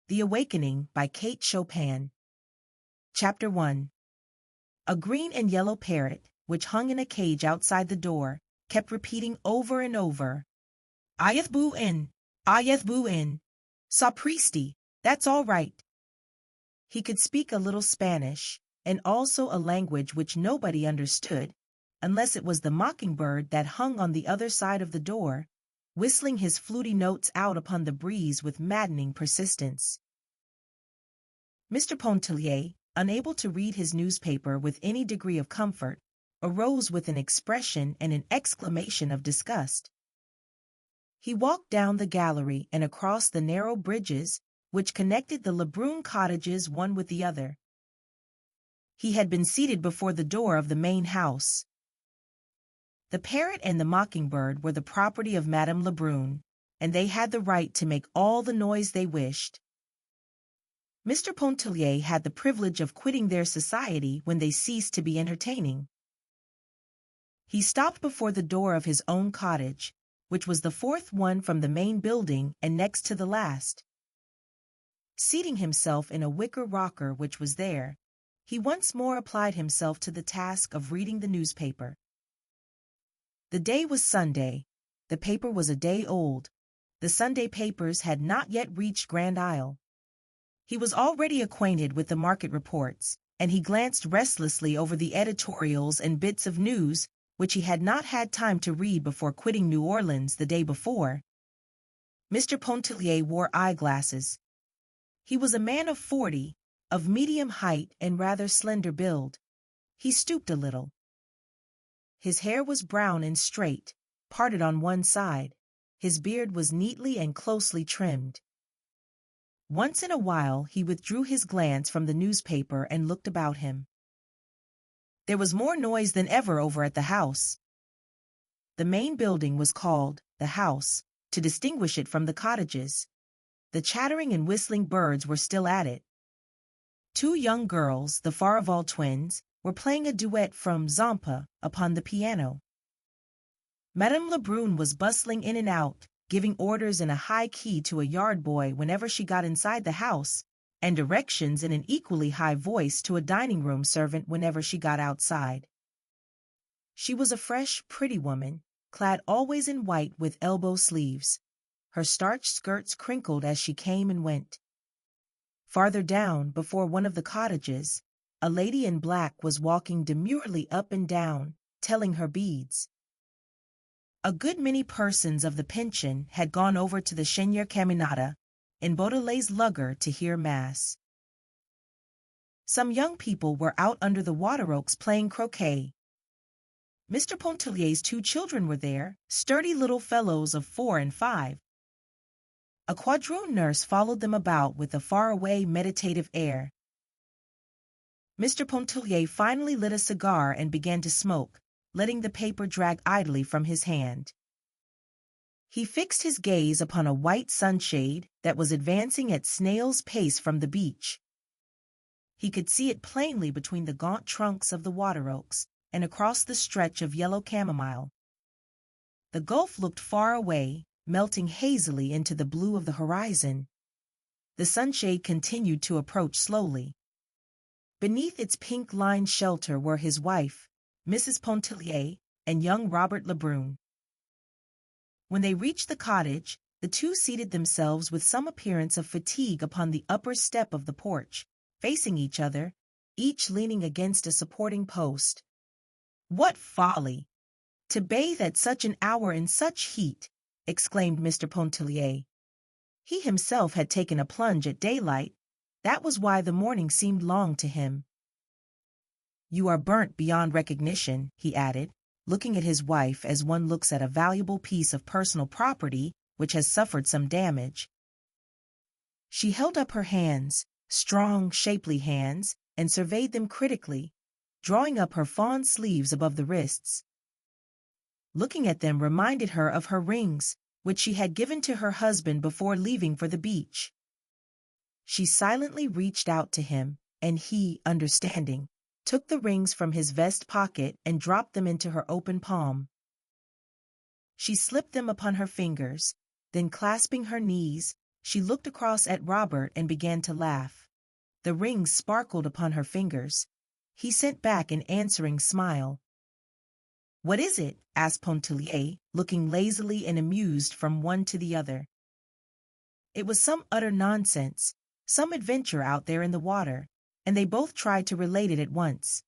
The Awakening by Kate Chopin. Chapter 1. A green and yellow parrot, which hung in a cage outside the door, kept repeating over and over, "Ayeth boo in, ayeth boo in. Sapristi, that's all right." He could speak a little Spanish, and also a language which nobody understood, unless it was the mockingbird that hung on the other side of the door, whistling his fluty notes out upon the breeze with maddening persistence. Mr. Pontellier, unable to read his newspaper with any degree of comfort, arose with an expression and an exclamation of disgust. He walked down the gallery and across the narrow bridges which connected the Lebrun cottages one with the other. He had been seated before the door of the main house. The parrot and the mockingbird were the property of Madame Lebrun, and they had the right to make all the noise they wished. Mr. Pontellier had the privilege of quitting their society when they ceased to be entertaining. He stopped before the door of his own cottage, which was the fourth one from the main building and next to the last. Seating himself in a wicker rocker which was there, he once more applied himself to the task of reading the newspaper. The day was Sunday. The paper was a day old. The Sunday papers had not yet reached Grand Isle. He was already acquainted with the market reports, and he glanced restlessly over the editorials and bits of news which he had not had time to read before quitting New Orleans the day before. Mr. Pontellier wore eyeglasses. He was a man of 40, of medium height and rather slender build. He stooped a little. His hair was brown and straight, parted on one side. His beard was neatly and closely trimmed. Once in a while he withdrew his glance from the newspaper and looked about him. There was more noise than ever over at the house. The main building was called the house, to distinguish it from the cottages. The chattering and whistling birds were still at it. Two young girls, the Farival twins, were playing a duet from Zampa upon the piano. Madame Lebrun was bustling in and out, giving orders in a high key to a yard boy whenever she got inside the house, and directions in an equally high voice to a dining-room servant whenever she got outside. She was a fresh, pretty woman, clad always in white with elbow sleeves. Her starched skirts crinkled as she came and went. Farther down, before one of the cottages, a lady in black was walking demurely up and down, telling her beads. A good many persons of the pension had gone over to the Cheniere Caminada in Baudelaire's lugger to hear mass. Some young people were out under the water oaks playing croquet. Mr. Pontellier's two children were there, sturdy little fellows of 4 and 5. A quadroon nurse followed them about with a far-away meditative air. Mr. Pontellier finally lit a cigar and began to smoke, letting the paper drag idly from his hand. He fixed his gaze upon a white sunshade that was advancing at snail's pace from the beach. He could see it plainly between the gaunt trunks of the water oaks and across the stretch of yellow chamomile. The gulf looked far away, melting hazily into the blue of the horizon. The sunshade continued to approach slowly. Beneath its pink-lined shelter were his wife, Mrs. Pontellier, and young Robert Lebrun. When they reached the cottage, the two seated themselves with some appearance of fatigue upon the upper step of the porch, facing each other, each leaning against a supporting post. "What folly! To bathe at such an hour in such heat!" exclaimed Mr. Pontellier. He himself had taken a plunge at daylight. That was why the morning seemed long to him. "You are burnt beyond recognition," he added, looking at his wife as one looks at a valuable piece of personal property which has suffered some damage. She held up her hands, strong, shapely hands, and surveyed them critically, drawing up her fawn sleeves above the wrists. Looking at them reminded her of her rings, which she had given to her husband before leaving for the beach. She silently reached out to him, and he, understanding, took the rings from his vest pocket and dropped them into her open palm. She slipped them upon her fingers, then clasping her knees, She looked across at Robert and began to laugh. The rings sparkled upon her fingers. He sent back an answering smile. "What is it?" asked Pontellier, looking lazily and amused from one to the other. It was some utter nonsense, some adventure out there in the water, and they both tried to relate it at once.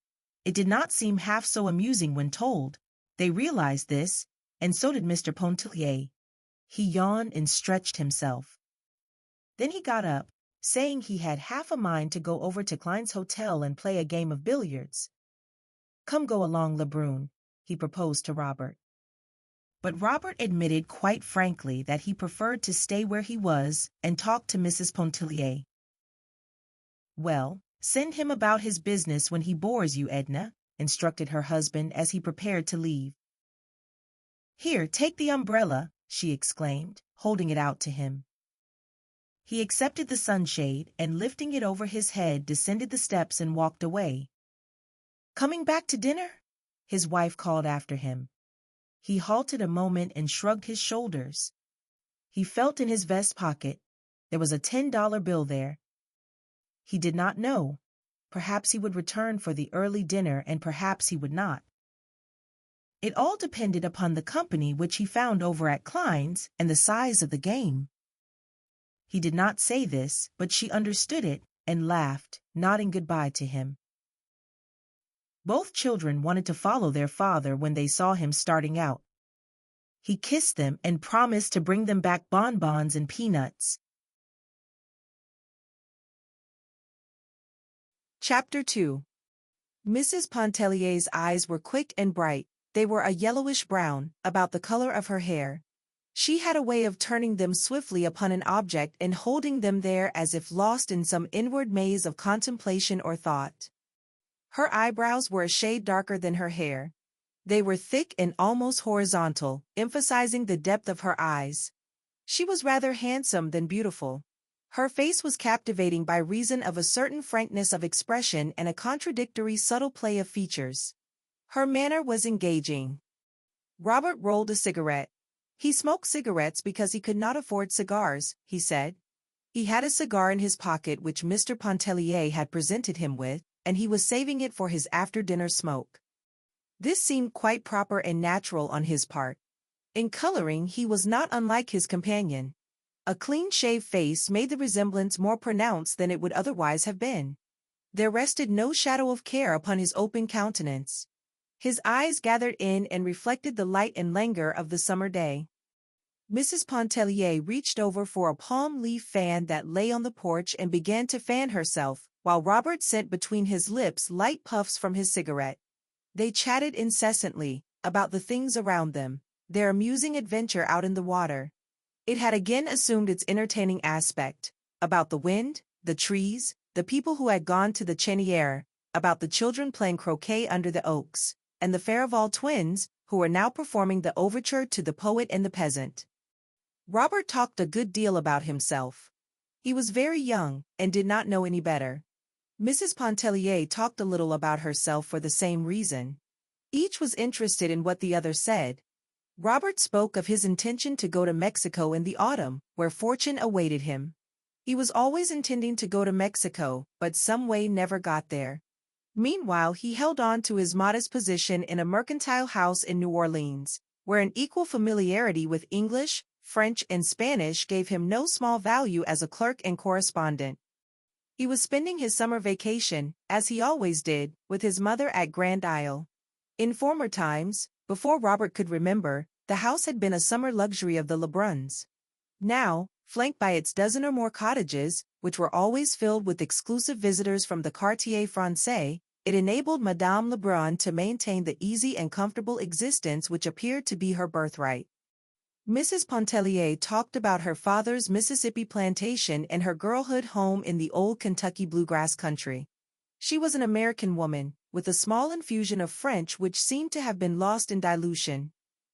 It did not seem half so amusing when told. They realized this, and so did Mr. Pontellier. He yawned and stretched himself. Then he got up, saying he had half a mind to go over to Klein's hotel and play a game of billiards. "Come go along, Lebrun," he proposed to Robert. But Robert admitted quite frankly that he preferred to stay where he was and talk to Mrs. Pontellier. "Well, send him about his business when he bores you, Edna," instructed her husband as he prepared to leave. "Here, take the umbrella," she exclaimed, holding it out to him. He accepted the sunshade and, lifting it over his head, descended the steps and walked away. "Coming back to dinner?" his wife called after him. He halted a moment and shrugged his shoulders. He felt in his vest pocket. There was a $10 bill there. He did not know. Perhaps he would return for the early dinner, and perhaps he would not. It all depended upon the company which he found over at Klein's and the size of the game. He did not say this, but she understood it and laughed, nodding goodbye to him. Both children wanted to follow their father when they saw him starting out. He kissed them and promised to bring them back bonbons and peanuts. Chapter 2. Mrs. Pontellier's eyes were quick and bright. They were a yellowish brown, about the color of her hair. She had a way of turning them swiftly upon an object and holding them there as if lost in some inward maze of contemplation or thought. Her eyebrows were a shade darker than her hair. They were thick and almost horizontal, emphasizing the depth of her eyes. She was rather handsome than beautiful. Her face was captivating by reason of a certain frankness of expression and a contradictory subtle play of features. Her manner was engaging. Robert rolled a cigarette. He smoked cigarettes because he could not afford cigars, he said. He had a cigar in his pocket which Mr. Pontellier had presented him with, and he was saving it for his after-dinner smoke. This seemed quite proper and natural on his part. In coloring he was not unlike his companion. A clean-shaved face made the resemblance more pronounced than it would otherwise have been. There rested no shadow of care upon his open countenance. His eyes gathered in and reflected the light and languor of the summer day. Mrs. Pontellier reached over for a palm-leaf fan that lay on the porch and began to fan herself, while Robert sent between his lips light puffs from his cigarette. They chatted incessantly, about the things around them, their amusing adventure out in the water. It had again assumed its entertaining aspect, about the wind, the trees, the people who had gone to the Cheniere, about the children playing croquet under the oaks, and the Farival twins, who were now performing the overture to The Poet and the Peasant. Robert talked a good deal about himself. He was very young, and did not know any better. Mrs. Pontellier talked a little about herself for the same reason. Each was interested in what the other said. Robert spoke of his intention to go to Mexico in the autumn, where fortune awaited him. He was always intending to go to Mexico, but some way never got there. Meanwhile he held on to his modest position in a mercantile house in New Orleans, where an equal familiarity with English, French and Spanish gave him no small value as a clerk and correspondent. He was spending his summer vacation, as he always did, with his mother at Grand Isle. In former times, before Robert could remember, the house had been a summer luxury of the Lebruns. Now, flanked by its dozen or more cottages, which were always filled with exclusive visitors from the Quartier Français, it enabled Madame Lebrun to maintain the easy and comfortable existence which appeared to be her birthright. Mrs. Pontellier talked about her father's Mississippi plantation and her girlhood home in the old Kentucky bluegrass country. She was an American woman, with a small infusion of French which seemed to have been lost in dilution.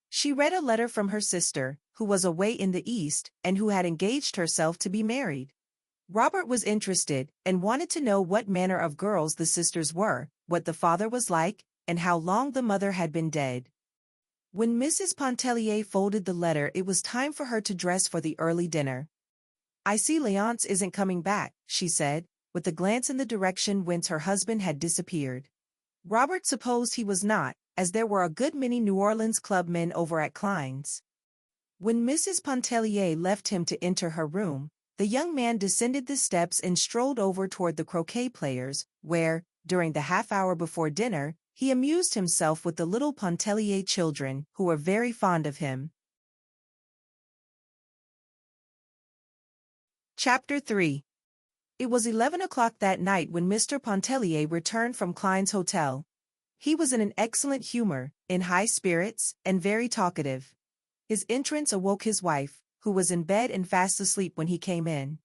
She read a letter from her sister, who was away in the East, and who had engaged herself to be married. Robert was interested, and wanted to know what manner of girls the sisters were, what the father was like, and how long the mother had been dead. When Mrs. Pontellier folded the letter, it was time for her to dress for the early dinner. "I see Léonce isn't coming back," she said, with a glance in the direction whence her husband had disappeared. Robert supposed he was not, as there were a good many New Orleans clubmen over at Klein's. When Mrs. Pontellier left him to enter her room, the young man descended the steps and strolled over toward the croquet players, where, during the half-hour before dinner, he amused himself with the little Pontellier children, who were very fond of him. Chapter 3. It was 11 o'clock that night when Mr. Pontellier returned from Klein's hotel. He was in an excellent humor, in high spirits, and very talkative. His entrance awoke his wife, who was in bed and fast asleep when he came in.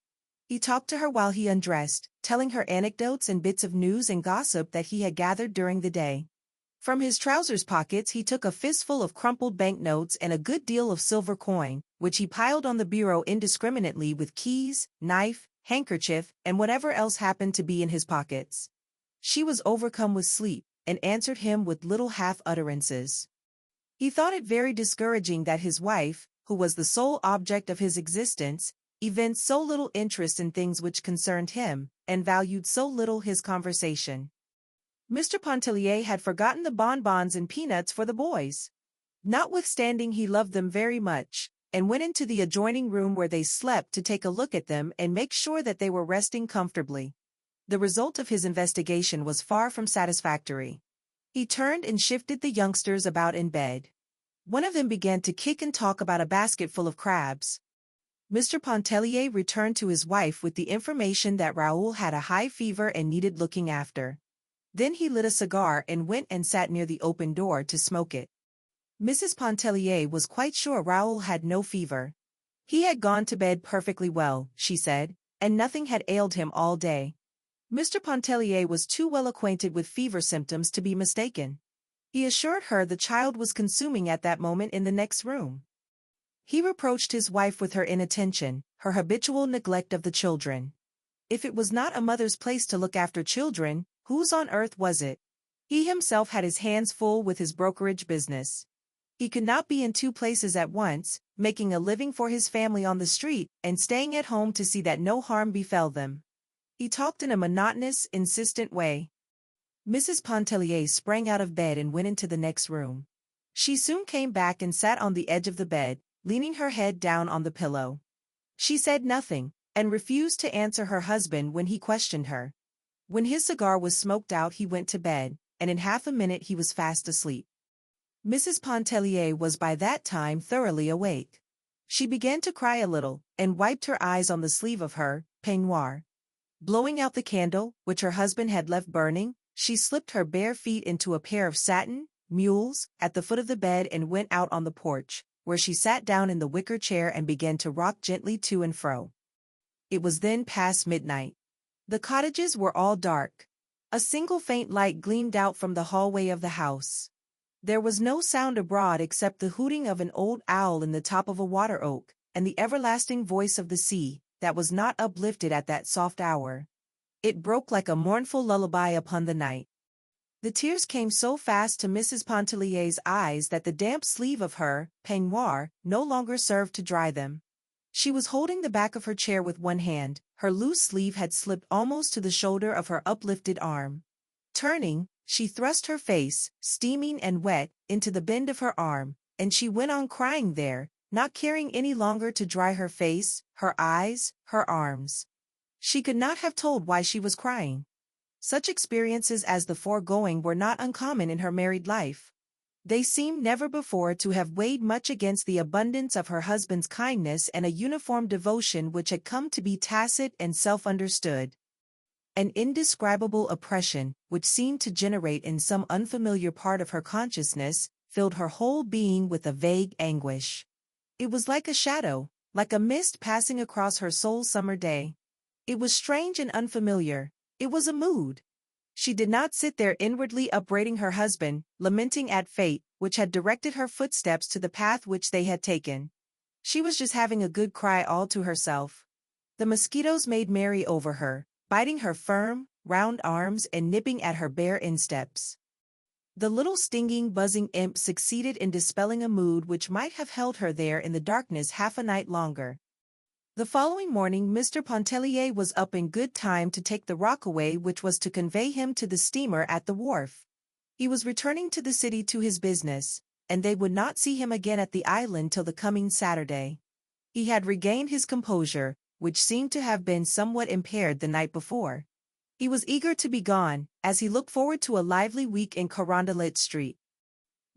He talked to her while he undressed, telling her anecdotes and bits of news and gossip that he had gathered during the day. From his trousers pockets he took a fistful of crumpled banknotes and a good deal of silver coin, which he piled on the bureau indiscriminately with keys, knife, handkerchief, and whatever else happened to be in his pockets. She was overcome with sleep, and answered him with little half-utterances. He thought it very discouraging that his wife, who was the sole object of his existence, evinced so little interest in things which concerned him, and valued so little his conversation. Mr. Pontellier had forgotten the bonbons and peanuts for the boys. Notwithstanding he loved them very much, and went into the adjoining room where they slept to take a look at them and make sure that they were resting comfortably. The result of his investigation was far from satisfactory. He turned and shifted the youngsters about in bed. One of them began to kick and talk about a basket full of crabs. Mr. Pontellier returned to his wife with the information that Raoul had a high fever and needed looking after. Then he lit a cigar and went and sat near the open door to smoke it. Mrs. Pontellier was quite sure Raoul had no fever. He had gone to bed perfectly well, she said, and nothing had ailed him all day. Mr. Pontellier was too well acquainted with fever symptoms to be mistaken. He assured her the child was consuming at that moment in the next room. He reproached his wife with her inattention, her habitual neglect of the children. If it was not a mother's place to look after children, whose on earth was it? He himself had his hands full with his brokerage business. He could not be in two places at once, making a living for his family on the street, and staying at home to see that no harm befell them. He talked in a monotonous, insistent way. Mrs. Pontellier sprang out of bed and went into the next room. She soon came back and sat on the edge of the bed, leaning her head down on the pillow. She said nothing, and refused to answer her husband when he questioned her. When his cigar was smoked out he went to bed, and in half a minute he was fast asleep. Mrs. Pontellier was by that time thoroughly awake. She began to cry a little, and wiped her eyes on the sleeve of her peignoir. Blowing out the candle, which her husband had left burning, she slipped her bare feet into a pair of satin mules at the foot of the bed and went out on the porch, where she sat down in the wicker chair and began to rock gently to and fro. It was then past midnight. The cottages were all dark. A single faint light gleamed out from the hallway of the house. There was no sound abroad except the hooting of an old owl in the top of a water oak, and the everlasting voice of the sea, that was not uplifted at that soft hour. It broke like a mournful lullaby upon the night. The tears came so fast to Mrs. Pontellier's eyes that the damp sleeve of her peignoir no longer served to dry them. She was holding the back of her chair with one hand, her loose sleeve had slipped almost to the shoulder of her uplifted arm. Turning, she thrust her face, steaming and wet, into the bend of her arm, and she went on crying there, not caring any longer to dry her face, her eyes, her arms. She could not have told why she was crying. Such experiences as the foregoing were not uncommon in her married life. They seemed never before to have weighed much against the abundance of her husband's kindness and a uniform devotion which had come to be tacit and self-understood. An indescribable oppression, which seemed to generate in some unfamiliar part of her consciousness, filled her whole being with a vague anguish. It was like a shadow, like a mist passing across her soul summer day. It was strange and unfamiliar. It was a mood. She did not sit there inwardly upbraiding her husband, lamenting at fate, which had directed her footsteps to the path which they had taken. She was just having a good cry all to herself. The mosquitoes made merry over her, biting her firm, round arms and nipping at her bare insteps. The little stinging, buzzing imp succeeded in dispelling a mood which might have held her there in the darkness half a night longer. The following morning Mr. Pontellier was up in good time to take the rockaway which was to convey him to the steamer at the wharf. He was returning to the city to his business, and they would not see him again at the island till the coming Saturday. He had regained his composure, which seemed to have been somewhat impaired the night before. He was eager to be gone, as he looked forward to a lively week in Carondelet Street.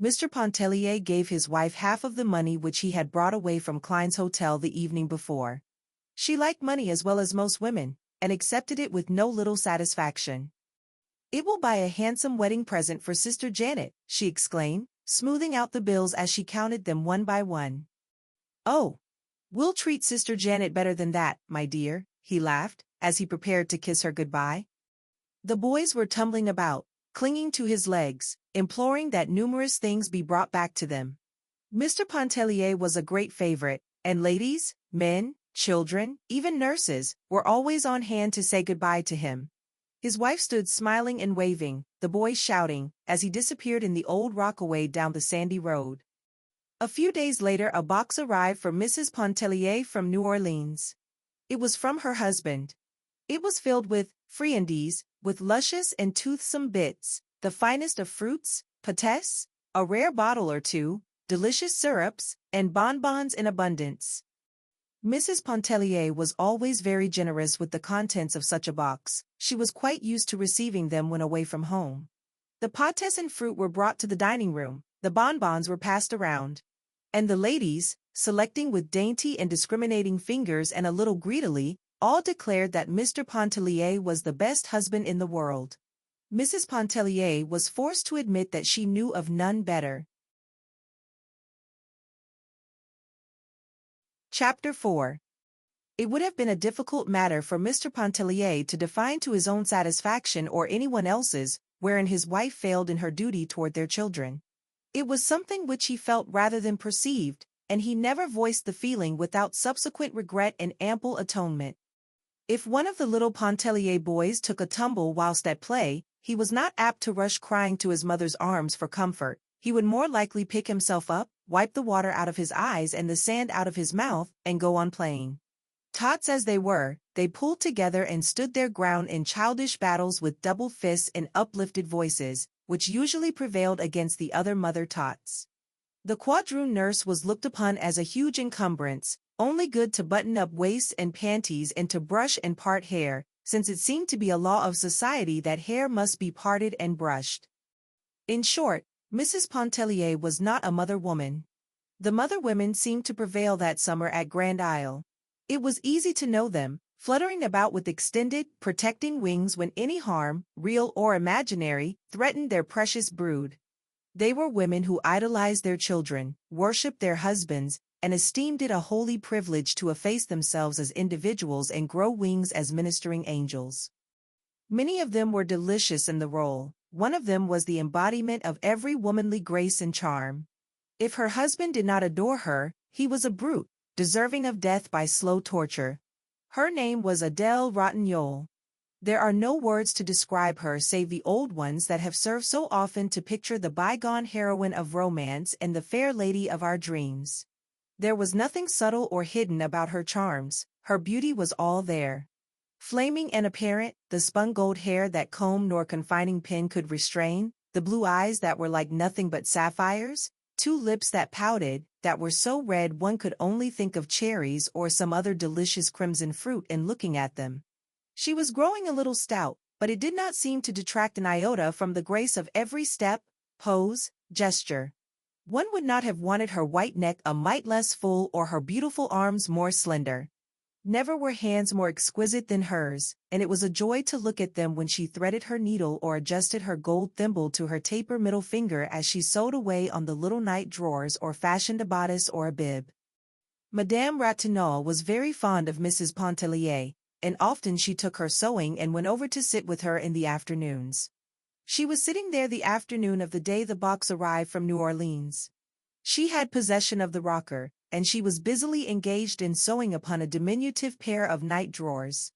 Mr. Pontellier gave his wife half of the money which he had brought away from Klein's hotel the evening before. She liked money as well as most women, and accepted it with no little satisfaction. "It will buy a handsome wedding present for Sister Janet," she exclaimed, smoothing out the bills as she counted them one by one. "Oh, we'll treat Sister Janet better than that, my dear," he laughed, as he prepared to kiss her goodbye. The boys were tumbling about, clinging to his legs, imploring that numerous things be brought back to them. Mr. Pontellier was a great favorite, and ladies, men, children, even nurses, were always on hand to say goodbye to him. His wife stood smiling and waving, the boys shouting, as he disappeared in the old rockaway down the sandy road. A few days later a box arrived for Mrs. Pontellier from New Orleans. It was from her husband. It was filled with friandises, with luscious and toothsome bits, the finest of fruits, pâtés, a rare bottle or two, delicious syrups, and bonbons in abundance. Mrs. Pontellier was always very generous with the contents of such a box. She was quite used to receiving them when away from home. The pâtés and fruit were brought to the dining room, the bonbons were passed around, and the ladies, selecting with dainty and discriminating fingers and a little greedily, all declared that Mr. Pontellier was the best husband in the world. Mrs. Pontellier was forced to admit that she knew of none better. Chapter 4. It would have been a difficult matter for Mr. Pontellier to define to his own satisfaction or anyone else's, wherein his wife failed in her duty toward their children. It was something which he felt rather than perceived, and he never voiced the feeling without subsequent regret and ample atonement. If one of the little Pontellier boys took a tumble whilst at play, he was not apt to rush crying to his mother's arms for comfort. He would more likely pick himself up, wipe the water out of his eyes and the sand out of his mouth, and go on playing. Tots as they were, they pulled together and stood their ground in childish battles with double fists and uplifted voices, which usually prevailed against the other mother tots. The quadroon nurse was looked upon as a huge encumbrance, only good to button up waists and panties and to brush and part hair, since it seemed to be a law of society that hair must be parted and brushed. In short, Mrs. Pontellier was not a mother woman. The mother women seemed to prevail that summer at Grand Isle. It was easy to know them, fluttering about with extended, protecting wings when any harm, real or imaginary, threatened their precious brood. They were women who idolized their children, worshipped their husbands, and esteemed it a holy privilege to efface themselves as individuals and grow wings as ministering angels. Many of them were delicious in the role. One of them was the embodiment of every womanly grace and charm. If her husband did not adore her, he was a brute, deserving of death by slow torture. Her name was Adèle Ratignolle. There are no words to describe her save the old ones that have served so often to picture the bygone heroine of romance and the fair lady of our dreams. There was nothing subtle or hidden about her charms, her beauty was all there. Flaming and apparent, the spun gold hair that comb nor confining pin could restrain, the blue eyes that were like nothing but sapphires, two lips that pouted, that were so red one could only think of cherries or some other delicious crimson fruit in looking at them. She was growing a little stout, but it did not seem to detract an iota from the grace of every step, pose, gesture. One would not have wanted her white neck a mite less full or her beautiful arms more slender. Never were hands more exquisite than hers, and it was a joy to look at them when she threaded her needle or adjusted her gold thimble to her taper middle finger as she sewed away on the little night drawers or fashioned a bodice or a bib. Madame Ratignolle was very fond of Mrs. Pontellier, and often she took her sewing and went over to sit with her in the afternoons. She was sitting there the afternoon of the day the box arrived from New Orleans. She had possession of the rocker, and she was busily engaged in sewing upon a diminutive pair of night drawers.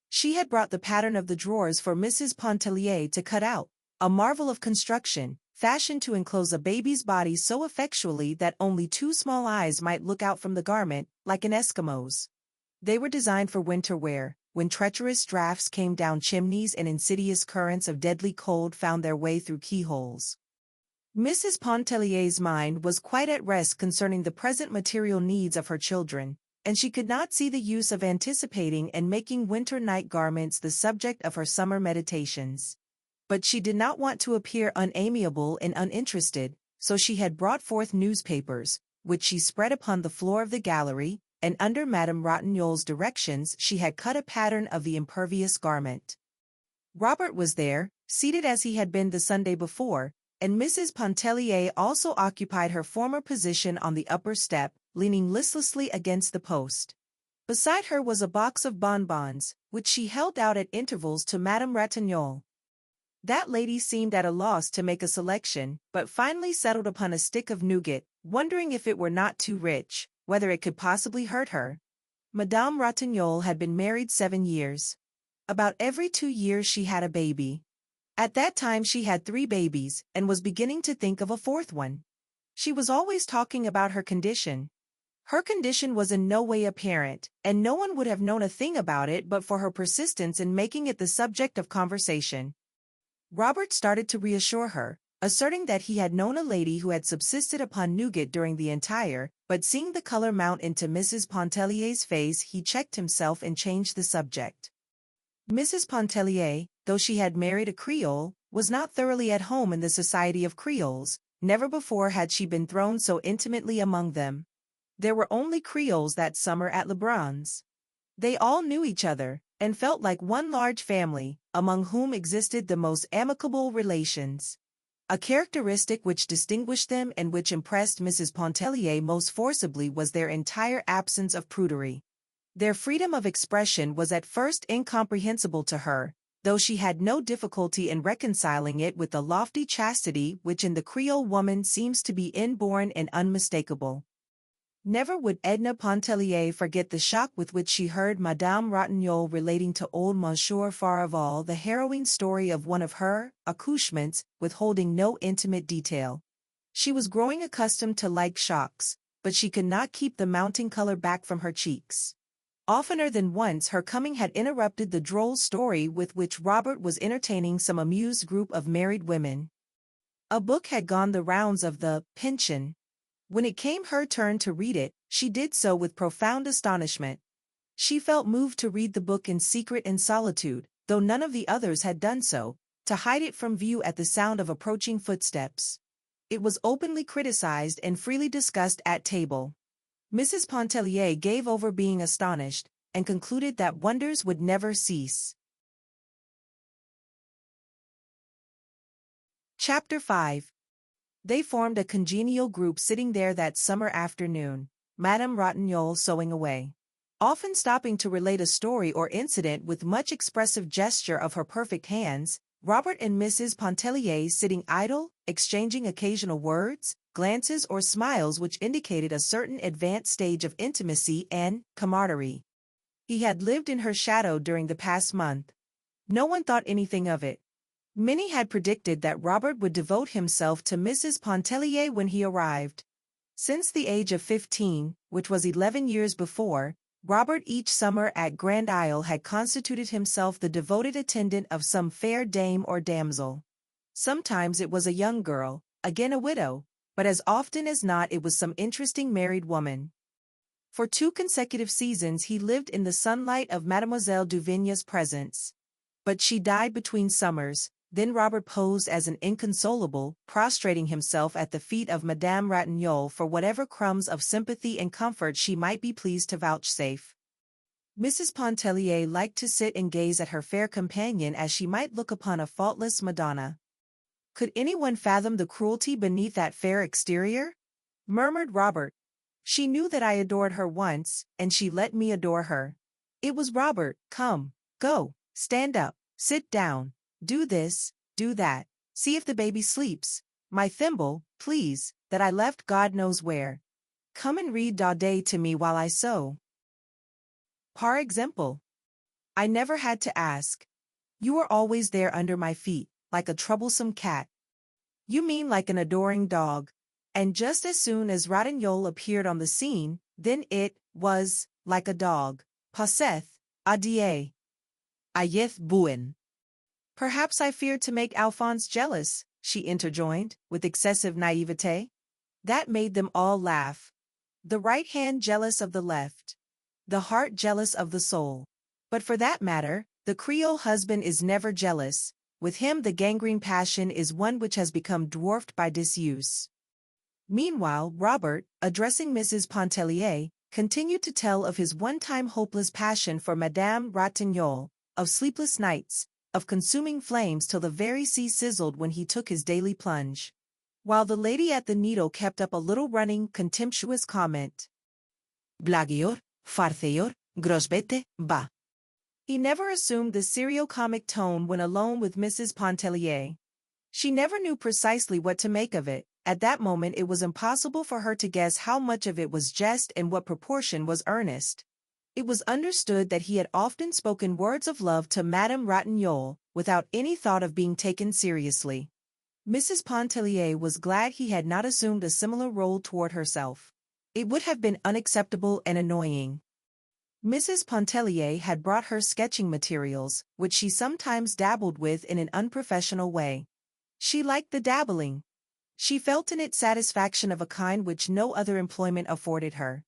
She had brought the pattern of the drawers for Mrs. Pontellier to cut out, a marvel of construction, fashioned to enclose a baby's body so effectually that only two small eyes might look out from the garment, like an Eskimo's. They were designed for winter wear, when treacherous drafts came down chimneys and insidious currents of deadly cold found their way through keyholes. Mrs. Pontellier's mind was quite at rest concerning the present material needs of her children, and she could not see the use of anticipating and making winter night garments the subject of her summer meditations. But she did not want to appear unamiable and uninterested, so she had brought forth newspapers, which she spread upon the floor of the gallery, and under Madame Ratignolle's directions she had cut a pattern of the impervious garment. Robert was there, seated as he had been the Sunday before, and Mrs. Pontellier also occupied her former position on the upper step, leaning listlessly against the post. Beside her was a box of bonbons, which she held out at intervals to Madame Ratignole. That lady seemed at a loss to make a selection, but finally settled upon a stick of nougat, wondering if it were not too rich, whether it could possibly hurt her. Madame Ratignole had been married 7 years. About every 2 years she had a baby. At that time she had 3 babies, and was beginning to think of a 4th one. She was always talking about her condition. Her condition was in no way apparent, and no one would have known a thing about it but for her persistence in making it the subject of conversation. Robert started to reassure her, asserting that he had known a lady who had subsisted upon nougat during the entire, but seeing the color mount into Mrs. Pontellier's face he checked himself and changed the subject. Mrs. Pontellier, though she had married a Creole, was not thoroughly at home in the society of Creoles. Never before had she been thrown so intimately among them. There were only Creoles that summer at Lebrun's. They all knew each other, and felt like one large family, among whom existed the most amicable relations. A characteristic which distinguished them and which impressed Mrs. Pontellier most forcibly was their entire absence of prudery. Their freedom of expression was at first incomprehensible to her, though she had no difficulty in reconciling it with the lofty chastity which in the Creole woman seems to be inborn and unmistakable. Never would Edna Pontellier forget the shock with which she heard Madame Ratignole relating to old Monsieur Farival the harrowing story of one of her accouchements, withholding no intimate detail. She was growing accustomed to like shocks, but she could not keep the mounting color back from her cheeks. Oftener than once her coming had interrupted the droll story with which Robert was entertaining some amused group of married women. A book had gone the rounds of the pension. When it came her turn to read it, she did so with profound astonishment. She felt moved to read the book in secret and solitude, though none of the others had done so, to hide it from view at the sound of approaching footsteps. It was openly criticized and freely discussed at table. Mrs. Pontellier gave over being astonished, and concluded that wonders would never cease. Chapter 5. They formed a congenial group sitting there that summer afternoon, Madame Ratignole sewing away. Often stopping to relate a story or incident with much expressive gesture of her perfect hands, Robert and Mrs. Pontellier sitting idle, exchanging occasional words, glances or smiles which indicated a certain advanced stage of intimacy and camaraderie. He had lived in her shadow during the past month. No one thought anything of it. Many had predicted that Robert would devote himself to Mrs. Pontellier when he arrived. Since the age of 15, which was 11 years before, Robert each summer at Grand Isle had constituted himself the devoted attendant of some fair dame or damsel. Sometimes it was a young girl, again a widow, but as often as not it was some interesting married woman. For 2 consecutive seasons he lived in the sunlight of Mademoiselle Duvigne's presence. But she died between summers. Then Robert posed as an inconsolable, prostrating himself at the feet of Madame Ratignole for whatever crumbs of sympathy and comfort she might be pleased to vouchsafe. Mrs. Pontellier liked to sit and gaze at her fair companion as she might look upon a faultless Madonna. Could anyone fathom the cruelty beneath that fair exterior? Murmured Robert. She knew that I adored her once, and she let me adore her. It was Robert. Come, go, stand up, sit down. Do this, do that, see if the baby sleeps. My thimble, please, that I left God knows where. Come and read Daudet to me while I sew. Par exemple. I never had to ask. You were always there under my feet, like a troublesome cat. You mean like an adoring dog. And just as soon as Ratignole appeared on the scene, then it was like a dog. Passeth, adieu. Ayeth buen. Perhaps I feared to make Alphonse jealous, she interjoined, with excessive naivete. That made them all laugh. The right hand jealous of the left. The heart jealous of the soul. But for that matter, the Creole husband is never jealous. With him the gangrene passion is one which has become dwarfed by disuse. Meanwhile, Robert, addressing Mrs. Pontellier, continued to tell of his one-time hopeless passion for Madame Ratignolle, of sleepless nights, of consuming flames till the very sea sizzled when he took his daily plunge. While the lady at the needle kept up a little running, contemptuous comment. Blagueur, farceur, grosbete, ba. He never assumed the serio-comic tone when alone with Mrs. Pontellier. She never knew precisely what to make of it. At that moment it was impossible for her to guess how much of it was jest and what proportion was earnest. It was understood that he had often spoken words of love to Madame Ratignolle, without any thought of being taken seriously. Mrs. Pontellier was glad he had not assumed a similar role toward herself. It would have been unacceptable and annoying. Mrs. Pontellier had brought her sketching materials, which she sometimes dabbled with in an unprofessional way. She liked the dabbling. She felt in it satisfaction of a kind which no other employment afforded her.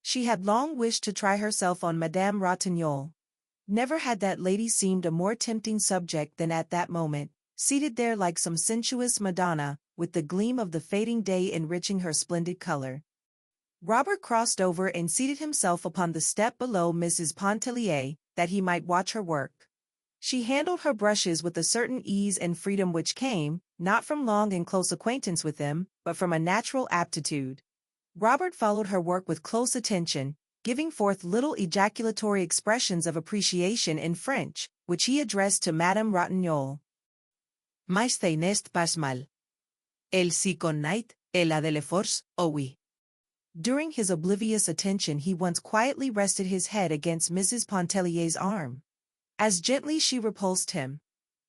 She had long wished to try herself on Madame Ratignolle. Never had that lady seemed a more tempting subject than at that moment, seated there like some sensuous Madonna, with the gleam of the fading day enriching her splendid color. Robert crossed over and seated himself upon the step below Mrs. Pontellier, that he might watch her work. She handled her brushes with a certain ease and freedom which came, not from long and close acquaintance with them, but from a natural aptitude. Robert followed her work with close attention, giving forth little ejaculatory expressions of appreciation in French, which he addressed to Madame Ratignolle. Mais te n'est pas mal. Elle si connaît, elle a de la force, oui. During his oblivious attention he once quietly rested his head against Mrs. Pontellier's arm. As gently she repulsed him.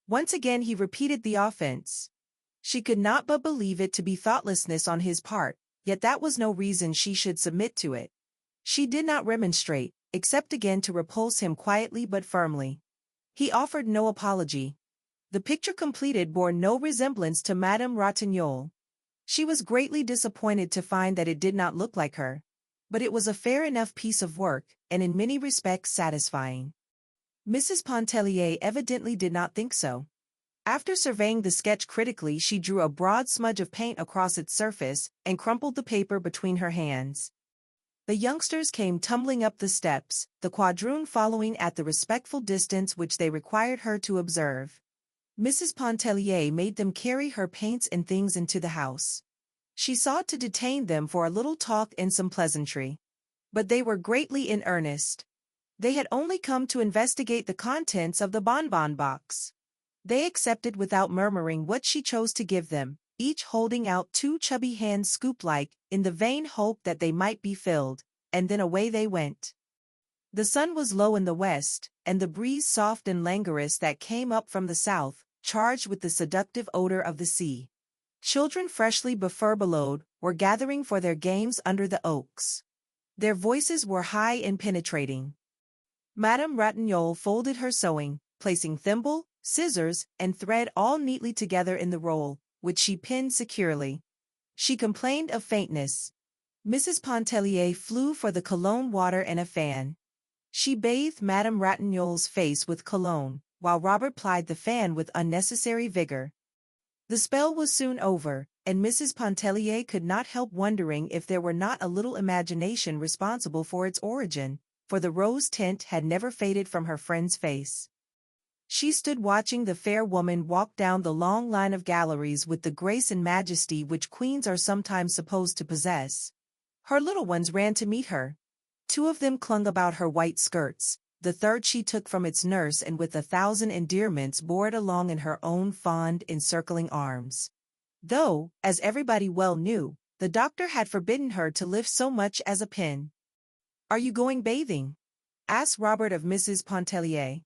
Once again he repeated the offense. She could not but believe it to be thoughtlessness on his part, yet that was no reason she should submit to it. She did not remonstrate, except again to repulse him quietly but firmly. He offered no apology. The picture completed bore no resemblance to Madame Ratignolle. She was greatly disappointed to find that it did not look like her. But it was a fair enough piece of work, and in many respects satisfying. Mrs. Pontellier evidently did not think so. After surveying the sketch critically, she drew a broad smudge of paint across its surface and crumpled the paper between her hands. The youngsters came tumbling up the steps, the quadroon following at the respectful distance which they required her to observe. Mrs. Pontellier made them carry her paints and things into the house. She sought to detain them for a little talk and some pleasantry. But they were greatly in earnest. They had only come to investigate the contents of the bonbon box. They accepted without murmuring what she chose to give them, each holding out two chubby hands scoop-like, in the vain hope that they might be filled, and then away they went. The sun was low in the west, and the breeze soft and languorous that came up from the south, charged with the seductive odor of the sea. Children freshly befurbelowed were gathering for their games under the oaks. Their voices were high and penetrating. Madame Ratignolle folded her sewing, placing thimble, scissors, and thread all neatly together in the roll, which she pinned securely. She complained of faintness. Mrs. Pontellier flew for the cologne water and a fan. She bathed Madame Ratignolle's face with cologne, while Robert plied the fan with unnecessary vigor. The spell was soon over, and Mrs. Pontellier could not help wondering if there were not a little imagination responsible for its origin, for the rose tint had never faded from her friend's face. She stood watching the fair woman walk down the long line of galleries with the grace and majesty which queens are sometimes supposed to possess. Her little ones ran to meet her. Two of them clung about her white skirts, the third she took from its nurse and with 1,000 endearments bore it along in her own fond, encircling arms. Though, as everybody well knew, the doctor had forbidden her to lift so much as a pin. "Are you going bathing?" asked Robert of Mrs. Pontellier.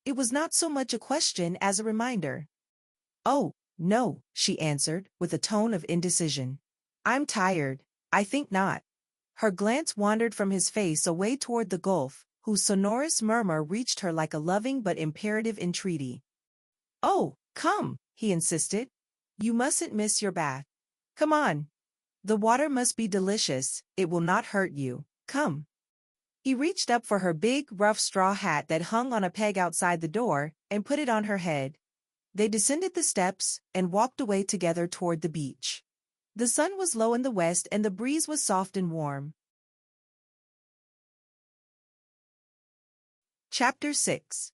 It was not so much a question as a reminder. "Oh, no," she answered, with a tone of indecision. "I'm tired, I think not." Her glance wandered from his face away toward the gulf, whose sonorous murmur reached her like a loving but imperative entreaty. "Oh, come," he insisted. "You mustn't miss your bath. Come on. The water must be delicious, it will not hurt you, come." He reached up for her big, rough straw hat that hung on a peg outside the door, and put it on her head. They descended the steps, and walked away together toward the beach. The sun was low in the west and the breeze was soft and warm. Chapter 6.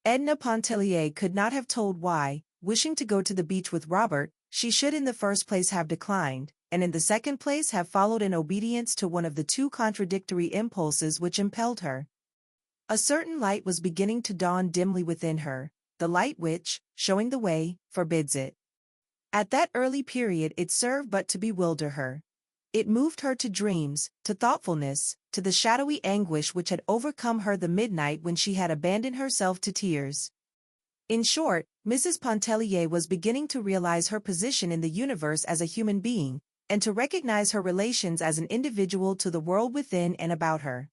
Edna Pontellier could not have told why, wishing to go to the beach with Robert, she should in the first place have declined, and in the second place have followed in obedience to one of the two contradictory impulses which impelled her. A certain light was beginning to dawn dimly within her, the light which, showing the way, forbids it. At that early period it served but to bewilder her. It moved her to dreams, to thoughtfulness, to the shadowy anguish which had overcome her the midnight when she had abandoned herself to tears. In short, Mrs. Pontellier was beginning to realize her position in the universe as a human being, and to recognize her relations as an individual to the world within and about her.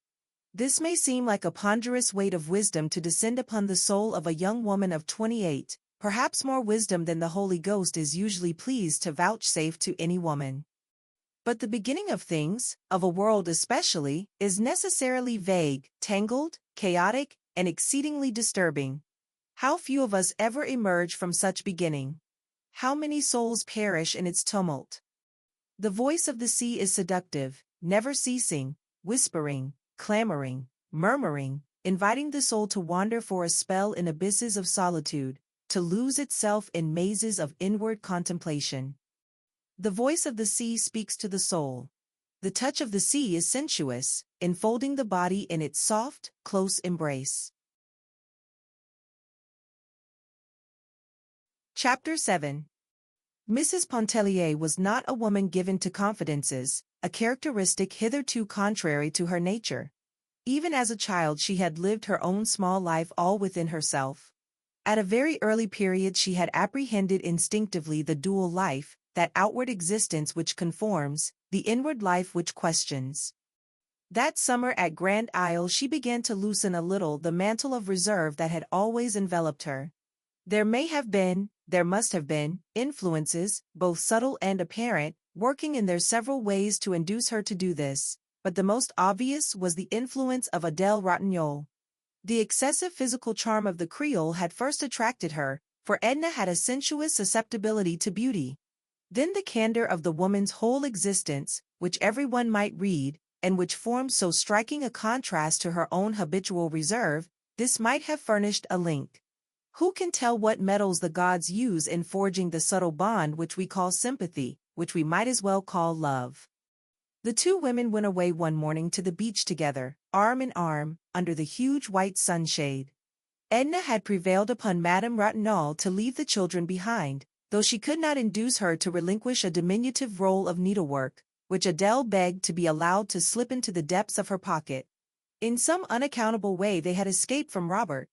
This may seem like a ponderous weight of wisdom to descend upon the soul of a young woman of 28, perhaps more wisdom than the Holy Ghost is usually pleased to vouchsafe to any woman. But the beginning of things, of a world especially, is necessarily vague, tangled, chaotic, and exceedingly disturbing. How few of us ever emerge from such beginning! How many souls perish in its tumult! The voice of the sea is seductive, never ceasing, whispering, clamoring, murmuring, inviting the soul to wander for a spell in abysses of solitude, to lose itself in mazes of inward contemplation. The voice of the sea speaks to the soul. The touch of the sea is sensuous, enfolding the body in its soft, close embrace. Chapter 7. Mrs. Pontellier was not a woman given to confidences, a characteristic hitherto contrary to her nature. Even as a child she had lived her own small life all within herself. At a very early period she had apprehended instinctively the dual life, that outward existence which conforms, the inward life which questions. That summer at Grand Isle she began to loosen a little the mantle of reserve that had always enveloped her. There must have been, influences, both subtle and apparent, working in their several ways to induce her to do this, but the most obvious was the influence of Adèle Ratignolle. The excessive physical charm of the Creole had first attracted her, for Edna had a sensuous susceptibility to beauty. Then the candor of the woman's whole existence, which everyone might read, and which formed so striking a contrast to her own habitual reserve, this might have furnished a link. Who can tell what metals the gods use in forging the subtle bond which we call sympathy, which we might as well call love? The two women went away one morning to the beach together, arm in arm, under the huge white sunshade. Edna had prevailed upon Madame Ratignolle to leave the children behind, though she could not induce her to relinquish a diminutive roll of needlework, which Adèle begged to be allowed to slip into the depths of her pocket. In some unaccountable way they had escaped from Robert.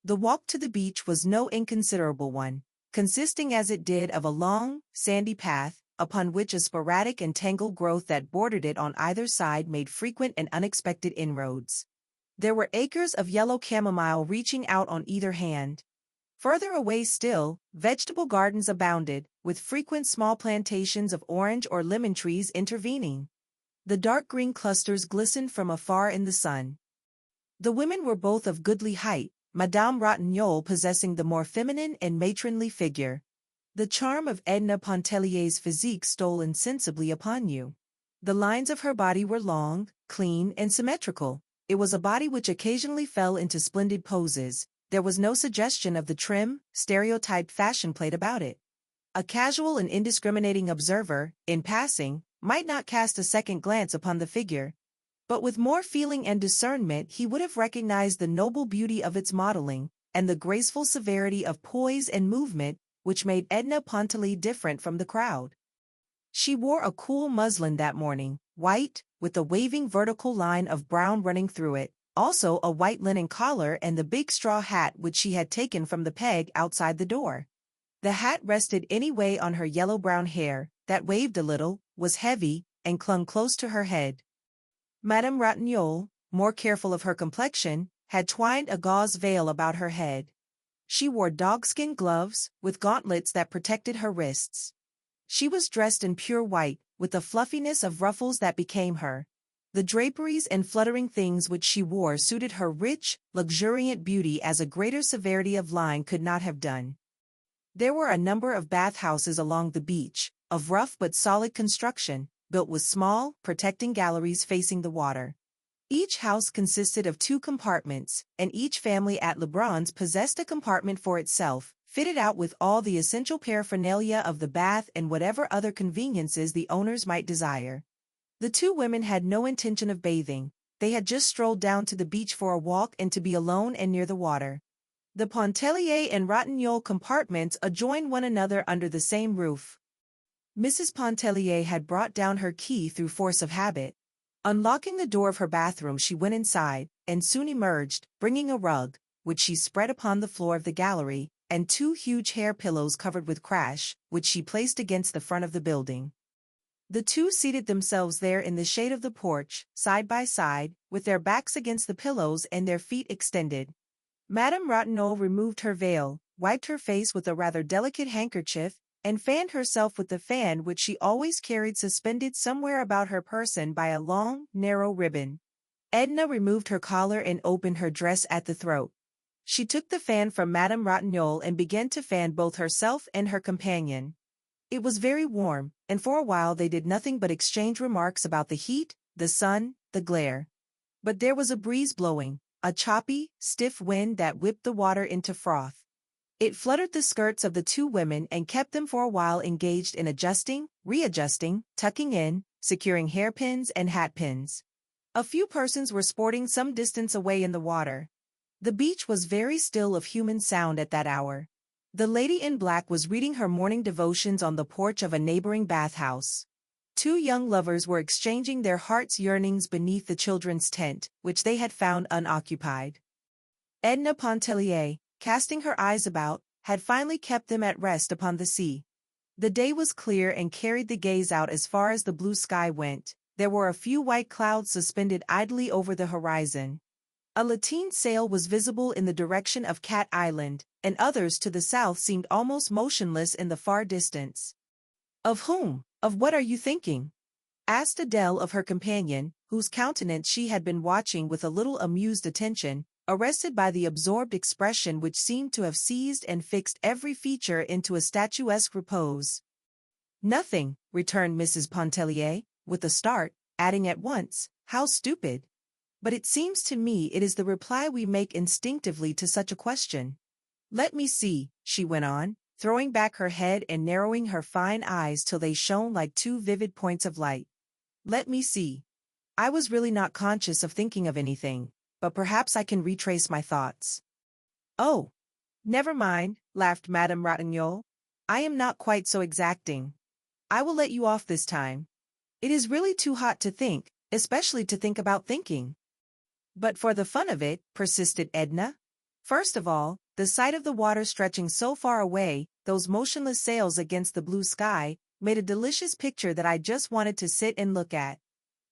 The walk to the beach was no inconsiderable one, consisting as it did of a long, sandy path, upon which a sporadic and tangled growth that bordered it on either side made frequent and unexpected inroads. There were acres of yellow chamomile reaching out on either hand. Further away still, vegetable gardens abounded, with frequent small plantations of orange or lemon trees intervening. The dark green clusters glistened from afar in the sun. The women were both of goodly height, Madame Ratignolle possessing the more feminine and matronly figure. The charm of Edna Pontellier's physique stole insensibly upon you. The lines of her body were long, clean, and symmetrical. It was a body which occasionally fell into splendid poses. There was no suggestion of the trim, stereotyped fashion plate about it. A casual and indiscriminating observer, in passing, might not cast a second glance upon the figure. But with more feeling and discernment he would have recognized the noble beauty of its modeling, and the graceful severity of poise and movement, which made Edna Pontellier different from the crowd. She wore a cool muslin that morning, white, with a waving vertical line of brown running through it, also a white linen collar and the big straw hat which she had taken from the peg outside the door. The hat rested anyway on her yellow-brown hair, that waved a little, was heavy, and clung close to her head. Madame Ratignolle, more careful of her complexion, had twined a gauze veil about her head. She wore dogskin gloves, with gauntlets that protected her wrists. She was dressed in pure white, with the fluffiness of ruffles that became her. The draperies and fluttering things which she wore suited her rich, luxuriant beauty as a greater severity of line could not have done. There were a number of bathhouses along the beach, of rough but solid construction, built with small, protecting galleries facing the water. Each house consisted of 2 compartments, and each family at Lebrun's possessed a compartment for itself, fitted out with all the essential paraphernalia of the bath and whatever other conveniences the owners might desire. The 2 women had no intention of bathing. They had just strolled down to the beach for a walk and to be alone and near the water. The Pontellier and Rossignol compartments adjoined one another under the same roof. Mrs. Pontellier had brought down her key through force of habit. Unlocking the door of her bathroom, she went inside, and soon emerged, bringing a rug, which she spread upon the floor of the gallery, and 2 huge hair pillows covered with crash, which she placed against the front of the building. The 2 seated themselves there in the shade of the porch, side by side, with their backs against the pillows and their feet extended. Madame Rossignol removed her veil, wiped her face with a rather delicate handkerchief, and fanned herself with the fan which she always carried suspended somewhere about her person by a long, narrow ribbon. Edna removed her collar and opened her dress at the throat. She took the fan from Madame Rossignol and began to fan both herself and her companion. It was very warm, and for a while they did nothing but exchange remarks about the heat, the sun, the glare. But there was a breeze blowing, a choppy, stiff wind that whipped the water into froth. It fluttered the skirts of the 2 women and kept them for a while engaged in adjusting, readjusting, tucking in, securing hairpins and hatpins. A few persons were sporting some distance away in the water. The beach was very still of human sound at that hour. The lady in black was reading her morning devotions on the porch of a neighboring bathhouse. 2 young lovers were exchanging their hearts' yearnings beneath the children's tent, which they had found unoccupied. Edna Pontellier, casting her eyes about, had finally kept them at rest upon the sea. The day was clear and carried the gaze out as far as the blue sky went. There were a few white clouds suspended idly over the horizon. A lateen sail was visible in the direction of Cat Island, and others to the south seemed almost motionless in the far distance. "Of whom, of what are you thinking?" asked Adele of her companion, whose countenance she had been watching with a little amused attention, arrested by the absorbed expression which seemed to have seized and fixed every feature into a statuesque repose. "Nothing," returned Mrs. Pontellier, with a start, adding at once, "How stupid! But it seems to me it is the reply we make instinctively to such a question. Let me see," she went on, throwing back her head and narrowing her fine eyes till they shone like 2 vivid points of light. "Let me see. I was really not conscious of thinking of anything, but perhaps I can retrace my thoughts." "Oh, never mind," laughed Madame Rossignol. "I am not quite so exacting. I will let you off this time. It is really too hot to think, especially to think about thinking." "But for the fun of it," persisted Edna. "First of all, the sight of the water stretching so far away, those motionless sails against the blue sky, made a delicious picture that I just wanted to sit and look at.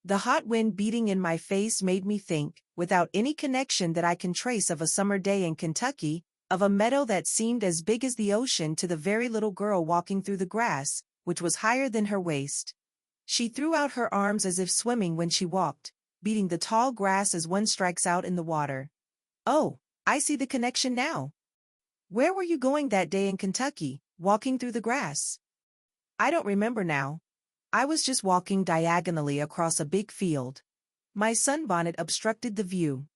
The hot wind beating in my face made me think, without any connection that I can trace of a summer day in Kentucky, of a meadow that seemed as big as the ocean to the very little girl walking through the grass, which was higher than her waist. She threw out her arms as if swimming when she walked, beating the tall grass as one strikes out in the water. Oh, I see the connection now. Where were you going that day in Kentucky, walking through the grass?" "I don't remember now. I was just walking diagonally across a big field. My sunbonnet obstructed the view.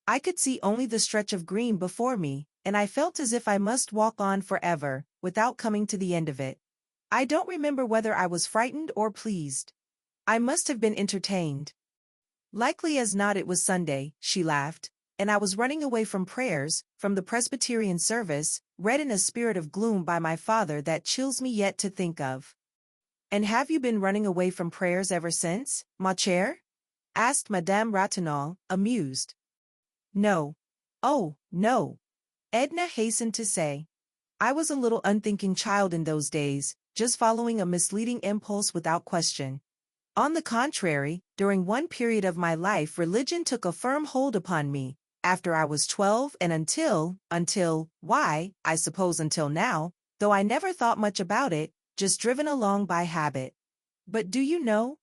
I could see only the stretch of green before me, and I felt as if I must walk on forever, without coming to the end of it. I don't remember whether I was frightened or pleased. I must have been entertained. Likely as not it was Sunday," she laughed, "and I was running away from prayers, from the Presbyterian service, read in a spirit of gloom by my father that chills me yet to think of." "And have you been running away from prayers ever since, ma chère?" asked Madame Rossignol, amused. "No. Oh, no," Edna hastened to say. "I was a little unthinking child in those days, just following a misleading impulse without question. On the contrary, during one period of my life religion took a firm hold upon me, after I was 12 and why, I suppose until now, though I never thought much about it, just driven along by habit. But do you know?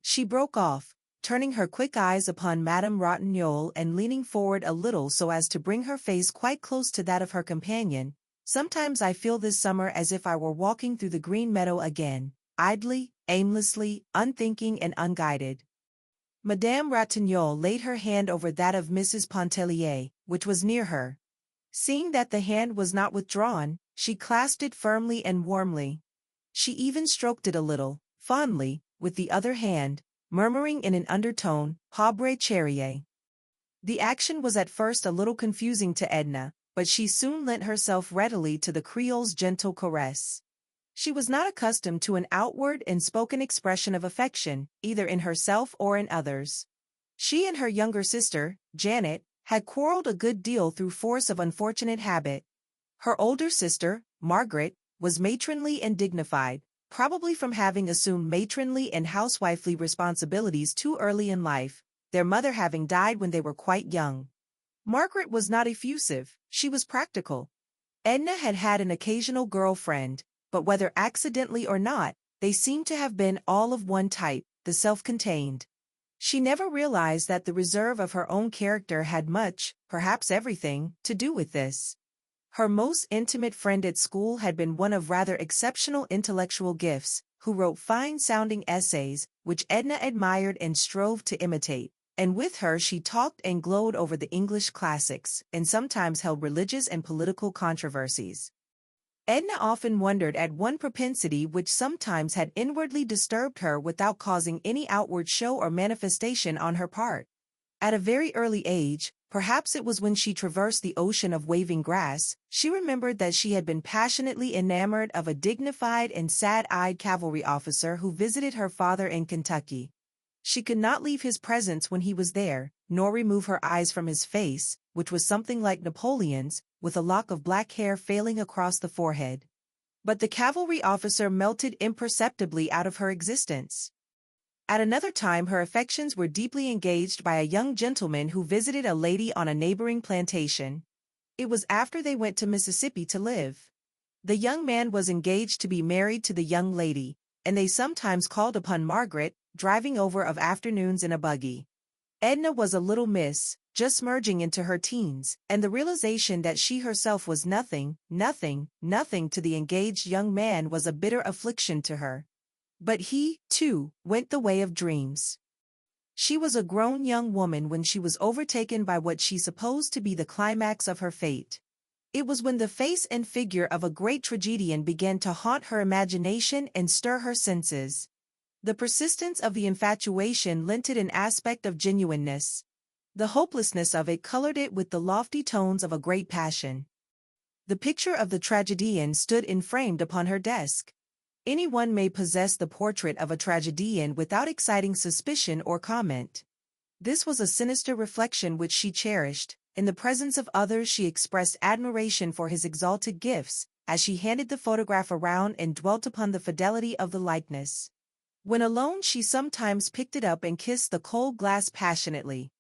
She broke off, turning her quick eyes upon Madame Rossignol and leaning forward a little so as to bring her face quite close to that of her companion. Sometimes I feel this summer as if I were walking through the green meadow again, idly, aimlessly, unthinking and unguided. Madame Rossignol laid her hand over that of Mrs. Pontellier, which was near her. Seeing that the hand was not withdrawn, she clasped it firmly and warmly. She even stroked it a little, fondly, with the other hand, murmuring in an undertone, "Pauvre chérie." The action was at first a little confusing to Edna, but she soon lent herself readily to the Creole's gentle caress. She was not accustomed to an outward and spoken expression of affection, either in herself or in others. She and her younger sister, Janet, had quarreled a good deal through force of unfortunate habit. Her older sister, Margaret, was matronly and dignified, probably from having assumed matronly and housewifely responsibilities too early in life, their mother having died when they were quite young. Margaret was not effusive, she was practical. Edna had had an occasional girl friend, but whether accidentally or not, they seemed to have been all of one type, the self-contained. She never realized that the reserve of her own character had much, perhaps everything, to do with this. Her most intimate friend at school had been one of rather exceptional intellectual gifts, who wrote fine-sounding essays, which Edna admired and strove to imitate, and with her she talked and glowed over the English classics, and sometimes held religious and political controversies. Edna often wondered at one propensity which sometimes had inwardly disturbed her without causing any outward show or manifestation on her part. At a very early age, perhaps it was when she traversed the ocean of waving grass, she remembered that she had been passionately enamored of a dignified and sad-eyed cavalry officer who visited her father in Kentucky. She could not leave his presence when he was there, nor remove her eyes from his face, which was something like Napoleon's, with a lock of black hair failing across the forehead. But the cavalry officer melted imperceptibly out of her existence. At another time her affections were deeply engaged by a young gentleman who visited a lady on a neighboring plantation. It was after they went to Mississippi to live. The young man was engaged to be married to the young lady, and they sometimes called upon Margaret, driving over of afternoons in a buggy. Edna was a little miss, just merging into her teens, and the realization that she herself was nothing to the engaged young man was a bitter affliction to her. But he, too, went the way of dreams. She was a grown young woman when she was overtaken by what she supposed to be the climax of her fate. It was when the face and figure of a great tragedian began to haunt her imagination and stir her senses. The persistence of the infatuation lent it an aspect of genuineness. The hopelessness of it colored it with the lofty tones of a great passion. The picture of the tragedian stood enframed upon her desk. Anyone may possess the portrait of a tragedian without exciting suspicion or comment. This was a sinister reflection which she cherished. In the presence of others she expressed admiration for his exalted gifts, as she handed the photograph around and dwelt upon the fidelity of the likeness. When alone she sometimes picked it up and kissed the cold glass passionately.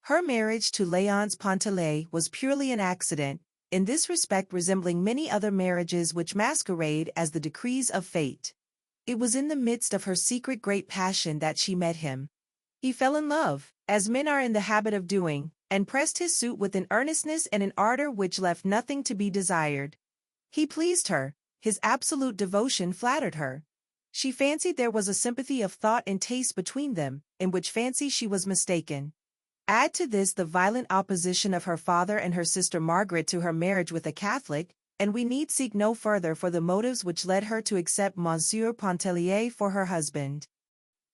Her marriage to Léonce Pontellier was purely an accident, in this respect resembling many other marriages which masquerade as the decrees of fate. It was in the midst of her secret great passion that she met him. He fell in love, as men are in the habit of doing, and pressed his suit with an earnestness and an ardor which left nothing to be desired. He pleased her, his absolute devotion flattered her. She fancied there was a sympathy of thought and taste between them, in which fancy she was mistaken. Add to this the violent opposition of her father and her sister Margaret to her marriage with a Catholic, and we need seek no further for the motives which led her to accept Monsieur Pontellier for her husband.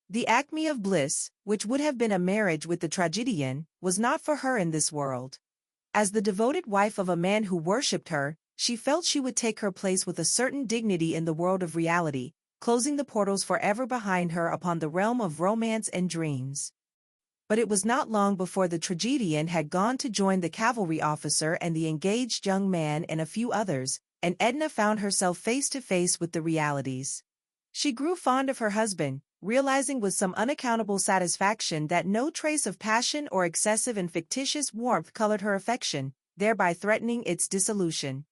The acme of bliss, which would have been a marriage with the tragedian, was not for her in this world. As the devoted wife of a man who worshipped her, she felt she would take her place with a certain dignity in the world of reality, closing the portals forever behind her upon the realm of romance and dreams. But it was not long before the tragedian had gone to join the cavalry officer and the engaged young man and a few others, and Edna found herself face to face with the realities. She grew fond of her husband, realizing with some unaccountable satisfaction that no trace of passion or excessive and fictitious warmth colored her affection, thereby threatening its dissolution.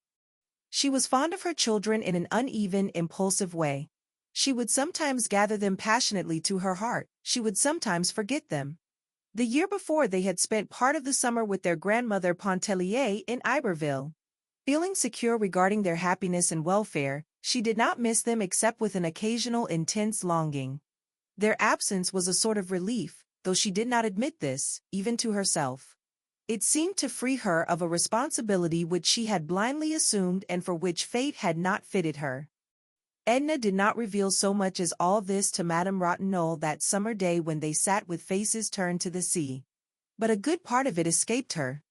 She was fond of her children in an uneven, impulsive way. She would sometimes gather them passionately to her heart, she would sometimes forget them. The year before they had spent part of the summer with their grandmother Pontellier in Iberville. Feeling secure regarding their happiness and welfare, she did not miss them except with an occasional intense longing. Their absence was a sort of relief, though she did not admit this, even to herself. It seemed to free her of a responsibility which she had blindly assumed and for which fate had not fitted her. Edna did not reveal so much as all this to Madame Ratignolle that summer day when they sat with faces turned to the sea. But a good part of it escaped her.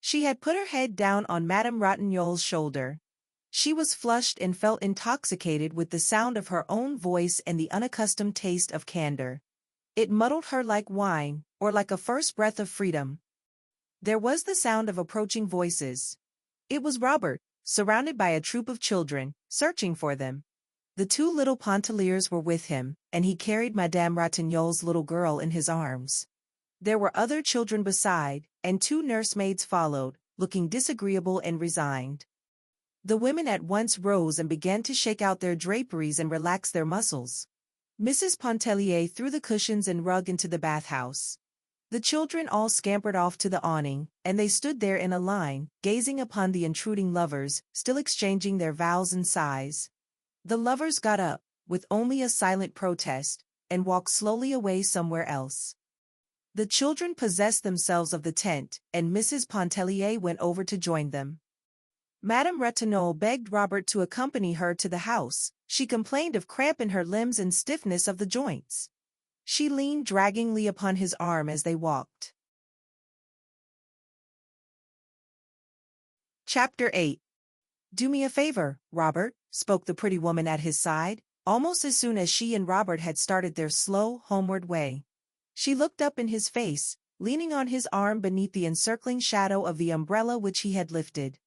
She had put her head down on Madame Ratignolle's shoulder. She was flushed and felt intoxicated with the sound of her own voice and the unaccustomed taste of candor. It muddled her like wine, or like a first breath of freedom. There was the sound of approaching voices. It was Robert, surrounded by a troop of children, searching for them. The two little Pontelliers were with him, and he carried Madame Ratignolle's little girl in his arms. There were other children beside, and two nursemaids followed, looking disagreeable and resigned. The women at once rose and began to shake out their draperies and relax their muscles. Mrs. Pontellier threw the cushions and rug into the bathhouse. The children all scampered off to the awning, and they stood there in a line, gazing upon the intruding lovers, still exchanging their vows and sighs. The lovers got up, with only a silent protest, and walked slowly away somewhere else. The children possessed themselves of the tent, and Mrs. Pontellier went over to join them. Madame Ratignolle begged Robert to accompany her to the house. She complained of cramp in her limbs and stiffness of the joints. She leaned draggingly upon his arm as they walked. Chapter 8. "Do me a favor, Robert," spoke the pretty woman at his side, almost as soon as she and Robert had started their slow, homeward way. She looked up in his face, leaning on his arm beneath the encircling shadow of the umbrella which he had lifted.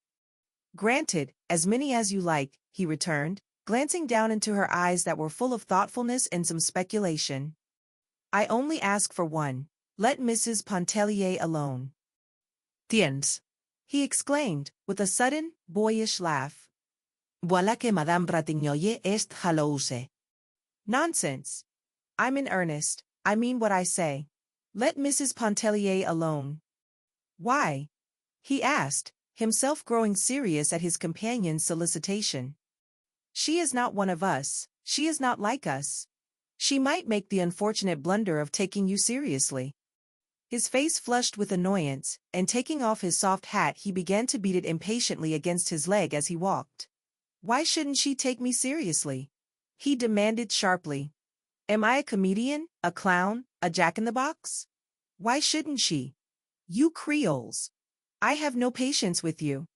"Granted, as many as you like," he returned, glancing down into her eyes that were full of thoughtfulness and some speculation. "I only ask for one. Let Mrs. Pontellier alone." "Tiens!" he exclaimed, with a sudden, boyish laugh. "Voilà que Madame Ratignolle est jalouse." "Nonsense. I'm in earnest. I mean what I say. Let Mrs. Pontellier alone." "Why?" he asked, himself growing serious at his companion's solicitation. "She is not one of us, she is not like us. She might make the unfortunate blunder of taking you seriously." His face flushed with annoyance, and taking off his soft hat he began to beat it impatiently against his leg as he walked. "Why shouldn't she take me seriously?" he demanded sharply. "Am I a comedian, a clown, a jack-in-the-box? Why shouldn't she? You Creoles! I have no patience with you.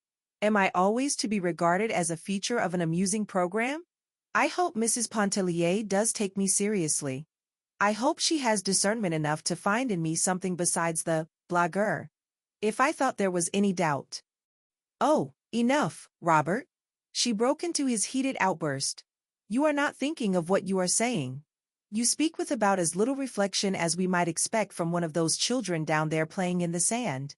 Am I always to be regarded as a feature of an amusing program? I hope Mrs. Pontellier does take me seriously. I hope she has discernment enough to find in me something besides the blagueur. If I thought there was any doubt—" "Oh, enough, Robert!" she broke into his heated outburst. "You are not thinking of what you are saying. You speak with about as little reflection as we might expect from one of those children down there playing in the sand.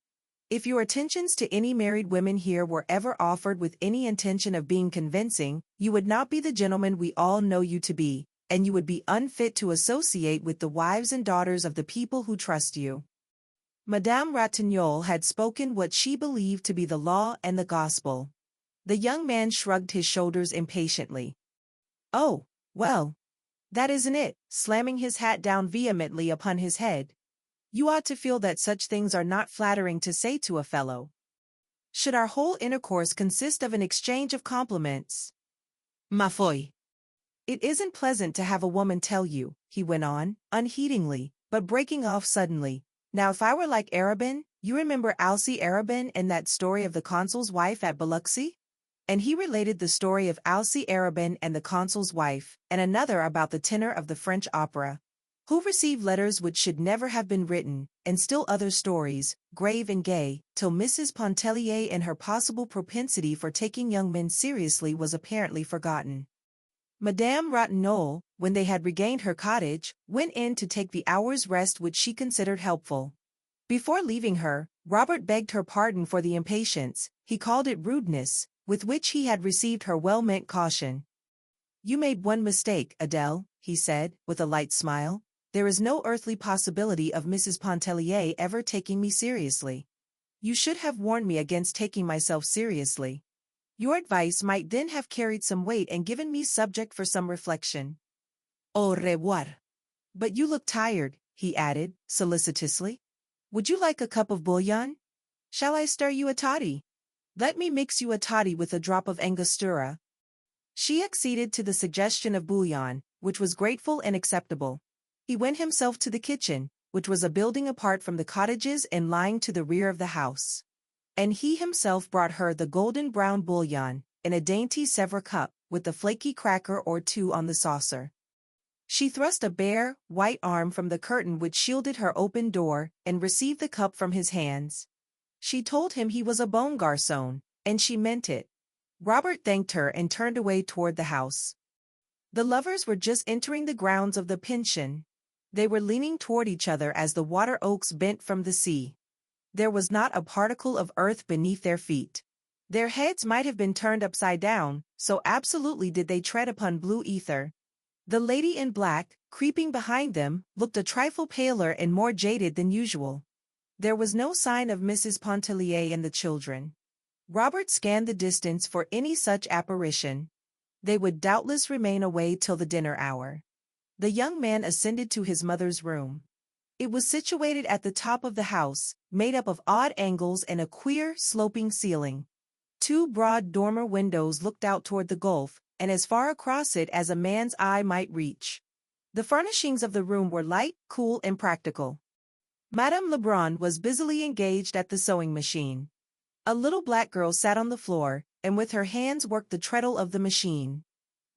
If your attentions to any married women here were ever offered with any intention of being convincing, you would not be the gentleman we all know you to be, and you would be unfit to associate with the wives and daughters of the people who trust you." Madame Ratignolle had spoken what she believed to be the law and the gospel. The young man shrugged his shoulders impatiently. "Oh, well, that isn't it," slamming his hat down vehemently upon his head. "You ought to feel that such things are not flattering to say to a fellow. Should our whole intercourse consist of an exchange of compliments? Ma foi! It isn't pleasant to have a woman tell you," he went on, unheedingly, but breaking off suddenly. "Now if I were like Arabin, you remember Alcée Arabin and that story of the consul's wife at Biloxi?" And he related the story of Alcée Arabin and the consul's wife, and another about the tenor of the French opera, who received letters which should never have been written, and still other stories, grave and gay, till Mrs. Pontellier and her possible propensity for taking young men seriously was apparently forgotten. Madame Ratignolle, when they had regained her cottage, went in to take the hour's rest which she considered helpful. Before leaving her, Robert begged her pardon for the impatience, he called it rudeness, with which he had received her well-meant caution. "You made one mistake, Adele," he said, with a light smile. "There is no earthly possibility of Mrs. Pontellier ever taking me seriously. You should have warned me against taking myself seriously. Your advice might then have carried some weight and given me subject for some reflection. Au revoir. But you look tired," he added, solicitously. "Would you like a cup of bouillon? Shall I stir you a toddy? Let me mix you a toddy with a drop of Angostura." She acceded to the suggestion of bouillon, which was grateful and acceptable. He went himself to the kitchen, which was a building apart from the cottages and lying to the rear of the house. And he himself brought her the golden brown bouillon, in a dainty Sèvres cup, with a flaky cracker or two on the saucer. She thrust a bare, white arm from the curtain which shielded her open door, and received the cup from his hands. She told him he was a bon garçon, and she meant it. Robert thanked her and turned away toward the house. The lovers were just entering the grounds of the pension. They were leaning toward each other as the water oaks bent from the sea. There was not a particle of earth beneath their feet. Their heads might have been turned upside down, so absolutely did they tread upon blue ether. The lady in black, creeping behind them, looked a trifle paler and more jaded than usual. There was no sign of Mrs. Pontellier and the children. Robert scanned the distance for any such apparition. They would doubtless remain away till the dinner hour. The young man ascended to his mother's room. It was situated at the top of the house, made up of odd angles and a queer, sloping ceiling. Two broad dormer windows looked out toward the gulf, and as far across it as a man's eye might reach. The furnishings of the room were light, cool, and practical. Madame Lebrun was busily engaged at the sewing machine. A little black girl sat on the floor, and with her hands worked the treadle of the machine.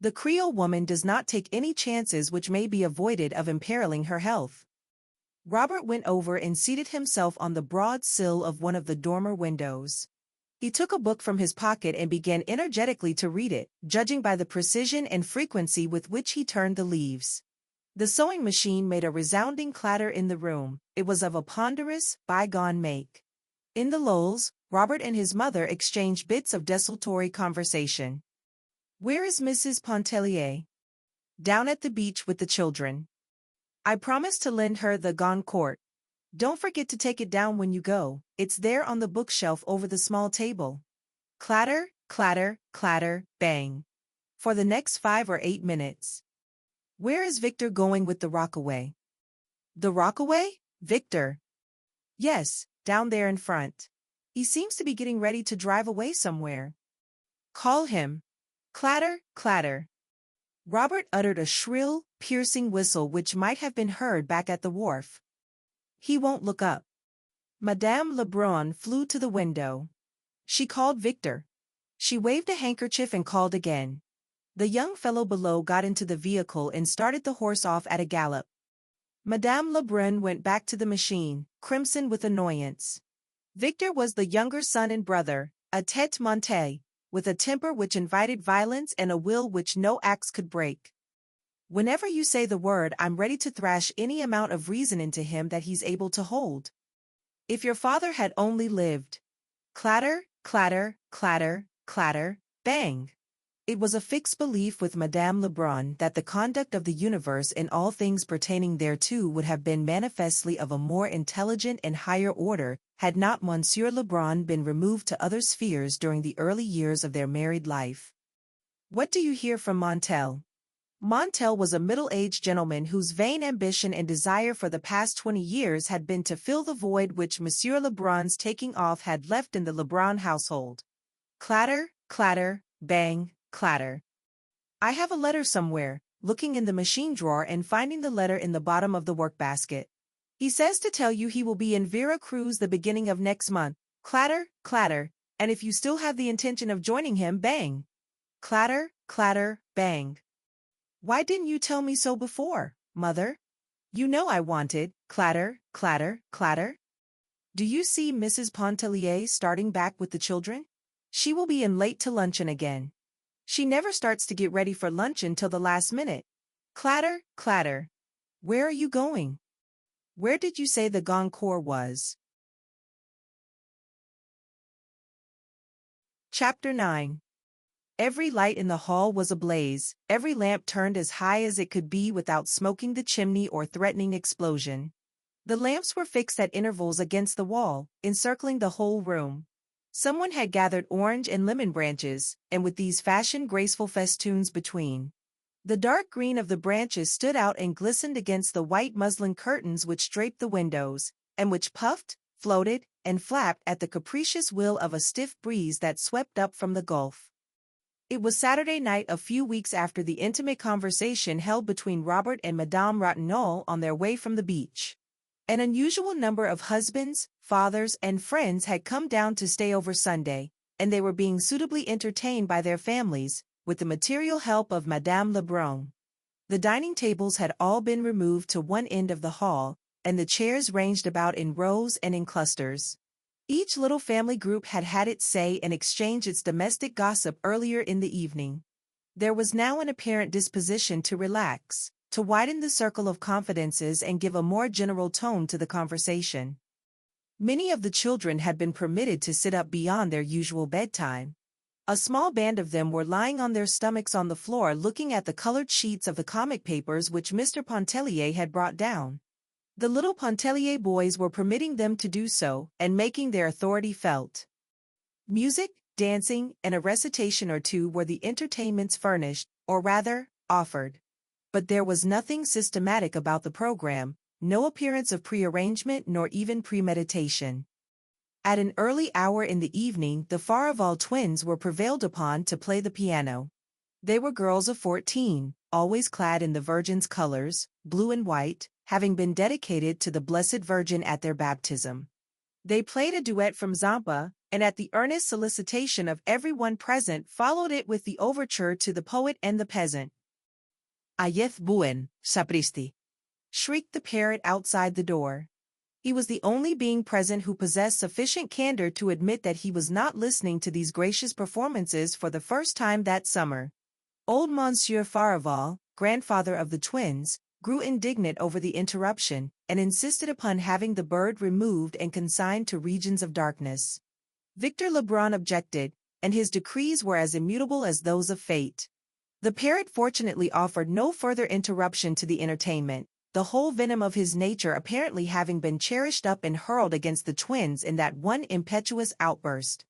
The Creole woman does not take any chances which may be avoided of imperiling her health. Robert went over and seated himself on the broad sill of one of the dormer windows. He took a book from his pocket and began energetically to read it, judging by the precision and frequency with which he turned the leaves. The sewing machine made a resounding clatter in the room. It was of a ponderous, bygone make. In the lulls, Robert and his mother exchanged bits of desultory conversation. "Where is Mrs. Pontellier?" "Down at the beach with the children. I promised to lend her the Goncourt. Don't forget to take it down when you go. It's there on the bookshelf over the small table." Clatter, clatter, clatter, bang. For the next 5 or 8 minutes. "Where is Victor going with the rockaway?" "The rockaway? Victor?" "Yes, down there in front. He seems to be getting ready to drive away somewhere." "Call him." Clatter, clatter. Robert uttered a shrill, piercing whistle which might have been heard back at the wharf. "He won't look up." Madame Lebrun flew to the window. She called Victor. She waved a handkerchief and called again. The young fellow below got into the vehicle and started the horse off at a gallop. Madame Lebrun went back to the machine, crimson with annoyance. Victor was the younger son and brother, a tête-montée, with a temper which invited violence and a will which no axe could break. "Whenever you say the word, I'm ready to thrash any amount of reason into him that he's able to hold. If your father had only lived." Clatter, clatter, clatter, clatter, bang. It was a fixed belief with Madame Lebrun that the conduct of the universe and all things pertaining thereto would have been manifestly of a more intelligent and higher order, had not Monsieur Lebrun been removed to other spheres during the early years of their married life. "What do you hear from Montel?" Montel was a middle-aged gentleman whose vain ambition and desire for the past 20 years had been to fill the void which Monsieur Lebrun's taking off had left in the Lebrun household. Clatter, clatter, bang, clatter. "I have a letter somewhere," looking in the machine drawer and finding the letter in the bottom of the workbasket. "He says to tell you he will be in Vera Cruz the beginning of next month." Clatter, clatter, and if you still have the intention of joining him, bang. Clatter, clatter, bang. "Why didn't you tell me so before, Mother? You know I wanted." Clatter, clatter, clatter. "Do you see Mrs. Pontellier starting back with the children? She will be in late to luncheon again." She never starts to get ready for lunch until the last minute. Clatter, clatter. Where are you going? Where did you say the Goncourt was? Chapter 9. Every light in the hall was ablaze, every lamp turned as high as it could be without smoking the chimney or threatening explosion. The lamps were fixed at intervals against the wall, encircling the whole room. Someone had gathered orange and lemon branches, and with these fashioned graceful festoons between. The dark green of the branches stood out and glistened against the white muslin curtains which draped the windows, and which puffed, floated, and flapped at the capricious will of a stiff breeze that swept up from the Gulf. It was Saturday night a few weeks after the intimate conversation held between Robert and Madame Ratignolle on their way from the beach. An unusual number of husbands, fathers, and friends had come down to stay over Sunday, and they were being suitably entertained by their families, with the material help of Madame Lebrun. The dining tables had all been removed to one end of the hall, and the chairs ranged about in rows and in clusters. Each little family group had had its say and exchanged its domestic gossip earlier in the evening. There was now an apparent disposition to relax, to widen the circle of confidences and give a more general tone to the conversation. Many of the children had been permitted to sit up beyond their usual bedtime. A small band of them were lying on their stomachs on the floor looking at the colored sheets of the comic papers which Mr. Pontellier had brought down. The little Pontellier boys were permitting them to do so and making their authority felt. Music, dancing, and a recitation or two were the entertainments furnished, or rather, offered. But there was nothing systematic about the program, no appearance of prearrangement nor even premeditation. At an early hour in the evening the Farival twins were prevailed upon to play the piano. They were girls of 14, always clad in the Virgin's colors, blue and white, having been dedicated to the Blessed Virgin at their baptism. They played a duet from Zampa, and at the earnest solicitation of everyone present followed it with the overture to The Poet and the Peasant. Ayeth buen, sapristi! Shrieked the parrot outside the door. He was the only being present who possessed sufficient candor to admit that he was not listening to these gracious performances for the first time that summer. Old Monsieur Farival, grandfather of the twins, grew indignant over the interruption, and insisted upon having the bird removed and consigned to regions of darkness. Victor Lebrun objected, and his decrees were as immutable as those of fate. The parrot fortunately offered no further interruption to the entertainment, the whole venom of his nature apparently having been cherished up and hurled against the twins in that one impetuous outburst.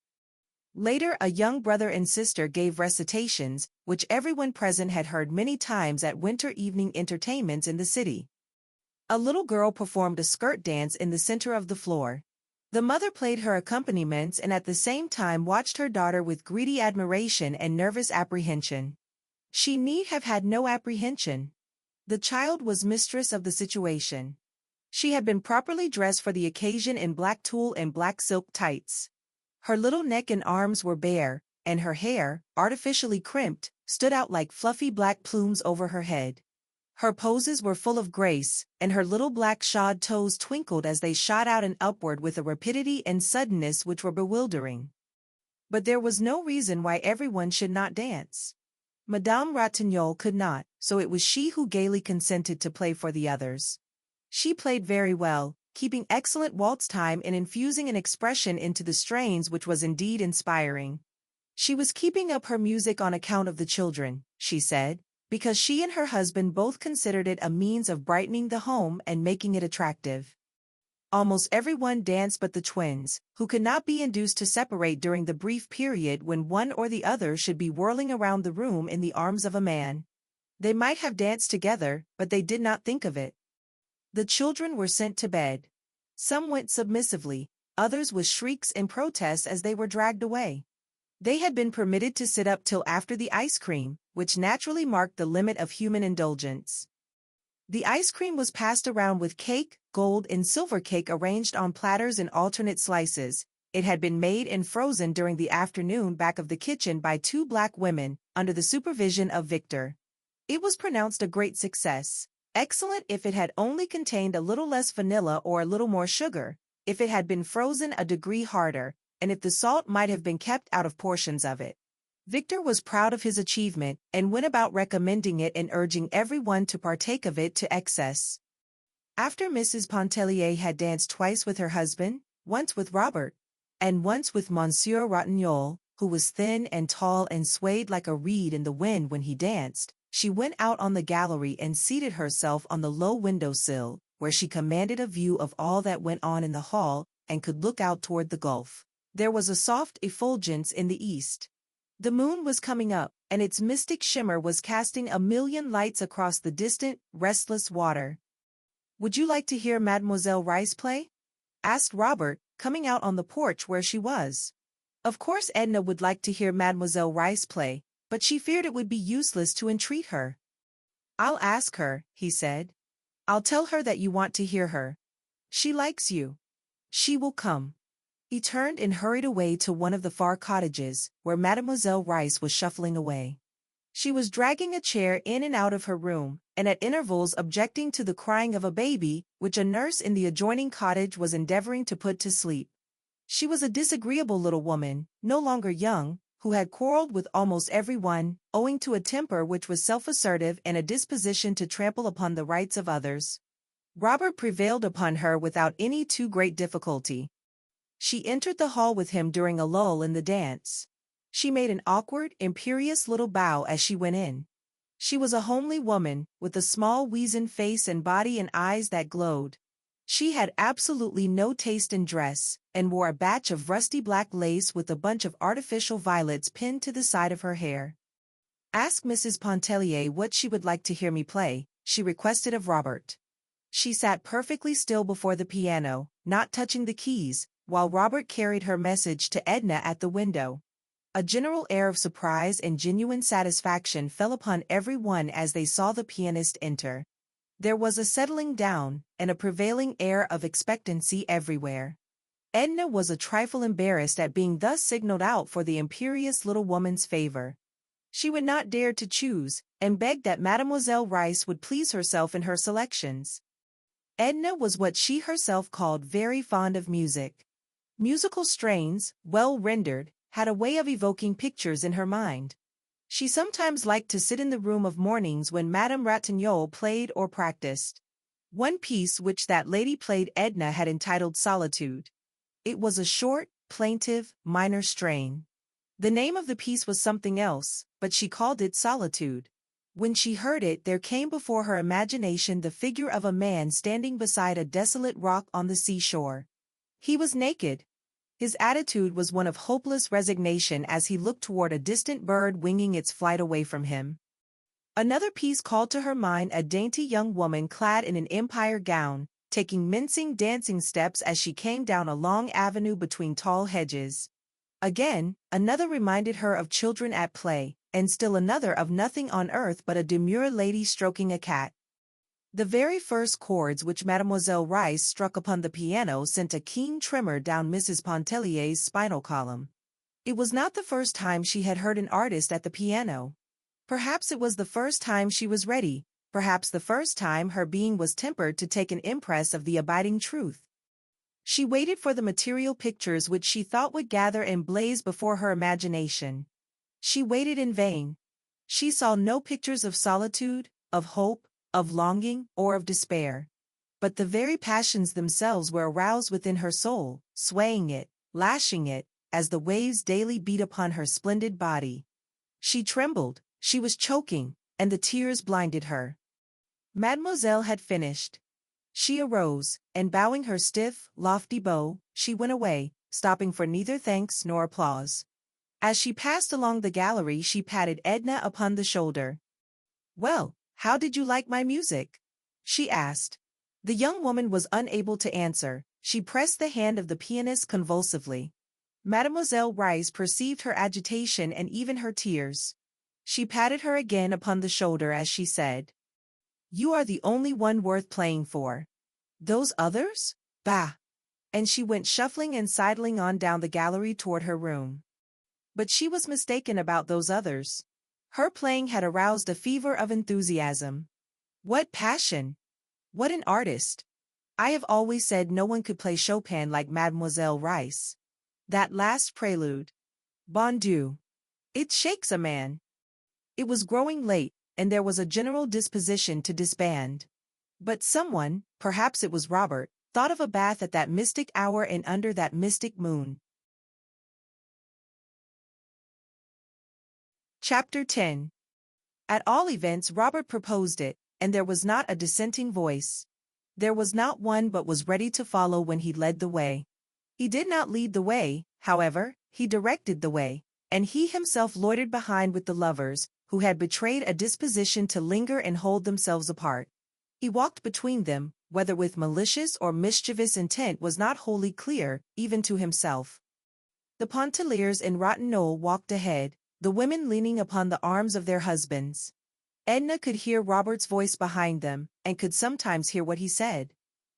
Later a young brother and sister gave recitations, which everyone present had heard many times at winter evening entertainments in the city. A little girl performed a skirt dance in the center of the floor. The mother played her accompaniments and at the same time watched her daughter with greedy admiration and nervous apprehension. She need have had no apprehension. The child was mistress of the situation. She had been properly dressed for the occasion in black tulle and black silk tights. Her little neck and arms were bare, and her hair, artificially crimped, stood out like fluffy black plumes over her head. Her poses were full of grace, and her little black shod toes twinkled as they shot out and upward with a rapidity and suddenness which were bewildering. But there was no reason why everyone should not dance. Madame Ratignolle could not, so it was she who gaily consented to play for the others. She played very well, keeping excellent waltz time and infusing an expression into the strains which was indeed inspiring. She was keeping up her music on account of the children, she said, because she and her husband both considered it a means of brightening the home and making it attractive. Almost everyone danced but the twins, who could not be induced to separate during the brief period when one or the other should be whirling around the room in the arms of a man. They might have danced together, but they did not think of it. The children were sent to bed. Some went submissively, others with shrieks and protests as they were dragged away. They had been permitted to sit up till after the ice cream, which naturally marked the limit of human indulgence. The ice cream was passed around with cake, gold and silver cake arranged on platters in alternate slices. It had been made and frozen during the afternoon back of the kitchen by two black women, under the supervision of Victor. It was pronounced a great success. Excellent if it had only contained a little less vanilla or a little more sugar, if it had been frozen a degree harder, and if the salt might have been kept out of portions of it. Victor was proud of his achievement and went about recommending it and urging everyone to partake of it to excess. After Mrs. Pontellier had danced twice with her husband, once with Robert, and once with Monsieur Rossignol, who was thin and tall and swayed like a reed in the wind when he danced, she went out on the gallery and seated herself on the low window-sill, where she commanded a view of all that went on in the hall and could look out toward the gulf. There was a soft effulgence in the east. The moon was coming up, and its mystic shimmer was casting a million lights across the distant, restless water. "Would you like to hear Mademoiselle Rice play?" asked Robert, coming out on the porch where she was. Of course Edna would like to hear Mademoiselle Rice play, but she feared it would be useless to entreat her. "I'll ask her," he said. "I'll tell her that you want to hear her. She likes you. She will come." He turned and hurried away to one of the far cottages, where Mademoiselle Rice was shuffling away. She was dragging a chair in and out of her room, and at intervals objecting to the crying of a baby, which a nurse in the adjoining cottage was endeavoring to put to sleep. She was a disagreeable little woman, no longer young, who had quarreled with almost everyone, owing to a temper which was self-assertive and a disposition to trample upon the rights of others. Robert prevailed upon her without any too great difficulty. She entered the hall with him during a lull in the dance. She made an awkward, imperious little bow as she went in. She was a homely woman, with a small weazen face and body and eyes that glowed. She had absolutely no taste in dress, and wore a batch of rusty black lace with a bunch of artificial violets pinned to the side of her hair. "Ask Mrs. Pontellier what she would like to hear me play," she requested of Robert. She sat perfectly still before the piano, not touching the keys, while Robert carried her message to Edna at the window. A general air of surprise and genuine satisfaction fell upon every one as they saw the pianist enter. There was a settling down and a prevailing air of expectancy everywhere. Edna was a trifle embarrassed at being thus signaled out for the imperious little woman's favor. She would not dare to choose, and begged that Mademoiselle Rice would please herself in her selections. Edna was what she herself called very fond of music. Musical strains, well rendered, had a way of evoking pictures in her mind. She sometimes liked to sit in the room of mornings when Madame Ratignolle played or practiced. One piece which that lady played Edna had entitled Solitude. It was a short, plaintive, minor strain. The name of the piece was something else, but she called it Solitude. When she heard it, there came before her imagination the figure of a man standing beside a desolate rock on the seashore. He was naked. His attitude was one of hopeless resignation as he looked toward a distant bird winging its flight away from him. Another piece called to her mind a dainty young woman clad in an empire gown, taking mincing dancing steps as she came down a long avenue between tall hedges. Again, another reminded her of children at play, and still another of nothing on earth but a demure lady stroking a cat. The very first chords which Mademoiselle Rice struck upon the piano sent a keen tremor down Mrs. Pontellier's spinal column. It was not the first time she had heard an artist at the piano. Perhaps it was the first time she was ready, perhaps the first time her being was tempered to take an impress of the abiding truth. She waited for the material pictures which she thought would gather and blaze before her imagination. She waited in vain. She saw no pictures of solitude, of hope, of longing, or of despair. But the very passions themselves were aroused within her soul, swaying it, lashing it, as the waves daily beat upon her splendid body. She trembled, she was choking, and the tears blinded her. Mademoiselle had finished. She arose, and bowing her stiff, lofty bow, she went away, stopping for neither thanks nor applause. As she passed along the gallery she patted Edna upon the shoulder. "Well, how did you like my music?" she asked. The young woman was unable to answer. She pressed the hand of the pianist convulsively. Mademoiselle Rice perceived her agitation and even her tears. She patted her again upon the shoulder as she said, "You are the only one worth playing for. Those others? Bah!" And she went shuffling and sidling on down the gallery toward her room. But she was mistaken about those others. Her playing had aroused a fever of enthusiasm. What passion! What an artist! I have always said no one could play Chopin like Mademoiselle Rice. That last prelude. Bon Dieu! It shakes a man. It was growing late, and there was a general disposition to disband. But someone, perhaps it was Robert, thought of a bath at that mystic hour and under that mystic moon. Chapter 10. At all events Robert proposed it, and there was not a dissenting voice. There was not one but was ready to follow when he led the way. He did not lead the way, however, he directed the way, and he himself loitered behind with the lovers, who had betrayed a disposition to linger and hold themselves apart. He walked between them, whether with malicious or mischievous intent was not wholly clear, even to himself. The Pontelliers in Rotten Knoll walked ahead, the women leaning upon the arms of their husbands. Edna could hear Robert's voice behind them, and could sometimes hear what he said.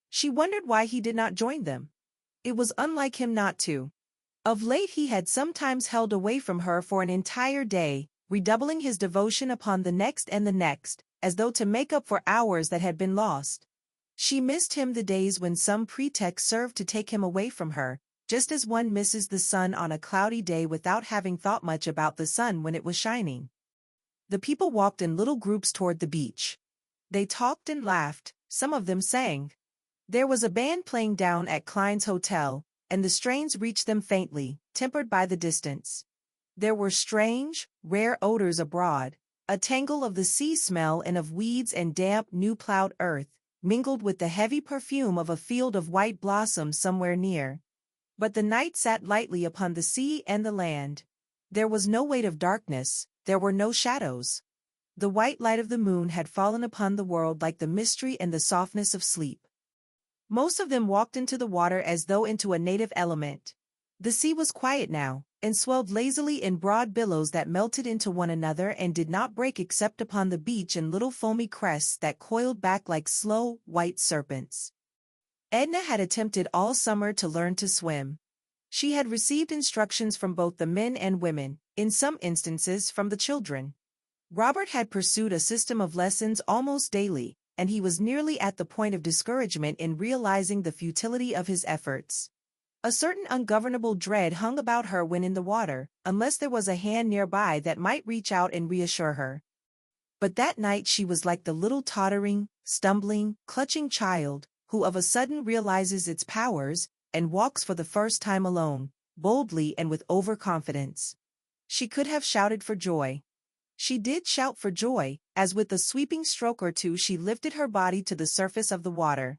She wondered why he did not join them. It was unlike him not to. Of late he had sometimes held away from her for an entire day, redoubling his devotion upon the next and the next, as though to make up for hours that had been lost. She missed him the days when some pretext served to take him away from her, just as one misses the sun on a cloudy day without having thought much about the sun when it was shining. The people walked in little groups toward the beach. They talked and laughed, some of them sang. There was a band playing down at Klein's hotel, and the strains reached them faintly, tempered by the distance. There were strange, rare odors abroad, a tangle of the sea smell and of weeds and damp, new-plowed earth, mingled with the heavy perfume of a field of white blossoms somewhere near. But the night sat lightly upon the sea and the land. There was no weight of darkness, there were no shadows. The white light of the moon had fallen upon the world like the mystery and the softness of sleep. Most of them walked into the water as though into a native element. The sea was quiet now, and swelled lazily in broad billows that melted into one another and did not break except upon the beach in little foamy crests that coiled back like slow, white serpents. Edna had attempted all summer to learn to swim. She had received instructions from both the men and women, in some instances from the children. Robert had pursued a system of lessons almost daily, and he was nearly at the point of discouragement in realizing the futility of his efforts. A certain ungovernable dread hung about her when in the water, unless there was a hand nearby that might reach out and reassure her. But that night she was like the little tottering, stumbling, clutching child, who of a sudden realizes its powers, and walks for the first time alone, boldly and with overconfidence. She could have shouted for joy. She did shout for joy, as with a sweeping stroke or two she lifted her body to the surface of the water.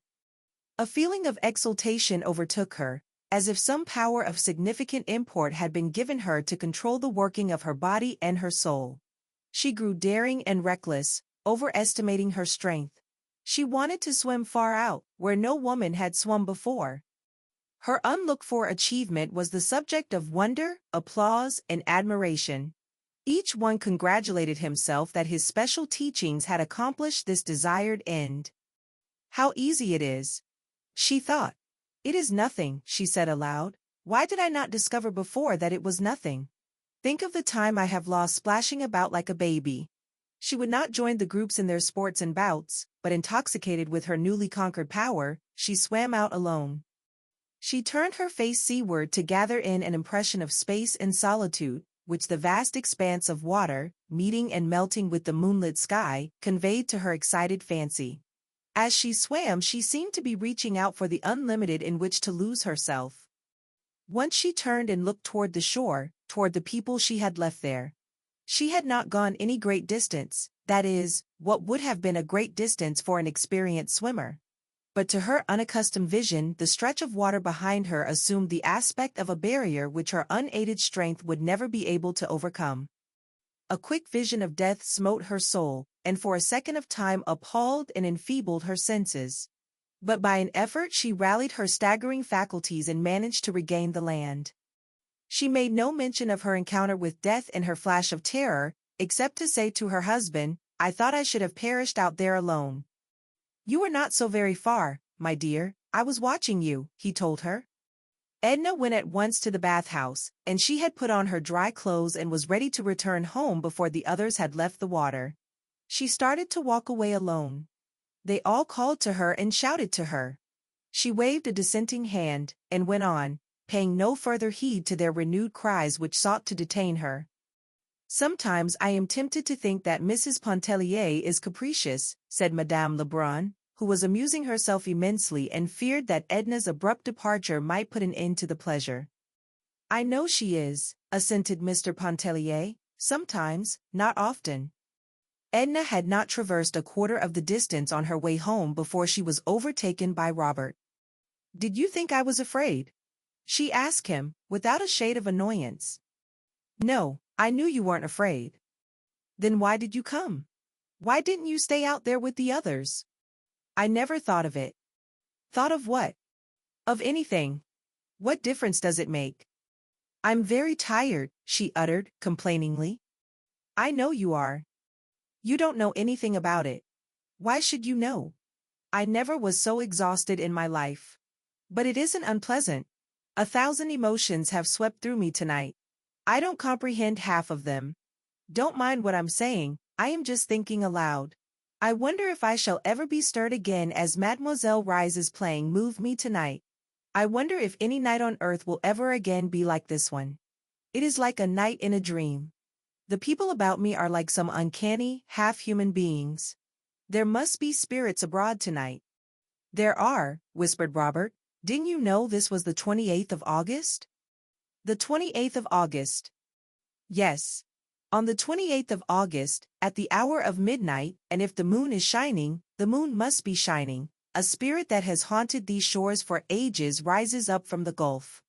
A feeling of exultation overtook her, as if some power of significant import had been given her to control the working of her body and her soul. She grew daring and reckless, overestimating her strength. She wanted to swim far out, where no woman had swum before. Her unlooked-for achievement was the subject of wonder, applause, and admiration. Each one congratulated himself that his special teachings had accomplished this desired end. "How easy it is," she thought. "It is nothing," she said aloud. "Why did I not discover before that it was nothing? Think of the time I have lost splashing about like a baby." She would not join the groups in their sports and bouts, but intoxicated with her newly conquered power, she swam out alone. She turned her face seaward to gather in an impression of space and solitude, which the vast expanse of water, meeting and melting with the moonlit sky, conveyed to her excited fancy. As she swam she seemed to be reaching out for the unlimited in which to lose herself. Once she turned and looked toward the shore, toward the people she had left there. She had not gone any great distance, that is, what would have been a great distance for an experienced swimmer. But to her unaccustomed vision the stretch of water behind her assumed the aspect of a barrier which her unaided strength would never be able to overcome. A quick vision of death smote her soul, and for a second of time appalled and enfeebled her senses. But by an effort she rallied her staggering faculties and managed to regain the land. She made no mention of her encounter with death in her flash of terror, except to say to her husband, "I thought I should have perished out there alone." "You were not so very far, my dear, I was watching you," he told her. Edna went at once to the bathhouse, and she had put on her dry clothes and was ready to return home before the others had left the water. She started to walk away alone. They all called to her and shouted to her. She waved a dissenting hand, and went on, paying no further heed to their renewed cries which sought to detain her. Sometimes I am tempted to think that Mrs. Pontellier is capricious, said Madame Lebrun, who was amusing herself immensely and feared that Edna's abrupt departure might put an end to the pleasure. I know she is, assented Mr. Pontellier, sometimes, not often. Edna had not traversed a quarter of the distance on her way home before she was overtaken by Robert. Did you think I was afraid? She asked him, without a shade of annoyance. No, I knew you weren't afraid. Then why did you come? Why didn't you stay out there with the others? I never thought of it. Thought of what? Of anything. What difference does it make? I'm very tired, she uttered, complainingly. I know you are. You don't know anything about it. Why should you know? I never was so exhausted in my life. But it isn't unpleasant. 1,000 emotions have swept through me tonight. I don't comprehend half of them. Don't mind what I'm saying, I am just thinking aloud. I wonder if I shall ever be stirred again as Mademoiselle Rise's playing moved me tonight. I wonder if any night on earth will ever again be like this one. It is like a night in a dream. The people about me are like some uncanny, half-human beings. There must be spirits abroad tonight. There are, whispered Robert. Didn't you know this was the 28th of August? The 28th of August. Yes. On the 28th of August, at the hour of midnight, and if the moon is shining, the moon must be shining, a spirit that has haunted these shores for ages rises up from the gulf.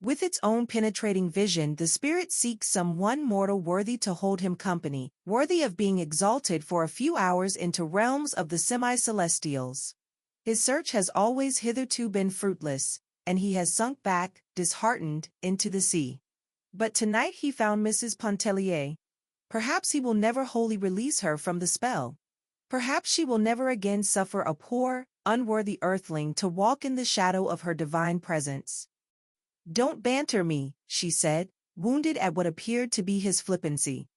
With its own penetrating vision, the spirit seeks some one mortal worthy to hold him company, worthy of being exalted for a few hours into realms of the semi-celestials. His search has always hitherto been fruitless, and he has sunk back, disheartened, into the sea. But tonight he found Mrs. Pontellier. Perhaps he will never wholly release her from the spell. Perhaps she will never again suffer a poor, unworthy earthling to walk in the shadow of her divine presence. Don't banter me, she said, wounded at what appeared to be his flippancy.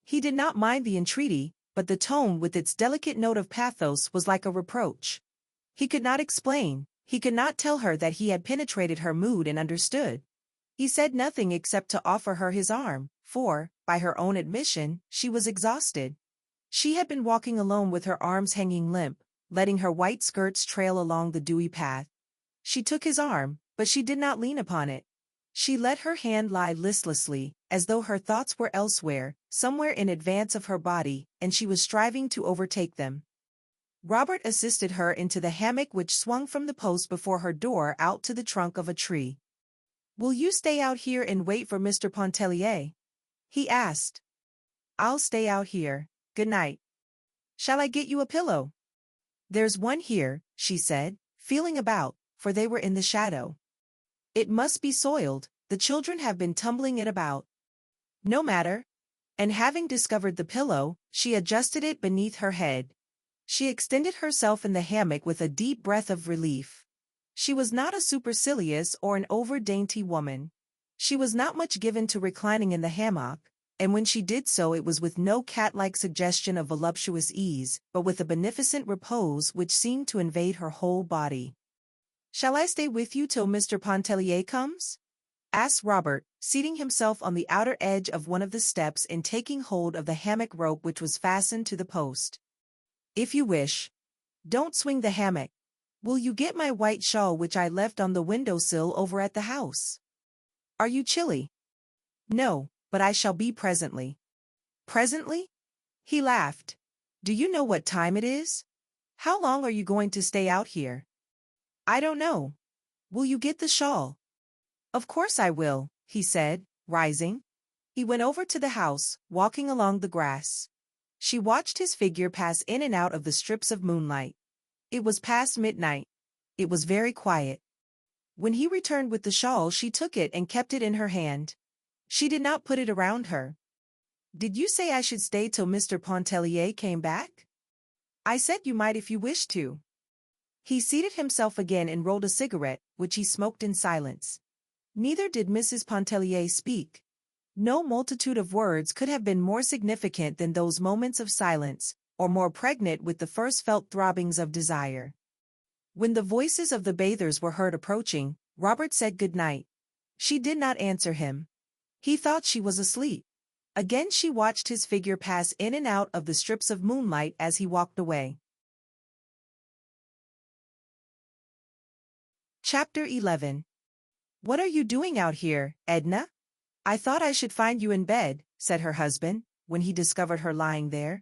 He did not mind the entreaty, but the tone with its delicate note of pathos was like a reproach. He could not explain, he could not tell her that he had penetrated her mood and understood. He said nothing except to offer her his arm, for, by her own admission, she was exhausted. She had been walking alone with her arms hanging limp, letting her white skirts trail along the dewy path. She took his arm, but she did not lean upon it. She let her hand lie listlessly, as though her thoughts were elsewhere, somewhere in advance of her body, and she was striving to overtake them. Robert assisted her into the hammock which swung from the post before her door out to the trunk of a tree. Will you stay out here and wait for Mr. Pontellier? He asked. I'll stay out here. Good night. Shall I get you a pillow? There's one here, she said, feeling about, for they were in the shadow. It must be soiled, the children have been tumbling it about. No matter. And having discovered the pillow, she adjusted it beneath her head. She extended herself in the hammock with a deep breath of relief. She was not a supercilious or an over-dainty woman. She was not much given to reclining in the hammock, and when she did so it was with no cat-like suggestion of voluptuous ease, but with a beneficent repose which seemed to invade her whole body. Shall I stay with you till Mr. Pontellier comes? Asked Robert, seating himself on the outer edge of one of the steps and taking hold of the hammock rope which was fastened to the post. If you wish. Don't swing the hammock. Will you get my white shawl which I left on the windowsill over at the house? Are you chilly? No, but I shall be presently. Presently? He laughed. Do you know what time it is? How long are you going to stay out here? I don't know. Will you get the shawl? Of course I will, he said, rising. He went over to the house, walking along the grass. She watched his figure pass in and out of the strips of moonlight. It was past midnight. It was very quiet. When he returned with the shawl, she took it and kept it in her hand. She did not put it around her. Did you say I should stay till Mr. Pontellier came back? I said you might if you wished to. He seated himself again and rolled a cigarette, which he smoked in silence. Neither did Mrs. Pontellier speak. No multitude of words could have been more significant than those moments of silence, or more pregnant with the first felt throbbings of desire. When the voices of the bathers were heard approaching, Robert said good night. She did not answer him. He thought she was asleep. Again she watched his figure pass in and out of the strips of moonlight as he walked away. Chapter 11. What are you doing out here, Edna? I thought I should find you in bed, said her husband, when he discovered her lying there.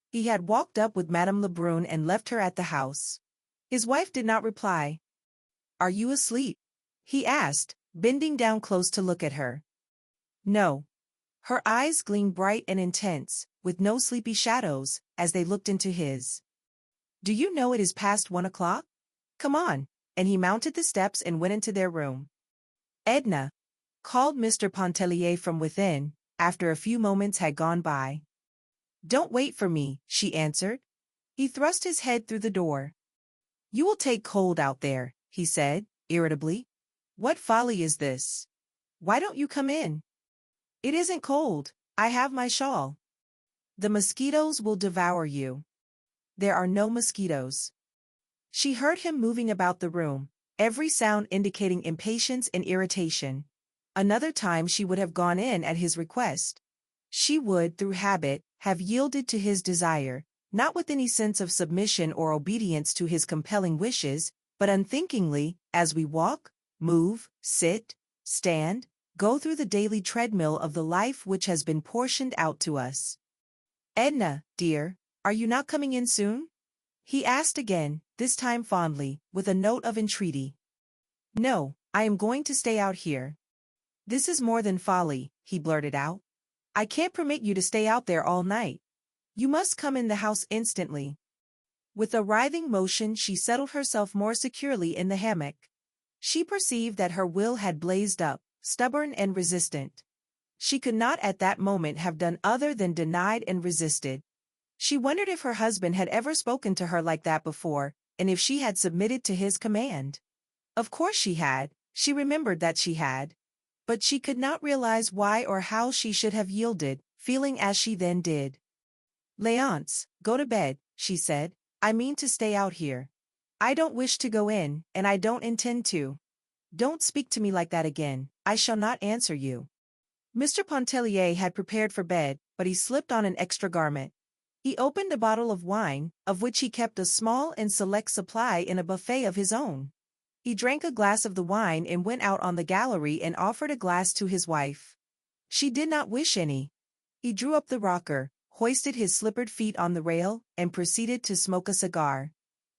He had walked up with Madame Lebrun and left her at the house. His wife did not reply. Are you asleep? He asked, bending down close to look at her. No. Her eyes gleamed bright and intense, with no sleepy shadows, as they looked into his. Do you know it is past 1 o'clock? Come on, and he mounted the steps and went into their room. Edna, called Mr. Pontellier from within, after a few moments had gone by. Don't wait for me, she answered. He thrust his head through the door. You will take cold out there, he said, irritably. What folly is this? Why don't you come in? It isn't cold, I have my shawl. The mosquitoes will devour you. There are no mosquitoes. She heard him moving about the room, every sound indicating impatience and irritation. Another time she would have gone in at his request. She would, through habit, have yielded to his desire, not with any sense of submission or obedience to his compelling wishes, but unthinkingly, as we walk, move, sit, stand, go through the daily treadmill of the life which has been portioned out to us. Edna, dear, are you not coming in soon? He asked again, this time fondly, with a note of entreaty. No, I am going to stay out here. This is more than folly, he blurted out. I can't permit you to stay out there all night. You must come in the house instantly. With a writhing motion she settled herself more securely in the hammock. She perceived that her will had blazed up, stubborn and resistant. She could not at that moment have done other than denied and resisted. She wondered if her husband had ever spoken to her like that before, and if she had submitted to his command. Of course she had, she remembered that she had. But she could not realize why or how she should have yielded, feeling as she then did. Léonce, go to bed, she said. I mean to stay out here. I don't wish to go in, and I don't intend to. Don't speak to me like that again, I shall not answer you. Mr. Pontellier had prepared for bed, but he slipped on an extra garment. He opened a bottle of wine, of which he kept a small and select supply in a buffet of his own. He drank a glass of the wine and went out on the gallery and offered a glass to his wife. She did not wish any. He drew up the rocker, hoisted his slippered feet on the rail, and proceeded to smoke a cigar.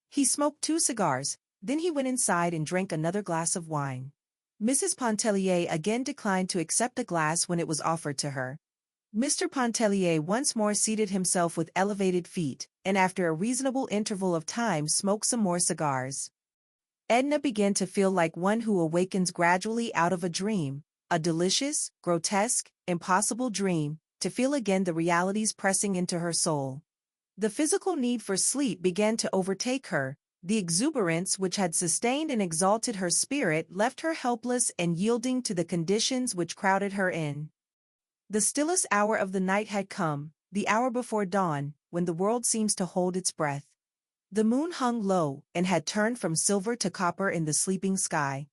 He smoked 2 cigars, then he went inside and drank another glass of wine. Mrs. Pontellier again declined to accept a glass when it was offered to her. Mr. Pontellier once more seated himself with elevated feet, and after a reasonable interval of time smoked some more cigars. Edna began to feel like one who awakens gradually out of a dream, a delicious, grotesque, impossible dream, to feel again the realities pressing into her soul. The physical need for sleep began to overtake her. The exuberance which had sustained and exalted her spirit left her helpless and yielding to the conditions which crowded her in. The stillest hour of the night had come, the hour before dawn, when the world seems to hold its breath. The moon hung low and had turned from silver to copper in the sleeping sky.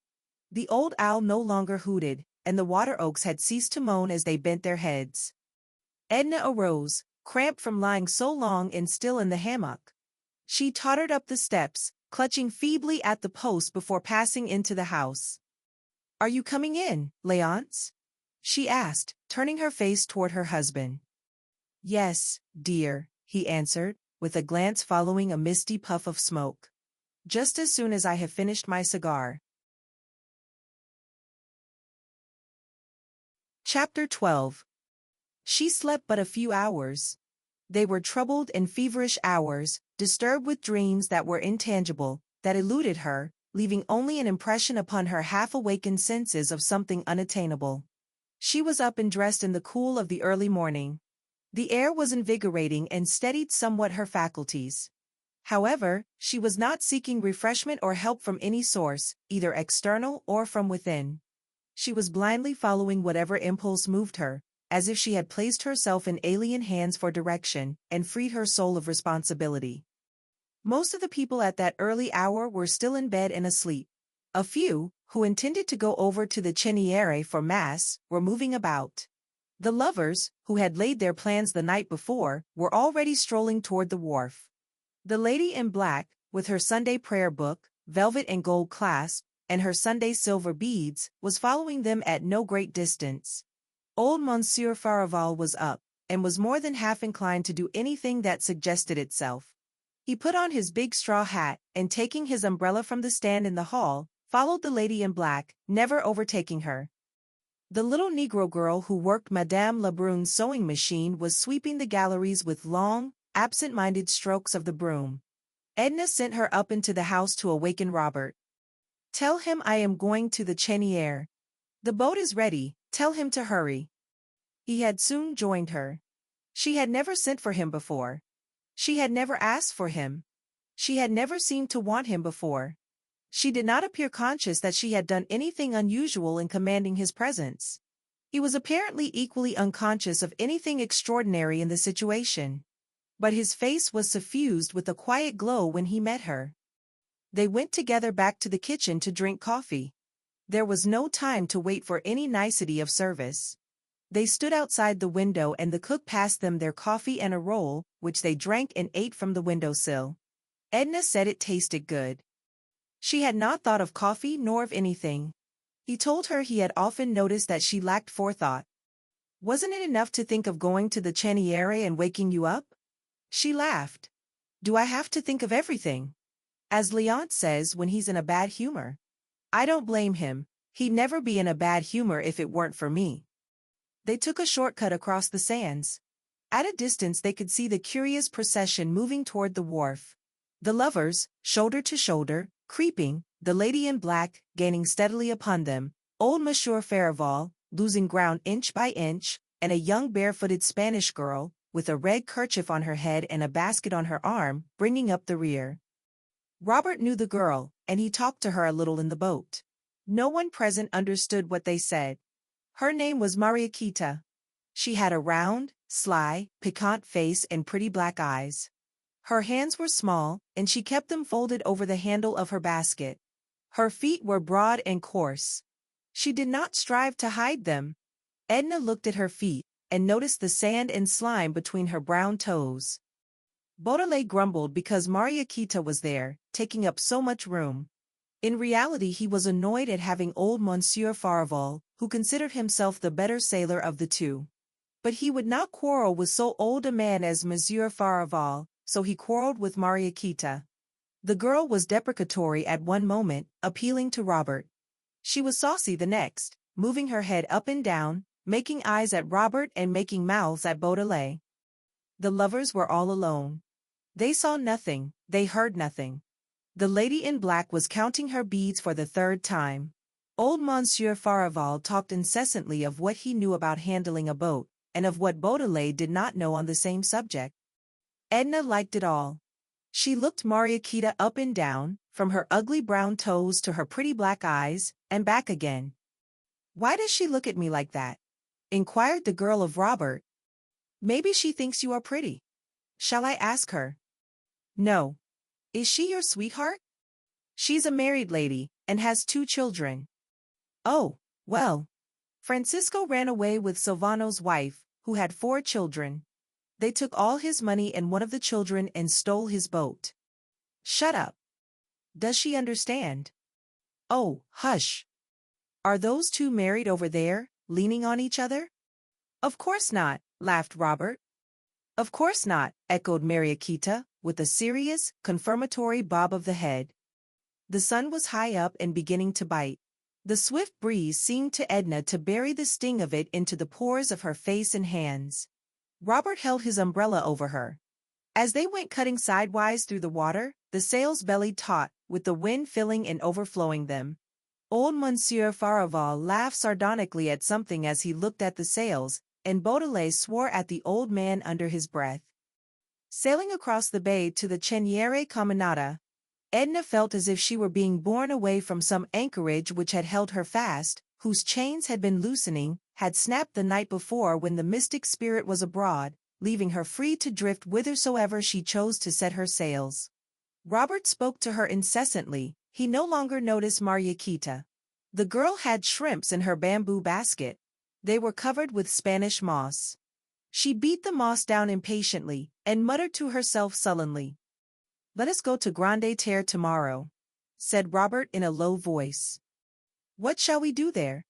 The old owl no longer hooted, and the water oaks had ceased to moan as they bent their heads. Edna arose, cramped from lying so long and still in the hammock. She tottered up the steps, clutching feebly at the post before passing into the house. Are you coming in, Léonce? She asked, turning her face toward her husband. Yes, dear, he answered, with a glance following a misty puff of smoke. Just as soon as I have finished my cigar. Chapter 12. She slept but a few hours. They were troubled and feverish hours, disturbed with dreams that were intangible, that eluded her, leaving only an impression upon her half-awakened senses of something unattainable. She was up and dressed in the cool of the early morning. The air was invigorating and steadied somewhat her faculties. However, she was not seeking refreshment or help from any source, either external or from within. She was blindly following whatever impulse moved her, as if she had placed herself in alien hands for direction, and freed her soul of responsibility. Most of the people at that early hour were still in bed and asleep. A few, who intended to go over to the Cheniere for Mass, were moving about. The lovers, who had laid their plans the night before, were already strolling toward the wharf. The lady in black, with her Sunday prayer book, velvet and gold clasp, and her Sunday silver beads, was following them at no great distance. Old Monsieur Farival was up, and was more than half inclined to do anything that suggested itself. He put on his big straw hat, and taking his umbrella from the stand in the hall, followed the lady in black, never overtaking her. The little Negro girl who worked Madame Lebrun's sewing machine was sweeping the galleries with long, absent-minded strokes of the broom. Edna sent her up into the house to awaken Robert. "Tell him I am going to the Cheniere. The boat is ready, tell him to hurry." He had soon joined her. She had never sent for him before. She had never asked for him. She had never seemed to want him before. She did not appear conscious that she had done anything unusual in commanding his presence. He was apparently equally unconscious of anything extraordinary in the situation. But his face was suffused with a quiet glow when he met her. They went together back to the kitchen to drink coffee. There was no time to wait for any nicety of service. They stood outside the window and the cook passed them their coffee and a roll, which they drank and ate from the windowsill. Edna said it tasted good. She had not thought of coffee nor of anything. He told her he had often noticed that she lacked forethought. "Wasn't it enough to think of going to the Cheniere and waking you up?" She laughed. "Do I have to think of everything? As Leon says when he's in a bad humor. I don't blame him, he'd never be in a bad humor if it weren't for me." They took a shortcut across the sands. At a distance they could see the curious procession moving toward the wharf. The lovers, shoulder to shoulder, creeping, the lady in black, gaining steadily upon them, old Monsieur Farival, losing ground inch by inch, and a young barefooted Spanish girl, with a red kerchief on her head and a basket on her arm, bringing up the rear. Robert knew the girl, and he talked to her a little in the boat. No one present understood what they said. Her name was Mariquita. She had a round, sly, piquant face and pretty black eyes. Her hands were small, and she kept them folded over the handle of her basket. Her feet were broad and coarse. She did not strive to hide them. Edna looked at her feet, and noticed the sand and slime between her brown toes. Beaudelet grumbled because Mariquita was there, taking up so much room. In reality he was annoyed at having old Monsieur Farival, who considered himself the better sailor of the two. But he would not quarrel with so old a man as Monsieur Farival, so he quarreled with Mariquita. The girl was deprecatory at one moment, appealing to Robert. She was saucy the next, moving her head up and down, making eyes at Robert and making mouths at Beaudelet. The lovers were all alone. They saw nothing, they heard nothing. The lady in black was counting her beads for the third time. Old Monsieur Farival talked incessantly of what he knew about handling a boat, and of what Beaudelet did not know on the same subject. Edna liked it all. She looked Mariquita up and down, from her ugly brown toes to her pretty black eyes, and back again. "Why does she look at me like that?" inquired the girl of Robert. "Maybe she thinks you are pretty. Shall I ask her?" "No. Is she your sweetheart?" "She's a married lady, and has 2 children. "Oh, well. Francisco ran away with Silvano's wife, who had 4 children. They took all his money and one of the children and stole his boat." "Shut up. Does she understand?" "Oh, hush. Are those 2 married over there, leaning on each other?" "Of course not," laughed Robert. "Of course not," echoed Mariquita, with a serious, confirmatory bob of the head. The sun was high up and beginning to bite. The swift breeze seemed to Edna to bury the sting of it into the pores of her face and hands. Robert held his umbrella over her. As they went cutting sidewise through the water, the sails bellied taut, with the wind filling and overflowing them. Old Monsieur Farival laughed sardonically at something as he looked at the sails, and Beaudelet swore at the old man under his breath. Sailing across the bay to the Cheniere Caminada, Edna felt as if she were being borne away from some anchorage which had held her fast, whose chains had been loosening, had snapped the night before when the mystic spirit was abroad, leaving her free to drift whithersoever she chose to set her sails. Robert spoke to her incessantly. He no longer noticed Mariquita. The girl had shrimps in her bamboo basket. They were covered with Spanish moss. She beat the moss down impatiently and muttered to herself sullenly. "Let us go to Grande Terre tomorrow," said Robert in a low voice. "What shall we do there?"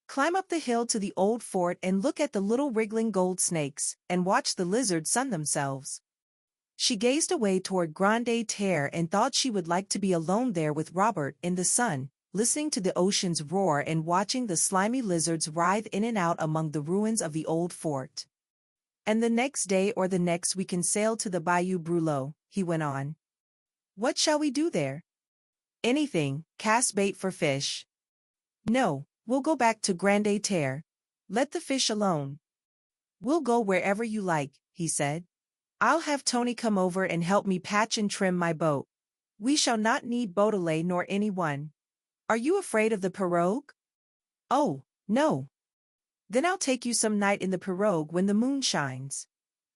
"Climb up the hill to the old fort and look at the little wriggling gold snakes, and watch the lizards sun themselves." She gazed away toward Grande Terre and thought she would like to be alone there with Robert in the sun, listening to the ocean's roar and watching the slimy lizards writhe in and out among the ruins of the old fort. "And the next day or the next we can sail to the Bayou Brûlot," he went on. "What shall we do there?" "Anything, cast bait for fish." "No, we'll go back to Grande Terre. Let the fish alone." "We'll go wherever you like," he said. "I'll have Tony come over and help me patch and trim my boat. We shall not need Beaudelet nor anyone. Are you afraid of the pirogue?" "Oh, no." "Then I'll take you some night in the pirogue when the moon shines.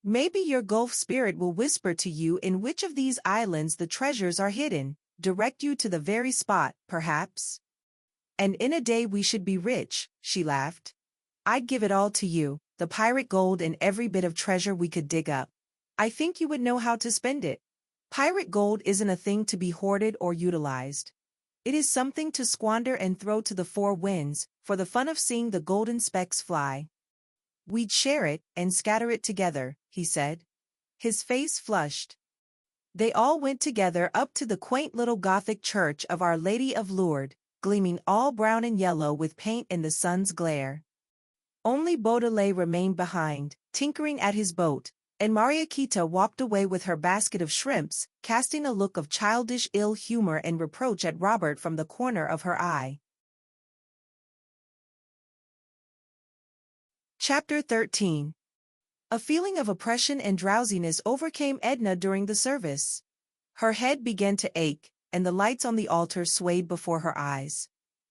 Maybe your Gulf spirit will whisper to you in which of these islands the treasures are hidden, direct you to the very spot, perhaps. And in a day we should be rich," she laughed. "I'd give it all to you, the pirate gold and every bit of treasure we could dig up. I think you would know how to spend it. Pirate gold isn't a thing to be hoarded or utilized. It is something to squander and throw to the four winds, for the fun of seeing the golden specks fly." "We'd share it and scatter it together," he said. His face flushed. They all went together up to the quaint little Gothic church of Our Lady of Lourdes, gleaming all brown and yellow with paint in the sun's glare. Only Beaudelet remained behind, tinkering at his boat, and Mariquita walked away with her basket of shrimps, casting a look of childish ill humor and reproach at Robert from the corner of her eye. Chapter 13. A feeling of oppression and drowsiness overcame Edna during the service. Her head began to ache, and the lights on the altar swayed before her eyes.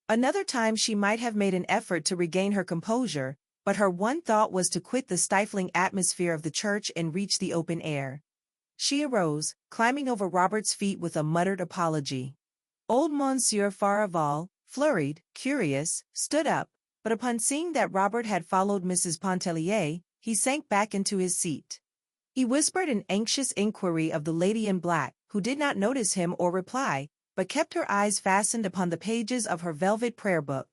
Another time she might have made an effort to regain her composure, but her one thought was to quit the stifling atmosphere of the church and reach the open air. She arose, climbing over Robert's feet with a muttered apology. Old Monsieur Farival, flurried, curious, stood up, but upon seeing that Robert had followed Mrs. Pontellier, he sank back into his seat. He whispered an anxious inquiry of the lady in black, who did not notice him or reply, but kept her eyes fastened upon the pages of her velvet prayer book.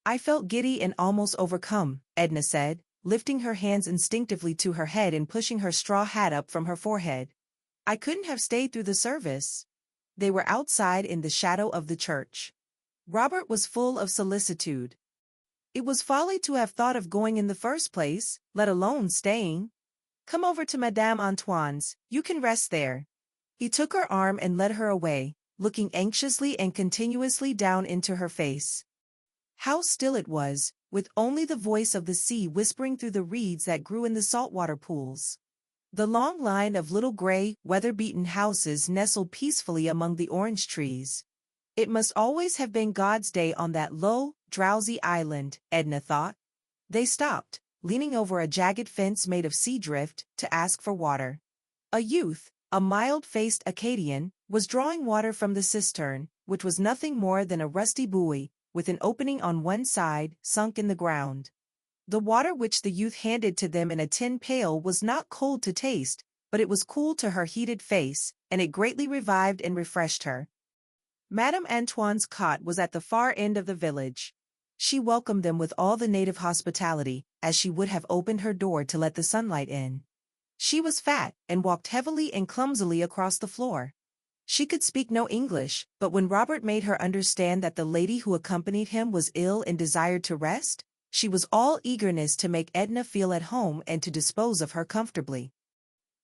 "I felt giddy and almost overcome," Edna said, lifting her hands instinctively to her head and pushing her straw hat up from her forehead. "I couldn't have stayed through the service." They were outside in the shadow of the church. Robert was full of solicitude. "It was folly to have thought of going in the first place, let alone staying. Come over to Madame Antoine's, you can rest there." He took her arm and led her away, looking anxiously and continuously down into her face. How still it was, with only the voice of the sea whispering through the reeds that grew in the saltwater pools. The long line of little gray, weather-beaten houses nestled peacefully among the orange trees. It must always have been God's day on that low, drowsy island, Edna thought. They stopped, leaning over a jagged fence made of sea drift, to ask for water. A youth, a mild-faced Acadian, was drawing water from the cistern, which was nothing more than a rusty buoy, with an opening on one side, sunk in the ground. The water which the youth handed to them in a tin pail was not cold to taste, but it was cool to her heated face, and it greatly revived and refreshed her. Madame Antoine's cot was at the far end of the village. She welcomed them with all the native hospitality, as she would have opened her door to let the sunlight in. She was fat, and walked heavily and clumsily across the floor. She could speak no English, but when Robert made her understand that the lady who accompanied him was ill and desired to rest, she was all eagerness to make Edna feel at home and to dispose of her comfortably.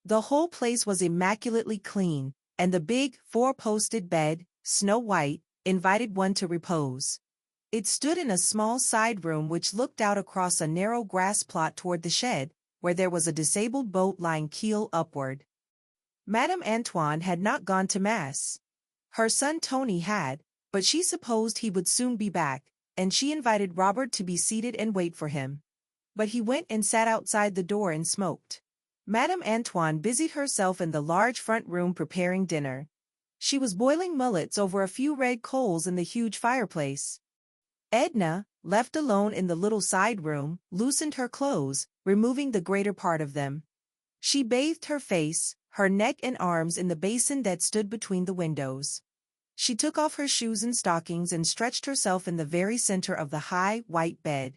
The whole place was immaculately clean, and the big, four-posted bed, snow-white, invited one to repose. It stood in a small side room which looked out across a narrow grass plot toward the shed, where there was a disabled boat lying keel upward. Madame Antoine had not gone to Mass. Her son Tony had, but she supposed he would soon be back, and she invited Robert to be seated and wait for him. But he went and sat outside the door and smoked. Madame Antoine busied herself in the large front room preparing dinner. She was boiling mullets over a few red coals in the huge fireplace. Edna, left alone in the little side room, loosened her clothes, removing the greater part of them. She bathed her face, her neck and arms in the basin that stood between the windows. She took off her shoes and stockings and stretched herself in the very center of the high, white bed.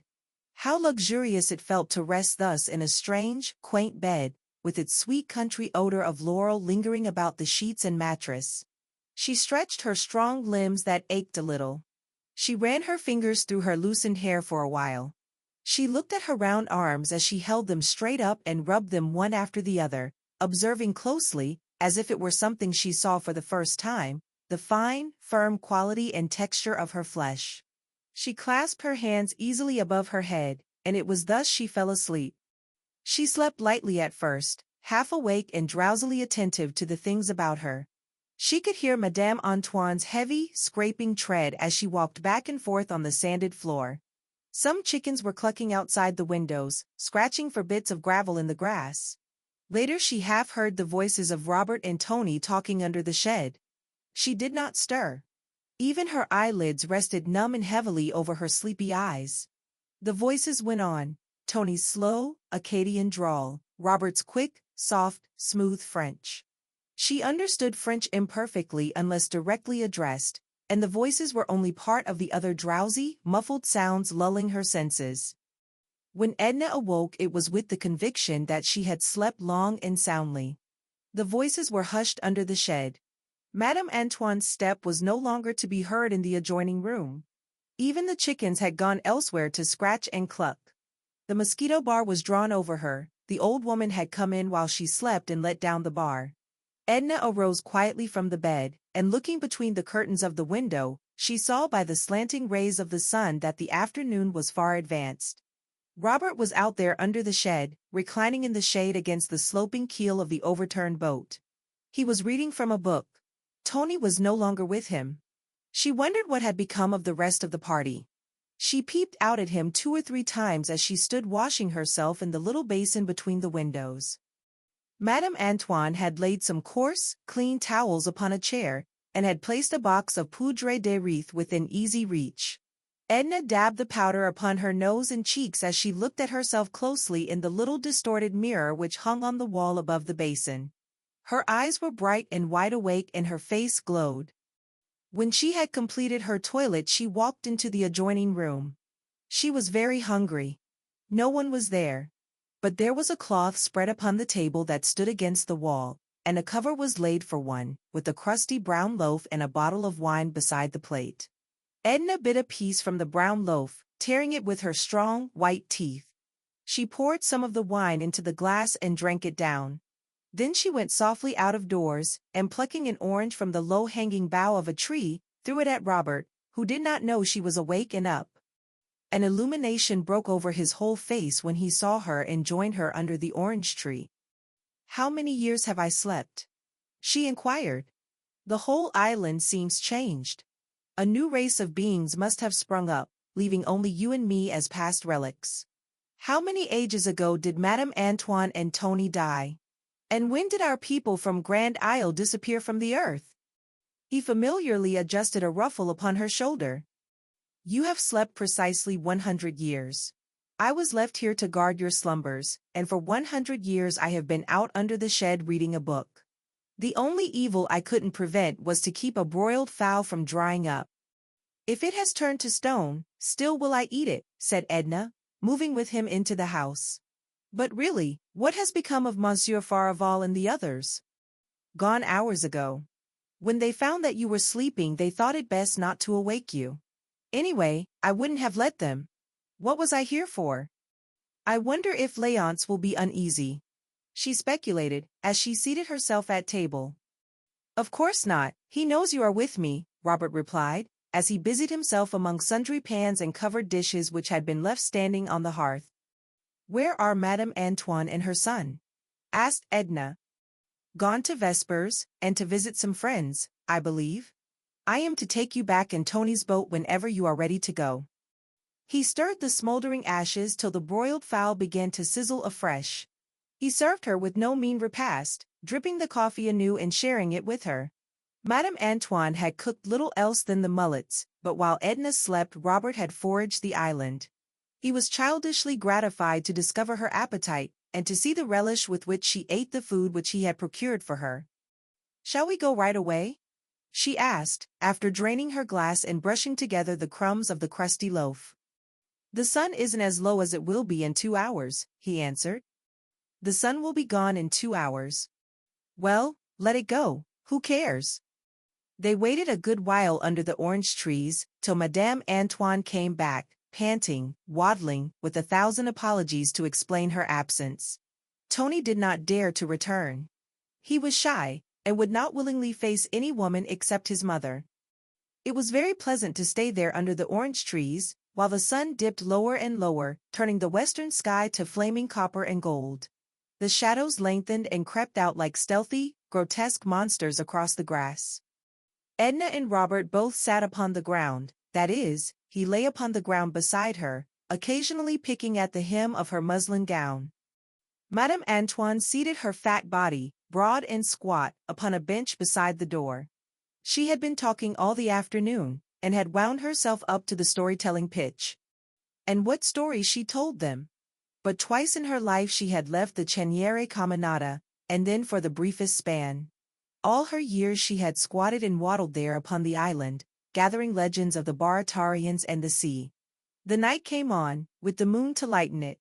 How luxurious it felt to rest thus in a strange, quaint bed, with its sweet country odor of laurel lingering about the sheets and mattress. She stretched her strong limbs that ached a little. She ran her fingers through her loosened hair for a while. She looked at her round arms as she held them straight up and rubbed them one after the other, observing closely, as if it were something she saw for the first time, the fine, firm quality and texture of her flesh. She clasped her hands easily above her head, and it was thus she fell asleep. She slept lightly at first, half awake and drowsily attentive to the things about her. She could hear Madame Antoine's heavy, scraping tread as she walked back and forth on the sanded floor. Some chickens were clucking outside the windows, scratching for bits of gravel in the grass. Later she half heard the voices of Robert and Tony talking under the shed. She did not stir. Even her eyelids rested numb and heavily over her sleepy eyes. The voices went on, Tony's slow, Acadian drawl, Robert's quick, soft, smooth French. She understood French imperfectly unless directly addressed, and the voices were only part of the other drowsy, muffled sounds lulling her senses. When Edna awoke, it was with the conviction that she had slept long and soundly. The voices were hushed under the shed. Madame Antoine's step was no longer to be heard in the adjoining room. Even the chickens had gone elsewhere to scratch and cluck. The mosquito bar was drawn over her. The old woman had come in while she slept and let down the bar. Edna arose quietly from the bed, and looking between the curtains of the window, she saw by the slanting rays of the sun that the afternoon was far advanced. Robert was out there under the shed, reclining in the shade against the sloping keel of the overturned boat. He was reading from a book. Tony was no longer with him. She wondered what had become of the rest of the party. She peeped out at him 2 or 3 times as she stood washing herself in the little basin between the windows. Madame Antoine had laid some coarse, clean towels upon a chair, and had placed a box of poudre de riz within easy reach. Edna dabbed the powder upon her nose and cheeks as she looked at herself closely in the little distorted mirror which hung on the wall above the basin. Her eyes were bright and wide awake and her face glowed. When she had completed her toilet, she walked into the adjoining room. She was very hungry. No one was there. But there was a cloth spread upon the table that stood against the wall, and a cover was laid for one, with a crusty brown loaf and a bottle of wine beside the plate. Edna bit a piece from the brown loaf, tearing it with her strong, white teeth. She poured some of the wine into the glass and drank it down. Then she went softly out of doors, and plucking an orange from the low-hanging bough of a tree, threw it at Robert, who did not know she was awake and up. An illumination broke over his whole face when he saw her and joined her under the orange tree. "How many years have I slept?" she inquired. "The whole island seems changed. A new race of beings must have sprung up, leaving only you and me as past relics. How many ages ago did Madame Antoine and Tony die? And when did our people from Grand Isle disappear from the earth?" He familiarly adjusted a ruffle upon her shoulder. "You have slept precisely 100 years. I was left here to guard your slumbers, and for 100 years I have been out under the shed reading a book. The only evil I couldn't prevent was to keep a broiled fowl from drying up. If it has turned to stone, still will I eat it," said Edna, moving with him into the house. "But really, what has become of Monsieur Farival and the others?" "Gone hours ago. When they found that you were sleeping, they thought it best not to awake you. Anyway, I wouldn't have let them. What was I here for? I wonder if Léonce will be uneasy," she speculated, as she seated herself at table. "Of course not, he knows you are with me," Robert replied, as he busied himself among sundry pans and covered dishes which had been left standing on the hearth. "Where are Madame Antoine and her son?" asked Edna. "Gone to Vespers, and to visit some friends, I believe. I am to take you back in Tony's boat whenever you are ready to go." He stirred the smoldering ashes till the broiled fowl began to sizzle afresh. He served her with no mean repast, dripping the coffee anew and sharing it with her. Madame Antoine had cooked little else than the mullets, but while Edna slept, Robert had foraged the island. He was childishly gratified to discover her appetite, and to see the relish with which she ate the food which he had procured for her. "Shall we go right away?" she asked, after draining her glass and brushing together the crumbs of the crusty loaf. "The sun isn't as low as it will be in 2 hours," he answered. "The sun will be gone in 2 hours. Well, let it go, who cares?" They waited a good while under the orange trees, till Madame Antoine came back, panting, waddling, with 1,000 apologies to explain her absence. Tony did not dare to return. He was shy, and would not willingly face any woman except his mother. It was very pleasant to stay there under the orange trees, while the sun dipped lower and lower, turning the western sky to flaming copper and gold. The shadows lengthened and crept out like stealthy, grotesque monsters across the grass. Edna and Robert both sat upon the ground, that is, he lay upon the ground beside her, occasionally picking at the hem of her muslin gown. Madame Antoine seated her fat body, broad and squat, upon a bench beside the door. She had been talking all the afternoon, and had wound herself up to the storytelling pitch. And what stories she told them! But twice in her life she had left the Cheniere Caminada, and then for the briefest span. All her years she had squatted and waddled there upon the island, gathering legends of the Baratarians and the sea. The night came on, with the moon to lighten it.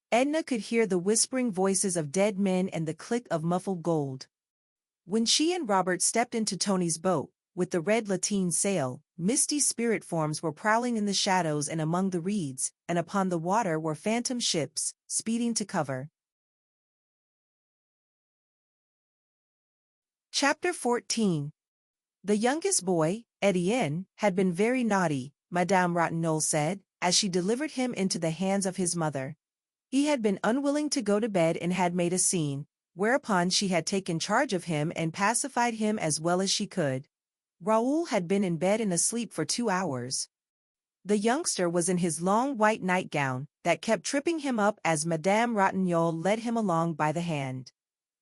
Edna could hear the whispering voices of dead men and the click of muffled gold. When she and Robert stepped into Tony's boat, with the red lateen sail, misty spirit forms were prowling in the shadows and among the reeds, and upon the water were phantom ships, speeding to cover. Chapter 14. The youngest boy, Etienne, had been very naughty, Madame Ratignolle said, as she delivered him into the hands of his mother. He had been unwilling to go to bed and had made a scene, whereupon she had taken charge of him and pacified him as well as she could. Raoul had been in bed and asleep for 2 hours. The youngster was in his long white nightgown, that kept tripping him up as Madame Ratignolle led him along by the hand.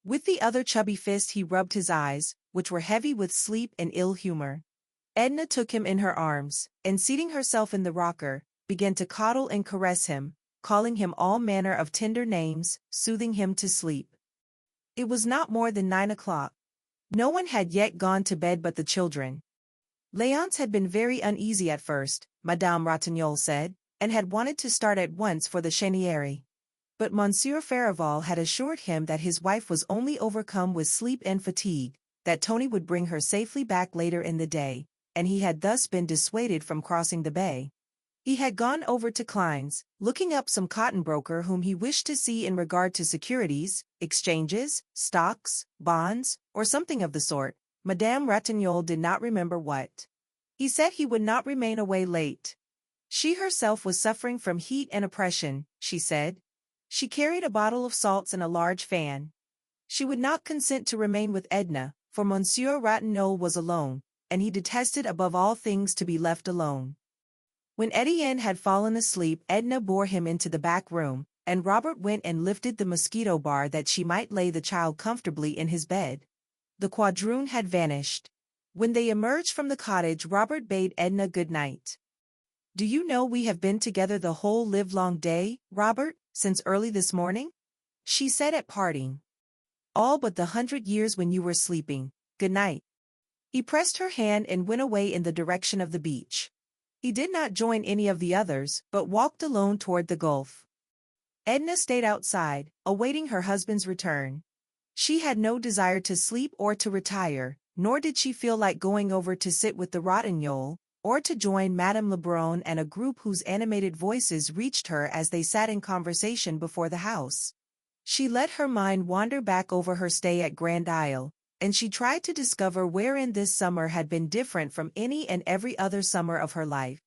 With the other chubby fist he rubbed his eyes, which were heavy with sleep and ill humor. Edna took him in her arms, and seating herself in the rocker, began to coddle and caress him, calling him all manner of tender names, soothing him to sleep. It was not more than 9 o'clock. No one had yet gone to bed but the children. Léonce had been very uneasy at first, Madame Ratignolle said, and had wanted to start at once for the Cheniere. But Monsieur Farival had assured him that his wife was only overcome with sleep and fatigue, that Tony would bring her safely back later in the day, and he had thus been dissuaded from crossing the bay. He had gone over to Klein's, looking up some cotton broker whom he wished to see in regard to securities, exchanges, stocks, bonds, or something of the sort. Madame Ratignolle did not remember what. He said he would not remain away late. She herself was suffering from heat and oppression, she said. She carried a bottle of salts and a large fan. She would not consent to remain with Edna, for Monsieur Ratignolle was alone, and he detested above all things to be left alone. When Etienne had fallen asleep, Edna bore him into the back room, and Robert went and lifted the mosquito bar that she might lay the child comfortably in his bed. The quadroon had vanished. When they emerged from the cottage, Robert bade Edna good night. "Do you know we have been together the whole livelong day, Robert, since early this morning?" she said at parting. "All but the 100 years when you were sleeping. Good night." He pressed her hand and went away in the direction of the beach. He did not join any of the others, but walked alone toward the gulf. Edna stayed outside, awaiting her husband's return. She had no desire to sleep or to retire, nor did she feel like going over to sit with the Rossignol, or to join Madame Lebrun and a group whose animated voices reached her as they sat in conversation before the house. She let her mind wander back over her stay at Grand Isle, and she tried to discover wherein this summer had been different from any and every other summer of her life.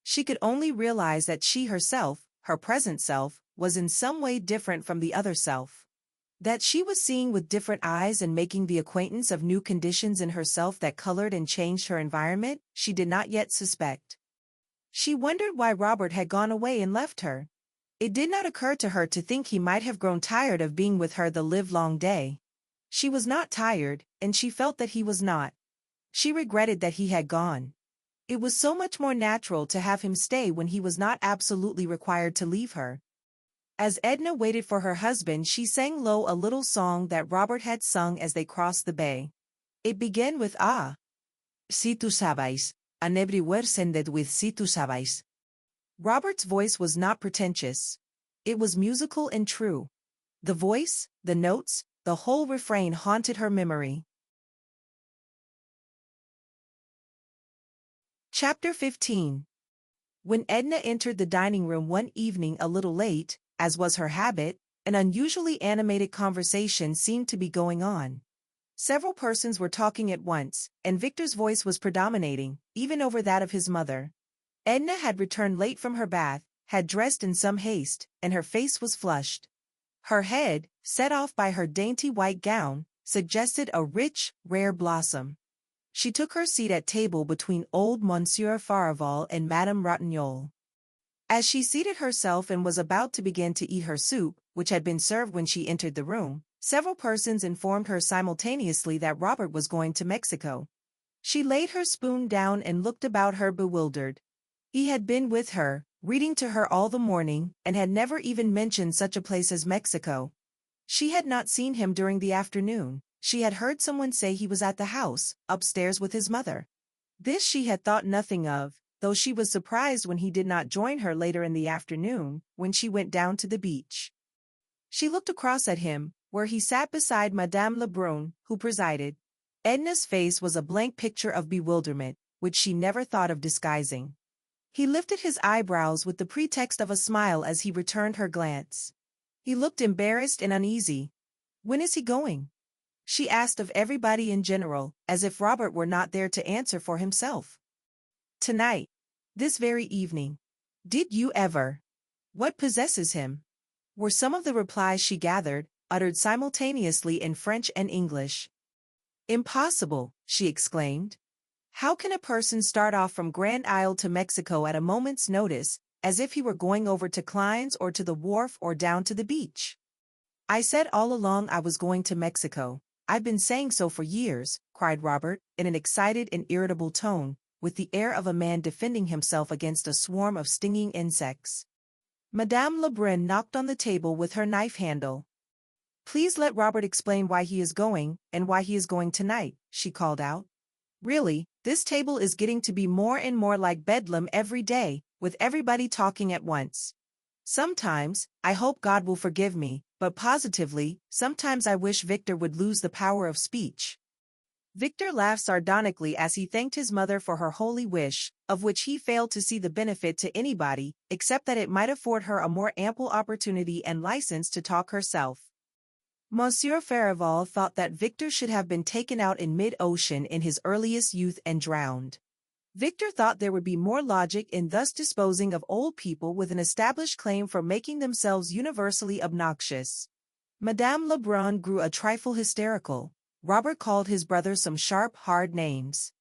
She could only realize that she herself, her present self, was in some way different from the other self. That she was seeing with different eyes and making the acquaintance of new conditions in herself that colored and changed her environment, she did not yet suspect. She wondered why Robert had gone away and left her. It did not occur to her to think he might have grown tired of being with her the livelong day. She was not tired, and she felt that he was not. She regretted that he had gone. It was so much more natural to have him stay when he was not absolutely required to leave her. As Edna waited for her husband, she sang low a little song that Robert had sung as they crossed the bay. It began with "Ah, si tu sabes," and everywhere ended with "si tu sabes." Robert's voice was not pretentious. It was musical and true. The voice, the notes, the whole refrain haunted her memory. Chapter 15. When Edna entered the dining room one evening a little late, as was her habit, an unusually animated conversation seemed to be going on. Several persons were talking at once, and Victor's voice was predominating, even over that of his mother. Edna had returned late from her bath, had dressed in some haste, and her face was flushed. Her head, set off by her dainty white gown, suggested a rich, rare blossom. She took her seat at table between old Monsieur Farival and Madame Ratignolle. As she seated herself and was about to begin to eat her soup, which had been served when she entered the room, several persons informed her simultaneously that Robert was going to Mexico. She laid her spoon down and looked about her bewildered. He had been with her, reading to her all the morning, and had never even mentioned such a place as Mexico. She had not seen him during the afternoon. She had heard someone say he was at the house, upstairs with his mother. This she had thought nothing of, though she was surprised when he did not join her later in the afternoon, when she went down to the beach. She looked across at him, where he sat beside Madame Lebrun, who presided. Edna's face was a blank picture of bewilderment, which she never thought of disguising. He lifted his eyebrows with the pretext of a smile as he returned her glance. He looked embarrassed and uneasy. "When is he going?" she asked of everybody in general, as if Robert were not there to answer for himself. "Tonight. This very evening." "Did you ever?" "What possesses him?" were some of the replies she gathered, uttered simultaneously in French and English. "Impossible," she exclaimed. "How can a person start off from Grand Isle to Mexico at a moment's notice, as if he were going over to Klein's or to the wharf or down to the beach?" "I said all along I was going to Mexico. I've been saying so for years," cried Robert, in an excited and irritable tone, with the air of a man defending himself against a swarm of stinging insects. Madame Lebrun knocked on the table with her knife handle. "Please let Robert explain why he is going, and why he is going tonight," she called out. "Really, this table is getting to be more and more like Bedlam every day, with everybody talking at once. Sometimes, I hope God will forgive me, but positively, sometimes I wish Victor would lose the power of speech." Victor laughed sardonically as he thanked his mother for her holy wish, of which he failed to see the benefit to anybody, except that it might afford her a more ample opportunity and license to talk herself. Monsieur Farival thought that Victor should have been taken out in mid-ocean in his earliest youth and drowned. Victor thought there would be more logic in thus disposing of old people with an established claim for making themselves universally obnoxious. Madame Lebrun grew a trifle hysterical. Robert called his brother some sharp, hard names.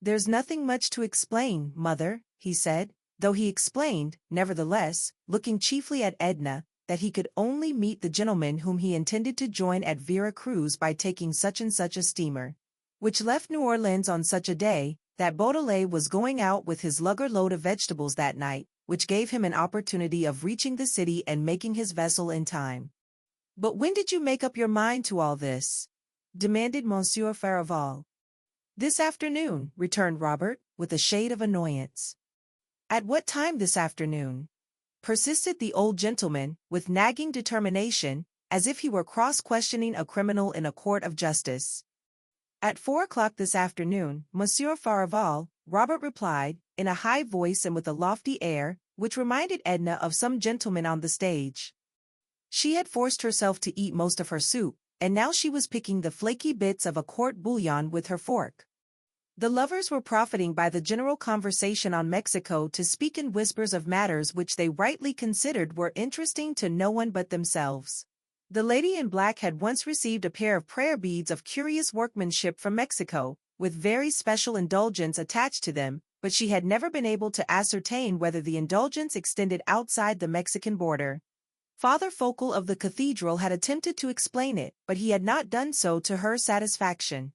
"There's nothing much to explain, mother," he said, though he explained, nevertheless, looking chiefly at Edna, that he could only meet the gentleman whom he intended to join at Vera Cruz by taking such and such a steamer, which left New Orleans on such a day, that Beaudelet was going out with his lugger load of vegetables that night, which gave him an opportunity of reaching the city and making his vessel in time. "But when did you make up your mind to all this?" demanded Monsieur Farival. "This afternoon," returned Robert, with a shade of annoyance. "At what time this afternoon?" persisted the old gentleman, with nagging determination, as if he were cross-questioning a criminal in a court of justice. "At 4 o'clock this afternoon, Monsieur Farival," Robert replied, in a high voice and with a lofty air, which reminded Edna of some gentleman on the stage. She had forced herself to eat most of her soup, and now she was picking the flaky bits of a court bouillon with her fork. The lovers were profiting by the general conversation on Mexico to speak in whispers of matters which they rightly considered were interesting to no one but themselves. The lady in black had once received a pair of prayer beads of curious workmanship from Mexico, with very special indulgence attached to them, but she had never been able to ascertain whether the indulgence extended outside the Mexican border. Father Focal of the cathedral had attempted to explain it, but he had not done so to her satisfaction.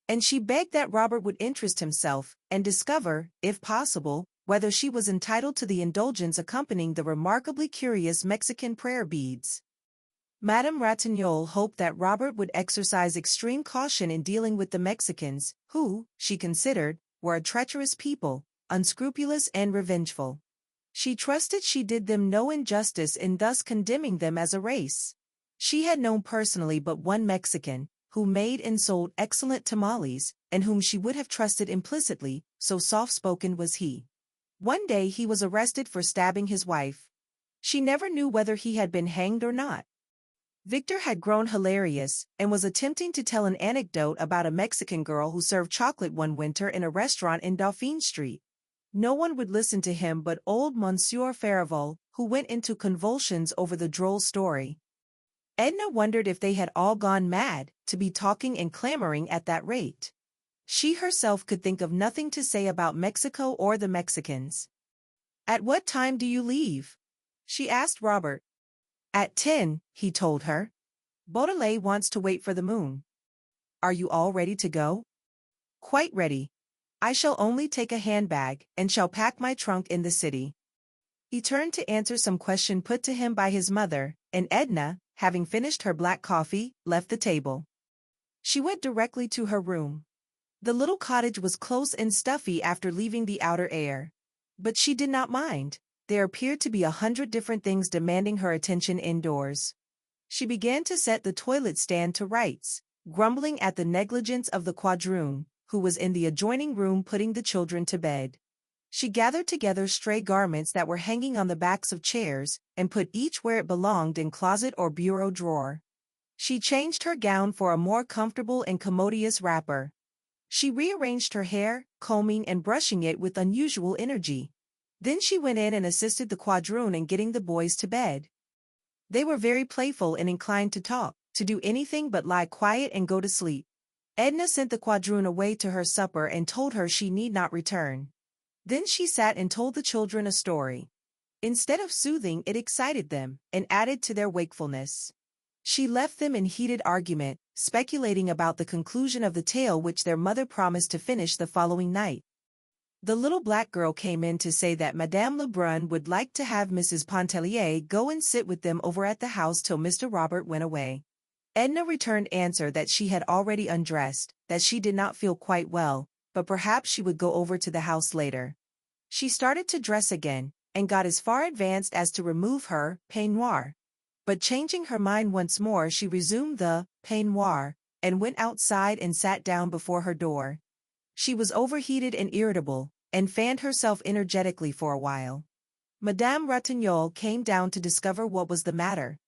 and she begged that Robert would interest himself and discover, if possible, whether she was entitled to the indulgence accompanying the remarkably curious Mexican prayer beads. Madame Ratignolle hoped that Robert would exercise extreme caution in dealing with the Mexicans, who, she considered, were a treacherous people, unscrupulous and revengeful. She trusted she did them no injustice in thus condemning them as a race. She had known personally but one Mexican, who made and sold excellent tamales, and whom she would have trusted implicitly, so soft-spoken was he. One day he was arrested for stabbing his wife. She never knew whether he had been hanged or not. Victor had grown hilarious, and was attempting to tell an anecdote about a Mexican girl who served chocolate one winter in a restaurant in Dauphine Street. No one would listen to him but old Monsieur Farival, who went into convulsions over the droll story. Edna wondered if they had all gone mad, to be talking and clamoring at that rate. She herself could think of nothing to say about Mexico or the Mexicans. "At what time do you leave?" she asked Robert. "At 10, he told her. "Baudelaire wants to wait for the moon." "Are you all ready to go?" "Quite ready. I shall only take a handbag, and shall pack my trunk in the city." He turned to answer some question put to him by his mother, and Edna, having finished her black coffee, left the table. She went directly to her room. The little cottage was close and stuffy after leaving the outer air. But she did not mind. There appeared to be 100 different things demanding her attention indoors. She began to set the toilet stand to rights, grumbling at the negligence of the quadroon, who was in the adjoining room putting the children to bed. She gathered together stray garments that were hanging on the backs of chairs, and put each where it belonged in closet or bureau drawer. She changed her gown for a more comfortable and commodious wrapper. She rearranged her hair, combing and brushing it with unusual energy. Then she went in and assisted the quadroon in getting the boys to bed. They were very playful and inclined to talk, to do anything but lie quiet and go to sleep. Edna sent the quadroon away to her supper and told her she need not return. Then she sat and told the children a story. Instead of soothing, it excited them, and added to their wakefulness. She left them in heated argument, speculating about the conclusion of the tale which their mother promised to finish the following night. The little black girl came in to say that Madame Lebrun would like to have Mrs. Pontellier go and sit with them over at the house till Mr. Robert went away. Edna returned answer that she had already undressed, that she did not feel quite well, but perhaps she would go over to the house later. She started to dress again, and got as far advanced as to remove her peignoir. But changing her mind once more, she resumed the peignoir, and went outside and sat down before her door. She was overheated and irritable, and fanned herself energetically for a while. Madame Ratignolle came down to discover what was the matter.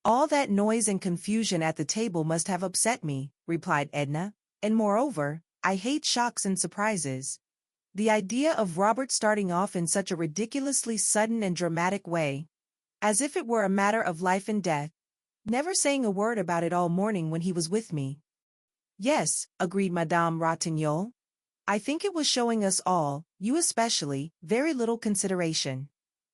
"All that noise and confusion at the table must have upset me," replied Edna, "and moreover, I hate shocks and surprises. The idea of Robert starting off in such a ridiculously sudden and dramatic way, as if it were a matter of life and death, never saying a word about it all morning when he was with me." "Yes," agreed Madame Ratignolle. "I think it was showing us all, you especially, very little consideration.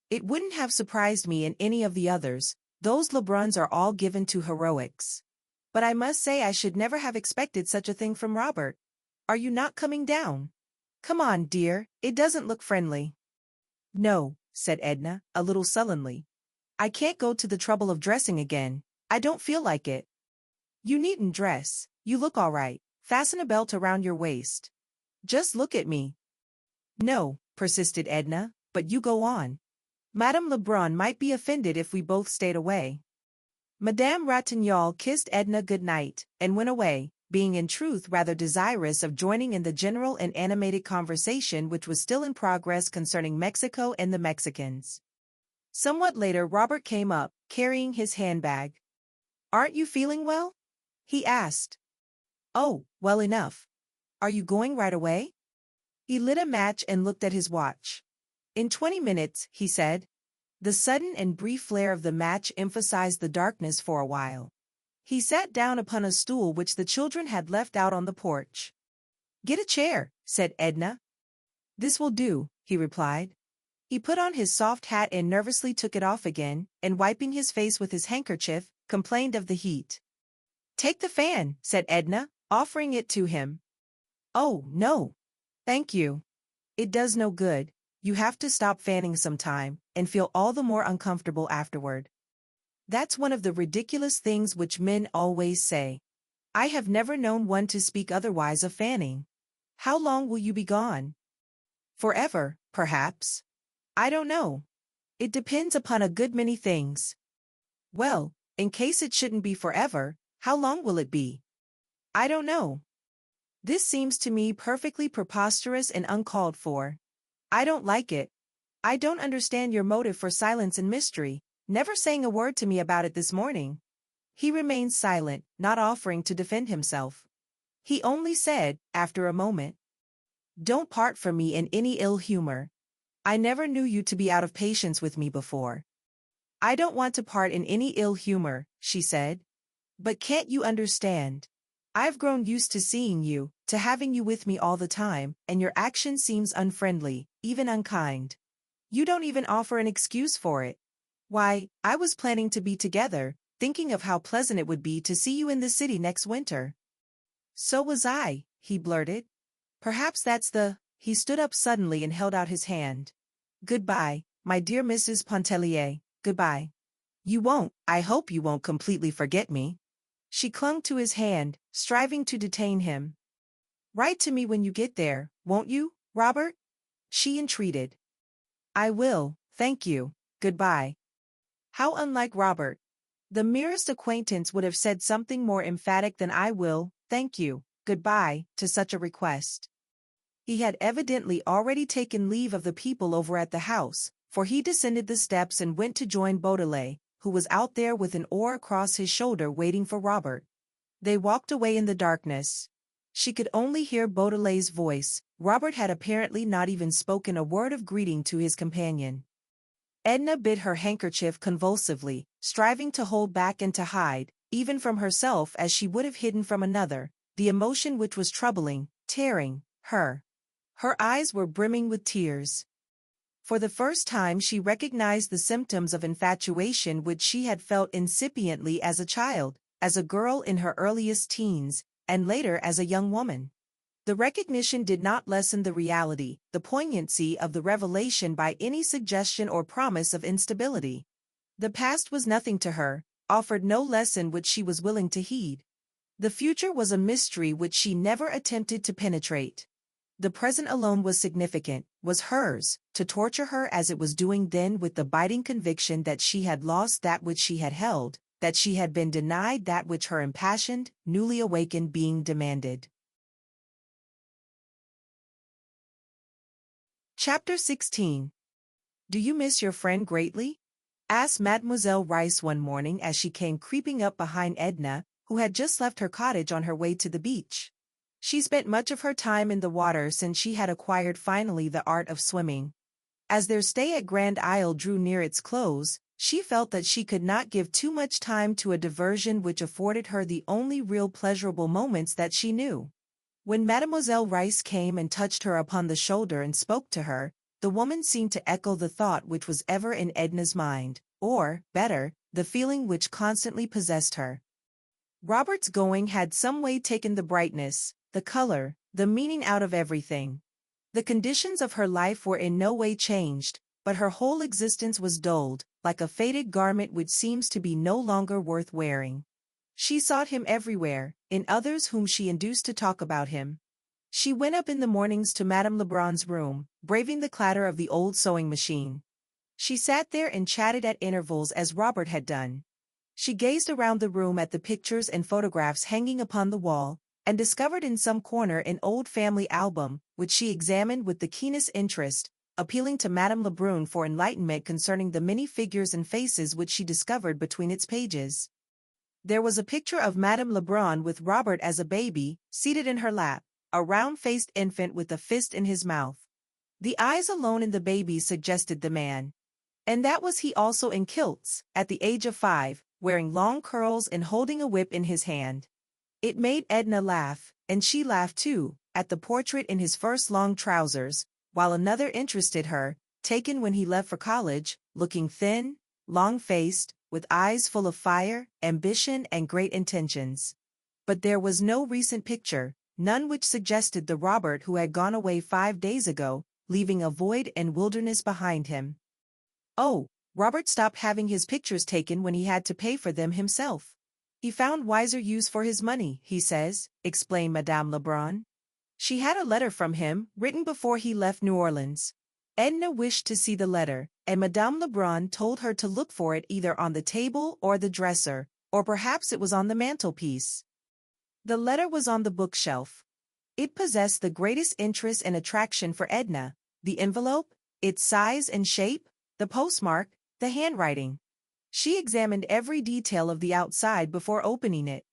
It wouldn't have surprised me in any of the others. Those Lebruns are all given to heroics. But I must say I should never have expected such a thing from Robert. Are you not coming down? Come on, dear, it doesn't look friendly." "No," said Edna, a little sullenly. "I can't go to the trouble of dressing again. I don't feel like it." "You needn't dress. You look all right. Fasten a belt around your waist. Just look at me." "No," persisted Edna, "but you go on. Madame Lebrun might be offended if we both stayed away." Madame Ratignolle kissed Edna good night, and went away, being in truth rather desirous of joining in the general and animated conversation which was still in progress concerning Mexico and the Mexicans. Somewhat later Robert came up, carrying his handbag. "Aren't you feeling well?" he asked. "Oh, well enough. Are you going right away?" He lit a match and looked at his watch. "In 20 minutes, he said. The sudden and brief flare of the match emphasized the darkness for a while. He sat down upon a stool which the children had left out on the porch. "Get a chair," said Edna. "This will do," he replied. He put on his soft hat and nervously took it off again, and wiping his face with his handkerchief, complained of the heat. "Take the fan," said Edna, offering it to him. Oh, no. Thank you. It does no good. You have to stop fanning sometime, and feel all the more uncomfortable afterward. That's one of the ridiculous things which men always say. I have never known one to speak otherwise of fanning. How long will you be gone? Forever, perhaps. I don't know. It depends upon a good many things. Well, in case it shouldn't be forever, how long will it be? I don't know. This seems to me perfectly preposterous and uncalled for. I don't like it. I don't understand your motive for silence and mystery, never saying a word to me about it this morning. He remained silent, not offering to defend himself. He only said, after a moment, "Don't part from me in any ill humor. I never knew you to be out of patience with me before." "I don't want to part in any ill humor," she said. "But can't you understand? I've grown used to seeing you, to having you with me all the time, and your action seems unfriendly, even unkind. You don't even offer an excuse for it. Why, I was planning to be together, thinking of how pleasant it would be to see you in the city next winter." "So was I," he blurted. "Perhaps that's the—" He stood up suddenly and held out his hand. "Goodbye, my dear Mrs. Pontellier, goodbye. I hope you won't completely forget me." She clung to his hand, striving to detain him. "Write to me when you get there, won't you, Robert?" she entreated. "I will, thank you, goodbye." How unlike Robert. The merest acquaintance would have said something more emphatic than "I will, thank you, goodbye," to such a request. He had evidently already taken leave of the people over at the house, for he descended the steps and went to join Beaudelet, who was out there with an oar across his shoulder waiting for Robert. They walked away in the darkness. She could only hear Beaudelet's voice. Robert had apparently not even spoken a word of greeting to his companion. Edna bit her handkerchief convulsively, striving to hold back and to hide, even from herself as she would have hidden from another, the emotion which was troubling, tearing, her. Her eyes were brimming with tears. For the first time she recognized the symptoms of infatuation which she had felt incipiently as a child, as a girl in her earliest teens, and later as a young woman. The recognition did not lessen the reality, the poignancy of the revelation by any suggestion or promise of instability. The past was nothing to her, offered no lesson which she was willing to heed. The future was a mystery which she never attempted to penetrate. The present alone was significant, was hers, to torture her as it was doing then with the biting conviction that she had lost that which she had held, that she had been denied that which her impassioned, newly awakened being demanded. Chapter 16. "Do you miss your friend greatly?" asked Mademoiselle Reisz one morning as she came creeping up behind Edna, who had just left her cottage on her way to the beach. She spent much of her time in the water since she had acquired finally the art of swimming. As their stay at Grand Isle drew near its close, she felt that she could not give too much time to a diversion which afforded her the only real pleasurable moments that she knew. When Mademoiselle Reisz came and touched her upon the shoulder and spoke to her, the woman seemed to echo the thought which was ever in Edna's mind, or, better, the feeling which constantly possessed her. Robert's going had some way taken the brightness, the color, the meaning out of everything. The conditions of her life were in no way changed, but her whole existence was dulled, like a faded garment which seems to be no longer worth wearing. She sought him everywhere, in others whom she induced to talk about him. She went up in the mornings to Madame Lebrun's room, braving the clatter of the old sewing machine. She sat there and chatted at intervals as Robert had done. She gazed around the room at the pictures and photographs hanging upon the wall, and discovered in some corner an old family album, which she examined with the keenest interest, appealing to Madame Lebrun for enlightenment concerning the many figures and faces which she discovered between its pages. There was a picture of Madame Lebrun with Robert as a baby, seated in her lap, a round-faced infant with a fist in his mouth. The eyes alone in the baby suggested the man. And that was he also in kilts, at the age of 5, wearing long curls and holding a whip in his hand. It made Edna laugh, and she laughed too, at the portrait in his first long trousers, while another interested her, taken when he left for college, looking thin, long-faced, with eyes full of fire, ambition and great intentions. But there was no recent picture, none which suggested the Robert who had gone away 5 days ago, leaving a void and wilderness behind him. Oh, Robert stopped having his pictures taken when he had to pay for them himself. He found wiser use for his money, he says, explained Madame Lebrun. She had a letter from him, written before he left New Orleans. Edna wished to see the letter, and Madame Lebrun told her to look for it either on the table or the dresser, or perhaps it was on the mantelpiece. The letter was on the bookshelf. It possessed the greatest interest and attraction for Edna: the envelope, its size and shape, the postmark, the handwriting. She examined every detail of the outside before opening it.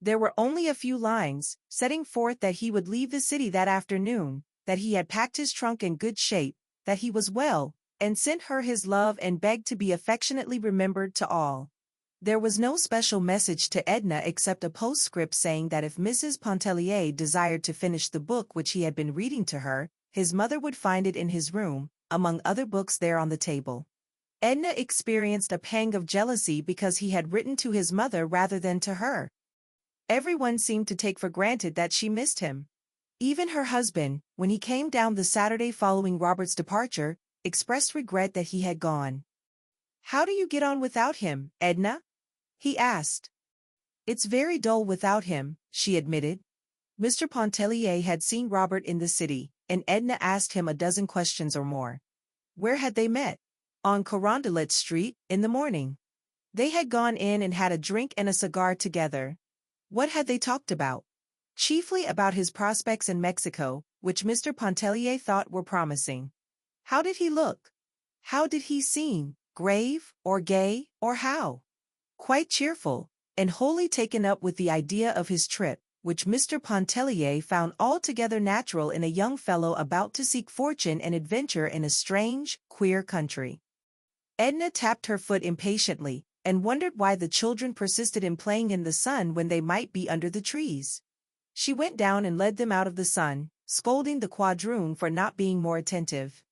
There were only a few lines, setting forth that he would leave the city that afternoon, that he had packed his trunk in good shape, that he was well, and sent her his love and begged to be affectionately remembered to all. There was no special message to Edna except a postscript saying that if Mrs. Pontellier desired to finish the book which he had been reading to her, his mother would find it in his room, among other books there on the table. Edna experienced a pang of jealousy because he had written to his mother rather than to her. Everyone seemed to take for granted that she missed him. Even her husband, when he came down the Saturday following Robert's departure, expressed regret that he had gone. "How do you get on without him, Edna?" he asked. "It's very dull without him," she admitted. Mr. Pontellier had seen Robert in the city, and Edna asked him a dozen questions or more. Where had they met? On Carondelet Street, in the morning. They had gone in and had a drink and a cigar together. What had they talked about? Chiefly about his prospects in Mexico, which Mr. Pontellier thought were promising. How did he look? How did he seem? Grave, or gay, or how? Quite cheerful, and wholly taken up with the idea of his trip, which Mr. Pontellier found altogether natural in a young fellow about to seek fortune and adventure in a strange, queer country. Edna tapped her foot impatiently, and wondered why the children persisted in playing in the sun when they might be under the trees. She went down and led them out of the sun, scolding the quadroon for not being more attentive.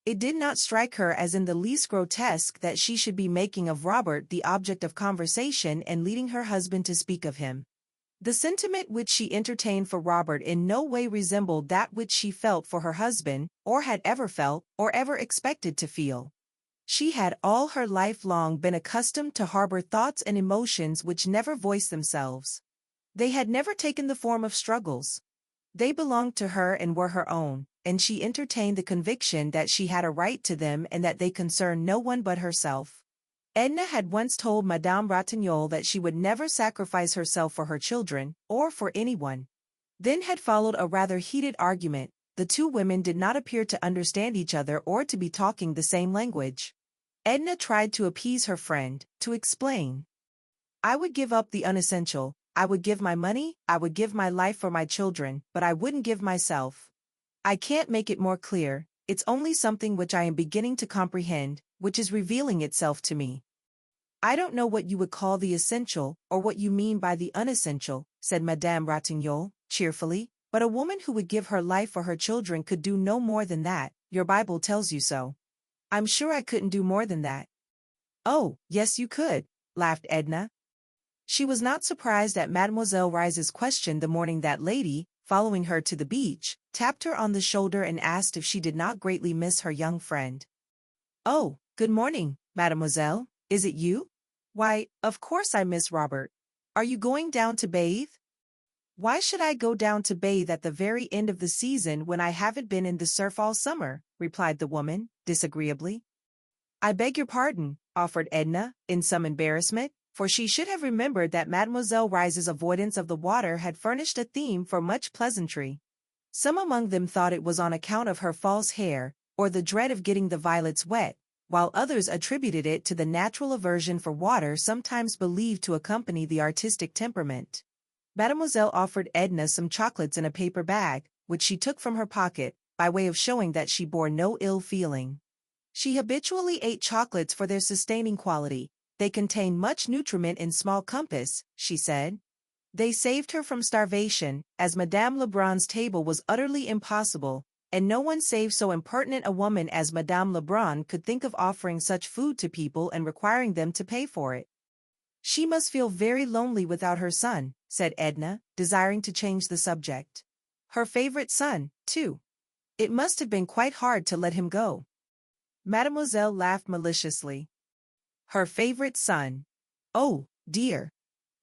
It did not strike her as in the least grotesque that she should be making of Robert the object of conversation and leading her husband to speak of him. The sentiment which she entertained for Robert in no way resembled that which she felt for her husband, or had ever felt, or ever expected to feel. She had all her life long been accustomed to harbor thoughts and emotions which never voiced themselves. They had never taken the form of struggles. They belonged to her and were her own, and she entertained the conviction that she had a right to them and that they concerned no one but herself. Edna had once told Madame Ratignolle that she would never sacrifice herself for her children, or for anyone. Then had followed a rather heated argument. The two women did not appear to understand each other or to be talking the same language. Edna tried to appease her friend, to explain. "I would give up the unessential, I would give my money, I would give my life for my children, but I wouldn't give myself. I can't make it more clear, it's only something which I am beginning to comprehend, which is revealing itself to me." "I don't know what you would call the essential, or what you mean by the unessential," said Madame Ratignolle, cheerfully, "but a woman who would give her life for her children could do no more than that, your Bible tells you so. I'm sure I couldn't do more than that." "Oh, yes you could," laughed Edna. She was not surprised at Mademoiselle Reisz's question the morning that lady, following her to the beach, tapped her on the shoulder and asked if she did not greatly miss her young friend. "Oh, good morning, mademoiselle. Is it you? Why, of course I miss Robert. Are you going down to bathe?" "Why should I go down to bathe at the very end of the season when I haven't been in the surf all summer?" replied the woman, disagreeably. "I beg your pardon," offered Edna, in some embarrassment, for she should have remembered that Mademoiselle Reisz's avoidance of the water had furnished a theme for much pleasantry. Some among them thought it was on account of her false hair, or the dread of getting the violets wet, while others attributed it to the natural aversion for water sometimes believed to accompany the artistic temperament. Mademoiselle offered Edna some chocolates in a paper bag, which she took from her pocket, by way of showing that she bore no ill feeling. She habitually ate chocolates for their sustaining quality. They contain much nutriment in small compass, she said. They saved her from starvation, as Madame Lebrun's table was utterly impossible, and no one save so impertinent a woman as Madame Lebrun could think of offering such food to people and requiring them to pay for it. She must feel very lonely without her son, said Edna, desiring to change the subject. Her favorite son, too. It must have been quite hard to let him go. Mademoiselle laughed maliciously. Her favorite son. Oh, dear.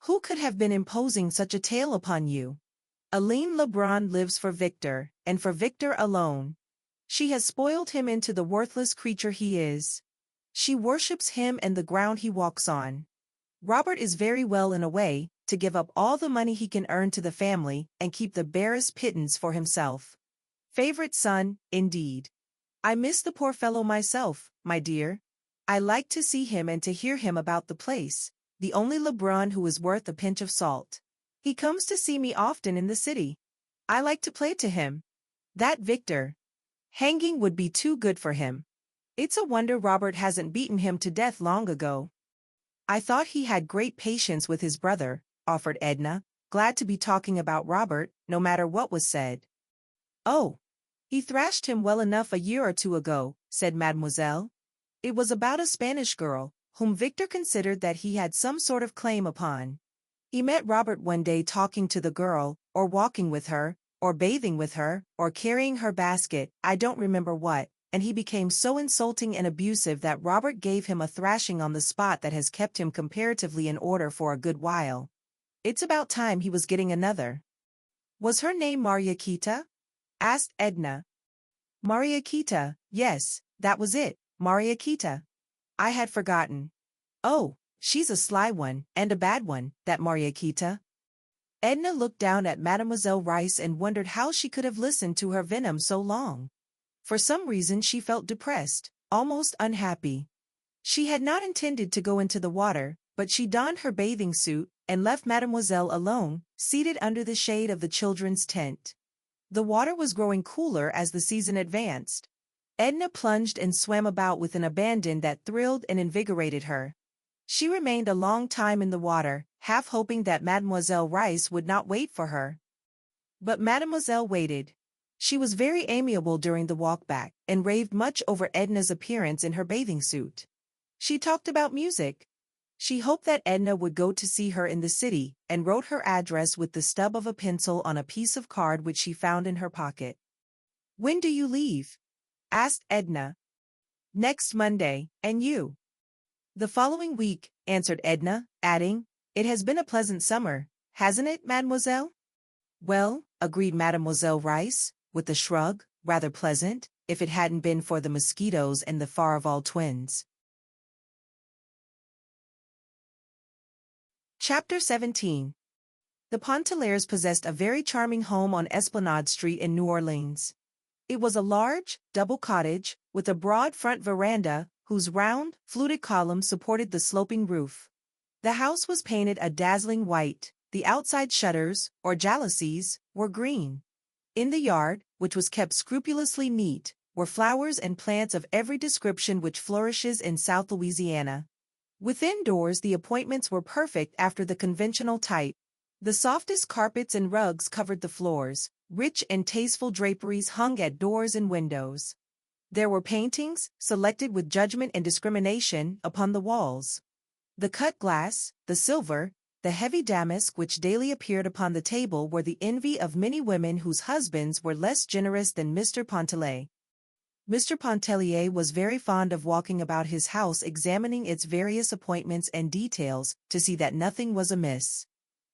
Who could have been imposing such a tale upon you? Aline Lebrun lives for Victor, and for Victor alone. She has spoiled him into the worthless creature he is. She worships him and the ground he walks on. Robert is very well in a way, to give up all the money he can earn to the family and keep the barest pittance for himself. Favorite son, indeed. I miss the poor fellow myself, my dear. I like to see him and to hear him about the place, the only Lebrun who is worth a pinch of salt. He comes to see me often in the city. I like to play to him. That Victor. Hanging would be too good for him. It's a wonder Robert hasn't beaten him to death long ago. I thought he had great patience with his brother, offered Edna, glad to be talking about Robert, no matter what was said. Oh, he thrashed him well enough a year or two ago, said Mademoiselle. It was about a Spanish girl, whom Victor considered that he had some sort of claim upon. He met Robert one day talking to the girl, or walking with her, or bathing with her, or carrying her basket, I don't remember what, and he became so insulting and abusive that Robert gave him a thrashing on the spot that has kept him comparatively in order for a good while. It's about time he was getting another. Was her name Mariquita? Asked Edna. Mariquita, yes, that was it, Mariquita. I had forgotten. Oh, she's a sly one, and a bad one, that Mariquita. Edna looked down at Mademoiselle Rice and wondered how she could have listened to her venom so long. For some reason she felt depressed, almost unhappy. She had not intended to go into the water, but she donned her bathing suit and left Mademoiselle alone, seated under the shade of the children's tent. The water was growing cooler as the season advanced. Edna plunged and swam about with an abandon that thrilled and invigorated her. She remained a long time in the water, half hoping that Mademoiselle Rice would not wait for her. But Mademoiselle waited. She was very amiable during the walk back, and raved much over Edna's appearance in her bathing suit. She talked about music. She hoped that Edna would go to see her in the city, and wrote her address with the stub of a pencil on a piece of card which she found in her pocket. "When do you leave?" asked Edna. "Next Monday, and you?" "The following week," answered Edna, adding, "It has been a pleasant summer, hasn't it, mademoiselle?" "Well," agreed Mademoiselle Rice, with a shrug, "rather pleasant, if it hadn't been for the mosquitoes and the Farival twins." Chapter 17. The Pontelliers possessed a very charming home on Esplanade Street in New Orleans. It was a large, double cottage, with a broad front veranda, whose round, fluted columns supported the sloping roof. The house was painted a dazzling white, the outside shutters, or jalousies, were green. In the yard, which was kept scrupulously neat, were flowers and plants of every description which flourishes in South Louisiana. Within doors the appointments were perfect after the conventional type. The softest carpets and rugs covered the floors, rich and tasteful draperies hung at doors and windows. There were paintings, selected with judgment and discrimination, upon the walls. The cut glass, the silver, the heavy damask which daily appeared upon the table were the envy of many women whose husbands were less generous than Mr. Pontellier. Mr. Pontellier was very fond of walking about his house examining its various appointments and details, to see that nothing was amiss.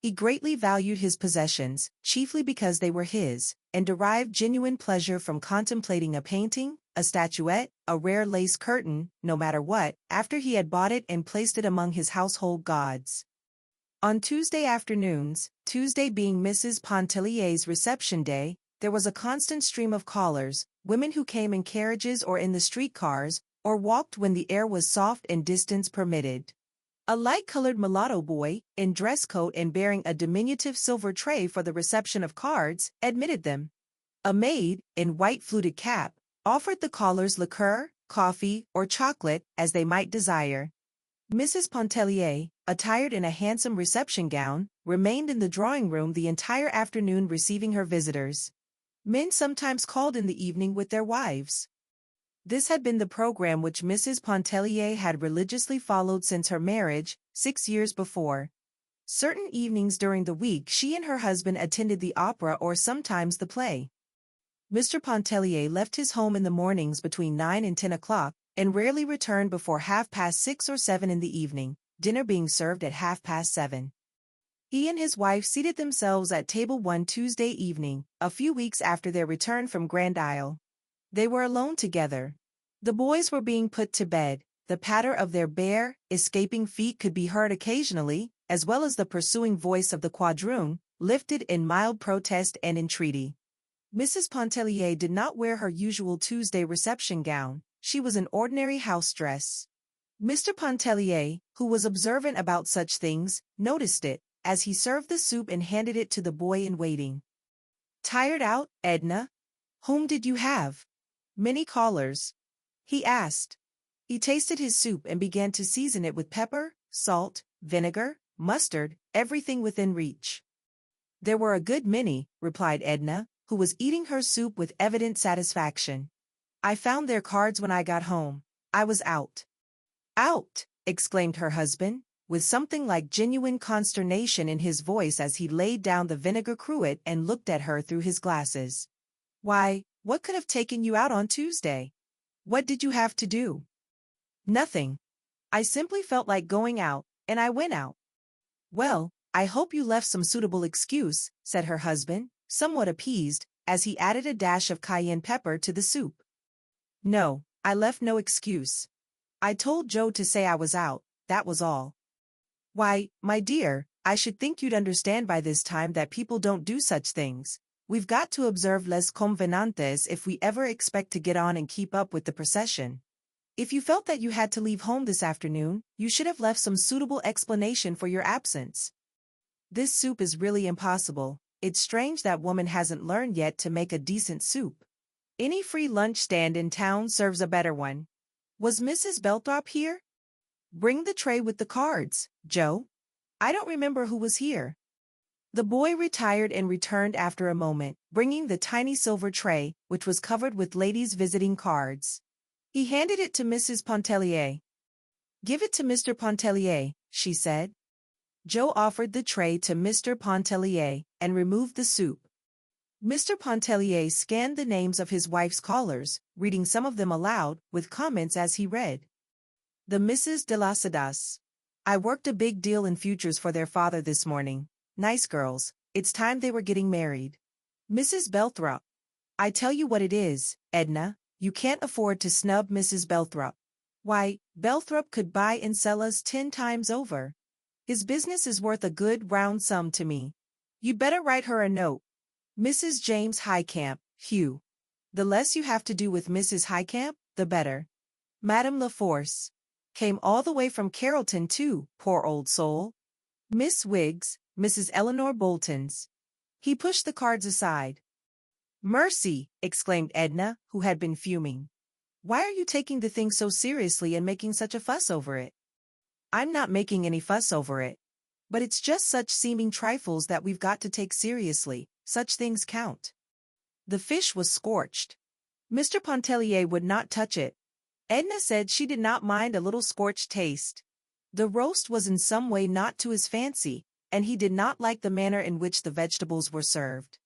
He greatly valued his possessions, chiefly because they were his, and derived genuine pleasure from contemplating a painting, a statuette, a rare lace curtain, no matter what, after he had bought it and placed it among his household gods. On Tuesday afternoons, Tuesday being Mrs. Pontellier's reception day, there was a constant stream of callers, women who came in carriages or in the streetcars, or walked when the air was soft and distance permitted. A light-colored mulatto boy, in dress coat and bearing a diminutive silver tray for the reception of cards, admitted them. A maid, in white fluted cap, offered the callers liqueur, coffee, or chocolate, as they might desire. Mrs. Pontellier, attired in a handsome reception gown, remained in the drawing-room the entire afternoon receiving her visitors. Men sometimes called in the evening with their wives. This had been the program which Mrs. Pontellier had religiously followed since her marriage, 6 years before. Certain evenings during the week she and her husband attended the opera or sometimes the play. Mr. Pontellier left his home in the mornings between 9 and 10 o'clock, and rarely returned before 6:30 or 7 in the evening, dinner being served at 7:30. He and his wife seated themselves at table one Tuesday evening, a few weeks after their return from Grand Isle. They were alone together. The boys were being put to bed. The patter of their bare, escaping feet could be heard occasionally, as well as the pursuing voice of the quadroon, lifted in mild protest and entreaty. Mrs. Pontellier did not wear her usual Tuesday reception gown. She was in ordinary house dress. Mr. Pontellier, who was observant about such things, noticed it, as he served the soup and handed it to the boy in waiting. "Tired out, Edna? Whom did you have?" "Many callers," he asked. He tasted his soup and began to season it with pepper, salt, vinegar, mustard, everything within reach. "There were a good many," replied Edna, who was eating her soup with evident satisfaction. "I found their cards when I got home. I was out." "Out!" exclaimed her husband, with something like genuine consternation in his voice as he laid down the vinegar cruet and looked at her through his glasses. "Why, what could have taken you out on Tuesday? What did you have to do?" "Nothing. I simply felt like going out, and I went out." "Well, I hope you left some suitable excuse," said her husband, somewhat appeased, as he added a dash of cayenne pepper to the soup. "No, I left no excuse. I told Joe to say I was out, that was all." "Why, my dear, I should think you'd understand by this time that people don't do such things. We've got to observe les convenances if we ever expect to get on and keep up with the procession. If you felt that you had to leave home this afternoon, you should have left some suitable explanation for your absence. This soup is really impossible. It's strange that woman hasn't learned yet to make a decent soup. Any free lunch stand in town serves a better one. Was Mrs. Belthrop here? Bring the tray with the cards, Joe. I don't remember who was here." The boy retired and returned after a moment, bringing the tiny silver tray, which was covered with ladies' visiting cards. He handed it to Mrs. Pontellier. "Give it to Mr. Pontellier," she said. Joe offered the tray to Mr. Pontellier and removed the soup. Mr. Pontellier scanned the names of his wife's callers, reading some of them aloud, with comments as he read. "The Mrs. de las Hadas. I worked a big deal in futures for their father this morning. Nice girls, it's time they were getting married. Mrs. Belthrop. I tell you what it is, Edna, you can't afford to snub Mrs. Belthrop. Why, Belthrop could buy and sell us 10 times over. His business is worth a good round sum to me. You'd better write her a note. Mrs. James Highcamp, Hugh. The less you have to do with Mrs. Highcamp, the better. Madame LaForce. Came all the way from Carrollton too, poor old soul. Miss Wiggs, Mrs. Eleanor Bolton's." He pushed the cards aside. "Mercy!" exclaimed Edna, who had been fuming. "Why are you taking the thing so seriously and making such a fuss over it?" "I'm not making any fuss over it. But it's just such seeming trifles that we've got to take seriously. Such things count." The fish was scorched. Mr. Pontellier would not touch it. Edna said she did not mind a little scorched taste. The roast was in some way not to his fancy, and he did not like the manner in which the vegetables were served.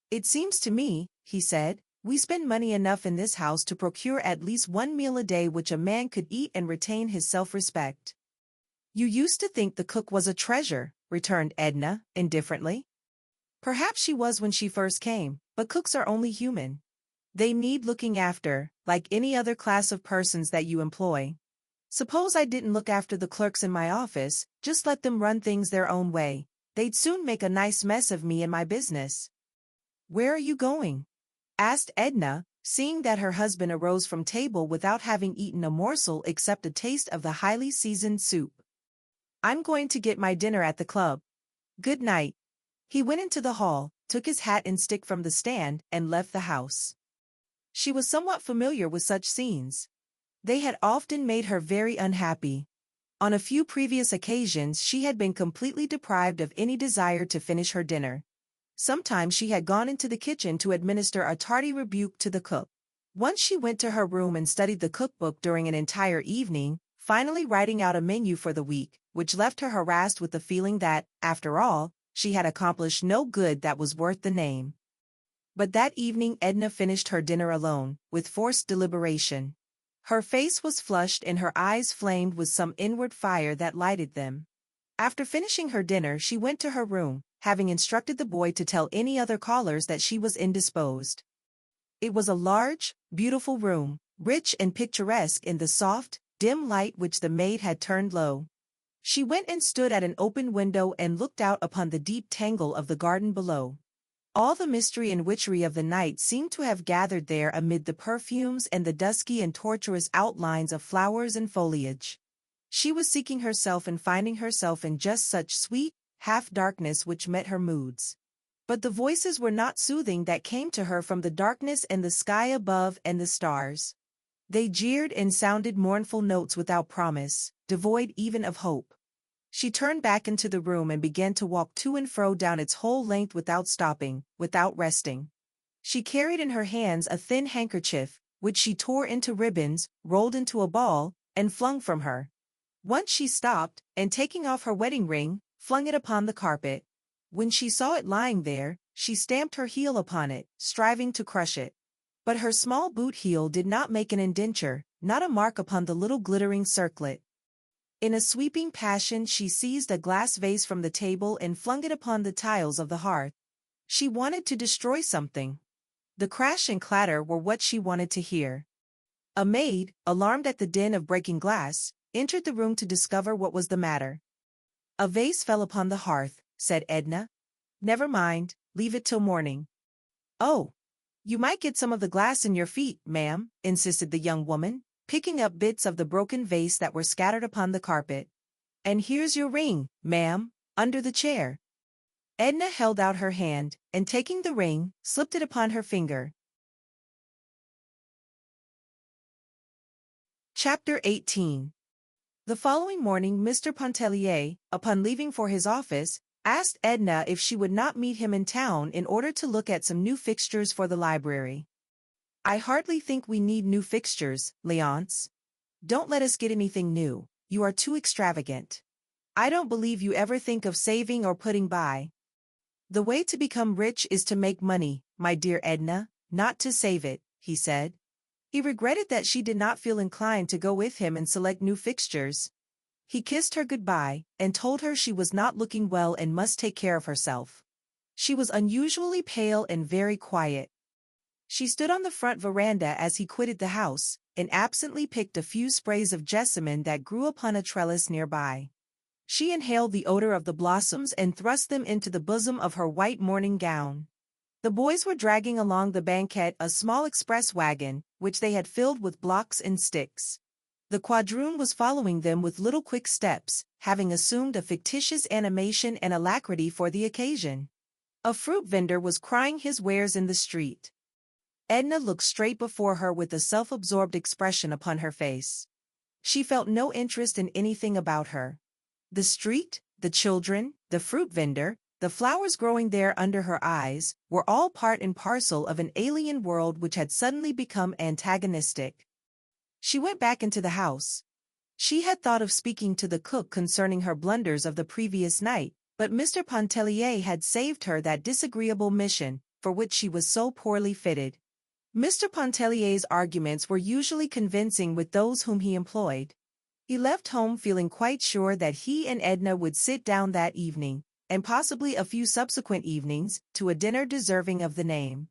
"It seems to me," he said, "we spend money enough in this house to procure at least one meal a day which a man could eat and retain his self-respect." "You used to think the cook was a treasure," returned Edna, indifferently. "Perhaps she was when she first came, but cooks are only human. They need looking after, like any other class of persons that you employ. Suppose I didn't look after the clerks in my office, just let them run things their own way. They'd soon make a nice mess of me and my business." "Where are you going?" asked Edna, seeing that her husband arose from table without having eaten a morsel except a taste of the highly seasoned soup. "I'm going to get my dinner at the club. Good night." He went into the hall, took his hat and stick from the stand, and left the house. She was somewhat familiar with such scenes. They had often made her very unhappy. On a few previous occasions she had been completely deprived of any desire to finish her dinner. Sometimes she had gone into the kitchen to administer a tardy rebuke to the cook. Once she went to her room and studied the cookbook during an entire evening, finally writing out a menu for the week, which left her harassed with the feeling that, after all, she had accomplished no good that was worth the name. But that evening Edna finished her dinner alone, with forced deliberation. Her face was flushed and her eyes flamed with some inward fire that lighted them. After finishing her dinner she went to her room, having instructed the boy to tell any other callers that she was indisposed. It was a large, beautiful room, rich and picturesque in the soft, dim light which the maid had turned low. She went and stood at an open window and looked out upon the deep tangle of the garden below. All the mystery and witchery of the night seemed to have gathered there amid the perfumes and the dusky and tortuous outlines of flowers and foliage. She was seeking herself and finding herself in just such sweet, half-darkness which met her moods. But the voices were not soothing that came to her from the darkness and the sky above and the stars. They jeered and sounded mournful notes without promise, devoid even of hope. She turned back into the room and began to walk to and fro down its whole length without stopping, without resting. She carried in her hands a thin handkerchief, which she tore into ribbons, rolled into a ball, and flung from her. Once she stopped, and taking off her wedding ring, flung it upon the carpet. When she saw it lying there, she stamped her heel upon it, striving to crush it. But her small boot heel did not make an indenture, not a mark upon the little glittering circlet. In a sweeping passion she seized a glass vase from the table and flung it upon the tiles of the hearth. She wanted to destroy something. The crash and clatter were what she wanted to hear. A maid, alarmed at the din of breaking glass, entered the room to discover what was the matter. "A vase fell upon the hearth," said Edna. "Never mind, leave it till morning." "Oh, you might get some of the glass in your feet, ma'am," insisted the young woman, picking up bits of the broken vase that were scattered upon the carpet. "And here's your ring, ma'am, under the chair." Edna held out her hand, and taking the ring, slipped it upon her finger. Chapter 18. The following morning Mr. Pontellier, upon leaving for his office, asked Edna if she would not meet him in town in order to look at some new fixtures for the library. "I hardly think we need new fixtures, Léonce. Don't let us get anything new, you are too extravagant. I don't believe you ever think of saving or putting by. The way to become rich is to make money, my dear Edna, not to save it," he said. He regretted that she did not feel inclined to go with him and select new fixtures. He kissed her goodbye, and told her she was not looking well and must take care of herself. She was unusually pale and very quiet. She stood on the front veranda as he quitted the house, and absently picked a few sprays of jessamine that grew upon a trellis nearby. She inhaled the odor of the blossoms and thrust them into the bosom of her white morning gown. The boys were dragging along the banquette a small express wagon, which they had filled with blocks and sticks. The quadroon was following them with little quick steps, having assumed a fictitious animation and alacrity for the occasion. A fruit vendor was crying his wares in the street. Edna looked straight before her with a self-absorbed expression upon her face. She felt no interest in anything about her. The street, the children, the fruit vendor, the flowers growing there under her eyes, were all part and parcel of an alien world which had suddenly become antagonistic. She went back into the house. She had thought of speaking to the cook concerning her blunders of the previous night, but Mr. Pontellier had saved her that disagreeable mission, for which she was so poorly fitted. Mr. Pontellier's arguments were usually convincing with those whom he employed. He left home feeling quite sure that he and Edna would sit down that evening, and possibly a few subsequent evenings, to a dinner deserving of the name.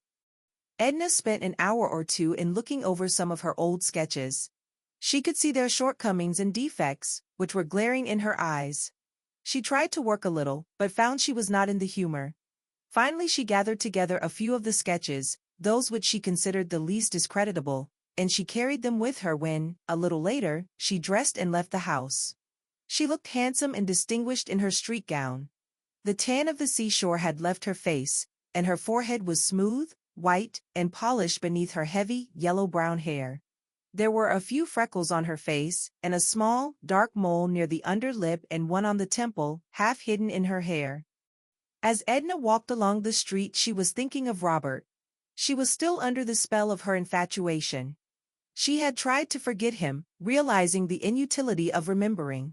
Edna spent an hour or two in looking over some of her old sketches. She could see their shortcomings and defects, which were glaring in her eyes. She tried to work a little, but found she was not in the humor. Finally she gathered together a few of the sketches, those which she considered the least discreditable, and she carried them with her when, a little later, she dressed and left the house. She looked handsome and distinguished in her street gown. The tan of the seashore had left her face, and her forehead was smooth, white, and polished beneath her heavy, yellow-brown hair. There were a few freckles on her face, and a small, dark mole near the under lip and one on the temple, half hidden in her hair. As Edna walked along the street she was thinking of Robert. She was still under the spell of her infatuation. She had tried to forget him, realizing the inutility of remembering.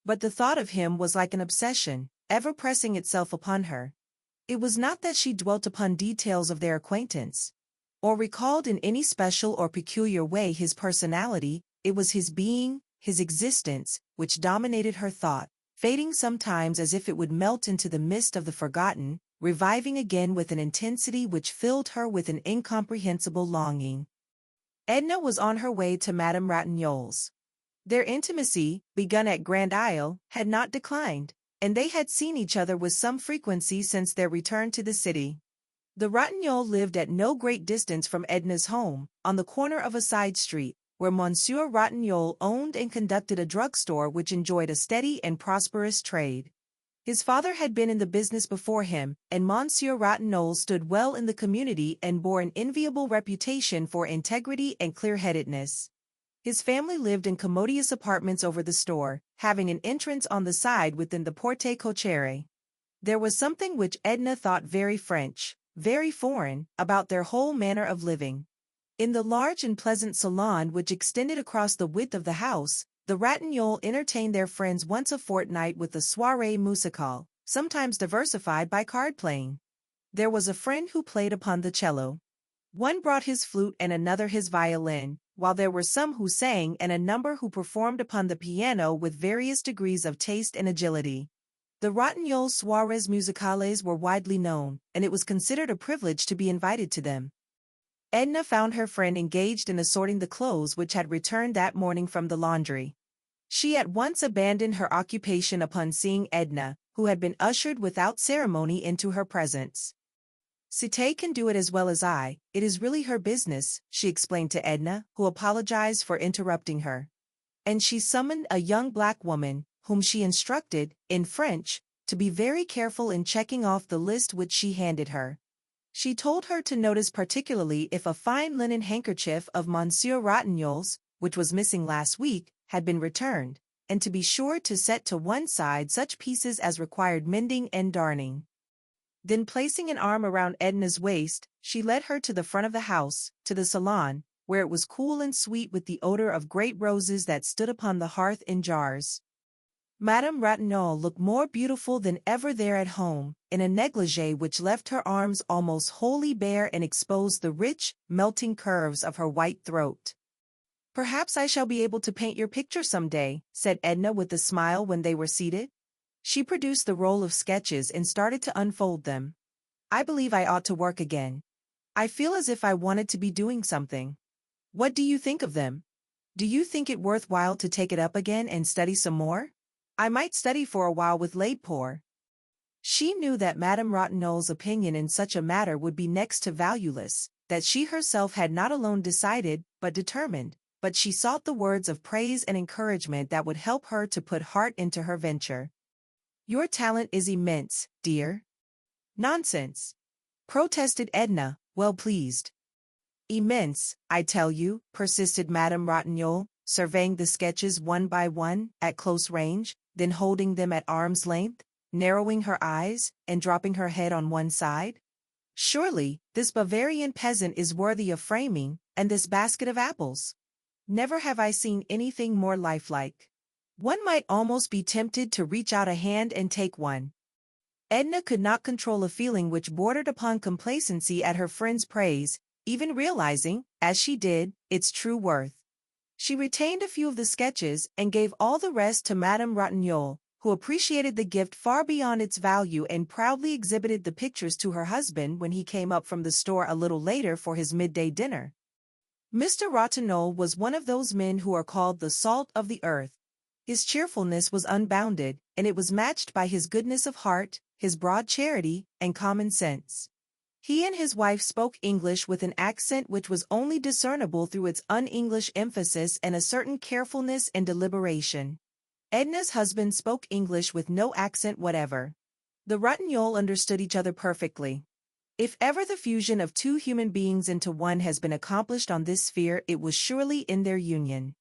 But the thought of him was like an obsession, ever pressing itself upon her. It was not that she dwelt upon details of their acquaintance, or recalled in any special or peculiar way his personality, it was his being, his existence, which dominated her thought, fading sometimes as if it would melt into the mist of the forgotten, reviving again with an intensity which filled her with an incomprehensible longing. Edna was on her way to Madame Ratignolle's. Their intimacy, begun at Grand Isle, had not declined, and they had seen each other with some frequency since their return to the city. The Ratignolles lived at no great distance from Edna's home, on the corner of a side street, where Monsieur Ratignolles owned and conducted a drugstore which enjoyed a steady and prosperous trade. His father had been in the business before him, and Monsieur Ratignolles stood well in the community and bore an enviable reputation for integrity and clear-headedness. His family lived in commodious apartments over the store, having an entrance on the side within the porte-cochere. There was something which Edna thought very French, very foreign, about their whole manner of living. In the large and pleasant salon which extended across the width of the house, the Ratignolles entertained their friends once a fortnight with a soirée musicale, sometimes diversified by card-playing. There was a friend who played upon the cello. One brought his flute and another his violin, while there were some who sang and a number who performed upon the piano with various degrees of taste and agility. The Ratignolles' soirées musicales were widely known, and it was considered a privilege to be invited to them. Edna found her friend engaged in assorting the clothes which had returned that morning from the laundry. She at once abandoned her occupation upon seeing Edna, who had been ushered without ceremony into her presence. "Cité can do it as well as I, it is really her business," she explained to Edna, who apologized for interrupting her. And she summoned a young black woman, whom she instructed, in French, to be very careful in checking off the list which she handed her. She told her to notice particularly if a fine linen handkerchief of Monsieur Ratignolles, which was missing last week, had been returned, and to be sure to set to one side such pieces as required mending and darning. Then placing an arm around Edna's waist, she led her to the front of the house, to the salon, where it was cool and sweet with the odor of great roses that stood upon the hearth in jars. Madame Ratignolle looked more beautiful than ever there at home, in a negligée which left her arms almost wholly bare and exposed the rich, melting curves of her white throat. "Perhaps I shall be able to paint your picture some day," said Edna with a smile when they were seated. She produced the roll of sketches and started to unfold them. "I believe I ought to work again. I feel as if I wanted to be doing something. What do you think of them? Do you think it worthwhile to take it up again and study some more? I might study for a while with Lebrun." She knew that Madame Ratignolle's opinion in such a matter would be next to valueless, that she herself had not alone decided, but determined, but she sought the words of praise and encouragement that would help her to put heart into her venture. "Your talent is immense, dear." "Nonsense," protested Edna, well pleased. "Immense, I tell you," persisted Madame Ratignolle, surveying the sketches one by one, at close range, then holding them at arm's length, narrowing her eyes, and dropping her head on one side. "Surely, this Bavarian peasant is worthy of framing, and this basket of apples. Never have I seen anything more lifelike. One might almost be tempted to reach out a hand and take one." Edna could not control a feeling which bordered upon complacency at her friend's praise, even realizing, as she did, its true worth. She retained a few of the sketches and gave all the rest to Madame Ratignolle, who appreciated the gift far beyond its value and proudly exhibited the pictures to her husband when he came up from the store a little later for his midday dinner. Mr. Ratignolle was one of those men who are called the salt of the earth. His cheerfulness was unbounded, and it was matched by his goodness of heart, his broad charity, and common sense. He and his wife spoke English with an accent which was only discernible through its un-English emphasis and a certain carefulness and deliberation. Edna's husband spoke English with no accent whatever. The Ratignolles understood each other perfectly. If ever the fusion of two human beings into one has been accomplished on this sphere, it was surely in their union.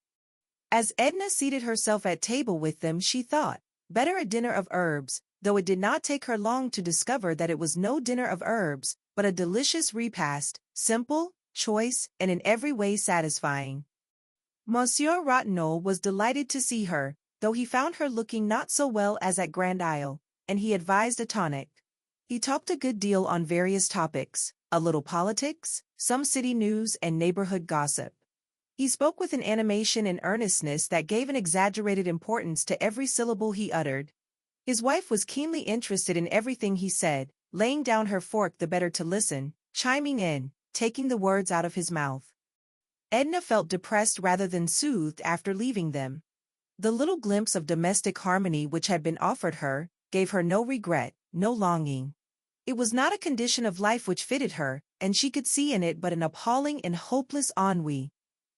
As Edna seated herself at table with them, she thought, better a dinner of herbs, though it did not take her long to discover that it was no dinner of herbs, but a delicious repast, simple, choice, and in every way satisfying. Monsieur Ratignolle was delighted to see her, though he found her looking not so well as at Grand Isle, and he advised a tonic. He talked a good deal on various topics, a little politics, some city news and neighborhood gossip. He spoke with an animation and earnestness that gave an exaggerated importance to every syllable he uttered. His wife was keenly interested in everything he said, laying down her fork the better to listen, chiming in, taking the words out of his mouth. Edna felt depressed rather than soothed after leaving them. The little glimpse of domestic harmony which had been offered her, gave her no regret, no longing. It was not a condition of life which fitted her, and she could see in it but an appalling and hopeless ennui.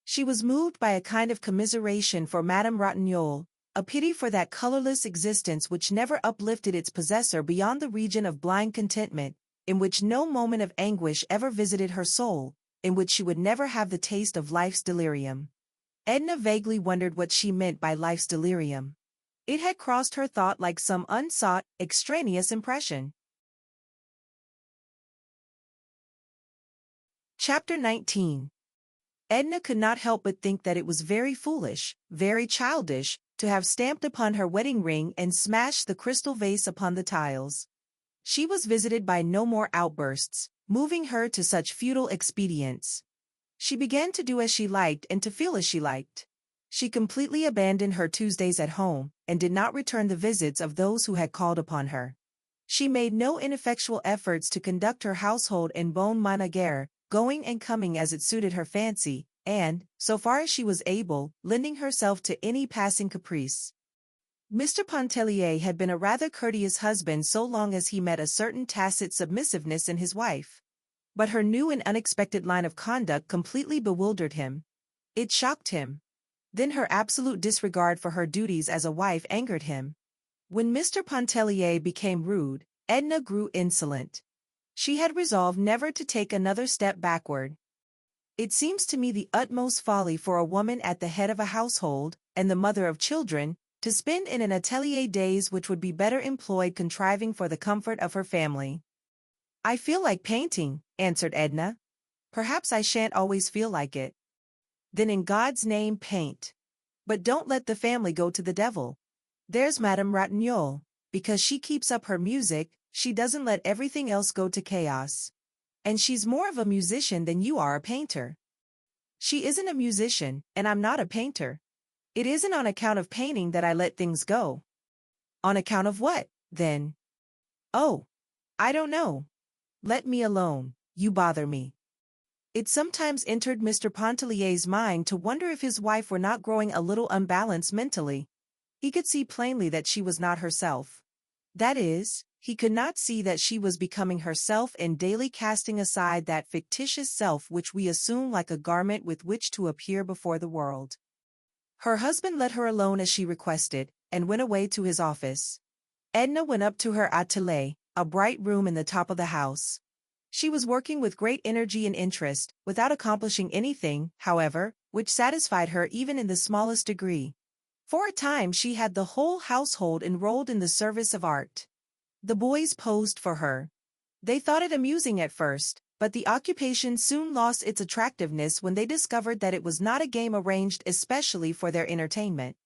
She was moved by a kind of commiseration for Madame Ratignolle, a pity for that colorless existence which never uplifted its possessor beyond the region of blind contentment, in which no moment of anguish ever visited her soul, in which she would never have the taste of life's delirium. Edna vaguely wondered what she meant by life's delirium. It had crossed her thought like some unsought, extraneous impression. Chapter 19. Edna could not help but think that it was very foolish, very childish, to have stamped upon her wedding ring and smashed the crystal vase upon the tiles. She was visited by no more outbursts, moving her to such futile expedients. She began to do as she liked and to feel as she liked. She completely abandoned her Tuesdays at home, and did not return the visits of those who had called upon her. She made no ineffectual efforts to conduct her household in bonne ménagère, going and coming as it suited her fancy, and, so far as she was able, lending herself to any passing caprice. Mr. Pontellier had been a rather courteous husband so long as he met a certain tacit submissiveness in his wife. But her new and unexpected line of conduct completely bewildered him. It shocked him. Then her absolute disregard for her duties as a wife angered him. When Mr. Pontellier became rude, Edna grew insolent. She had resolved never to take another step backward. It seems to me the utmost folly for a woman at the head of a household, and the mother of children, to spend in an atelier days which would be better employed contriving for the comfort of her family. "I feel like painting," answered Edna. "Perhaps I shan't always feel like it." "Then in God's name paint. But don't let the family go to the devil. There's Madame Ratignolle, because she keeps up her music, she doesn't let everything else go to chaos. And she's more of a musician than you are a painter." "She isn't a musician, and I'm not a painter. It isn't on account of painting that I let things go." "On account of what, then?" "Oh, I don't know. Let me alone, you bother me." It sometimes entered Mr. Pontellier's mind to wonder if his wife were not growing a little unbalanced mentally. He could see plainly that she was not herself. That is, he could not see that she was becoming herself and daily casting aside that fictitious self which we assume like a garment with which to appear before the world. Her husband let her alone as she requested, and went away to his office. Edna went up to her atelier, a bright room in the top of the house. She was working with great energy and interest, without accomplishing anything, however, which satisfied her even in the smallest degree. For a time she had the whole household enrolled in the service of art. The boys posed for her. They thought it amusing at first, but the occupation soon lost its attractiveness when they discovered that it was not a game arranged especially for their entertainment.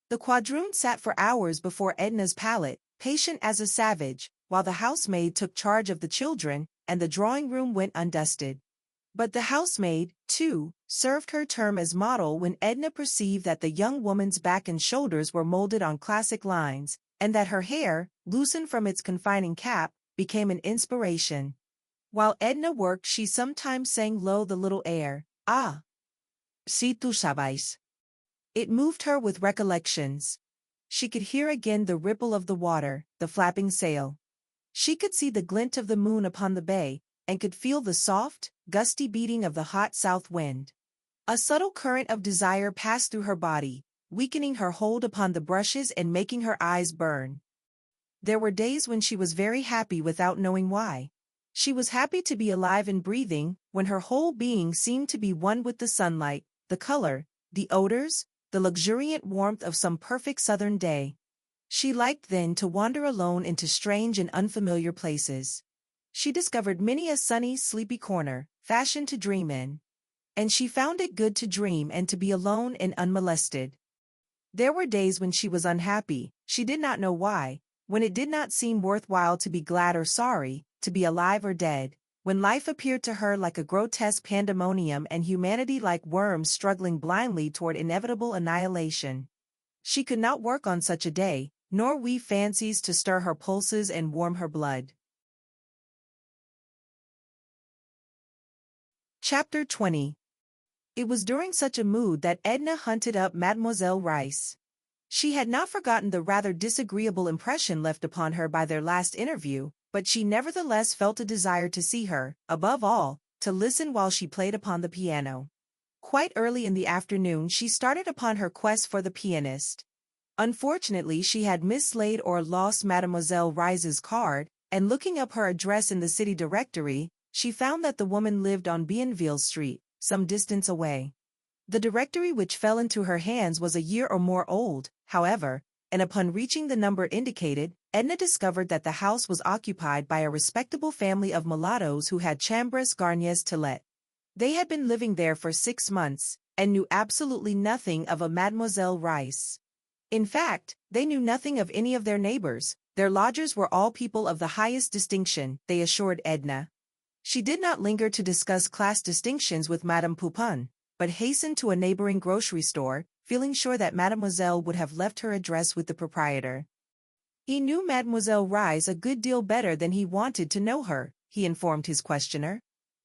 The quadroon sat for hours before Edna's palette, patient as a savage, while the housemaid took charge of the children, and the drawing-room went undusted. But the housemaid, too, served her term as model when Edna perceived that the young woman's back and shoulders were molded on classic lines, and that her hair, loosened from its confining cap, became an inspiration. While Edna worked she sometimes sang low the little air, "Ah, si tu sabes." It moved her with recollections. She could hear again the ripple of the water, the flapping sail. She could see the glint of the moon upon the bay, and could feel the soft, gusty beating of the hot south wind. A subtle current of desire passed through her body, weakening her hold upon the brushes and making her eyes burn. There were days when she was very happy without knowing why. She was happy to be alive and breathing, when her whole being seemed to be one with the sunlight, the color, the odors, the luxuriant warmth of some perfect southern day. She liked then to wander alone into strange and unfamiliar places. She discovered many a sunny, sleepy corner, fashioned to dream in. And she found it good to dream and to be alone and unmolested. There were days when she was unhappy, she did not know why, when it did not seem worthwhile to be glad or sorry, to be alive or dead, when life appeared to her like a grotesque pandemonium and humanity like worms struggling blindly toward inevitable annihilation. She could not work on such a day, nor weave fancies to stir her pulses and warm her blood. Chapter 20. It was during such a mood that Edna hunted up Mademoiselle Rice. She had not forgotten the rather disagreeable impression left upon her by their last interview, but she nevertheless felt a desire to see her, above all, to listen while she played upon the piano. Quite early in the afternoon she started upon her quest for the pianist. Unfortunately she had mislaid or lost Mademoiselle Rice's card, and looking up her address in the city directory, she found that the woman lived on Bienville Street, some distance away. The directory which fell into her hands was a year or more old, however, and upon reaching the number indicated, Edna discovered that the house was occupied by a respectable family of mulattoes who had chambres garnies to let. They had been living there for 6 months, and knew absolutely nothing of a Mademoiselle Rice. In fact, they knew nothing of any of their neighbors. Their lodgers were all people of the highest distinction, they assured Edna. She did not linger to discuss class distinctions with Madame Poupon, but hastened to a neighboring grocery store, feeling sure that Mademoiselle would have left her address with the proprietor. He knew Mademoiselle Rice a good deal better than he wanted to know her, he informed his questioner.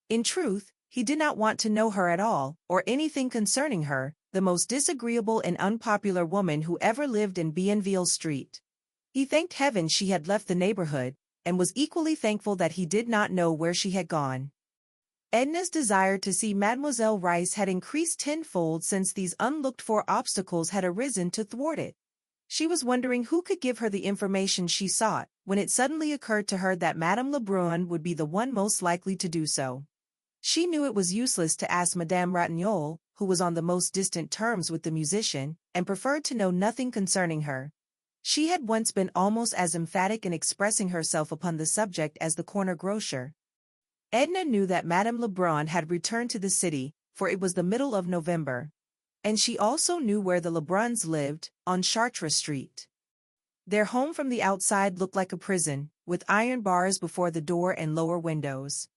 In truth, he did not want to know her at all, or anything concerning her, the most disagreeable and unpopular woman who ever lived in Bienville Street. He thanked heaven she had left the neighborhood, and was equally thankful that he did not know where she had gone. Edna's desire to see Mademoiselle Rice had increased tenfold since these unlooked-for obstacles had arisen to thwart it. She was wondering who could give her the information she sought, when it suddenly occurred to her that Madame Lebrun would be the one most likely to do so. She knew it was useless to ask Madame Ratignolle, who was on the most distant terms with the musician, and preferred to know nothing concerning her. She had once been almost as emphatic in expressing herself upon the subject as the corner grocer. Edna knew that Madame Lebrun had returned to the city, for it was the middle of November. And she also knew where the Lebruns lived, on Chartres Street. Their home from the outside looked like a prison, with iron bars before the door and lower windows.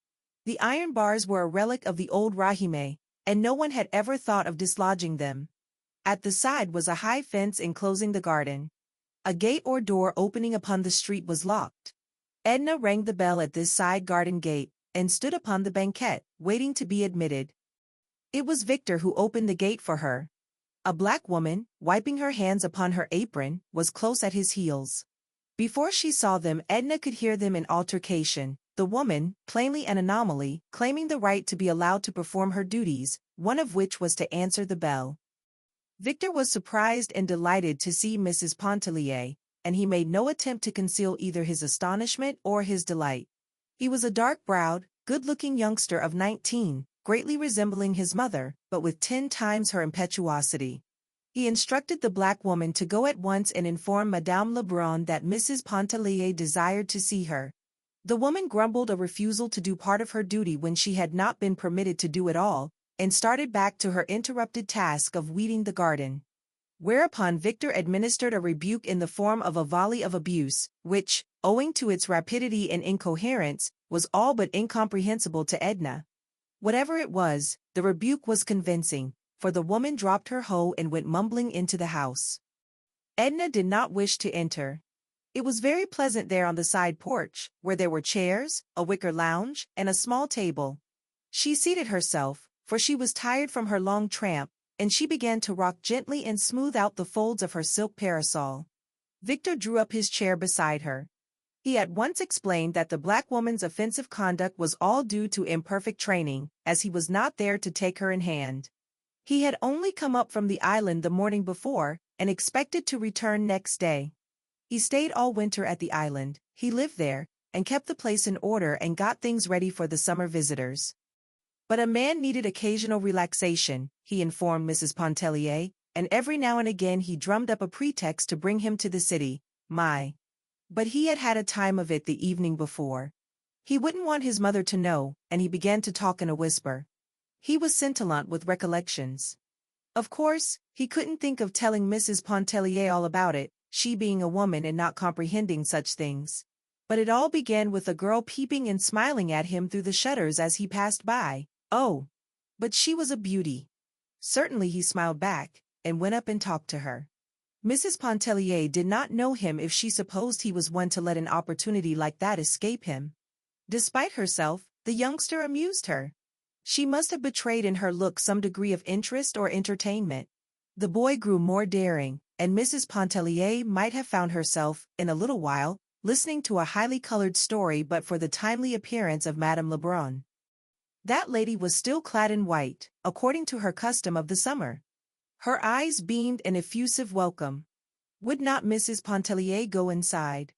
The iron bars were a relic of the old régime, and no one had ever thought of dislodging them. At the side was a high fence enclosing the garden. A gate or door opening upon the street was locked. Edna rang the bell at this side garden gate, and stood upon the banquette, waiting to be admitted. It was Victor who opened the gate for her. A black woman, wiping her hands upon her apron, was close at his heels. Before she saw them, Edna could hear them in altercation, the woman, plainly an anomaly, claiming the right to be allowed to perform her duties, one of which was to answer the bell. Victor was surprised and delighted to see Mrs. Pontellier, and he made no attempt to conceal either his astonishment or his delight. He was a dark-browed, good-looking youngster of 19, greatly resembling his mother, but with 10 times her impetuosity. He instructed the black woman to go at once and inform Madame Lebrun that Mrs. Pontellier desired to see her. The woman grumbled a refusal to do part of her duty when she had not been permitted to do it all, and started back to her interrupted task of weeding the garden. Whereupon Victor administered a rebuke in the form of a volley of abuse, which, owing to its rapidity and incoherence, was all but incomprehensible to Edna. Whatever it was, the rebuke was convincing, for the woman dropped her hoe and went mumbling into the house. Edna did not wish to enter. It was very pleasant there on the side porch, where there were chairs, a wicker lounge, and a small table. She seated herself, for she was tired from her long tramp, and she began to rock gently and smooth out the folds of her silk parasol. Victor drew up his chair beside her. He at once explained that the black woman's offensive conduct was all due to imperfect training, as he was not there to take her in hand. He had only come up from the island the morning before, and expected to return next day. He stayed all winter at the island, he lived there, and kept the place in order and got things ready for the summer visitors. But a man needed occasional relaxation, he informed Mrs. Pontellier, and every now and again he drummed up a pretext to bring him to the city. But he had had a time of it the evening before. He wouldn't want his mother to know, and he began to talk in a whisper. He was scintillant with recollections. Of course, he couldn't think of telling Mrs. Pontellier all about it, she being a woman and not comprehending such things. But it all began with a girl peeping and smiling at him through the shutters as he passed by. Oh, but she was a beauty. Certainly he smiled back, and went up and talked to her. Mrs. Pontellier did not know him if she supposed he was one to let an opportunity like that escape him. Despite herself, the youngster amused her. She must have betrayed in her look some degree of interest or entertainment. The boy grew more daring, and Mrs. Pontellier might have found herself, in a little while, listening to a highly colored story but for the timely appearance of Madame Lebrun. That lady was still clad in white, according to her custom of the summer. Her eyes beamed an effusive welcome. Would not Mrs. Pontellier go inside?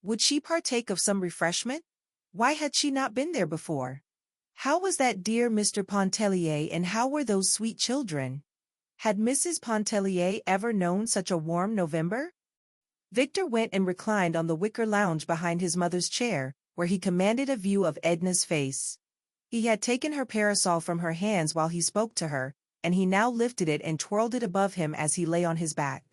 Would she partake of some refreshment? Why had she not been there before? How was that dear Mr. Pontellier, and how were those sweet children? Had Mrs. Pontellier ever known such a warm November? Victor went and reclined on the wicker lounge behind his mother's chair, where he commanded a view of Edna's face. He had taken her parasol from her hands while he spoke to her, and he now lifted it and twirled it above him as he lay on his back.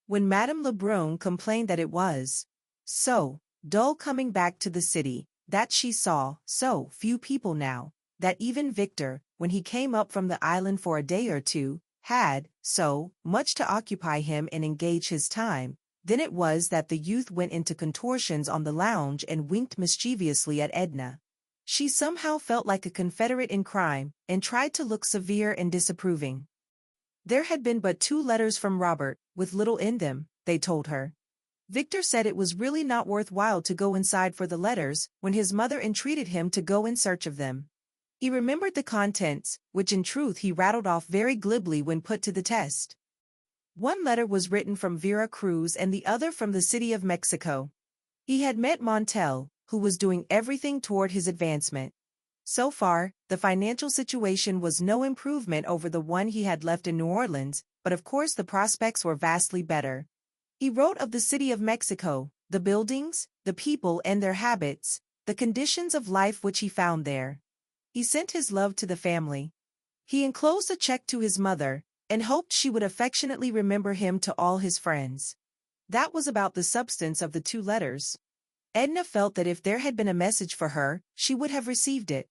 When Madame Lebrun complained that it was so dull coming back to the city, that she saw so few people now, that even Victor, when he came up from the island for a day or two, had so much to occupy him and engage his time, then it was that the youth went into contortions on the lounge and winked mischievously at Edna. She somehow felt like a confederate in crime, and tried to look severe and disapproving. There had been but 2 letters from Robert, with little in them, they told her. Victor said it was really not worthwhile to go inside for the letters, when his mother entreated him to go in search of them. He remembered the contents, which in truth he rattled off very glibly when put to the test. One letter was written from Vera Cruz and the other from the city of Mexico. He had met Montel, who was doing everything toward his advancement. So far, the financial situation was no improvement over the one he had left in New Orleans, but of course the prospects were vastly better. He wrote of the city of Mexico, the buildings, the people and their habits, the conditions of life which he found there. He sent his love to the family. He enclosed a check to his mother, and hoped she would affectionately remember him to all his friends. That was about the substance of the 2 letters. Edna felt that if there had been a message for her, she would have received it.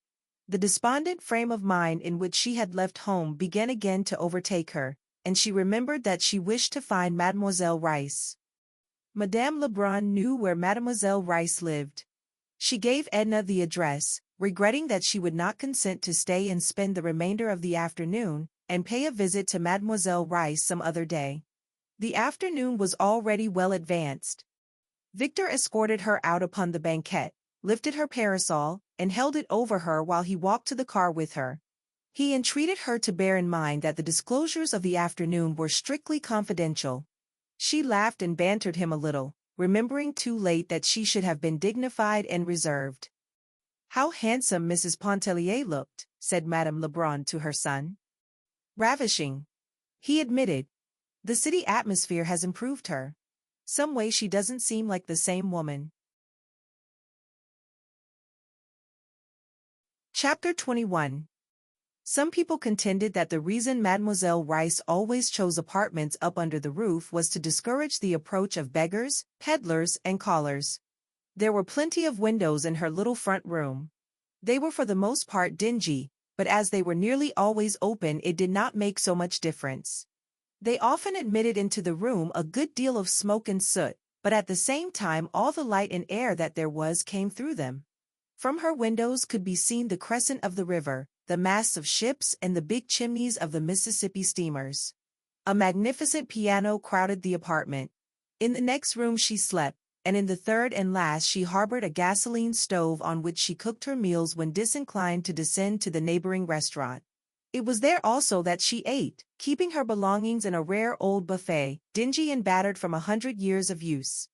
The despondent frame of mind in which she had left home began again to overtake her, and she remembered that she wished to find Mademoiselle Rice. Madame Lebrun knew where Mademoiselle Rice lived. She gave Edna the address, regretting that she would not consent to stay and spend the remainder of the afternoon, and pay a visit to Mademoiselle Rice some other day. The afternoon was already well advanced. Victor escorted her out upon the banquette, lifted her parasol, and held it over her while he walked to the car with her. He entreated her to bear in mind that the disclosures of the afternoon were strictly confidential. She laughed and bantered him a little, remembering too late that she should have been dignified and reserved. "How handsome Mrs. Pontellier looked," said Madame Lebrun to her son. "Ravishing," he admitted. "The city atmosphere has improved her. Some way she doesn't seem like the same woman." Chapter 21. Some people contended that the reason Mademoiselle Rice always chose apartments up under the roof was to discourage the approach of beggars, peddlers, and callers. There were plenty of windows in her little front room. They were for the most part dingy, but as they were nearly always open it did not make so much difference. They often admitted into the room a good deal of smoke and soot, but at the same time all the light and air that there was came through them. From her windows could be seen the crescent of the river, the masts of ships and the big chimneys of the Mississippi steamers. A magnificent piano crowded the apartment. In the next room she slept, and in the third and last she harbored a gasoline stove on which she cooked her meals when disinclined to descend to the neighboring restaurant. It was there also that she ate, keeping her belongings in a rare old buffet, dingy and battered from 100 years of use.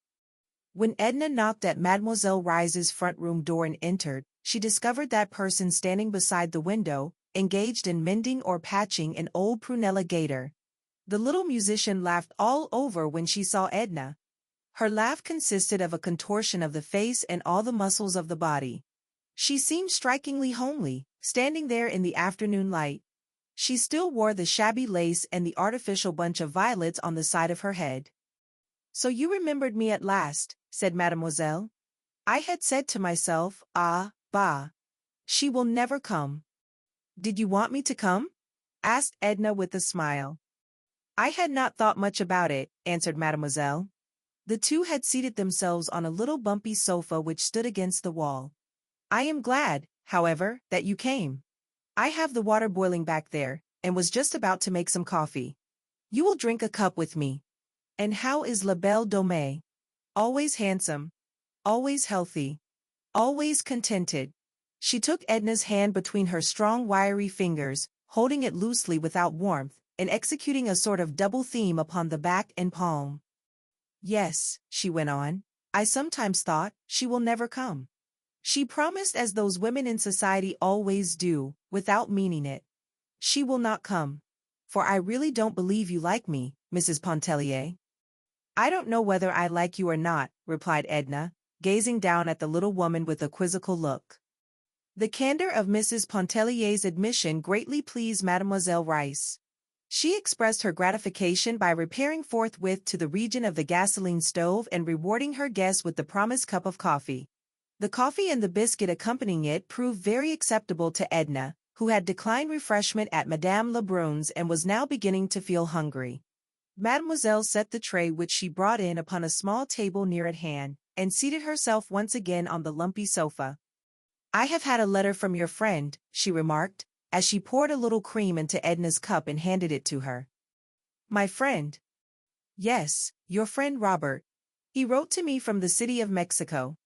When Edna knocked at Mademoiselle Rice's front room door and entered, she discovered that person standing beside the window, engaged in mending or patching an old prunella gaiter. The little musician laughed all over when she saw Edna. Her laugh consisted of a contortion of the face and all the muscles of the body. She seemed strikingly homely, standing there in the afternoon light. She still wore the shabby lace and the artificial bunch of violets on the side of her head. "So you remembered me at last," said Mademoiselle. "I had said to myself, ah, bah, she will never come." "Did you want me to come?" asked Edna with a smile. "I had not thought much about it," answered Mademoiselle. The two had seated themselves on a little bumpy sofa which stood against the wall. "I am glad, however, that you came. I have the water boiling back there, and was just about to make some coffee. You will drink a cup with me. And how is la belle dame? Always handsome. Always healthy. Always contented." She took Edna's hand between her strong wiry fingers, holding it loosely without warmth, and executing a sort of double theme upon the back and palm. "Yes," she went on, "I sometimes thought, she will never come. She promised as those women in society always do, without meaning it. She will not come. For I really don't believe you like me, Mrs. Pontellier." "I don't know whether I like you or not," replied Edna, gazing down at the little woman with a quizzical look. The candor of Mrs. Pontellier's admission greatly pleased Mademoiselle Rice. She expressed her gratification by repairing forthwith to the region of the gasoline stove and rewarding her guest with the promised cup of coffee. The coffee and the biscuit accompanying it proved very acceptable to Edna, who had declined refreshment at Madame Lebrun's and was now beginning to feel hungry. Mademoiselle set the tray which she brought in upon a small table near at hand, and seated herself once again on the lumpy sofa. "I have had a letter from your friend," she remarked, as she poured a little cream into Edna's cup and handed it to her. "My friend?" "Yes, your friend Robert. He wrote to me from the city of Mexico."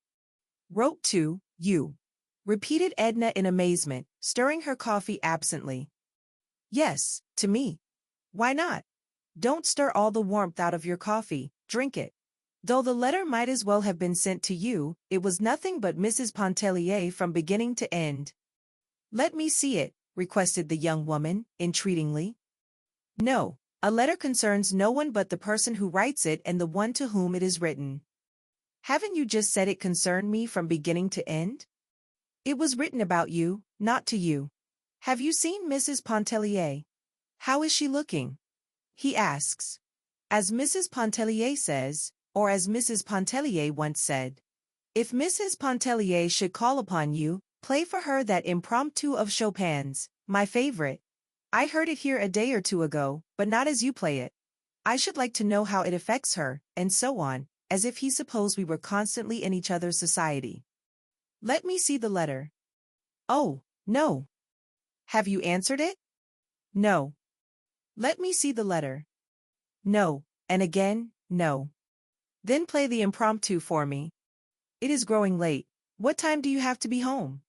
"Wrote to you?" repeated Edna in amazement, stirring her coffee absently. "Yes, to me. Why not? Don't stir all the warmth out of your coffee, drink it." Though the letter might as well have been sent to you, it was nothing but Mrs. Pontellier from beginning to end. "Let me see it," requested the young woman, entreatingly. "No, a letter concerns no one but the person who writes it and the one to whom it is written." "Haven't you just said it concerned me from beginning to end?" "It was written about you, not to you. Have you seen Mrs. Pontellier? How is she looking?" he asks. As Mrs. Pontellier says, or as Mrs. Pontellier once said, "If Mrs. Pontellier should call upon you, play for her that impromptu of Chopin's, my favorite. I heard it here a day or two ago, but not as you play it. I should like to know how it affects her," and so on, as if he supposed we were constantly in each other's society. "Let me see the letter." "Oh, no." "Have you answered it?" "No." "Let me see the letter." "No," and again, "No." "Then play the impromptu for me." "It is growing late. What time do you have to be home?"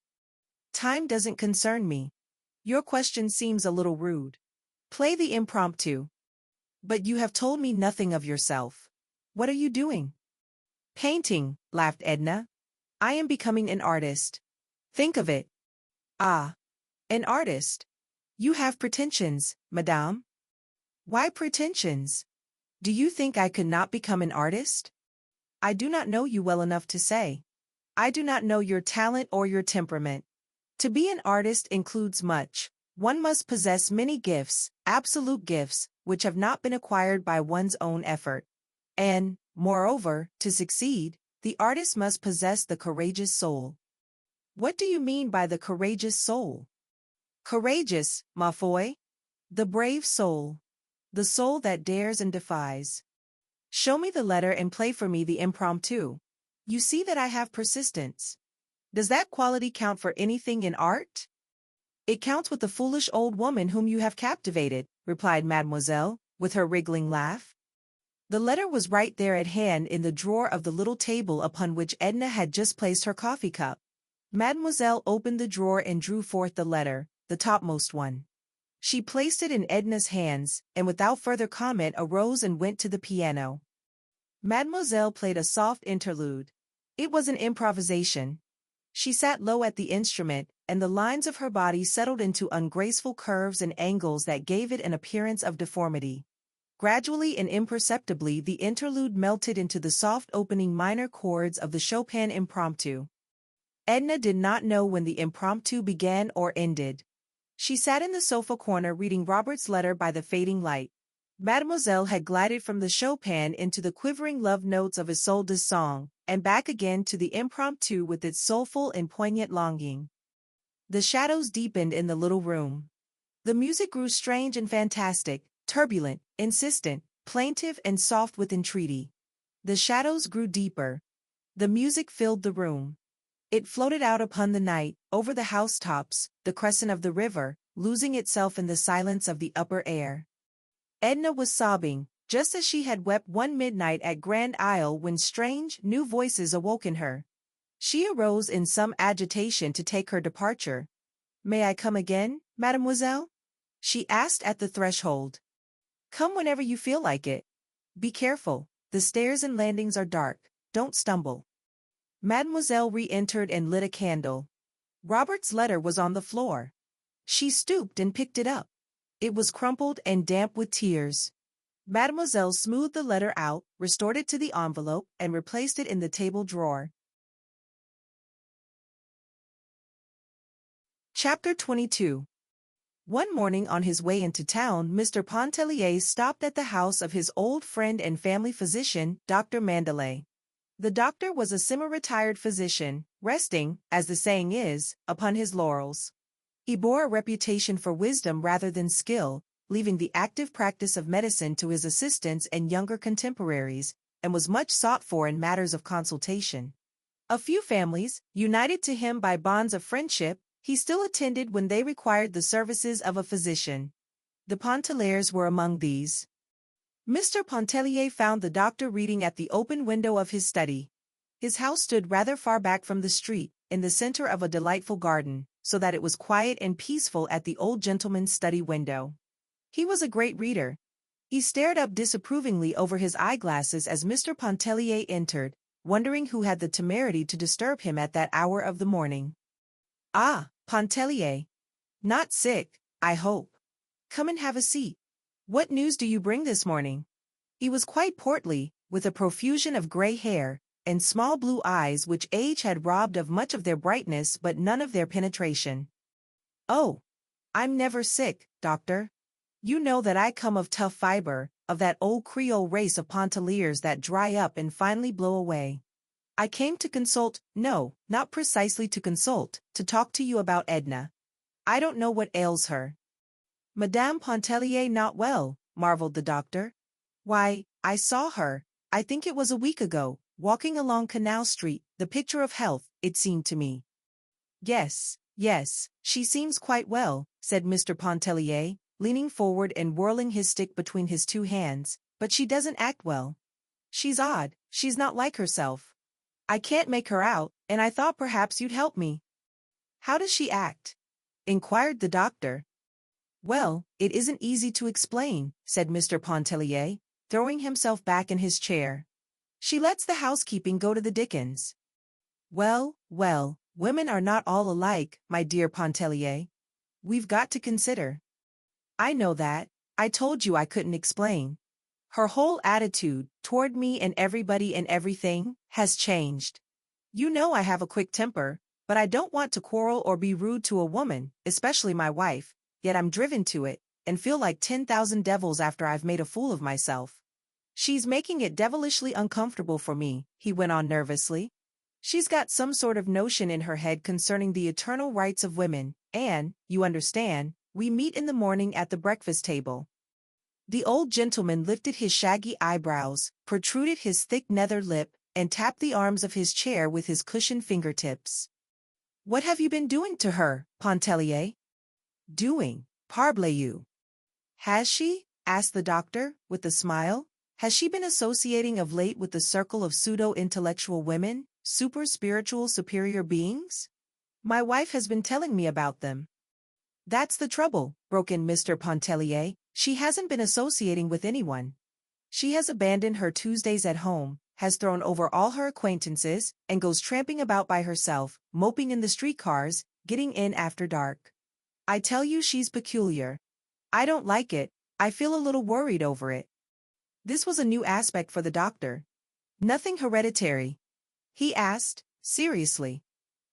"Time doesn't concern me. Your question seems a little rude. Play the impromptu." "But you have told me nothing of yourself. What are you doing?" "Painting," laughed Edna. "I am becoming an artist. Think of it." "Ah, an artist. You have pretensions, madame." "Why pretensions? Do you think I could not become an artist?" "I do not know you well enough to say. I do not know your talent or your temperament. To be an artist includes much. One must possess many gifts, absolute gifts, which have not been acquired by one's own effort. And, moreover, to succeed, the artist must possess the courageous soul." "What do you mean by the courageous soul?" "Courageous, ma foi. The brave soul. The soul that dares and defies." "Show me the letter and play for me the impromptu. You see that I have persistence. Does that quality count for anything in art?" "It counts with the foolish old woman whom you have captivated," replied Mademoiselle, with her wriggling laugh. The letter was right there at hand in the drawer of the little table upon which Edna had just placed her coffee cup. Mademoiselle opened the drawer and drew forth the letter, the topmost one. She placed it in Edna's hands, and without further comment arose and went to the piano. Mademoiselle played a soft interlude. It was an improvisation. She sat low at the instrument, and the lines of her body settled into ungraceful curves and angles that gave it an appearance of deformity. Gradually and imperceptibly the interlude melted into the soft opening minor chords of the Chopin impromptu. Edna did not know when the impromptu began or ended. She sat in the sofa corner reading Robert's letter by the fading light. Mademoiselle had glided from the Chopin into the quivering love notes of Isolde's song, and back again to the impromptu with its soulful and poignant longing. The shadows deepened in the little room. The music grew strange and fantastic, turbulent, insistent, plaintive and soft with entreaty. The shadows grew deeper. The music filled the room. It floated out upon the night, over the housetops, the crescent of the river, losing itself in the silence of the upper air. Edna was sobbing, just as she had wept one midnight at Grand Isle when strange, new voices awoke in her. She arose in some agitation to take her departure. "May I come again, mademoiselle?" she asked at the threshold. "Come whenever you feel like it. Be careful, the stairs and landings are dark, don't stumble." Mademoiselle re-entered and lit a candle. Robert's letter was on the floor. She stooped and picked it up. It was crumpled and damp with tears. Mademoiselle smoothed the letter out, restored it to the envelope, and replaced it in the table drawer. Chapter 22. One morning on his way into town, Mr. Pontellier stopped at the house of his old friend and family physician, Dr. Mandelet. The doctor was a semi-retired physician, resting, as the saying is, upon his laurels. He bore a reputation for wisdom rather than skill, leaving the active practice of medicine to his assistants and younger contemporaries, and was much sought for in matters of consultation. A few families, united to him by bonds of friendship, he still attended when they required the services of a physician. The Pontelliers were among these. Mr. Pontellier found the doctor reading at the open window of his study. His house stood rather far back from the street, in the center of a delightful garden, so that it was quiet and peaceful at the old gentleman's study window. He was a great reader. He stared up disapprovingly over his eyeglasses as Mr. Pontellier entered, wondering who had the temerity to disturb him at that hour of the morning. "Ah, Pontellier. Not sick, I hope. Come and have a seat. What news do you bring this morning?" He was quite portly, with a profusion of gray hair, and small blue eyes which age had robbed of much of their brightness but none of their penetration. "Oh, I'm never sick, doctor. You know that I come of tough fiber, of that old Creole race of Pontelliers that dry up and finally blow away. I came to consult, no, not precisely to consult, to talk to you about Edna. I don't know what ails her." "Madame Pontellier not well," marveled the doctor. "Why, I saw her, I think it was a week ago, walking along Canal Street, the picture of health, it seemed to me." Yes, she seems quite well," said Mr. Pontellier, leaning forward and whirling his stick between his two hands, "but she doesn't act well. She's odd, she's not like herself. I can't make her out, and I thought perhaps you'd help me." "How does she act?" inquired the doctor. "Well, it isn't easy to explain," said Mr. Pontellier, throwing himself back in his chair. "She lets the housekeeping go to the dickens." Well, women are not all alike, my dear Pontellier. We've got to consider." "I know that. I told you I couldn't explain. Her whole attitude, toward me and everybody and everything, has changed. You know I have a quick temper, but I don't want to quarrel or be rude to a woman, especially my wife, yet I'm driven to it, and feel like 10,000 devils after I've made a fool of myself. She's making it devilishly uncomfortable for me," he went on nervously. "She's got some sort of notion in her head concerning the eternal rights of women, and, you understand, we meet in the morning at the breakfast table." The old gentleman lifted his shaggy eyebrows, protruded his thick nether lip, and tapped the arms of his chair with his cushioned fingertips. "What have you been doing to her, Pontellier?" "Doing? Parbleu! Has she?" asked the doctor, with a smile. "Has she been associating of late with the circle of pseudo-intellectual women, super-spiritual superior beings? My wife has been telling me about them." "That's the trouble," broke in Mr. Pontellier. "She hasn't been associating with anyone. She has abandoned her Tuesdays at home, has thrown over all her acquaintances, and goes tramping about by herself, moping in the streetcars, getting in after dark. I tell you she's peculiar. I don't like it, I feel a little worried over it." This was a new aspect for the doctor. "Nothing hereditary?" he asked, seriously.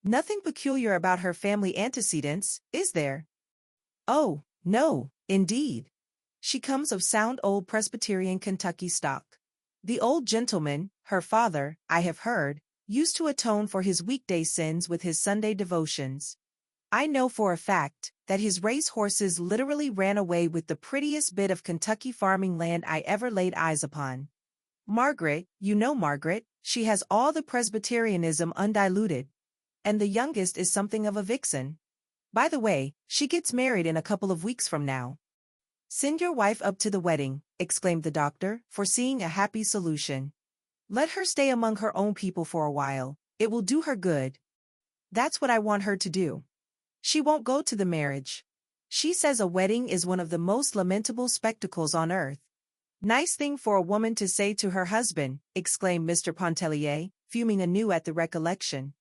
"Nothing peculiar about her family antecedents, is there?" Oh, no, indeed. She comes of sound old Presbyterian Kentucky stock. The old gentleman, her father, I have heard, used to atone for his weekday sins with his Sunday devotions. I know for a fact that his race horses literally ran away with the prettiest bit of Kentucky farming land I ever laid eyes upon. Margaret, you know Margaret, she has all the Presbyterianism undiluted. And the youngest is something of a vixen. By the way, she gets married in a couple of weeks from now. Send your wife up to the wedding, exclaimed the doctor, foreseeing a happy solution. Let her stay among her own people for a while, it will do her good. That's what I want her to do. She won't go to the marriage. She says a wedding is one of the most lamentable spectacles on earth. Nice thing for a woman to say to her husband, exclaimed Mr. Pontellier, fuming anew at the recollection.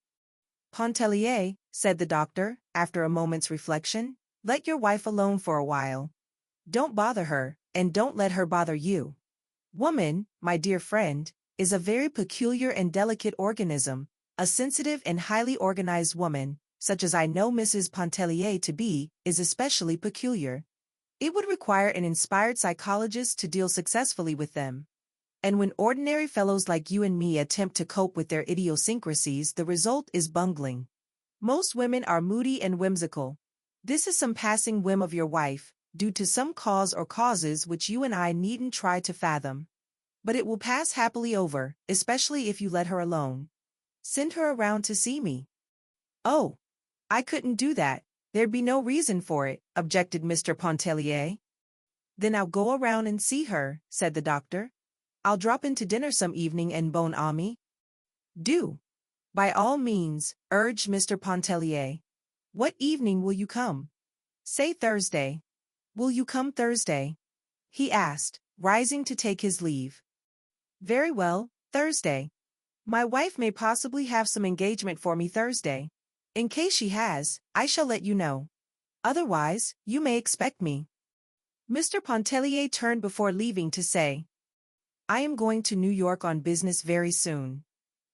Pontellier, said the doctor, after a moment's reflection, let your wife alone for a while. Don't bother her, and don't let her bother you. Woman, my dear friend, is a very peculiar and delicate organism, a sensitive and highly organized woman, such as I know Mrs. Pontellier to be, is especially peculiar. It would require an inspired psychologist to deal successfully with them. And when ordinary fellows like you and me attempt to cope with their idiosyncrasies, the result is bungling. Most women are moody and whimsical. This is some passing whim of your wife, due to some cause or causes which you and I needn't try to fathom. But it will pass happily over, especially if you let her alone. Send her around to see me. Oh, I couldn't do that. There'd be no reason for it, objected Mr. Pontellier. Then I'll go around and see her, said the doctor. I'll drop in to dinner some evening en bonne amie. Do. By all means, urged Mr. Pontellier. What evening will you come? Say Thursday. Will you come Thursday? He asked, rising to take his leave. Very well, Thursday. My wife may possibly have some engagement for me Thursday. In case she has, I shall let you know. Otherwise, you may expect me. Mr. Pontellier turned before leaving to say, I am going to New York on business very soon.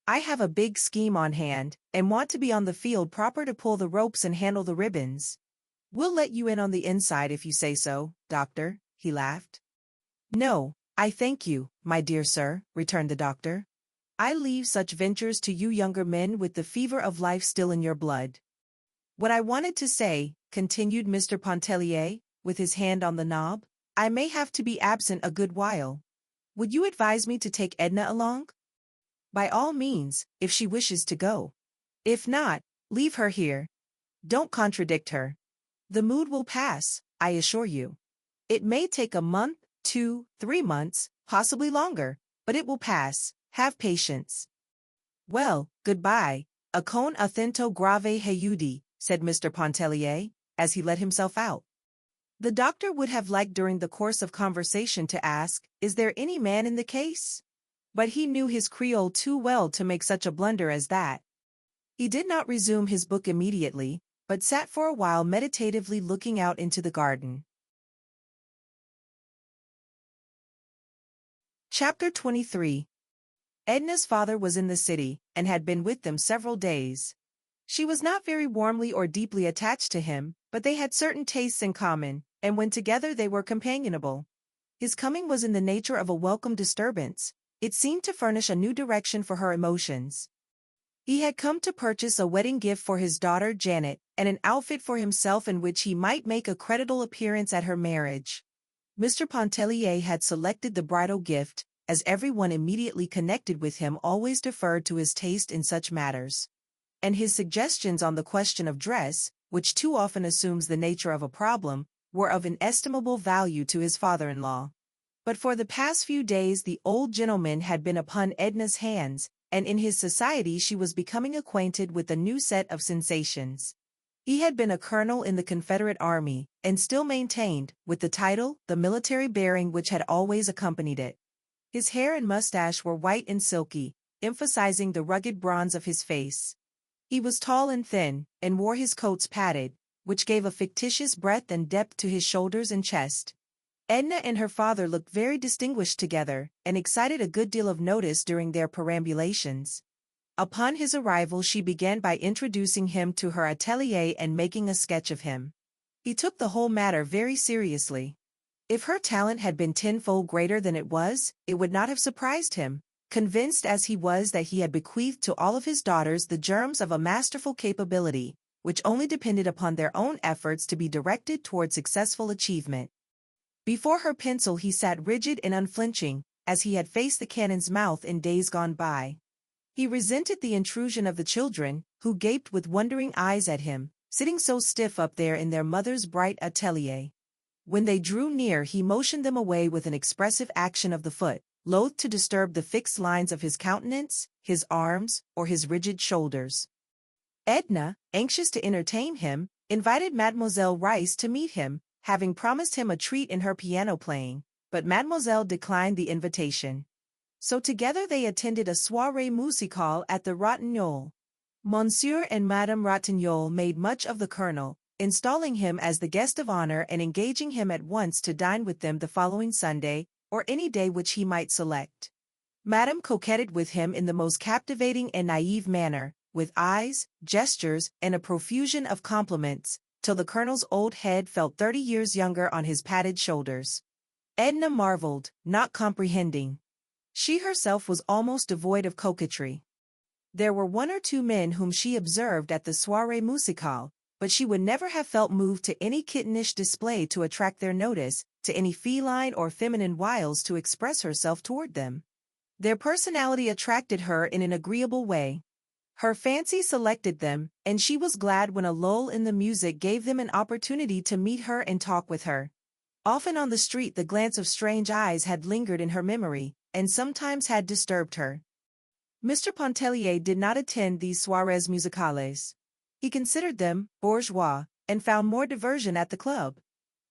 I have a big scheme on hand, and want to be on the field proper to pull the ropes and handle the ribbons. We'll let you in on the inside if you say so, doctor, he laughed. No, I thank you, my dear sir, returned the doctor. I leave such ventures to you younger men with the fever of life still in your blood. What I wanted to say, continued Mr. Pontellier, with his hand on the knob, I may have to be absent a good while. Would you advise me to take Edna along? By all means, if she wishes to go. If not, leave her here. Don't contradict her. The mood will pass, I assure you. It may take a month, 2, 3 months, possibly longer, but it will pass. Have patience. Well, goodbye, a con acento grave heudi, said Mr. Pontellier, as he let himself out. The doctor would have liked during the course of conversation to ask, is there any man in the case? But he knew his Creole too well to make such a blunder as that. He did not resume his book immediately, but sat for a while meditatively looking out into the garden. Chapter 23. Edna's father was in the city, and had been with them several days. She was not very warmly or deeply attached to him, but they had certain tastes in common, and when together they were companionable. His coming was in the nature of a welcome disturbance. It seemed to furnish a new direction for her emotions. He had come to purchase a wedding gift for his daughter Janet, and an outfit for himself in which he might make a creditable appearance at her marriage. Mr. Pontellier had selected the bridal gift, as everyone immediately connected with him always deferred to his taste in such matters. And his suggestions on the question of dress, which too often assumes the nature of a problem, were of inestimable value to his father-in-law. But for the past few days the old gentleman had been upon Edna's hands, and in his society she was becoming acquainted with a new set of sensations. He had been a colonel in the Confederate Army, and still maintained, with the title, the military bearing which had always accompanied it. His hair and mustache were white and silky, emphasizing the rugged bronze of his face. He was tall and thin, and wore his coats padded, which gave a fictitious breadth and depth to his shoulders and chest. Edna and her father looked very distinguished together, and excited a good deal of notice during their perambulations. Upon his arrival she began by introducing him to her atelier and making a sketch of him. He took the whole matter very seriously. If her talent had been tenfold greater than it was, it would not have surprised him, convinced as he was that he had bequeathed to all of his daughters the germs of a masterful capability, which only depended upon their own efforts to be directed toward successful achievement. Before her pencil he sat rigid and unflinching, as he had faced the cannon's mouth in days gone by. He resented the intrusion of the children, who gaped with wondering eyes at him, sitting so stiff up there in their mother's bright atelier. When they drew near he motioned them away with an expressive action of the foot, loath to disturb the fixed lines of his countenance, his arms, or his rigid shoulders. Edna, anxious to entertain him, invited Mademoiselle Rice to meet him, having promised him a treat in her piano playing, but Mademoiselle declined the invitation. So together they attended a soirée musicale at the Rossignol. Monsieur and Madame Rossignol made much of the Colonel, installing him as the guest of honor and engaging him at once to dine with them the following Sunday, or any day which he might select. Madame coquetted with him in the most captivating and naive manner, with eyes, gestures, and a profusion of compliments, till the Colonel's old head felt 30 years younger on his padded shoulders. Edna marveled, not comprehending. She herself was almost devoid of coquetry. There were one or two men whom she observed at the soirée musicale, but she would never have felt moved to any kittenish display to attract their notice, to any feline or feminine wiles to express herself toward them. Their personality attracted her in an agreeable way. Her fancy selected them, and she was glad when a lull in the music gave them an opportunity to meet her and talk with her. Often on the street the glance of strange eyes had lingered in her memory, and sometimes had disturbed her. Mr. Pontellier did not attend these soirées musicales. He considered them bourgeois, and found more diversion at the club.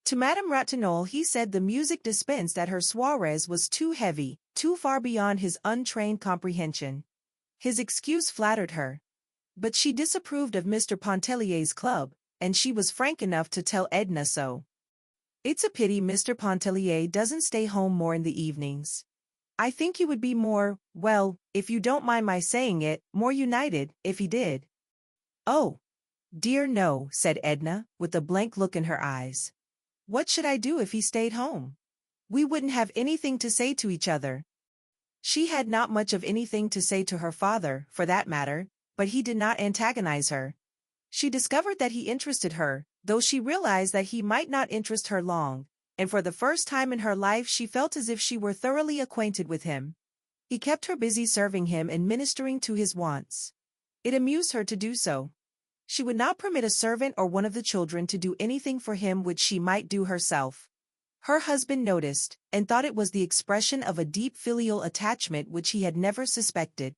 To Madame Ratignolle he said the music dispensed at her soirées was too heavy, too far beyond his untrained comprehension. His excuse flattered her. But she disapproved of Mr. Pontellier's club, and she was frank enough to tell Edna so. "It's a pity Mr. Pontellier doesn't stay home more in the evenings. I think he would be more, well, if you don't mind my saying it, more united, if he did." "Oh, dear no," said Edna, with a blank look in her eyes. "What should I do if he stayed home? We wouldn't have anything to say to each other." She had not much of anything to say to her father, for that matter, but he did not antagonize her. She discovered that he interested her, though she realized that he might not interest her long, and for the first time in her life she felt as if she were thoroughly acquainted with him. He kept her busy serving him and ministering to his wants. It amused her to do so. She would not permit a servant or one of the children to do anything for him which she might do herself. Her husband noticed, and thought it was the expression of a deep filial attachment which he had never suspected.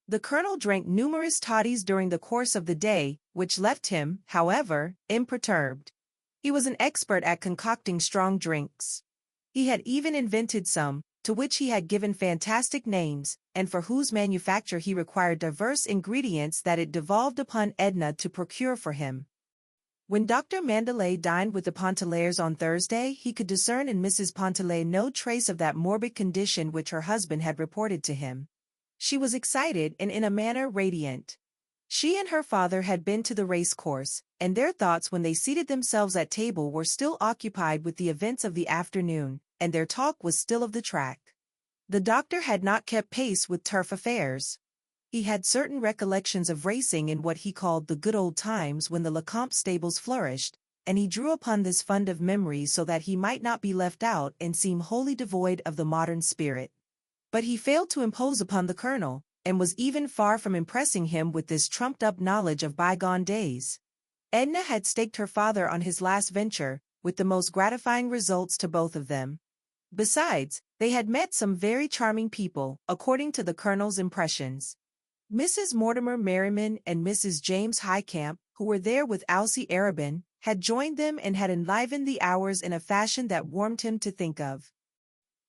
The Colonel drank numerous toddies during the course of the day, which left him, however, imperturbed. He was an expert at concocting strong drinks. He had even invented some, to which he had given fantastic names, and for whose manufacture he required diverse ingredients that it devolved upon Edna to procure for him. When Dr. Mandelet dined with the Pontelliers on Thursday, he could discern in Mrs. Pontellier no trace of that morbid condition which her husband had reported to him. She was excited and in a manner radiant. She and her father had been to the race-course, and their thoughts when they seated themselves at table were still occupied with the events of the afternoon, and their talk was still of the track. The doctor had not kept pace with turf affairs. He had certain recollections of racing in what he called the good old times when the Lecomte stables flourished, and he drew upon this fund of memories so that he might not be left out and seem wholly devoid of the modern spirit. But he failed to impose upon the Colonel, and was even far from impressing him with this trumped-up knowledge of bygone days. Edna had staked her father on his last venture, with the most gratifying results to both of them. Besides, they had met some very charming people, according to the Colonel's impressions. Mrs. Mortimer Merriman and Mrs. James Highcamp, who were there with Alcée Arobin, had joined them and had enlivened the hours in a fashion that warmed him to think of.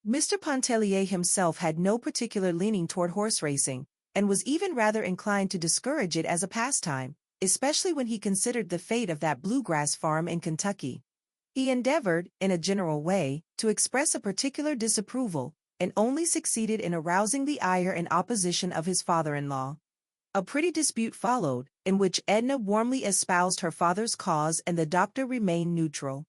Mr. Pontellier himself had no particular leaning toward horse racing, and was even rather inclined to discourage it as a pastime, especially when he considered the fate of that bluegrass farm in Kentucky. He endeavored, in a general way, to express a particular disapproval, and only succeeded in arousing the ire and opposition of his father-in-law. A pretty dispute followed, in which Edna warmly espoused her father's cause and the doctor remained neutral.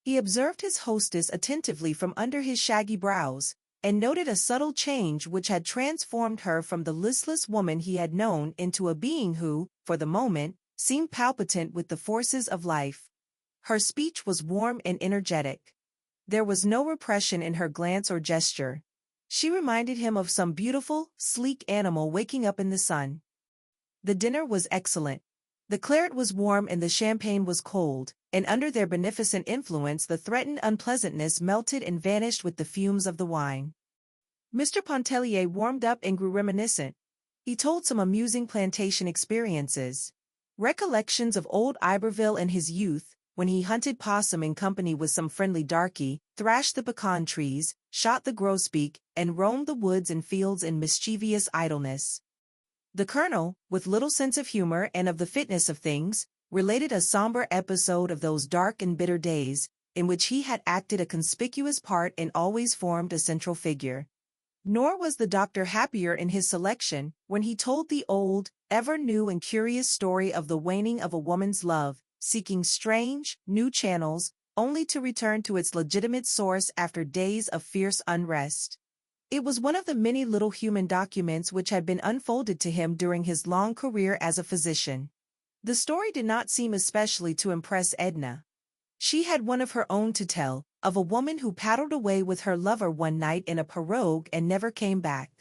He observed his hostess attentively from under his shaggy brows, and noted a subtle change which had transformed her from the listless woman he had known into a being who, for the moment, seemed palpitant with the forces of life. Her speech was warm and energetic. There was no repression in her glance or gesture. She reminded him of some beautiful, sleek animal waking up in the sun. The dinner was excellent. The claret was warm and the champagne was cold, and under their beneficent influence the threatened unpleasantness melted and vanished with the fumes of the wine. Mr. Pontellier warmed up and grew reminiscent. He told some amusing plantation experiences. Recollections of old Iberville in his youth, when he hunted possum in company with some friendly darky, thrashed the pecan trees, shot the grosbeak, and roamed the woods and fields in mischievous idleness. The Colonel, with little sense of humor and of the fitness of things, related a somber episode of those dark and bitter days, in which he had acted a conspicuous part and always formed a central figure. Nor was the doctor happier in his selection when he told the old, ever-new and curious story of the waning of a woman's love, seeking strange, new channels, only to return to its legitimate source after days of fierce unrest. It was one of the many little human documents which had been unfolded to him during his long career as a physician. The story did not seem especially to impress Edna. She had one of her own to tell, of a woman who paddled away with her lover one night in a pirogue and never came back.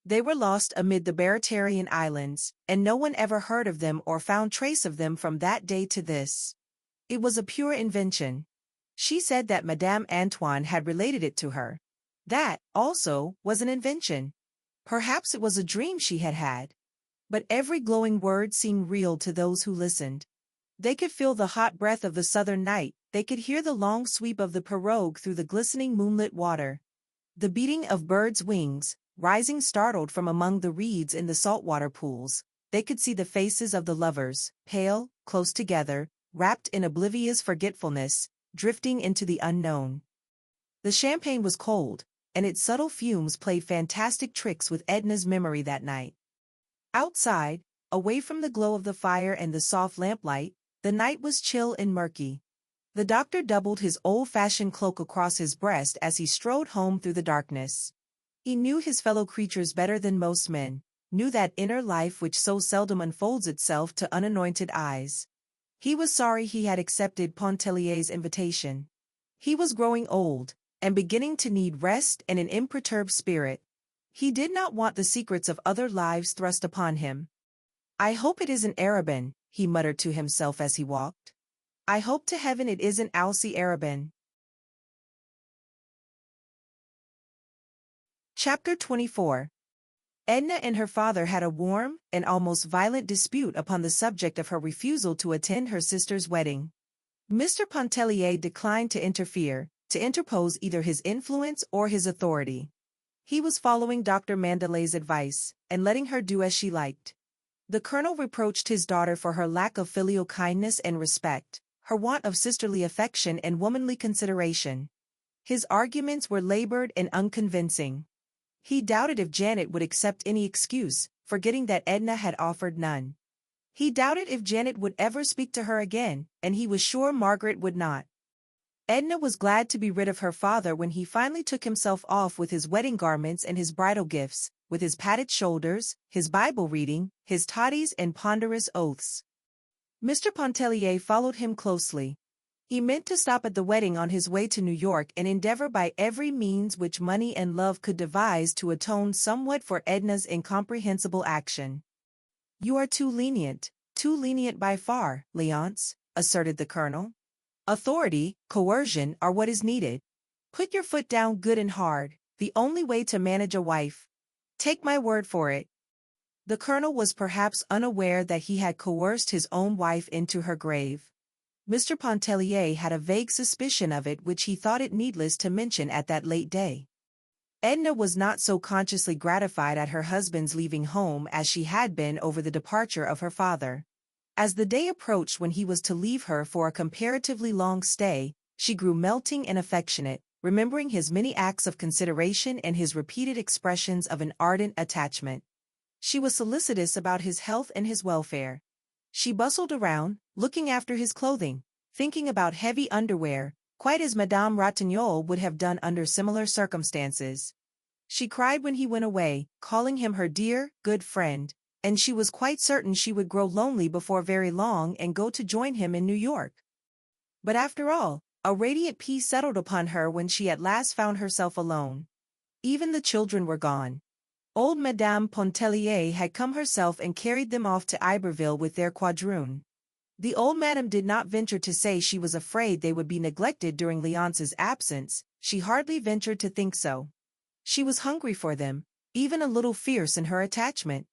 They were lost amid the Baratarian Islands, and no one ever heard of them or found trace of them from that day to this. It was a pure invention. She said that Madame Antoine had related it to her. That, also, was an invention. Perhaps it was a dream she had had. But every glowing word seemed real to those who listened. They could feel the hot breath of the southern night, they could hear the long sweep of the pirogue through the glistening moonlit water. The beating of birds' wings, rising startled from among the reeds in the saltwater pools. They could see the faces of the lovers, pale, close together, wrapped in oblivious forgetfulness, drifting into the unknown. The champagne was cold, and its subtle fumes played fantastic tricks with Edna's memory that night. Outside, away from the glow of the fire and the soft lamplight, the night was chill and murky. The doctor doubled his old-fashioned cloak across his breast as he strode home through the darkness. He knew his fellow creatures better than most men, knew that inner life which so seldom unfolds itself to unanointed eyes. He was sorry he had accepted Pontellier's invitation. He was growing old, and beginning to need rest and an imperturbed spirit. He did not want the secrets of other lives thrust upon him. "I hope it isn't Arabin," he muttered to himself as he walked. "I hope to heaven it isn't Alcée Arabin." Chapter 24. Edna and her father had a warm and almost violent dispute upon the subject of her refusal to attend her sister's wedding. Mr. Pontellier declined to interpose either his influence or his authority. He was following Dr. Mandelet's advice, and letting her do as she liked. The Colonel reproached his daughter for her lack of filial kindness and respect, her want of sisterly affection and womanly consideration. His arguments were labored and unconvincing. He doubted if Janet would accept any excuse, forgetting that Edna had offered none. He doubted if Janet would ever speak to her again, and he was sure Margaret would not. Edna was glad to be rid of her father when he finally took himself off with his wedding garments and his bridal gifts, with his padded shoulders, his Bible reading, his toddies and ponderous oaths. Mr. Pontellier followed him closely. He meant to stop at the wedding on his way to New York and endeavor by every means which money and love could devise to atone somewhat for Edna's incomprehensible action. "You are too lenient by far, Léonce," asserted the Colonel. "Authority, coercion are what is needed. Put your foot down good and hard, the only way to manage a wife. Take my word for it." The Colonel was perhaps unaware that he had coerced his own wife into her grave. Mr. Pontellier had a vague suspicion of it which he thought it needless to mention at that late day. Edna was not so consciously gratified at her husband's leaving home as she had been over the departure of her father. As the day approached when he was to leave her for a comparatively long stay, she grew melting and affectionate, remembering his many acts of consideration and his repeated expressions of an ardent attachment. She was solicitous about his health and his welfare. She bustled around, looking after his clothing, thinking about heavy underwear, quite as Madame Ratignolle would have done under similar circumstances. She cried when he went away, calling him her dear, good friend, and she was quite certain she would grow lonely before very long and go to join him in New York. But after all, a radiant peace settled upon her when she at last found herself alone. Even the children were gone. Old Madame Pontellier had come herself and carried them off to Iberville with their quadroon. The old madam did not venture to say she was afraid they would be neglected during Léonce's absence. She hardly ventured to think so. She was hungry for them, even a little fierce in her attachment.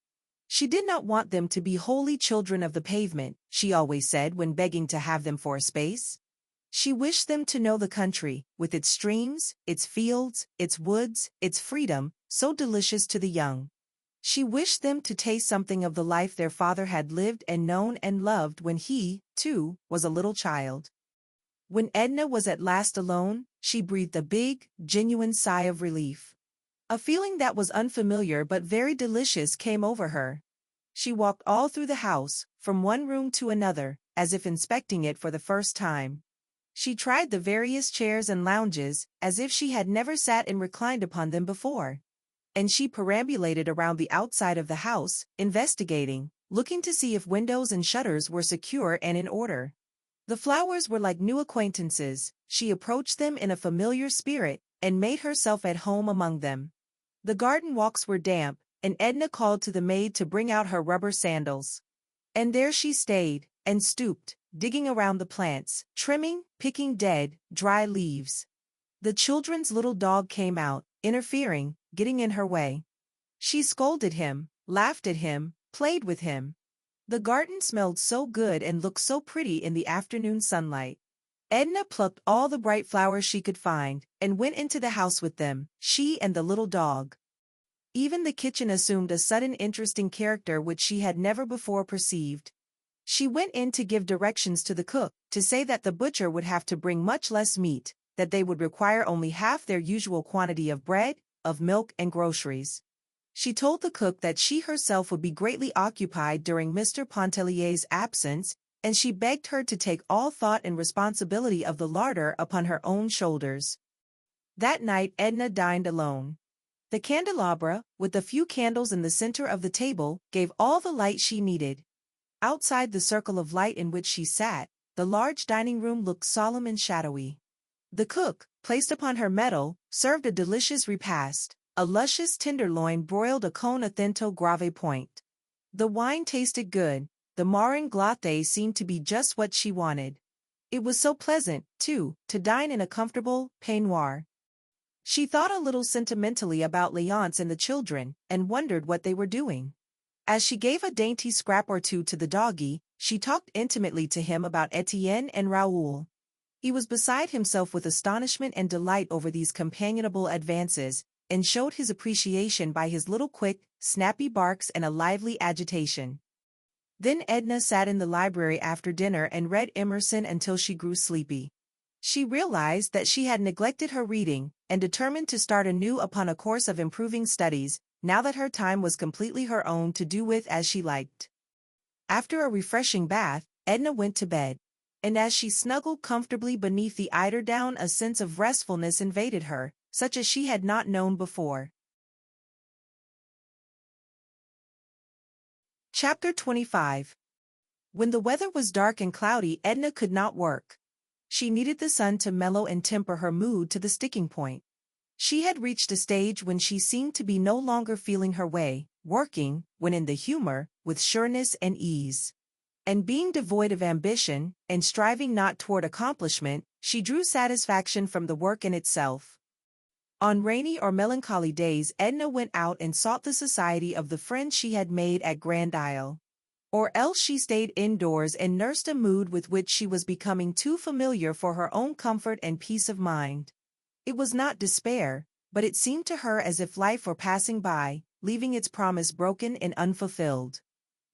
She did not want them to be wholly children of the pavement, she always said when begging to have them for a space. She wished them to know the country, with its streams, its fields, its woods, its freedom, so delicious to the young. She wished them to taste something of the life their father had lived and known and loved when he, too, was a little child. When Edna was at last alone, she breathed a big, genuine sigh of relief. A feeling that was unfamiliar but very delicious came over her. She walked all through the house, from one room to another, as if inspecting it for the first time. She tried the various chairs and lounges, as if she had never sat and reclined upon them before. And she perambulated around the outside of the house, investigating, looking to see if windows and shutters were secure and in order. The flowers were like new acquaintances. She approached them in a familiar spirit, and made herself at home among them. The garden walks were damp, and Edna called to the maid to bring out her rubber sandals. And there she stayed, and stooped, digging around the plants, trimming, picking dead, dry leaves. The children's little dog came out, interfering, getting in her way. She scolded him, laughed at him, played with him. The garden smelled so good and looked so pretty in the afternoon sunlight. Edna plucked all the bright flowers she could find, and went into the house with them, she and the little dog. Even the kitchen assumed a sudden interesting character which she had never before perceived. She went in to give directions to the cook, to say that the butcher would have to bring much less meat, that they would require only half their usual quantity of bread, of milk and groceries. She told the cook that she herself would be greatly occupied during Mr. Pontellier's absence, and she begged her to take all thought and responsibility of the larder upon her own shoulders. That night Edna dined alone. The candelabra, with a few candles in the center of the table, gave all the light she needed. Outside the circle of light in which she sat, the large dining room looked solemn and shadowy. The cook, placed upon her mettle, served a delicious repast, a luscious tenderloin broiled à cône à thento grave point. The wine tasted good. The marron glacé seemed to be just what she wanted. It was so pleasant, too, to dine in a comfortable peignoir. She thought a little sentimentally about Léonce and the children, and wondered what they were doing. As she gave a dainty scrap or two to the doggie, she talked intimately to him about Etienne and Raoul. He was beside himself with astonishment and delight over these companionable advances, and showed his appreciation by his little quick, snappy barks and a lively agitation. Then Edna sat in the library after dinner and read Emerson until she grew sleepy. She realized that she had neglected her reading, and determined to start anew upon a course of improving studies, now that her time was completely her own to do with as she liked. After a refreshing bath, Edna went to bed, and as she snuggled comfortably beneath the eiderdown a sense of restfulness invaded her, such as she had not known before. Chapter 25. When the weather was dark and cloudy, Edna could not work. She needed the sun to mellow and temper her mood to the sticking point. She had reached a stage when she seemed to be no longer feeling her way, working, when in the humor, with sureness and ease. And being devoid of ambition, and striving not toward accomplishment, she drew satisfaction from the work in itself. On rainy or melancholy days Edna went out and sought the society of the friends she had made at Grand Isle. Or else she stayed indoors and nursed a mood with which she was becoming too familiar for her own comfort and peace of mind. It was not despair, but it seemed to her as if life were passing by, leaving its promise broken and unfulfilled.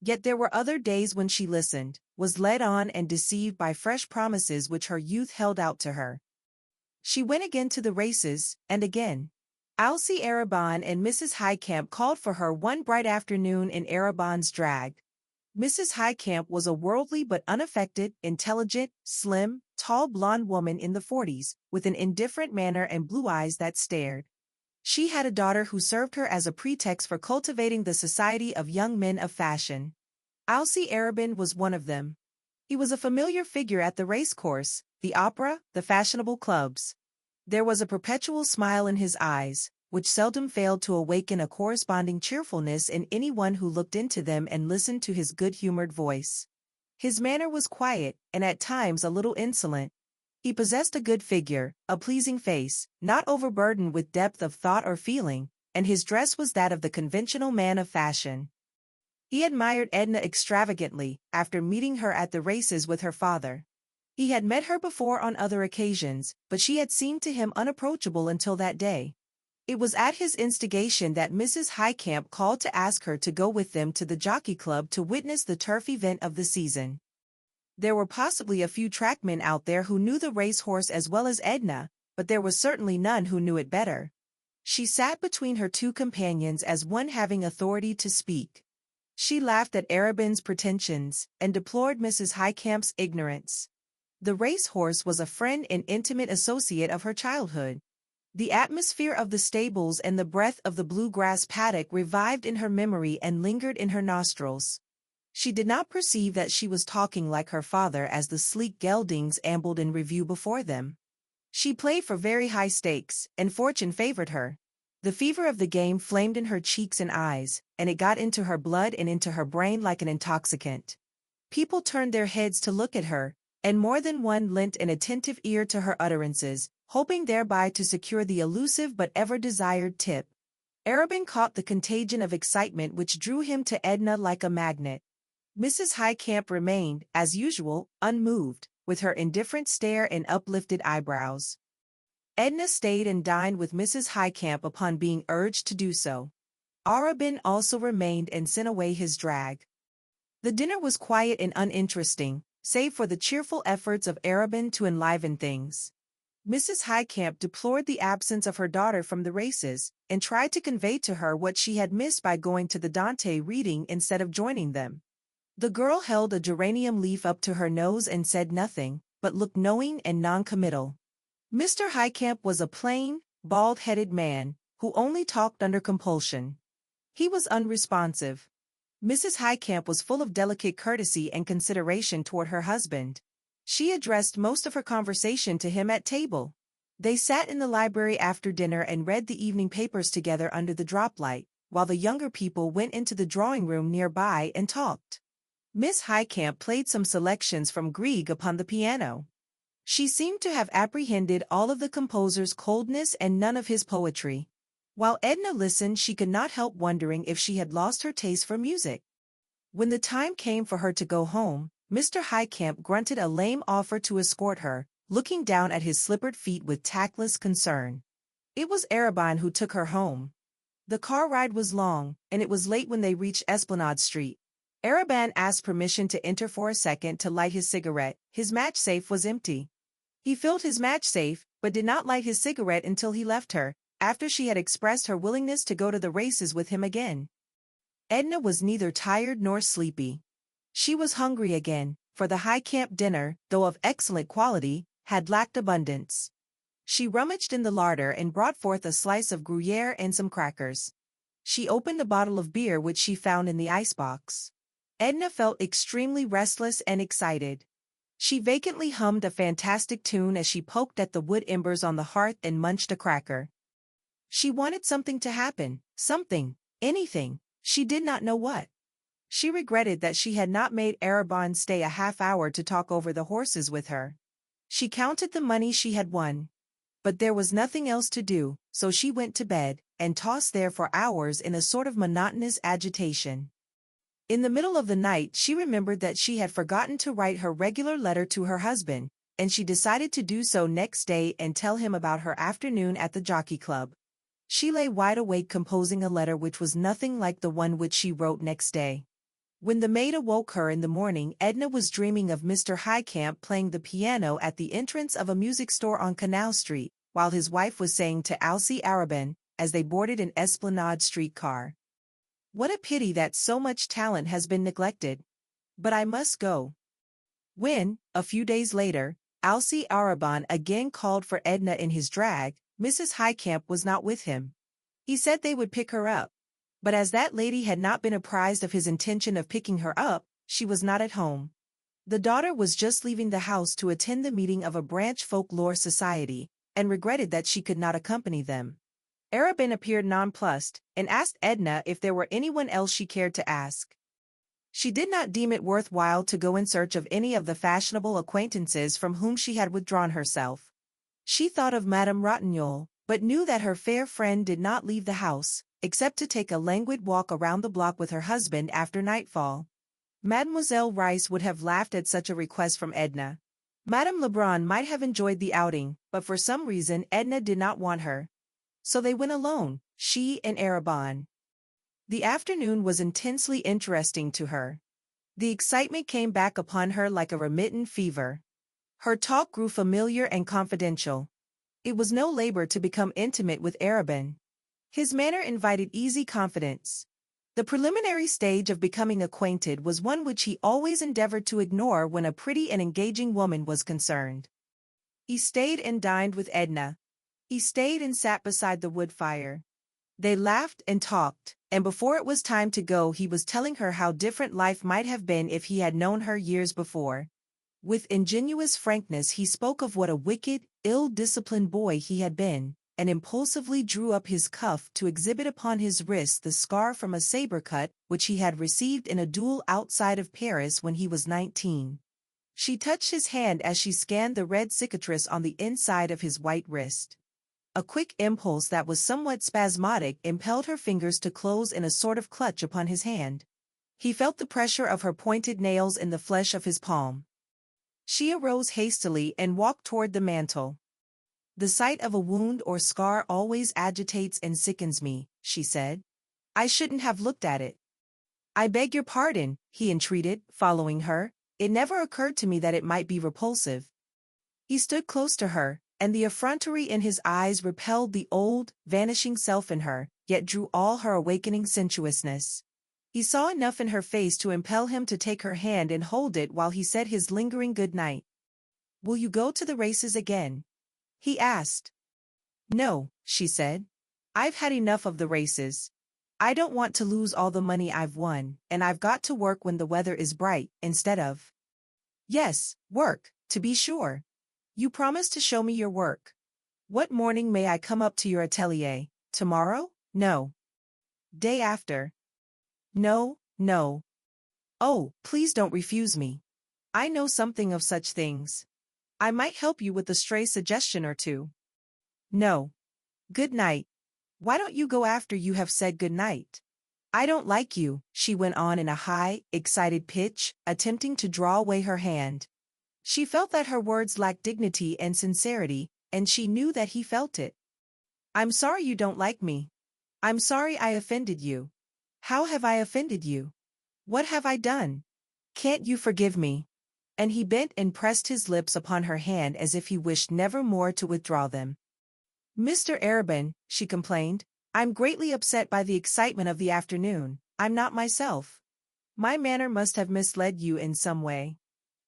Yet there were other days when she listened, was led on and deceived by fresh promises which her youth held out to her. She went again to the races, and again. Alcée Arobin and Mrs. Highcamp called for her one bright afternoon in Arobin's drag. Mrs. Highcamp was a worldly but unaffected, intelligent, slim, tall blonde woman in the 40s, with an indifferent manner and blue eyes that stared. She had a daughter who served her as a pretext for cultivating the society of young men of fashion. Alcée Arobin was one of them. He was a familiar figure at the racecourse, the opera, the fashionable clubs. There was a perpetual smile in his eyes, which seldom failed to awaken a corresponding cheerfulness in anyone who looked into them and listened to his good-humored voice. His manner was quiet, and at times a little insolent. He possessed a good figure, a pleasing face, not overburdened with depth of thought or feeling, and his dress was that of the conventional man of fashion. He admired Edna extravagantly, after meeting her at the races with her father. He had met her before on other occasions, but she had seemed to him unapproachable until that day. It was at his instigation that Mrs. Highcamp called to ask her to go with them to the Jockey Club to witness the turf event of the season. There were possibly a few trackmen out there who knew the racehorse as well as Edna, but there was certainly none who knew it better. She sat between her two companions as one having authority to speak. She laughed at Arobin's pretensions, and deplored Mrs. Highcamp's ignorance. The racehorse was a friend and intimate associate of her childhood. The atmosphere of the stables and the breath of the bluegrass paddock revived in her memory and lingered in her nostrils. She did not perceive that she was talking like her father as the sleek geldings ambled in review before them. She played for very high stakes, and fortune favored her. The fever of the game flamed in her cheeks and eyes, and it got into her blood and into her brain like an intoxicant. People turned their heads to look at her, and more than one lent an attentive ear to her utterances, hoping thereby to secure the elusive but ever-desired tip. Arobin caught the contagion of excitement which drew him to Edna like a magnet. Mrs. Highcamp remained, as usual, unmoved, with her indifferent stare and uplifted eyebrows. Edna stayed and dined with Mrs. Highcamp upon being urged to do so. Arobin also remained and sent away his drag. The dinner was quiet and uninteresting, save for the cheerful efforts of Arobin to enliven things. Mrs. Highcamp deplored the absence of her daughter from the races, and tried to convey to her what she had missed by going to the Dante reading instead of joining them. The girl held a geranium leaf up to her nose and said nothing, but looked knowing and non-committal. Mr. Highcamp was a plain, bald-headed man, who only talked under compulsion. He was unresponsive. Mrs. Highcamp was full of delicate courtesy and consideration toward her husband. She addressed most of her conversation to him at table. They sat in the library after dinner and read the evening papers together under the droplight, while the younger people went into the drawing-room nearby and talked. Miss Highcamp played some selections from Grieg upon the piano. She seemed to have apprehended all of the composer's coldness and none of his poetry. While Edna listened, she could not help wondering if she had lost her taste for music. When the time came for her to go home, Mr. Highcamp grunted a lame offer to escort her, looking down at his slippered feet with tactless concern. It was Arobin who took her home. The car ride was long, and it was late when they reached Esplanade Street. Arobin asked permission to enter for a second to light his cigarette. His match safe was empty. He filled his match safe, but did not light his cigarette until he left her, after she had expressed her willingness to go to the races with him again. Edna was neither tired nor sleepy. She was hungry again, for the Highcamp dinner, though of excellent quality, had lacked abundance. She rummaged in the larder and brought forth a slice of Gruyere and some crackers. She opened a bottle of beer which she found in the icebox. Edna felt extremely restless and excited. She vacantly hummed a fantastic tune as she poked at the wood embers on the hearth and munched a cracker. She wanted something to happen, something, anything, she did not know what. She regretted that she had not made Arobin stay a half hour to talk over the horses with her. She counted the money she had won. But there was nothing else to do, so she went to bed, and tossed there for hours in a sort of monotonous agitation. In the middle of the night she remembered that she had forgotten to write her regular letter to her husband, and she decided to do so next day and tell him about her afternoon at the Jockey Club. She lay wide awake composing a letter which was nothing like the one which she wrote next day. When the maid awoke her in the morning, Edna was dreaming of Mr. Highcamp playing the piano at the entrance of a music store on Canal Street, while his wife was saying to Alcée Arobin, as they boarded an Esplanade streetcar. "What a pity that so much talent has been neglected. But I must go." When, a few days later, Alcée Arobin again called for Edna in his drag, Mrs. Highcamp was not with him. He said they would pick her up. But as that lady had not been apprised of his intention of picking her up, she was not at home. The daughter was just leaving the house to attend the meeting of a branch folklore society, and regretted that she could not accompany them. Arobin appeared nonplussed, and asked Edna if there were anyone else she cared to ask. She did not deem it worthwhile to go in search of any of the fashionable acquaintances from whom she had withdrawn herself. She thought of Madame Rossignol, but knew that her fair friend did not leave the house, except to take a languid walk around the block with her husband after nightfall. Mademoiselle Rice would have laughed at such a request from Edna. Madame Lebrun might have enjoyed the outing, but for some reason Edna did not want her. So they went alone, she and Arobin. The afternoon was intensely interesting to her. The excitement came back upon her like a remittent fever. Her talk grew familiar and confidential. It was no labor to become intimate with Arobin. His manner invited easy confidence. The preliminary stage of becoming acquainted was one which he always endeavored to ignore when a pretty and engaging woman was concerned. He stayed and dined with Edna. He stayed and sat beside the wood fire. They laughed and talked, and before it was time to go he was telling her how different life might have been if he had known her years before. With ingenuous frankness he spoke of what a wicked, ill-disciplined boy he had been, and impulsively drew up his cuff to exhibit upon his wrist the scar from a saber cut which he had received in a duel outside of Paris when he was 19. She touched his hand as she scanned the red cicatrice on the inside of his white wrist. A quick impulse that was somewhat spasmodic impelled her fingers to close in a sort of clutch upon his hand. He felt the pressure of her pointed nails in the flesh of his palm. She arose hastily and walked toward the mantel. "The sight of a wound or scar always agitates and sickens me," she said. "I shouldn't have looked at it." "I beg your pardon," he entreated, following her. "It never occurred to me that it might be repulsive." He stood close to her, and the effrontery in his eyes repelled the old, vanishing self in her, yet drew all her awakening sensuousness. He saw enough in her face to impel him to take her hand and hold it while he said his lingering good night. "Will you go to the races again?" he asked. "No," she said. "I've had enough of the races. I don't want to lose all the money I've won, and I've got to work when the weather is bright, instead of—" "Yes, work, to be sure. You promised to show me your work. What morning may I come up to your atelier? Tomorrow? No. Day after? No, no. Oh, please don't refuse me. I know something of such things. I might help you with a stray suggestion or two." "No. Good night. Why don't you go after you have said good night? I don't like you," she went on in a high, excited pitch, attempting to draw away her hand. She felt that her words lacked dignity and sincerity, and she knew that he felt it. "I'm sorry you don't like me. I'm sorry I offended you." "How have I offended you? What have I done? Can't you forgive me?" And he bent and pressed his lips upon her hand as if he wished never more to withdraw them. "Mr. Arobin," she complained, "I'm greatly upset by the excitement of the afternoon. I'm not myself. My manner must have misled you in some way.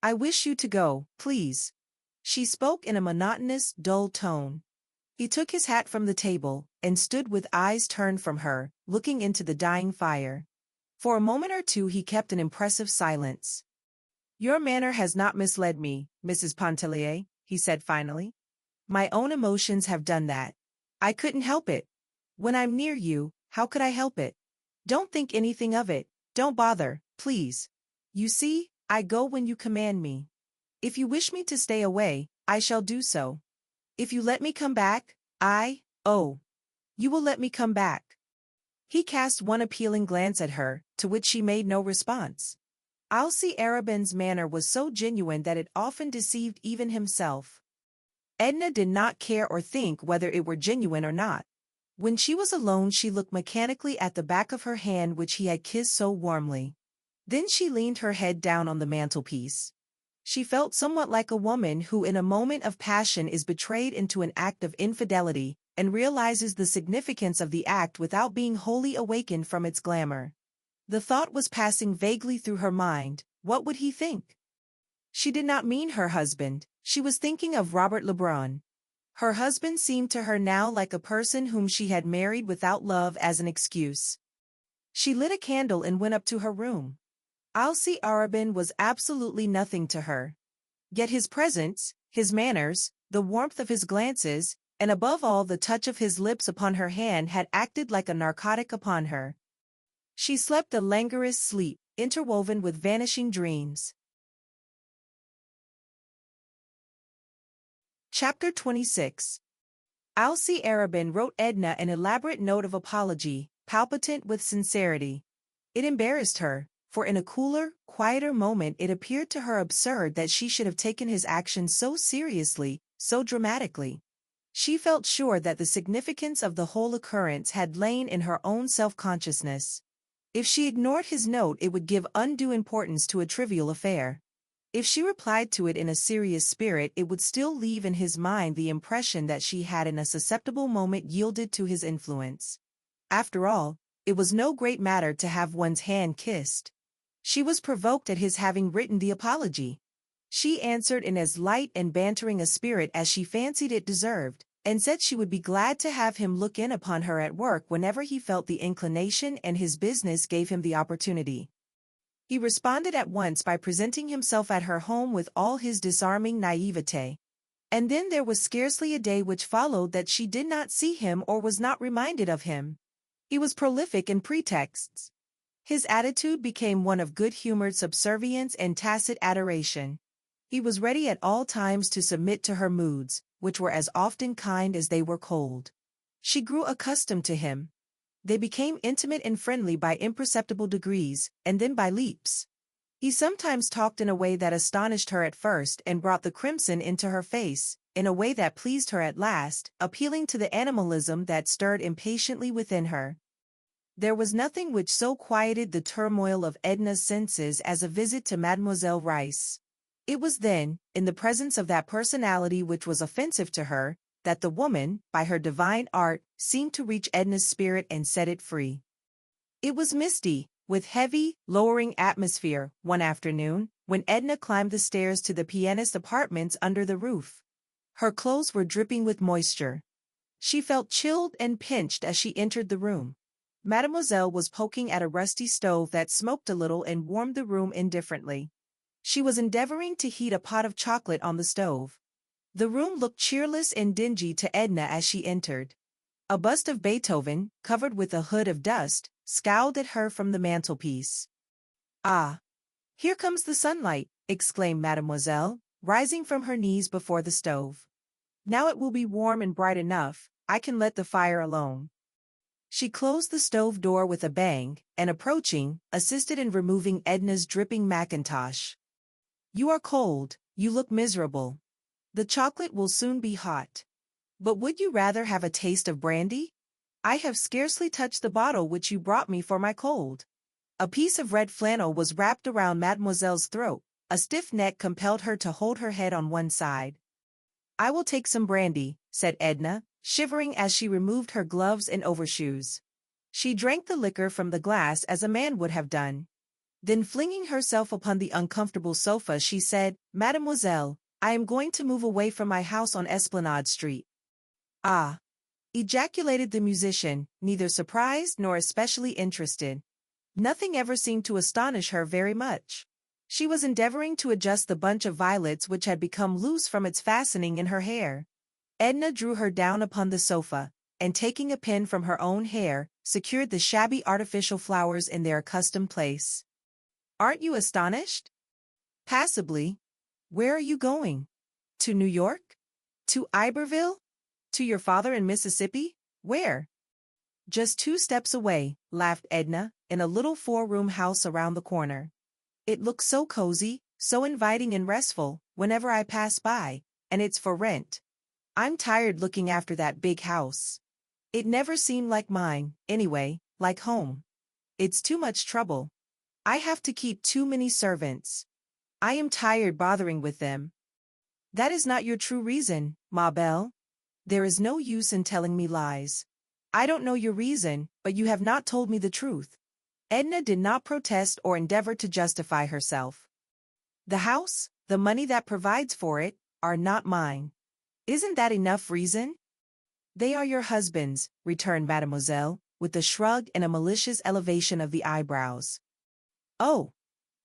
I wish you to go, please." She spoke in a monotonous, dull tone. He took his hat from the table, and stood with eyes turned from her, looking into the dying fire. For a moment or two he kept an impressive silence. "Your manner has not misled me, Mrs. Pontellier," he said finally. "My own emotions have done that. I couldn't help it. When I'm near you, how could I help it? Don't think anything of it. Don't bother, please. You see, I go when you command me. If you wish me to stay away, I shall do so. If you let me come back, oh, you will let me come back." He cast one appealing glance at her, to which she made no response. Alcée Arobin's manner was so genuine that it often deceived even himself. Edna did not care or think whether it were genuine or not. When she was alone she looked mechanically at the back of her hand which he had kissed so warmly. Then she leaned her head down on the mantelpiece. She felt somewhat like a woman who in a moment of passion is betrayed into an act of infidelity, and realizes the significance of the act without being wholly awakened from its glamour. The thought was passing vaguely through her mind, what would he think? She did not mean her husband, she was thinking of Robert Lebrun. Her husband seemed to her now like a person whom she had married without love as an excuse. She lit a candle and went up to her room. Alcée Arobin was absolutely nothing to her. Yet his presence, his manners, the warmth of his glances, and above all the touch of his lips upon her hand had acted like a narcotic upon her. She slept a languorous sleep, interwoven with vanishing dreams. Chapter 26. Alcée Arobin wrote Edna an elaborate note of apology, palpitant with sincerity. It embarrassed her, for in a cooler, quieter moment it appeared to her absurd that she should have taken his actions so seriously, so dramatically. She felt sure that the significance of the whole occurrence had lain in her own self-consciousness. If she ignored his note it would give undue importance to a trivial affair. If she replied to it in a serious spirit it would still leave in his mind the impression that she had in a susceptible moment yielded to his influence. After all, it was no great matter to have one's hand kissed. She was provoked at his having written the apology. She answered in as light and bantering a spirit as she fancied it deserved, and said she would be glad to have him look in upon her at work whenever he felt the inclination and his business gave him the opportunity. He responded at once by presenting himself at her home with all his disarming naivete. And then there was scarcely a day which followed that she did not see him or was not reminded of him. He was prolific in pretexts. His attitude became one of good-humored subservience and tacit adoration. He was ready at all times to submit to her moods, which were as often kind as they were cold. She grew accustomed to him. They became intimate and friendly by imperceptible degrees, and then by leaps. He sometimes talked in a way that astonished her at first and brought the crimson into her face, in a way that pleased her at last, appealing to the animalism that stirred impatiently within her. There was nothing which so quieted the turmoil of Edna's senses as a visit to Mademoiselle Reisz. It was then, in the presence of that personality which was offensive to her, that the woman, by her divine art, seemed to reach Edna's spirit and set it free. It was misty, with heavy, lowering atmosphere, one afternoon, when Edna climbed the stairs to the pianist's apartments under the roof. Her clothes were dripping with moisture. She felt chilled and pinched as she entered the room. Mademoiselle was poking at a rusty stove that smoked a little and warmed the room indifferently. She was endeavoring to heat a pot of chocolate on the stove. The room looked cheerless and dingy to Edna as she entered. A bust of Beethoven, covered with a hood of dust, scowled at her from the mantelpiece. "Ah! Here comes the sunlight," exclaimed Mademoiselle, rising from her knees before the stove. "Now it will be warm and bright enough, I can let the fire alone." She closed the stove door with a bang, and approaching, assisted in removing Edna's dripping mackintosh. "You are cold, you look miserable. The chocolate will soon be hot. But would you rather have a taste of brandy? I have scarcely touched the bottle which you brought me for my cold." A piece of red flannel was wrapped around Mademoiselle's throat. A stiff neck compelled her to hold her head on one side. "I will take some brandy," said Edna, shivering as she removed her gloves and overshoes. She drank the liquor from the glass as a man would have done. Then flinging herself upon the uncomfortable sofa she said, "Mademoiselle, I am going to move away from my house on Esplanade Street." "Ah!" ejaculated the musician, neither surprised nor especially interested. Nothing ever seemed to astonish her very much. She was endeavoring to adjust the bunch of violets which had become loose from its fastening in her hair. Edna drew her down upon the sofa, and taking a pin from her own hair, secured the shabby artificial flowers in their accustomed place. "Aren't you astonished?" "Passably. Where are you going? To New York? To Iberville? To your father in Mississippi? Where?" "Just 2 steps away," laughed Edna, "in a little 4-room house around the corner. It looks so cozy, so inviting and restful, whenever I pass by, and it's for rent. I'm tired looking after that big house. It never seemed like mine, anyway, like home. It's too much trouble. I have to keep too many servants. I am tired bothering with them." "That is not your true reason, ma belle. There is no use in telling me lies. I don't know your reason, but you have not told me the truth. Edna did not protest or endeavor to justify herself. The house, the money that provides for it, are not mine. Isn't that enough reason? They are your husband's, returned Mademoiselle, with a shrug and a malicious elevation of the eyebrows. Oh,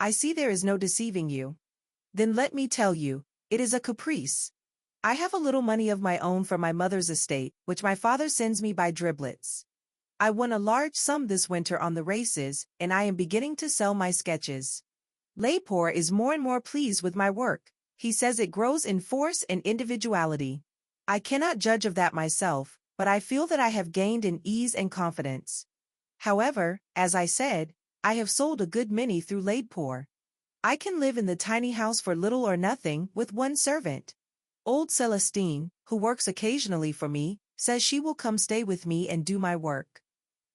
I see there is no deceiving you. Then let me tell you, it is a caprice. I have a little money of my own from my mother's estate, which my father sends me by driblets. I won a large sum this winter on the races, and I am beginning to sell my sketches. Lebrun is more and more pleased with my work. He says it grows in force and individuality. I cannot judge of that myself, but I feel that I have gained in ease and confidence. However, as I said, I have sold a good many through Lebrun. I can live in the tiny house for little or nothing with one servant. Old Celestine, who works occasionally for me, says she will come stay with me and do my work.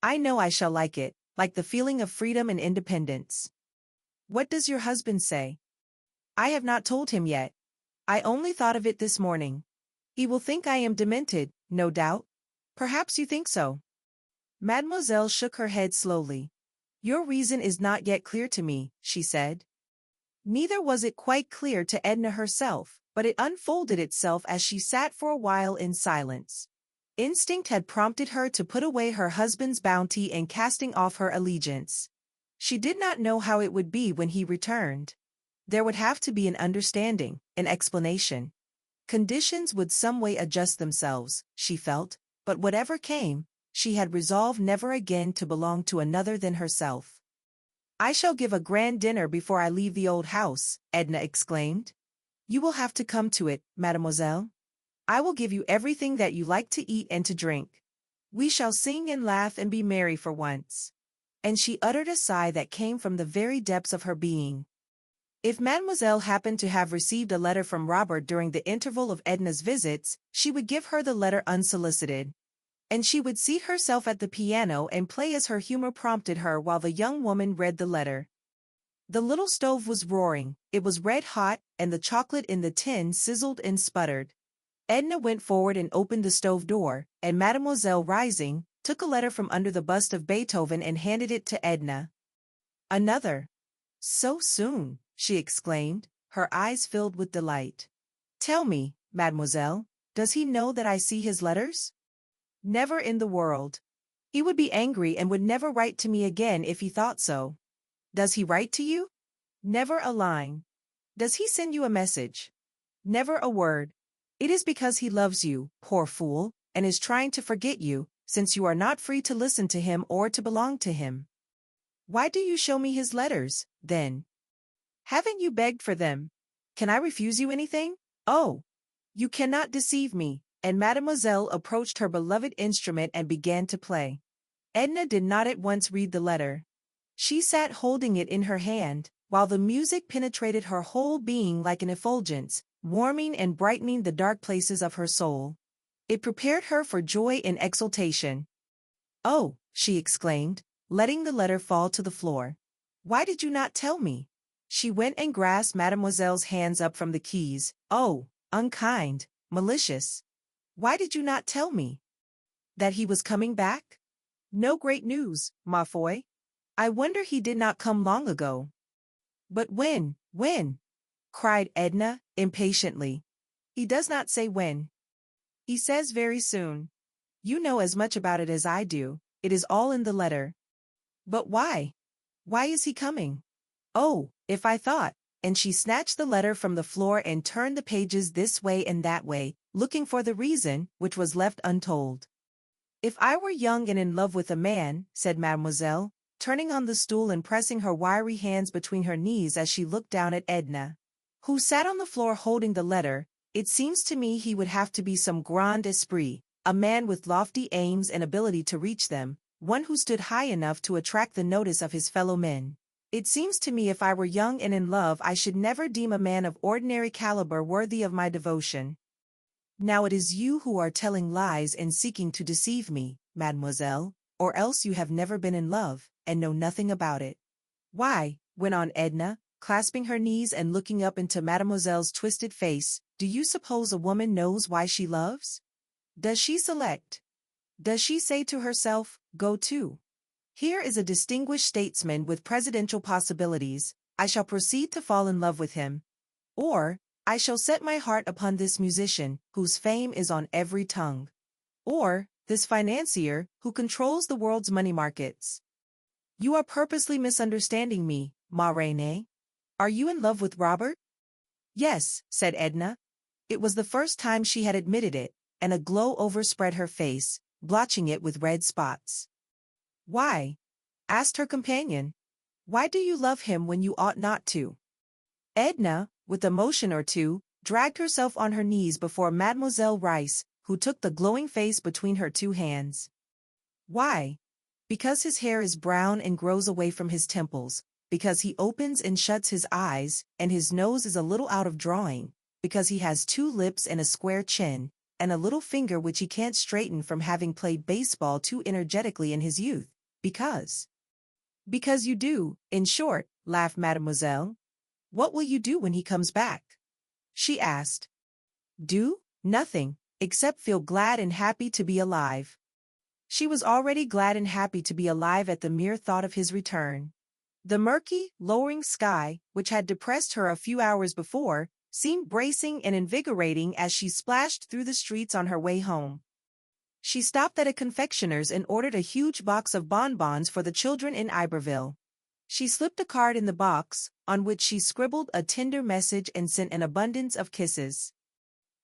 I know I shall like it, like the feeling of freedom and independence. What does your husband say? I have not told him yet. I only thought of it this morning. He will think I am demented, no doubt. Perhaps you think so. Mademoiselle shook her head slowly. Your reason is not yet clear to me, she said. Neither was it quite clear to Edna herself, but it unfolded itself as she sat for a while in silence. Instinct had prompted her to put away her husband's bounty and casting off her allegiance. She did not know how it would be when he returned. There would have to be an understanding, an explanation. Conditions would some way adjust themselves, she felt, but whatever came, she had resolved never again to belong to another than herself. I shall give a grand dinner before I leave the old house, Edna exclaimed. You will have to come to it, mademoiselle. I will give you everything that you like to eat and to drink. We shall sing and laugh and be merry for once. And she uttered a sigh that came from the very depths of her being. If mademoiselle happened to have received a letter from Robert during the interval of Edna's visits, she would give her the letter unsolicited. And she would seat herself at the piano and play as her humor prompted her while the young woman read the letter. The little stove was roaring, it was red hot, and the chocolate in the tin sizzled and sputtered. Edna went forward and opened the stove door, and Mademoiselle, rising, took a letter from under the bust of Beethoven and handed it to Edna. Another. So soon, she exclaimed, her eyes filled with delight. Tell me, mademoiselle, does he know that I see his letters? Never in the world. He would be angry and would never write to me again if he thought so. Does he write to you? Never a line. Does he send you a message? Never a word. It is because he loves you, poor fool, and is trying to forget you, since you are not free to listen to him or to belong to him. Why do you show me his letters, then? Haven't you begged for them? Can I refuse you anything? Oh, you cannot deceive me, and Mademoiselle approached her beloved instrument and began to play. Edna did not at once read the letter. She sat holding it in her hand, while the music penetrated her whole being like an effulgence, warming and brightening the dark places of her soul. It prepared her for joy and exultation. Oh, she exclaimed, letting the letter fall to the floor. Why did you not tell me? She went and grasped Mademoiselle's hands up from the keys. Oh, unkind, malicious. Why did you not tell me? That he was coming back? No great news, ma foi. I wonder he did not come long ago. But when? Cried Edna, impatiently. He does not say when. He says very soon. You know as much about it as I do, it is all in the letter. But why? Why is he coming? Oh, if I thought, and she snatched the letter from the floor and turned the pages this way and that way, looking for the reason, which was left untold. If I were young and in love with a man, said Mademoiselle, turning on the stool and pressing her wiry hands between her knees as she looked down at Edna, who sat on the floor holding the letter, it seems to me he would have to be some grand esprit, a man with lofty aims and ability to reach them, one who stood high enough to attract the notice of his fellow men. It seems to me if I were young and in love I should never deem a man of ordinary caliber worthy of my devotion. Now it is you who are telling lies and seeking to deceive me, mademoiselle, or else you have never been in love, and know nothing about it. Why, went on Edna, clasping her knees and looking up into Mademoiselle's twisted face, do you suppose a woman knows why she loves? Does she select? Does she say to herself, go to? Here is a distinguished statesman with presidential possibilities, I shall proceed to fall in love with him. Or, I shall set my heart upon this musician, whose fame is on every tongue. Or, this financier, who controls the world's money markets. You are purposely misunderstanding me, Ma Rainée. Are you in love with Robert? Yes, said Edna. It was the first time she had admitted it, and a glow overspread her face, blotching it with red spots. Why? Asked her companion. Why do you love him when you ought not to? Edna, with a motion or two, dragged herself on her knees before Mademoiselle Rice, who took the glowing face between her two hands. Why? Because his hair is brown and grows away from his temples, because he opens and shuts his eyes, and his nose is a little out of drawing, because he has two lips and a square chin, and a little finger which he can't straighten from having played baseball too energetically in his youth, because you do, in short, laughed Mademoiselle. What will you do when he comes back? She asked. Do? Nothing, except feel glad and happy to be alive. She was already glad and happy to be alive at the mere thought of his return. The murky, lowering sky, which had depressed her a few hours before, seemed bracing and invigorating as she splashed through the streets on her way home. She stopped at a confectioner's and ordered a huge box of bonbons for the children in Iberville. She slipped a card in the box, on which she scribbled a tender message and sent an abundance of kisses.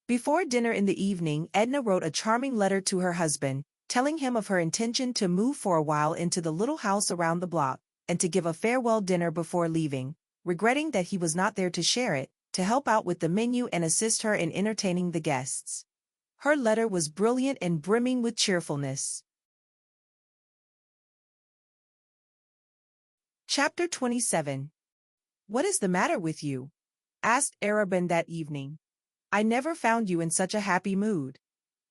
Before dinner in the evening, Edna wrote a charming letter to her husband, telling him of her intention to move for a while into the little house around the block, and to give a farewell dinner before leaving, regretting that he was not there to share it, to help out with the menu and assist her in entertaining the guests. Her letter was brilliant and brimming with cheerfulness. Chapter 27. What is the matter with you? Asked Arobin that evening. I never found you in such a happy mood.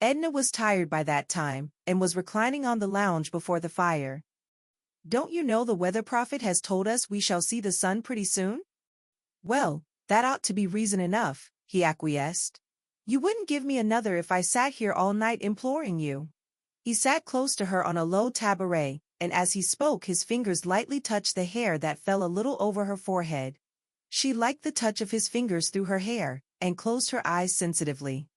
Edna was tired by that time, and was reclining on the lounge before the fire. Don't you know the weather prophet has told us we shall see the sun pretty soon? Well, that ought to be reason enough, he acquiesced. You wouldn't give me another if I sat here all night imploring you. He sat close to her on a low tabouret, and as he spoke his fingers lightly touched the hair that fell a little over her forehead. She liked the touch of his fingers through her hair, and closed her eyes sensitively.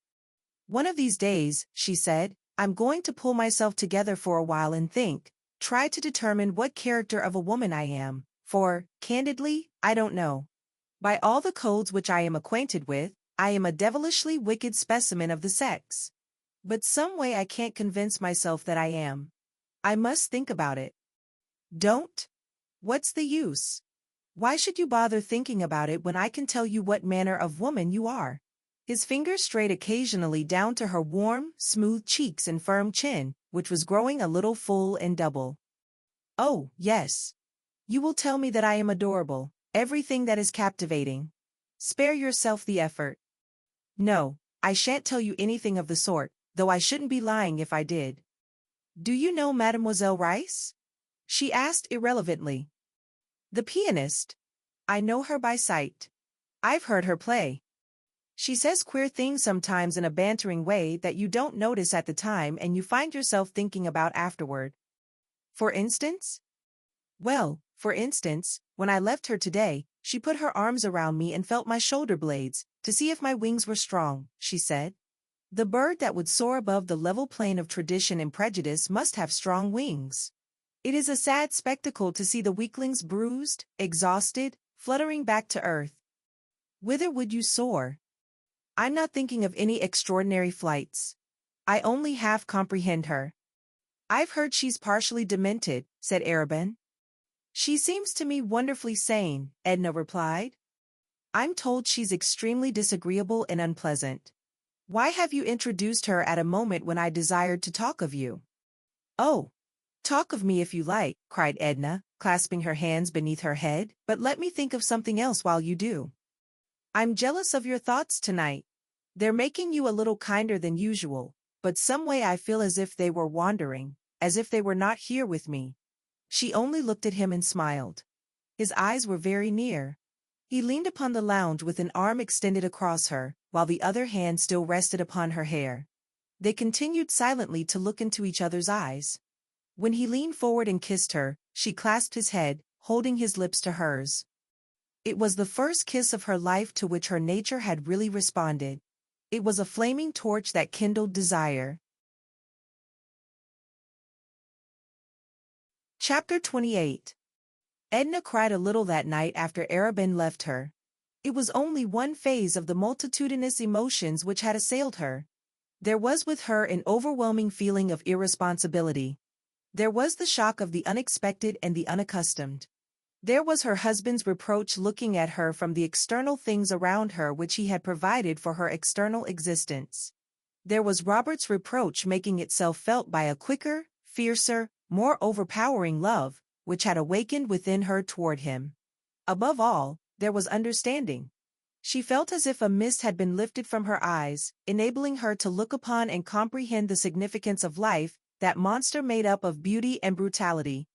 One of these days, she said, I'm going to pull myself together for a while and think, try to determine what character of a woman I am, for, candidly, I don't know. By all the codes which I am acquainted with, I am a devilishly wicked specimen of the sex. But some way I can't convince myself that I am. I must think about it. Don't? What's the use? Why should you bother thinking about it when I can tell you what manner of woman you are? His fingers strayed occasionally down to her warm, smooth cheeks and firm chin, which was growing a little full and double. Oh, yes. You will tell me that I am adorable, everything that is captivating. Spare yourself the effort. No, I shan't tell you anything of the sort, though I shouldn't be lying if I did. Do you know Mademoiselle Rice? She asked irrelevantly. The pianist. I know her by sight. I've heard her play. She says queer things sometimes in a bantering way that you don't notice at the time and you find yourself thinking about afterward. For instance? Well, for instance, when I left her today, she put her arms around me and felt my shoulder blades, to see if my wings were strong, she said. The bird that would soar above the level plane of tradition and prejudice must have strong wings. It is a sad spectacle to see the weaklings bruised, exhausted, fluttering back to earth. Whither would you soar? I'm not thinking of any extraordinary flights. I only half comprehend her. I've heard she's partially demented, said Arobin. She seems to me wonderfully sane, Edna replied. I'm told she's extremely disagreeable and unpleasant. Why have you introduced her at a moment when I desired to talk of you? Oh, talk of me if you like, cried Edna, clasping her hands beneath her head, but let me think of something else while you do. I'm jealous of your thoughts tonight. They're making you a little kinder than usual, but some way I feel as if they were wandering, as if they were not here with me. She only looked at him and smiled. His eyes were very near. He leaned upon the lounge with an arm extended across her, while the other hand still rested upon her hair. They continued silently to look into each other's eyes. When he leaned forward and kissed her, she clasped his head, holding his lips to hers. It was the first kiss of her life to which her nature had really responded. It was a flaming torch that kindled desire. Chapter 28. Edna cried a little that night after Arabin left her. It was only one phase of the multitudinous emotions which had assailed her. There was with her an overwhelming feeling of irresponsibility. There was the shock of the unexpected and the unaccustomed. There was her husband's reproach looking at her from the external things around her which he had provided for her external existence. There was Robert's reproach making itself felt by a quicker, fiercer, more overpowering love, which had awakened within her toward him. Above all, there was understanding. She felt as if a mist had been lifted from her eyes, enabling her to look upon and comprehend the significance of life, that monster made up of beauty and brutality.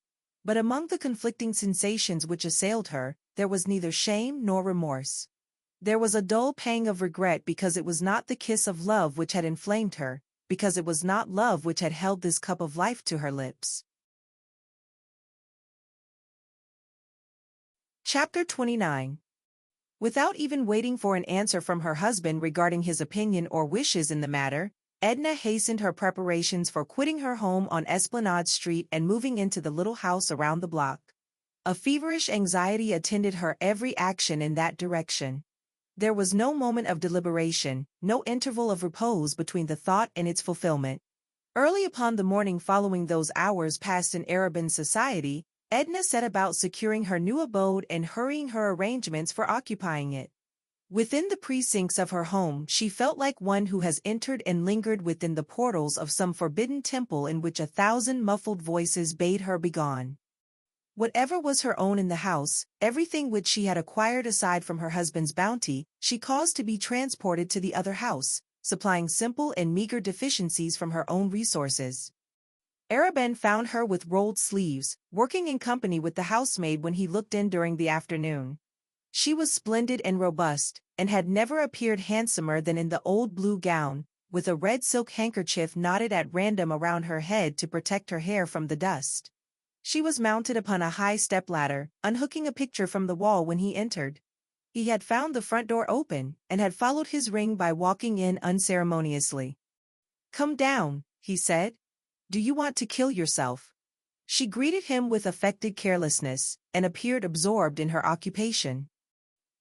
But among the conflicting sensations which assailed her, there was neither shame nor remorse. There was a dull pang of regret because it was not the kiss of love which had inflamed her, because it was not love which had held this cup of life to her lips. Chapter 29. Without even waiting for an answer from her husband regarding his opinion or wishes in the matter, Edna hastened her preparations for quitting her home on Esplanade Street and moving into the little house around the block. A feverish anxiety attended her every action in that direction. There was no moment of deliberation, no interval of repose between the thought and its fulfillment. Early upon the morning following those hours passed in Arabin's society, Edna set about securing her new abode and hurrying her arrangements for occupying it. Within the precincts of her home she felt like one who has entered and lingered within the portals of some forbidden temple in which 1,000 muffled voices bade her begone. Whatever was her own in the house, everything which she had acquired aside from her husband's bounty, she caused to be transported to the other house, supplying simple and meager deficiencies from her own resources. Arabin found her with rolled sleeves, working in company with the housemaid when he looked in during the afternoon. She was splendid and robust, and had never appeared handsomer than in the old blue gown, with a red silk handkerchief knotted at random around her head to protect her hair from the dust. She was mounted upon a high step-ladder, unhooking a picture from the wall when he entered. He had found the front door open, and had followed his ring by walking in unceremoniously. "Come down," he said. "Do you want to kill yourself?" She greeted him with affected carelessness, and appeared absorbed in her occupation.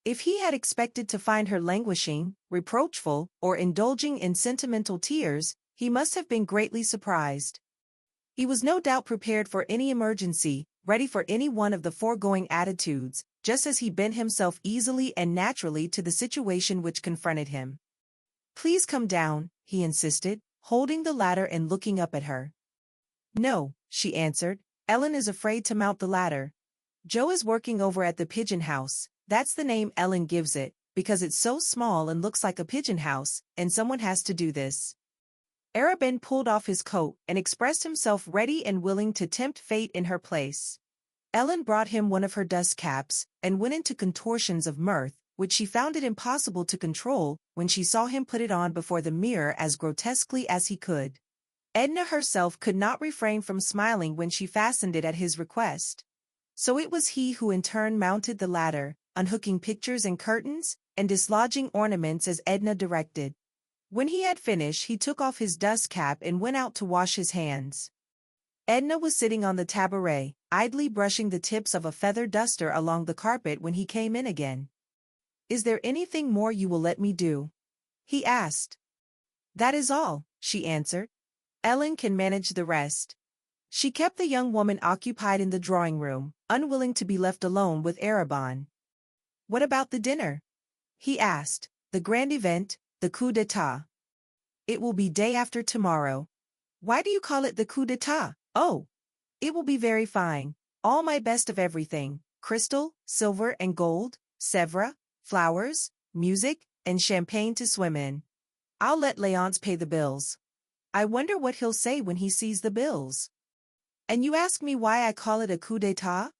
If he had expected to find her languishing, reproachful, or indulging in sentimental tears, he must have been greatly surprised. He was no doubt prepared for any emergency, ready for any one of the foregoing attitudes, just as he bent himself easily and naturally to the situation which confronted him. "Please come down," he insisted, holding the ladder and looking up at her. "No," she answered, "Ellen is afraid to mount the ladder. Joe is working over at the pigeon house. That's the name Ellen gives it, because it's so small and looks like a pigeon house, and someone has to do this." Arabin pulled off his coat and expressed himself ready and willing to tempt fate in her place. Ellen brought him one of her dust caps, and went into contortions of mirth, which she found it impossible to control when she saw him put it on before the mirror as grotesquely as he could. Edna herself could not refrain from smiling when she fastened it at his request. So it was he who in turn mounted the ladder, unhooking pictures and curtains, and dislodging ornaments as Edna directed. When he had finished he took off his dust cap and went out to wash his hands. Edna was sitting on the tabouret, idly brushing the tips of a feather duster along the carpet when he came in again. "Is there anything more you will let me do?" he asked. "That is all," she answered. "Ellen can manage the rest." She kept the young woman occupied in the drawing-room, unwilling to be left alone with Arabin. "What about the dinner?" he asked. "The grand event, the coup d'état." "It will be day after tomorrow." "Why do you call it the coup d'état?" "Oh, it will be very fine. All my best of everything, crystal, silver and gold, Sèvres, flowers, music, and champagne to swim in. I'll let Léonce pay the bills. I wonder what he'll say when he sees the bills." "And you ask me why I call it a coup d'état?"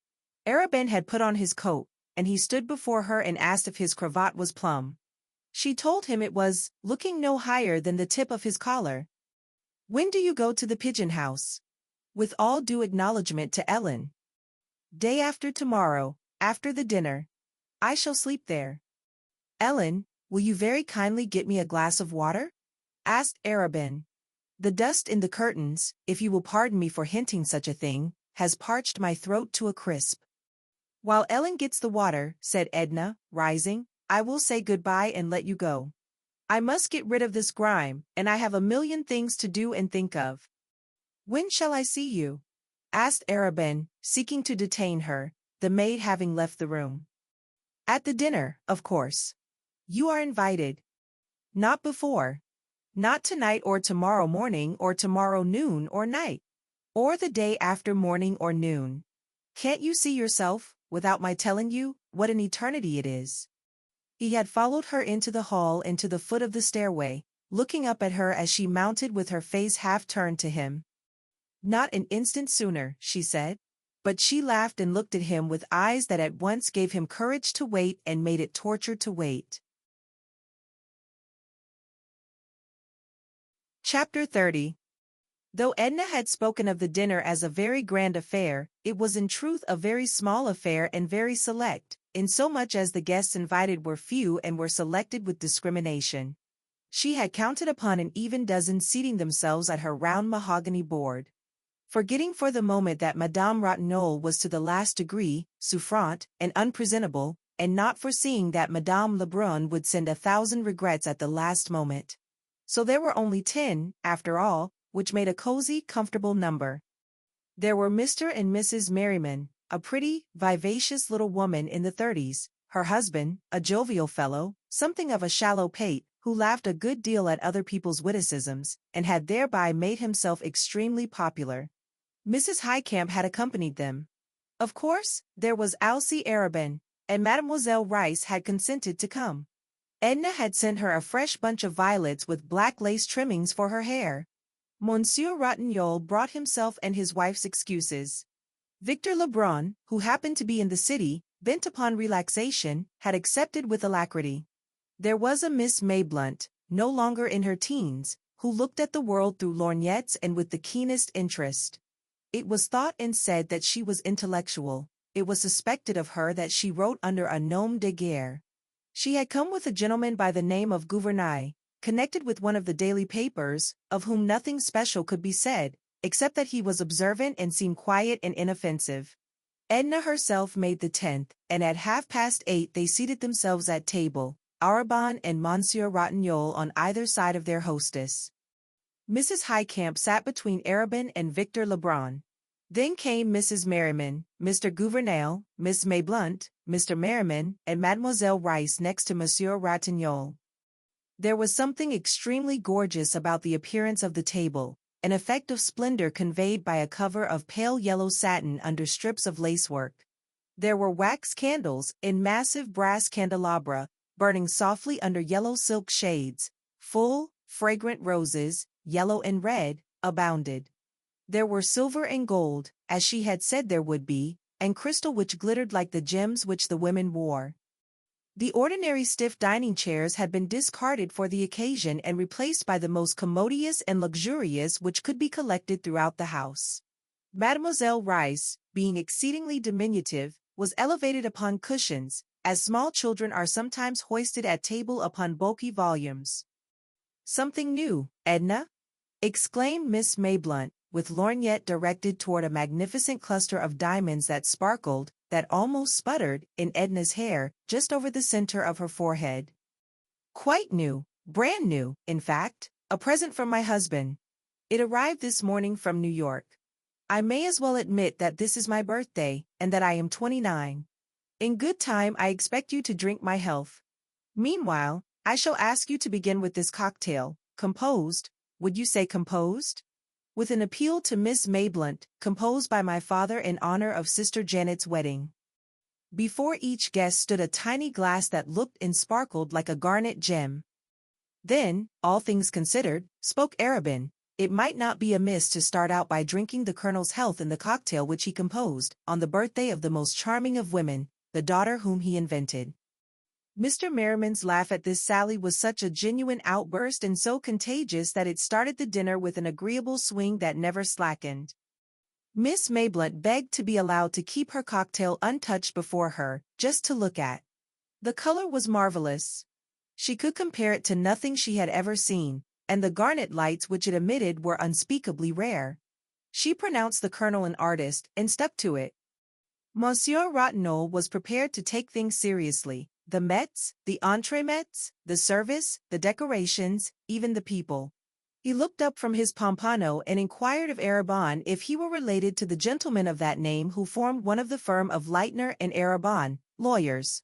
Arabin had put on his coat, and he stood before her and asked if his cravat was plumb. She told him it was, looking no higher than the tip of his collar. When do you go to the pigeon house? With all due acknowledgement to Ellen. Day after tomorrow, after the dinner. I shall sleep there. Ellen, will you very kindly get me a glass of water? Asked Arabin. The dust in the curtains, if you will pardon me for hinting such a thing, has parched my throat to a crisp. While Ellen gets the water, said Edna, rising, I will say goodbye and let you go. I must get rid of this grime, and I have a million things to do and think of. When shall I see you? Asked Arabin, seeking to detain her, the maid having left the room. At the dinner, of course. You are invited. Not before. Not tonight or tomorrow morning or tomorrow noon or night. Or the day after morning or noon. Can't you see yourself, without my telling you, what an eternity it is? He had followed her into the hall and to the foot of the stairway, looking up at her as she mounted with her face half turned to him. Not an instant sooner, she said. But she laughed and looked at him with eyes that at once gave him courage to wait and made it torture to wait. Chapter 30. Though Edna had spoken of the dinner as a very grand affair, it was in truth a very small affair and very select, insomuch as the guests invited were few and were selected with discrimination. She had counted upon an even dozen seating themselves at her round mahogany board. Forgetting for the moment that Madame Ratignolle was to the last degree souffrante and unpresentable, and not foreseeing that Madame Lebrun would send 1,000 regrets at the last moment. So there were only 10, after all, which made a cozy, comfortable number. There were Mr. and Mrs. Merriman, a pretty, vivacious little woman in the 30s, her husband, a jovial fellow, something of a shallow pate, who laughed a good deal at other people's witticisms, and had thereby made himself extremely popular. Mrs. Highcamp had accompanied them. Of course, there was Alcée Arobin, and Mademoiselle Rice had consented to come. Edna had sent her a fresh bunch of violets with black lace trimmings for her hair. Monsieur Ratignolle brought himself and his wife's excuses. Victor Lebrun, who happened to be in the city, bent upon relaxation, had accepted with alacrity. There was a Miss Mayblunt, no longer in her teens, who looked at the world through lorgnettes and with the keenest interest. It was thought and said that she was intellectual. It was suspected of her that she wrote under a nom de guerre. She had come with a gentleman by the name of Gouvernail, connected with one of the daily papers, of whom nothing special could be said, except that he was observant and seemed quiet and inoffensive. Edna herself made the 10th, and at 8:30 they seated themselves at table, Arobin and Monsieur Ratignolle on either side of their hostess. Mrs. Highcamp sat between Arobin and Victor Lebrun. Then came Mrs. Merriman, Mr. Gouvernail, Miss Mayblunt, Mr. Merriman, and Mademoiselle Rice next to Monsieur Ratignolle. There was something extremely gorgeous about the appearance of the table, an effect of splendor conveyed by a cover of pale yellow satin under strips of lacework. There were wax candles in massive brass candelabra, burning softly under yellow silk shades. Full, fragrant roses, yellow and red, abounded. There were silver and gold, as she had said there would be, and crystal which glittered like the gems which the women wore. The ordinary stiff dining chairs had been discarded for the occasion and replaced by the most commodious and luxurious which could be collected throughout the house. Mademoiselle Rice, being exceedingly diminutive, was elevated upon cushions, as small children are sometimes hoisted at table upon bulky volumes. "Something new, Edna?" exclaimed Miss Mayblunt, with lorgnette directed toward a magnificent cluster of diamonds that sparkled, that almost sputtered, in Edna's hair, just over the center of her forehead. "Quite new, brand new, in fact, a present from my husband. It arrived this morning from New York. I may as well admit that this is my birthday, and that I am 29. In good time I expect you to drink my health. Meanwhile, I shall ask you to begin with this cocktail, composed, would you say composed? With an appeal to Miss Mayblunt, composed by my father in honor of Sister Janet's wedding." Before each guest stood a tiny glass that looked and sparkled like a garnet gem. Then, all things considered, spoke Arobin, it might not be amiss to start out by drinking the Colonel's health in the cocktail which he composed, on the birthday of the most charming of women, the daughter whom he invented. Mr. Merriman's laugh at this sally was such a genuine outburst and so contagious that it started the dinner with an agreeable swing that never slackened. Miss Mayblunt begged to be allowed to keep her cocktail untouched before her, just to look at. The color was marvelous. She could compare it to nothing she had ever seen, and the garnet lights which it emitted were unspeakably rare. She pronounced the colonel an artist, and stuck to it. Monsieur Ratignolle was prepared to take things seriously. The mets, the entremets, the service, the decorations, even the people. He looked up from his pompano and inquired of Arabon if he were related to the gentleman of that name who formed one of the firm of Leitner and Arabon, lawyers.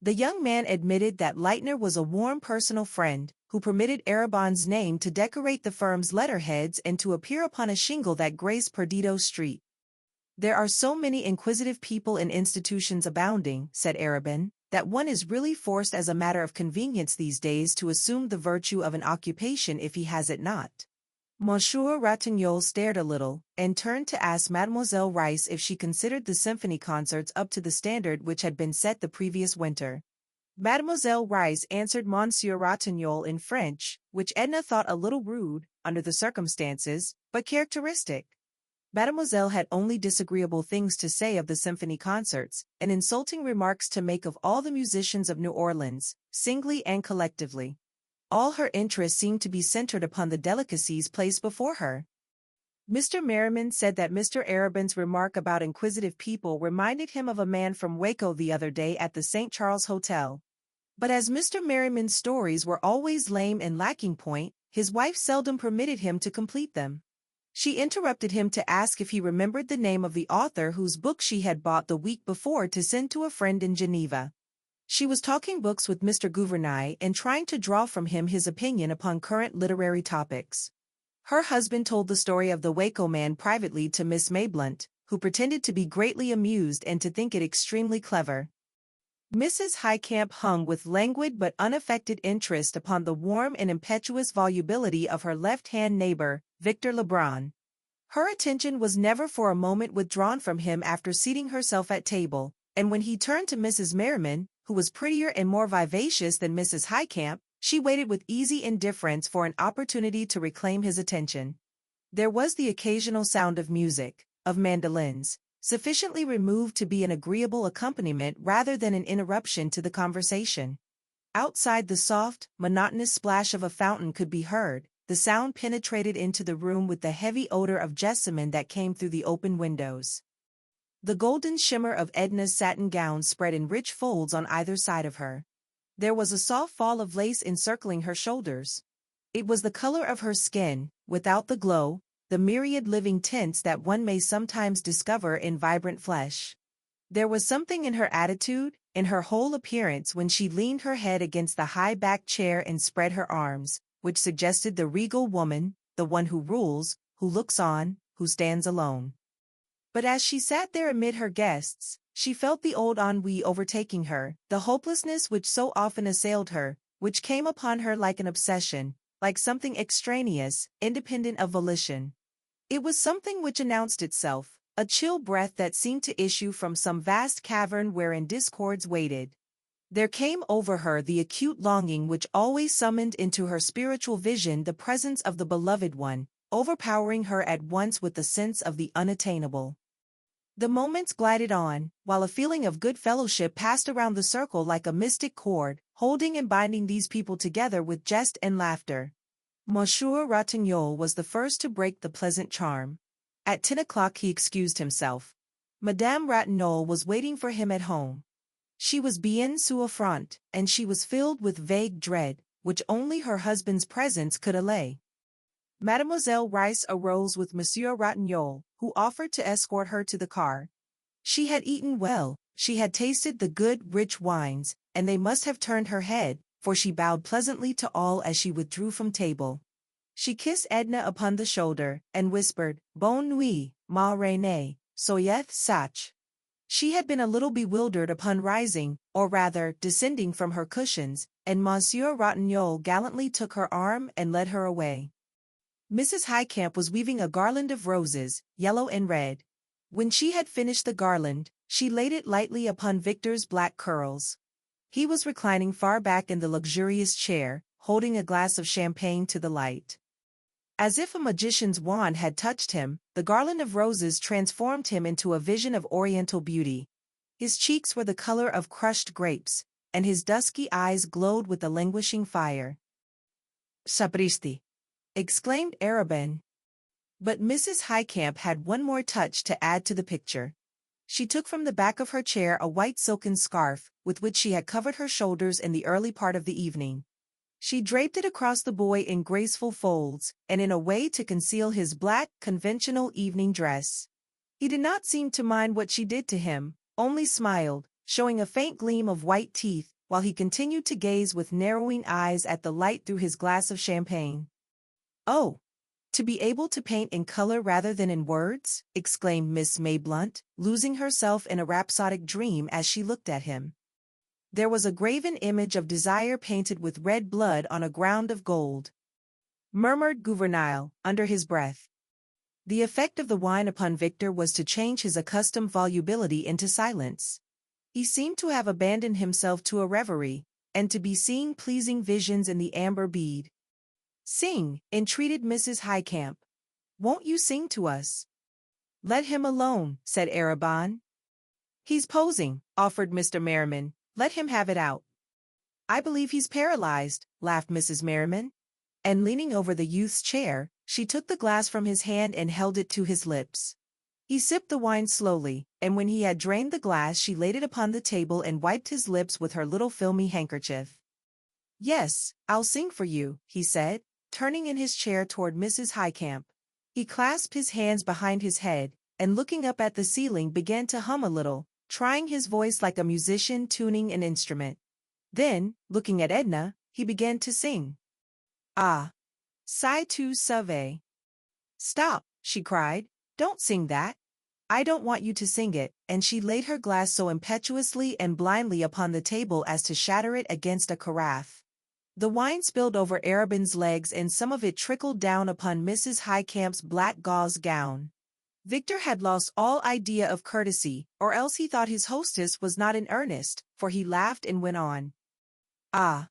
The young man admitted that Leitner was a warm personal friend, who permitted Arabon's name to decorate the firm's letterheads and to appear upon a shingle that graced Perdido Street. "There are so many inquisitive people in institutions abounding," said Arabon, "that one is really forced as a matter of convenience these days to assume the virtue of an occupation if he has it not." Monsieur Ratignolle stared a little, and turned to ask Mademoiselle Rice if she considered the symphony concerts up to the standard which had been set the previous winter. Mademoiselle Rice answered Monsieur Ratignolle in French, which Edna thought a little rude, under the circumstances, but characteristic. Mademoiselle had only disagreeable things to say of the symphony concerts, and insulting remarks to make of all the musicians of New Orleans, singly and collectively. All her interest seemed to be centered upon the delicacies placed before her. Mr. Merriman said that Mr. Arabin's remark about inquisitive people reminded him of a man from Waco the other day at the St. Charles Hotel. But as Mr. Merriman's stories were always lame and lacking point, his wife seldom permitted him to complete them. She interrupted him to ask if he remembered the name of the author whose book she had bought the week before to send to a friend in Geneva. She was talking books with Mr. Gouvernail and trying to draw from him his opinion upon current literary topics. Her husband told the story of the Waco man privately to Miss Mayblunt, who pretended to be greatly amused and to think it extremely clever. Mrs. Highcamp hung with languid but unaffected interest upon the warm and impetuous volubility of her left-hand neighbor, Victor Lebrun. Her attention was never for a moment withdrawn from him after seating herself at table, and when he turned to Mrs. Merriman, who was prettier and more vivacious than Mrs. Highcamp, she waited with easy indifference for an opportunity to reclaim his attention. There was the occasional sound of music, of mandolins, sufficiently removed to be an agreeable accompaniment rather than an interruption to the conversation. Outside, the soft, monotonous splash of a fountain could be heard. The sound penetrated into the room with the heavy odor of jessamine that came through the open windows. The golden shimmer of Edna's satin gown spread in rich folds on either side of her. There was a soft fall of lace encircling her shoulders. It was the color of her skin, without the glow, the myriad living tints that one may sometimes discover in vibrant flesh. There was something in her attitude, in her whole appearance when she leaned her head against the high-backed chair and spread her arms, which suggested the regal woman, the one who rules, who looks on, who stands alone. But as she sat there amid her guests, she felt the old ennui overtaking her, the hopelessness which so often assailed her, which came upon her like an obsession, like something extraneous, independent of volition. It was something which announced itself, a chill breath that seemed to issue from some vast cavern wherein discords waited. There came over her the acute longing which always summoned into her spiritual vision the presence of the beloved one, overpowering her at once with the sense of the unattainable. The moments glided on, while a feeling of good fellowship passed around the circle like a mystic cord, holding and binding these people together with jest and laughter. Monsieur Ratignolle was the first to break the pleasant charm. At 10 o'clock he excused himself. Madame Ratignolle was waiting for him at home. She was bien souffrante, and she was filled with vague dread, which only her husband's presence could allay. Mademoiselle Rice arose with Monsieur Ratignolle, who offered to escort her to the car. She had eaten well, she had tasted the good, rich wines, and they must have turned her head, for she bowed pleasantly to all as she withdrew from table. She kissed Edna upon the shoulder, and whispered, "Bonne nuit, ma reine, soyez sage." She had been a little bewildered upon rising, or rather, descending from her cushions, and Monsieur Ratignolle gallantly took her arm and led her away. Mrs. Highcamp was weaving a garland of roses, yellow and red. When she had finished the garland, she laid it lightly upon Victor's black curls. He was reclining far back in the luxurious chair, holding a glass of champagne to the light. As if a magician's wand had touched him, the garland of roses transformed him into a vision of oriental beauty. His cheeks were the color of crushed grapes, and his dusky eyes glowed with a languishing fire. "Sapristi!" exclaimed Arabin. But Mrs. Highcamp had one more touch to add to the picture. She took from the back of her chair a white silken scarf, with which she had covered her shoulders in the early part of the evening. She draped it across the boy in graceful folds, and in a way to conceal his black, conventional evening dress. He did not seem to mind what she did to him, only smiled, showing a faint gleam of white teeth, while he continued to gaze with narrowing eyes at the light through his glass of champagne. "Oh! To be able to paint in color rather than in words," exclaimed Miss Mayblunt, losing herself in a rhapsodic dream as she looked at him. There was a graven image of desire painted with red blood on a ground of gold, murmured Gouvernail, under his breath. The effect of the wine upon Victor was to change his accustomed volubility into silence. He seemed to have abandoned himself to a reverie, and to be seeing pleasing visions in the amber bead. "Sing," entreated Mrs. Highcamp. "Won't you sing to us?" "Let him alone," said Arabin. "He's posing," offered Mr. Merriman. "Let him have it out." "I believe he's paralyzed," laughed Mrs. Merriman. And leaning over the youth's chair, she took the glass from his hand and held it to his lips. He sipped the wine slowly, and when he had drained the glass she laid it upon the table and wiped his lips with her little filmy handkerchief. "Yes, I'll sing for you," he said, turning in his chair toward Mrs. Highcamp. He clasped his hands behind his head, and looking up at the ceiling began to hum a little, trying his voice like a musician tuning an instrument. Then, looking at Edna, he began to sing. "Ah, si tu savais." "Stop," she cried. "Don't sing that. I don't want you to sing it," and she laid her glass so impetuously and blindly upon the table as to shatter it against a carafe. The wine spilled over Arabin's legs and some of it trickled down upon Mrs. Highcamp's black gauze gown. Victor had lost all idea of courtesy, or else he thought his hostess was not in earnest, for he laughed and went on. "Ah,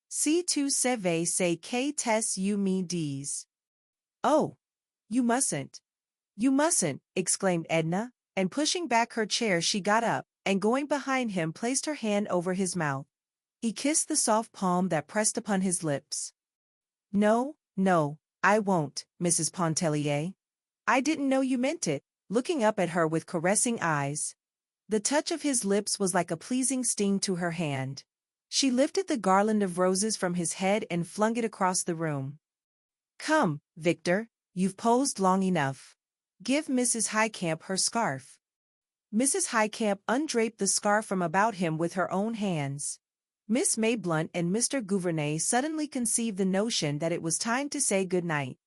si tu savais ce qu'est you me dis." "Oh, you mustn't. You mustn't," exclaimed Edna, and pushing back her chair she got up, and going behind him placed her hand over his mouth. He kissed the soft palm that pressed upon his lips. "No, no, I won't, Mrs. Pontellier. I didn't know you meant it," looking up at her with caressing eyes. The touch of his lips was like a pleasing sting to her hand. She lifted the garland of roses from his head and flung it across the room. "Come, Victor, you've posed long enough. Give Mrs. Highcamp her scarf." Mrs. Highcamp undraped the scarf from about him with her own hands. Miss Mayblunt and Mr. Gouvernail suddenly conceived the notion that it was time to say good night.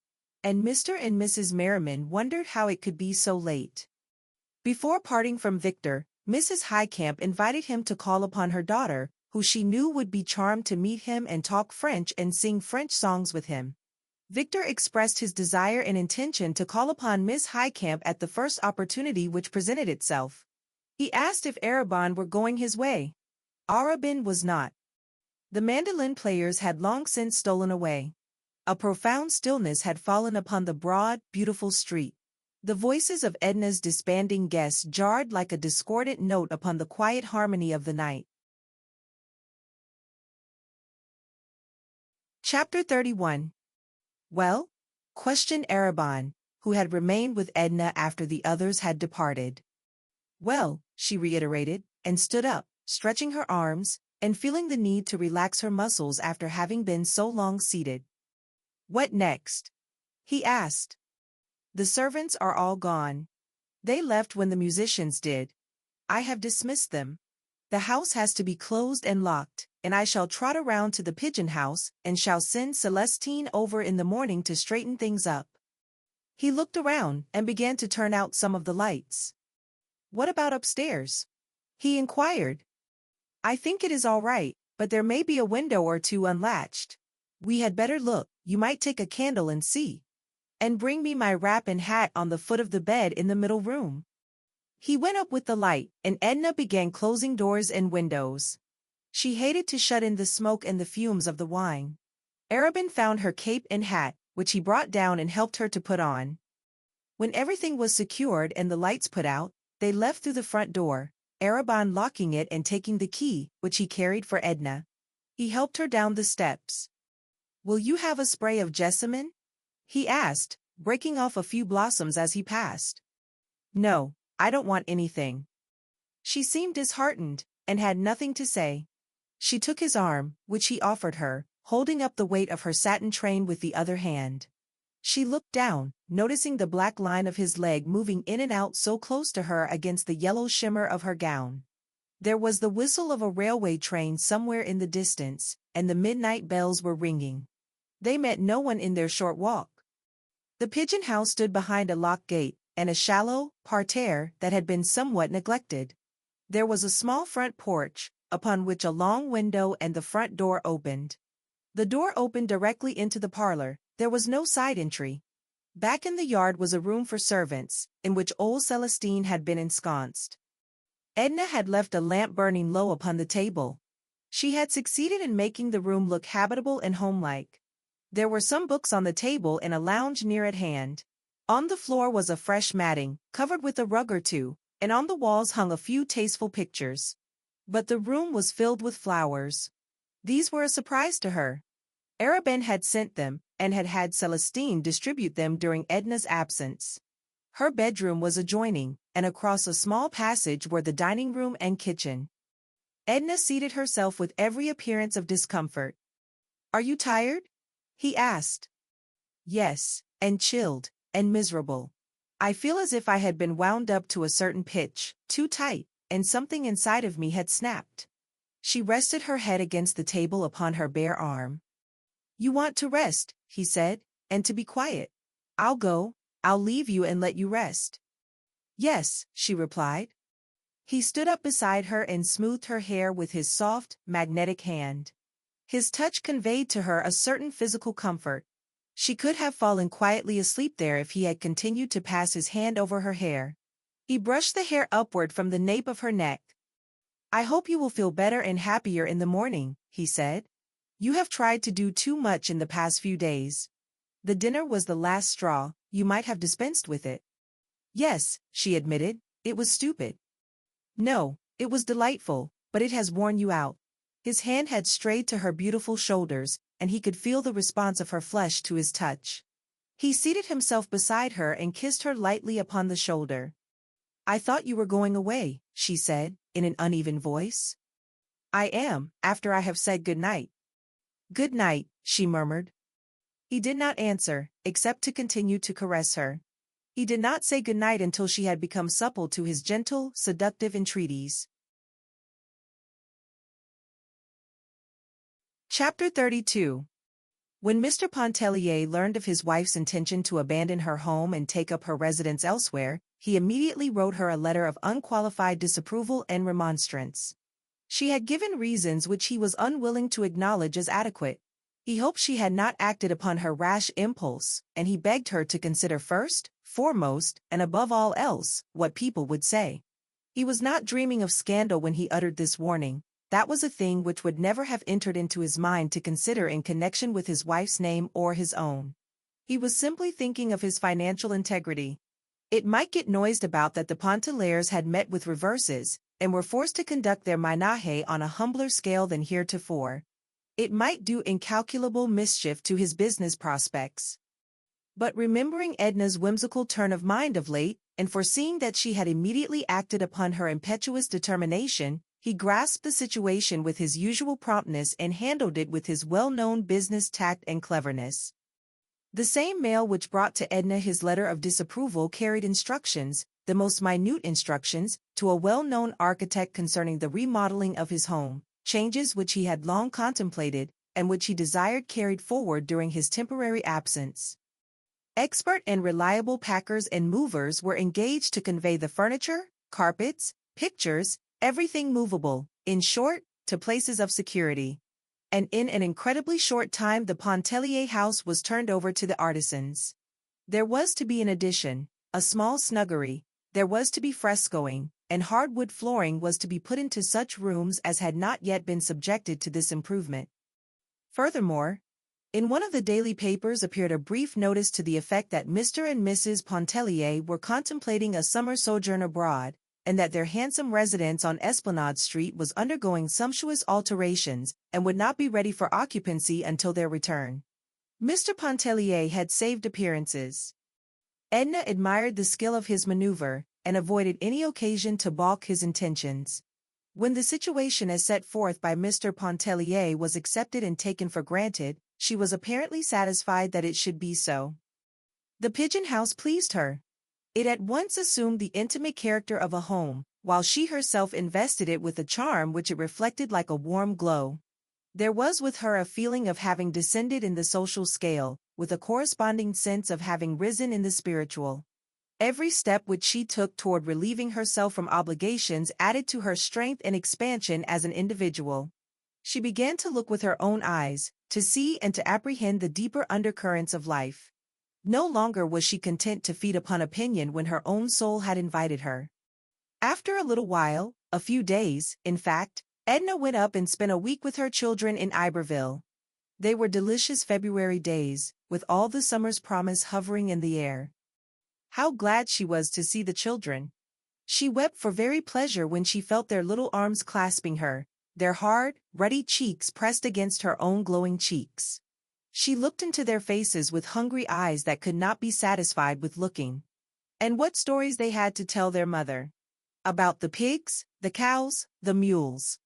And Mr. and Mrs. Merriman wondered how it could be so late. Before parting from Victor, Mrs. Highcamp invited him to call upon her daughter, who she knew would be charmed to meet him and talk French and sing French songs with him. Victor expressed his desire and intention to call upon Miss Highcamp at the first opportunity which presented itself. He asked if Arabin were going his way. Arabin was not. The mandolin players had long since stolen away. A profound stillness had fallen upon the broad, beautiful street. The voices of Edna's disbanding guests jarred like a discordant note upon the quiet harmony of the night. Chapter 31. "Well?" questioned Arabin, who had remained with Edna after the others had departed. "Well," she reiterated, and stood up, stretching her arms, and feeling the need to relax her muscles after having been so long seated. "What next?" he asked. "The servants are all gone. They left when the musicians did. I have dismissed them. The house has to be closed and locked, and I shall trot around to the pigeon house and shall send Celestine over in the morning to straighten things up." He looked around and began to turn out some of the lights. "What about upstairs?" he inquired. "I think it is all right, but there may be a window or two unlatched. We had better look. You might take a candle and see. And bring me my wrap and hat on the foot of the bed in the middle room." He went up with the light, and Edna began closing doors and windows. She hated to shut in the smoke and the fumes of the wine. Arabin found her cape and hat, which he brought down and helped her to put on. When everything was secured and the lights put out, they left through the front door, Arabin locking it and taking the key, which he carried for Edna. He helped her down the steps. "Will you have a spray of jessamine?" he asked, breaking off a few blossoms as he passed. "No, I don't want anything." She seemed disheartened, and had nothing to say. She took his arm, which he offered her, holding up the weight of her satin train with the other hand. She looked down, noticing the black line of his leg moving in and out so close to her against the yellow shimmer of her gown. There was the whistle of a railway train somewhere in the distance, and the midnight bells were ringing. They met no one in their short walk. The pigeon house stood behind a locked gate, and a shallow parterre that had been somewhat neglected. There was a small front porch, upon which a long window and the front door opened. The door opened directly into the parlor. There was no side entry. Back in the yard was a room for servants, in which old Celestine had been ensconced. Edna had left a lamp burning low upon the table. She had succeeded in making the room look habitable and homelike. There were some books on the table in a lounge near at hand. On the floor was a fresh matting, covered with a rug or two, and on the walls hung a few tasteful pictures. But the room was filled with flowers. These were a surprise to her. Arabin had sent them, and had had Celestine distribute them during Edna's absence. Her bedroom was adjoining, and across a small passage were the dining room and kitchen. Edna seated herself with every appearance of discomfort. "Are you tired?" he asked. "Yes, and chilled, and miserable. I feel as if I had been wound up to a certain pitch, too tight, and something inside of me had snapped." She rested her head against the table upon her bare arm. "You want to rest," he said, "and to be quiet. I'll leave you and let you rest." "Yes," she replied. He stood up beside her and smoothed her hair with his soft, magnetic hand. His touch conveyed to her a certain physical comfort. She could have fallen quietly asleep there if he had continued to pass his hand over her hair. He brushed the hair upward from the nape of her neck. "I hope you will feel better and happier in the morning," he said. "You have tried to do too much in the past few days. The dinner was the last straw. You might have dispensed with it." "Yes," she admitted, "it was stupid." "No, it was delightful, but it has worn you out." His hand had strayed to her beautiful shoulders, and he could feel the response of her flesh to his touch. He seated himself beside her and kissed her lightly upon the shoulder. "I thought you were going away," she said, in an uneven voice. "I am, after I have said good night." "Good night," she murmured. He did not answer, except to continue to caress her. He did not say good night until she had become supple to his gentle, seductive entreaties. Chapter 32. When Mr. Pontellier learned of his wife's intention to abandon her home and take up her residence elsewhere, he immediately wrote her a letter of unqualified disapproval and remonstrance. She had given reasons which he was unwilling to acknowledge as adequate. He hoped she had not acted upon her rash impulse, and he begged her to consider first, foremost, and above all else, what people would say. He was not dreaming of scandal when he uttered this warning. That was a thing which would never have entered into his mind to consider in connection with his wife's name or his own. He was simply thinking of his financial integrity. It might get noised about that the Pontelliers had met with reverses, and were forced to conduct their ménage on a humbler scale than heretofore. It might do incalculable mischief to his business prospects. But remembering Edna's whimsical turn of mind of late, and foreseeing that she had immediately acted upon her impetuous determination, he grasped the situation with his usual promptness and handled it with his well-known business tact and cleverness. The same mail which brought to Edna his letter of disapproval carried instructions, the most minute instructions, to a well-known architect concerning the remodeling of his home, changes which he had long contemplated, and which he desired carried forward during his temporary absence. Expert and reliable packers and movers were engaged to convey the furniture, carpets, pictures, everything movable, in short, to places of security. And in an incredibly short time the Pontellier house was turned over to the artisans. There was to be an addition, a small snuggery, there was to be frescoing, and hardwood flooring was to be put into such rooms as had not yet been subjected to this improvement. Furthermore, in one of the daily papers appeared a brief notice to the effect that Mr. and Mrs. Pontellier were contemplating a summer sojourn abroad, and that their handsome residence on Esplanade Street was undergoing sumptuous alterations and would not be ready for occupancy until their return. Mr. Pontellier had saved appearances. Edna admired the skill of his maneuver, and avoided any occasion to balk his intentions. When the situation as set forth by Mr. Pontellier was accepted and taken for granted, she was apparently satisfied that it should be so. The pigeon house pleased her. It at once assumed the intimate character of a home, while she herself invested it with a charm which it reflected like a warm glow. There was with her a feeling of having descended in the social scale, with a corresponding sense of having risen in the spiritual. Every step which she took toward relieving herself from obligations added to her strength and expansion as an individual. She began to look with her own eyes, to see and to apprehend the deeper undercurrents of life. No longer was she content to feed upon opinion when her own soul had invited her. After a little while, a few days, in fact, Edna went up and spent a week with her children in Iberville. They were delicious February days, with all the summer's promise hovering in the air. How glad she was to see the children! She wept for very pleasure when she felt their little arms clasping her, their hard, ruddy cheeks pressed against her own glowing cheeks. She looked into their faces with hungry eyes that could not be satisfied with looking. And what stories they had to tell their mother! About the pigs, the cows, the mules.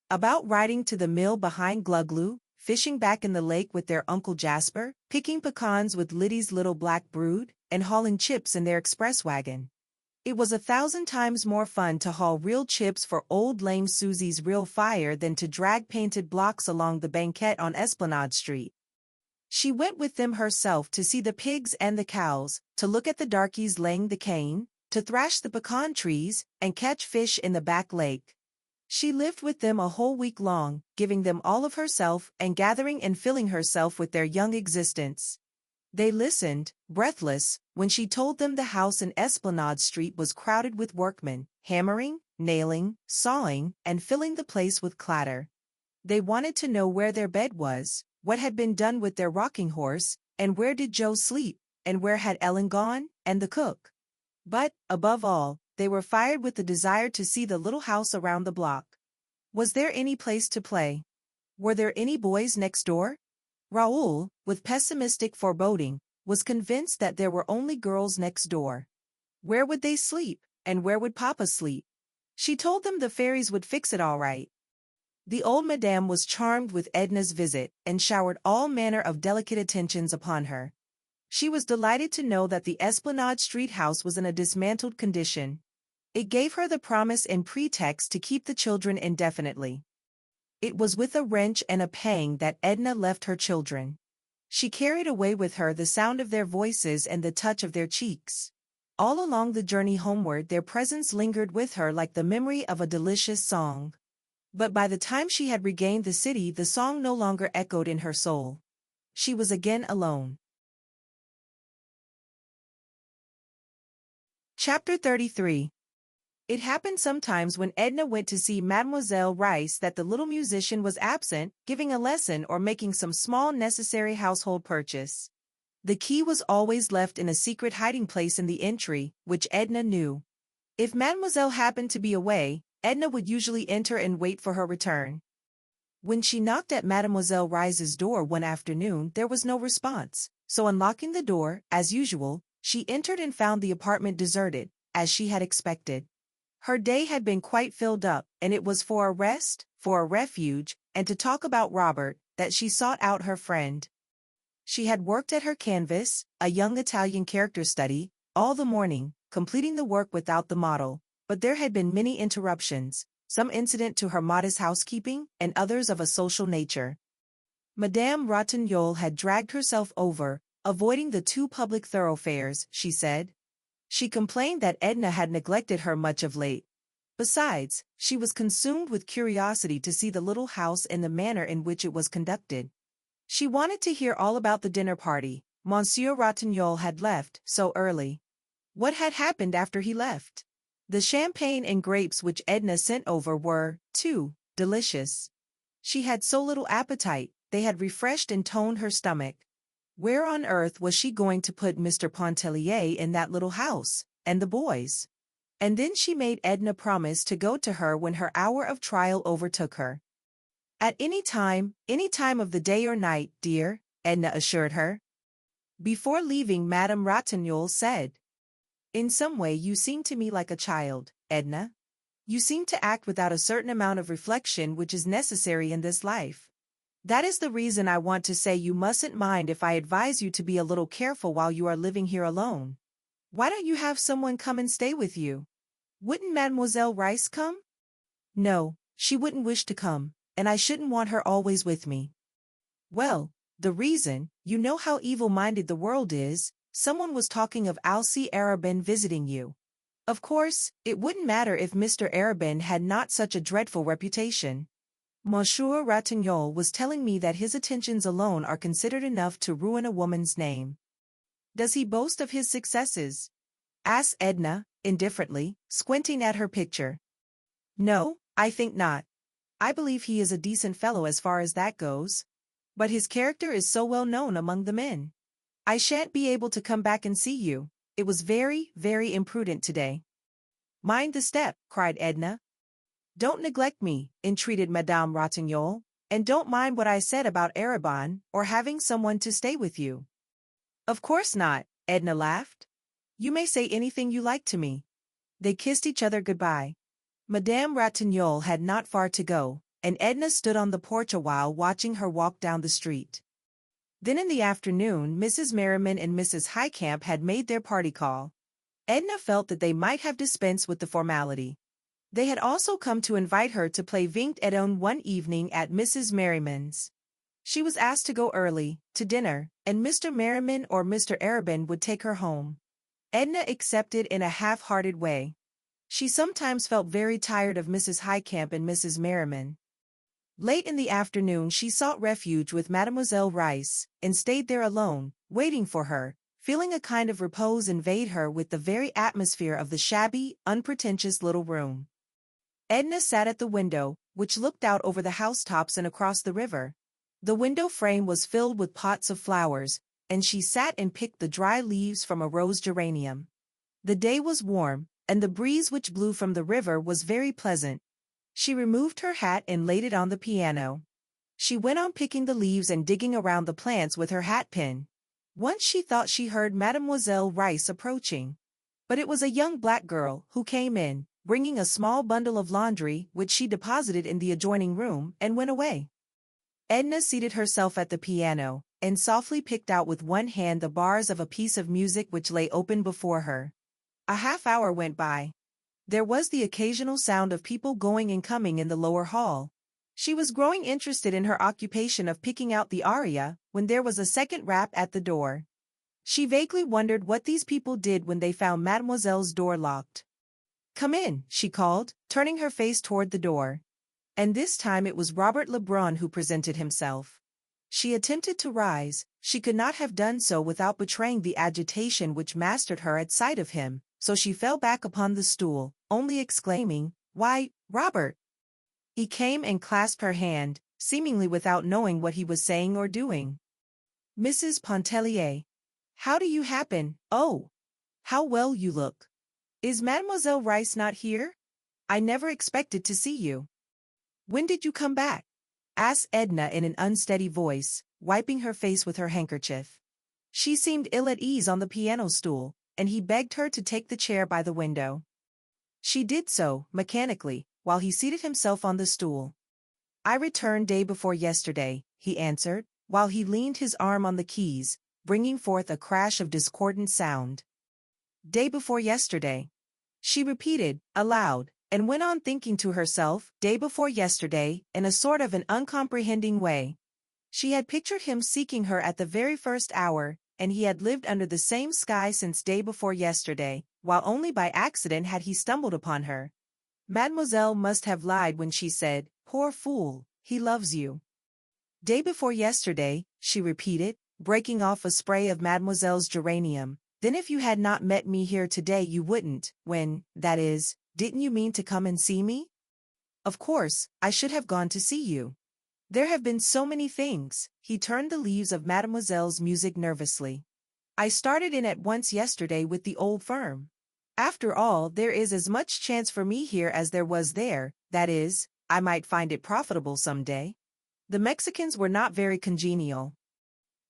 About riding to the mill behind Gluglu, fishing back in the lake with their Uncle Jasper, picking pecans with Liddy's little black brood, and hauling chips in their express wagon. It was 1,000 times more fun to haul real chips for old lame Susie's real fire than to drag painted blocks along the banquette on Esplanade Street. She went with them herself to see the pigs and the cows, to look at the darkies laying the cane, to thrash the pecan trees, and catch fish in the back lake. She lived with them a whole week long, giving them all of herself and gathering and filling herself with their young existence. They listened, breathless, when she told them the house in Esplanade Street was crowded with workmen, hammering, nailing, sawing, and filling the place with clatter. They wanted to know where their bed was, what had been done with their rocking horse, and where did Joe sleep, and where had Ellen gone, and the cook. But, above all, they were fired with the desire to see the little house around the block. Was there any place to play? Were there any boys next door? Raoul, with pessimistic foreboding, was convinced that there were only girls next door. Where would they sleep, and where would Papa sleep? She told them the fairies would fix it all right. The old madame was charmed with Edna's visit, and showered all manner of delicate attentions upon her. She was delighted to know that the Esplanade Street house was in a dismantled condition. It gave her the promise and pretext to keep the children indefinitely. It was with a wrench and a pang that Edna left her children. She carried away with her the sound of their voices and the touch of their cheeks. All along the journey homeward their presence lingered with her like the memory of a delicious song. But by the time she had regained the city the song no longer echoed in her soul. She was again alone. Chapter 33. It happened sometimes when Edna went to see Mademoiselle Rice that the little musician was absent, giving a lesson or making some small necessary household purchase. The key was always left in a secret hiding place in the entry, which Edna knew. If Mademoiselle happened to be away, Edna would usually enter and wait for her return. When she knocked at Mademoiselle Rice's door one afternoon there was no response, so unlocking the door, as usual, she entered and found the apartment deserted, as she had expected. Her day had been quite filled up, and it was for a rest, for a refuge, and to talk about Robert, that she sought out her friend. She had worked at her canvas, a young Italian character study, all the morning, completing the work without the model, but there had been many interruptions, some incident to her modest housekeeping, and others of a social nature. Madame Ratignolle had dragged herself over, avoiding the two public thoroughfares, she said. She complained that Edna had neglected her much of late. Besides, she was consumed with curiosity to see the little house and the manner in which it was conducted. She wanted to hear all about the dinner party. Monsieur Ratignolle had left so early. What had happened after he left? The champagne and grapes which Edna sent over were, too, delicious. She had so little appetite, they had refreshed and toned her stomach. Where on earth was she going to put Mr. Pontellier in that little house, and the boys? And then she made Edna promise to go to her when her hour of trial overtook her. At any time of the day or night, dear, Edna assured her. Before leaving, Madame Ratignolle said, "In some way you seem to me like a child, Edna. You seem to act without a certain amount of reflection which is necessary in this life. That is the reason I want to say you mustn't mind if I advise you to be a little careful while you are living here alone. Why don't you have someone come and stay with you? Wouldn't Mademoiselle Rice come?" "No, she wouldn't wish to come, and I shouldn't want her always with me." "Well, the reason, you know how evil-minded the world is, someone was talking of Alcée Arobin visiting you. Of course, it wouldn't matter if Mr. Arobin had not such a dreadful reputation. Monsieur Ratignolle was telling me that his attentions alone are considered enough to ruin a woman's name." "Does he boast of his successes?" asked Edna, indifferently, squinting at her picture. "No, I think not. I believe he is a decent fellow as far as that goes. But his character is so well known among the men. I shan't be able to come back and see you. It was very, very imprudent today." "Mind the step," cried Edna. "Don't neglect me," entreated Madame Ratignolle, "and don't mind what I said about Arobin, or having someone to stay with you." "Of course not," Edna laughed. "You may say anything you like to me." They kissed each other goodbye. Madame Ratignolle had not far to go, and Edna stood on the porch a while watching her walk down the street. Then in the afternoon Mrs. Merriman and Mrs. Highcamp had made their party call. Edna felt that they might have dispensed with the formality. They had also come to invite her to play vingt et un one evening at Mrs. Merriman's. She was asked to go early, to dinner, and Mr. Merriman or Mr. Arobin would take her home. Edna accepted in a half-hearted way. She sometimes felt very tired of Mrs. Highcamp and Mrs. Merriman. Late in the afternoon she sought refuge with Mademoiselle Rice, and stayed there alone, waiting for her, feeling a kind of repose invade her with the very atmosphere of the shabby, unpretentious little room. Edna sat at the window, which looked out over the housetops and across the river. The window frame was filled with pots of flowers, and she sat and picked the dry leaves from a rose geranium. The day was warm, and the breeze which blew from the river was very pleasant. She removed her hat and laid it on the piano. She went on picking the leaves and digging around the plants with her hat pin. Once she thought she heard Mademoiselle Rice approaching. But it was a young black girl who came in, bringing a small bundle of laundry which she deposited in the adjoining room and went away. Edna seated herself at the piano, and softly picked out with one hand the bars of a piece of music which lay open before her. A half-hour went by. There was the occasional sound of people going and coming in the lower hall. She was growing interested in her occupation of picking out the aria, when there was a second rap at the door. She vaguely wondered what these people did when they found Mademoiselle's door locked. "Come in," she called, turning her face toward the door. And this time it was Robert Lebrun who presented himself. She attempted to rise. She could not have done so without betraying the agitation which mastered her at sight of him, so she fell back upon the stool, only exclaiming, "Why, Robert!" He came and clasped her hand, seemingly without knowing what he was saying or doing. "Mrs. Pontellier. How do you happen? Oh! How well you look! Is Mademoiselle Rice not here? I never expected to see you." "When did you come back?" asked Edna in an unsteady voice, wiping her face with her handkerchief. She seemed ill at ease on the piano stool, and he begged her to take the chair by the window. She did so, mechanically, while he seated himself on the stool. "I returned day before yesterday," he answered, while he leaned his arm on the keys, bringing forth a crash of discordant sound. "Day before yesterday," she repeated, aloud, and went on thinking to herself, "day before yesterday," in a sort of an uncomprehending way. She had pictured him seeking her at the very first hour, and he had lived under the same sky since day before yesterday, while only by accident had he stumbled upon her. Mademoiselle must have lied when she said, "Poor fool, he loves you." "Day before yesterday," she repeated, breaking off a spray of Mademoiselle's geranium. "Then if you had not met me here today you wouldn't, that is, Didn't you mean to come and see me? Of course, I should have gone to see you. There have been so many things. He turned the leaves of Mademoiselle's music nervously. I started in at once yesterday with the old firm. After all, there is as much chance for me here as there was there, that is, I might find it profitable some day. The Mexicans were not very congenial.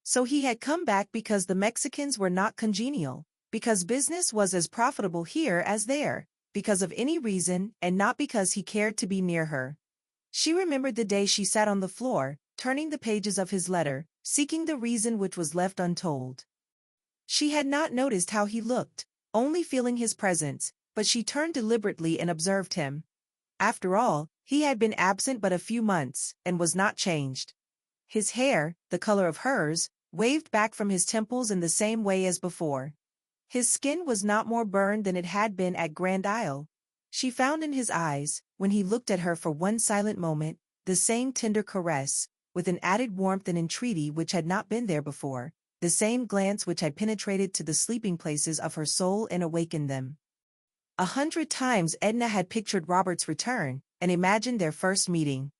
So he had come back because the Mexicans were not congenial, because business was as profitable here as there, because of any reason and not because he cared to be near her. She remembered the day she sat on the floor, turning the pages of his letter, seeking the reason which was left untold. She had not noticed how he looked, only feeling his presence, but she turned deliberately and observed him. After all, he had been absent but a few months, and was not changed. His hair, the color of hers, waved back from his temples in the same way as before. His skin was not more burned than it had been at Grand Isle. She found in his eyes, when he looked at her for one silent moment, the same tender caress, with an added warmth and entreaty which had not been there before, the same glance which had penetrated to the sleeping places of her soul and awakened them. 100 times Edna had pictured Robert's return, and imagined their first meeting.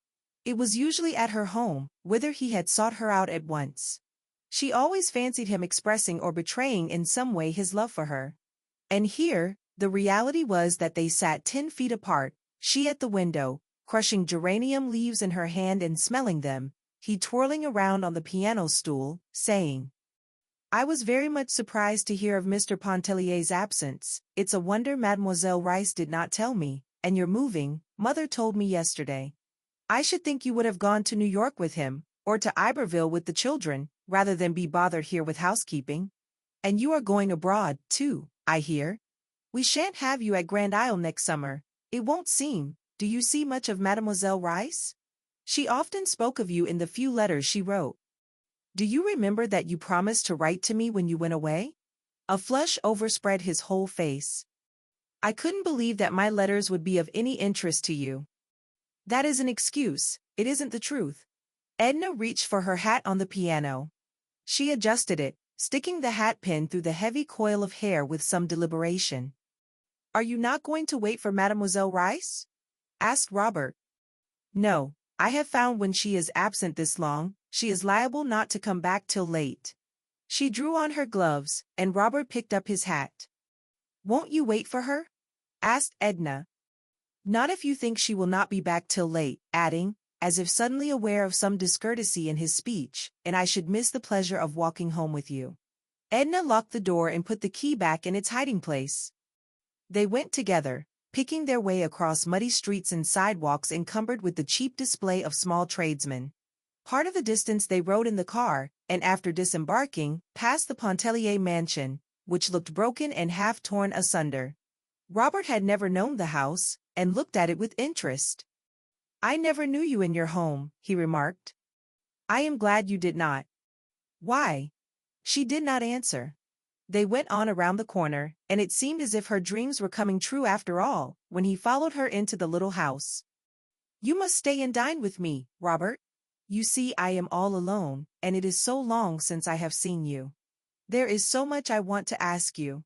It was usually at her home, whither he had sought her out at once. She always fancied him expressing or betraying in some way his love for her. And here, the reality was that they sat 10 feet apart, she at the window, crushing geranium leaves in her hand and smelling them, he twirling around on the piano stool, saying, "I was very much surprised to hear of Mr. Pontellier's absence. It's a wonder Mademoiselle Rice did not tell me, and you're moving, Mother told me yesterday. I should think you would have gone to New York with him, or to Iberville with the children, rather than be bothered here with housekeeping. And you are going abroad, too, I hear. We shan't have you at Grand Isle next summer. It won't seem. Do you see much of Mademoiselle Rice? She often spoke of you in the few letters she wrote. Do you remember that you promised to write to me when you went away?" A flush overspread his whole face. "I couldn't believe that my letters would be of any interest to you." "That is an excuse, it isn't the truth." Edna reached for her hat on the piano. She adjusted it, sticking the hat pin through the heavy coil of hair with some deliberation. "Are you not going to wait for Mademoiselle Rice?" asked Robert. "No, I have found when she is absent this long, she is liable not to come back till late." She drew on her gloves, and Robert picked up his hat. "Won't you wait for her?" asked Edna. "Not if you think she will not be back till late," adding, as if suddenly aware of some discourtesy in his speech, "and I should miss the pleasure of walking home with you." Edna locked the door and put the key back in its hiding place. They went together, picking their way across muddy streets and sidewalks encumbered with the cheap display of small tradesmen. Part of the distance they rode in the car, and after disembarking, passed the Pontellier mansion, which looked broken and half torn asunder. Robert had never known the house, and looked at it with interest. "I never knew you in your home," he remarked. "I am glad you did not." "Why?" She did not answer. They went on around the corner, and it seemed as if her dreams were coming true after all, when he followed her into the little house. "You must stay and dine with me, Robert. You see I am all alone, and it is so long since I have seen you. There is so much I want to ask you."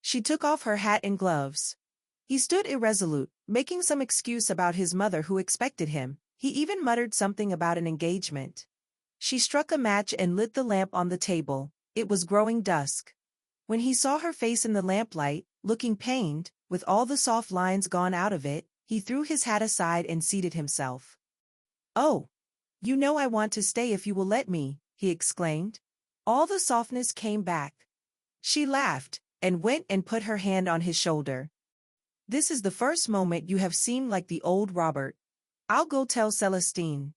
She took off her hat and gloves. He stood irresolute, making some excuse about his mother who expected him. He even muttered something about an engagement. She struck a match and lit the lamp on the table. It was growing dusk. When he saw her face in the lamplight, looking pained, with all the soft lines gone out of it, he threw his hat aside and seated himself. "Oh, you know I want to stay if you will let me," he exclaimed. All the softness came back. She laughed, and went and put her hand on his shoulder. "This is the first moment you have seemed like the old Robert. I'll go tell Celestine."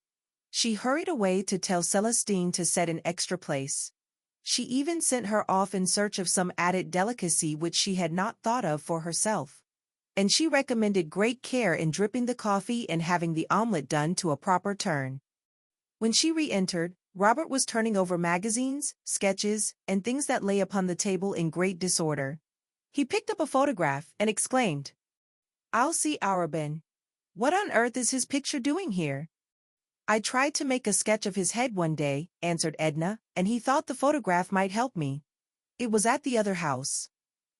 She hurried away to tell Celestine to set an extra place. She even sent her off in search of some added delicacy which she had not thought of for herself. And she recommended great care in dripping the coffee and having the omelet done to a proper turn. When she re-entered, Robert was turning over magazines, sketches, and things that lay upon the table in great disorder. He picked up a photograph and exclaimed, "I'll see Arabin. What on earth is his picture doing here?" "I tried to make a sketch of his head one day," answered Edna, "and he thought the photograph might help me. It was at the other house.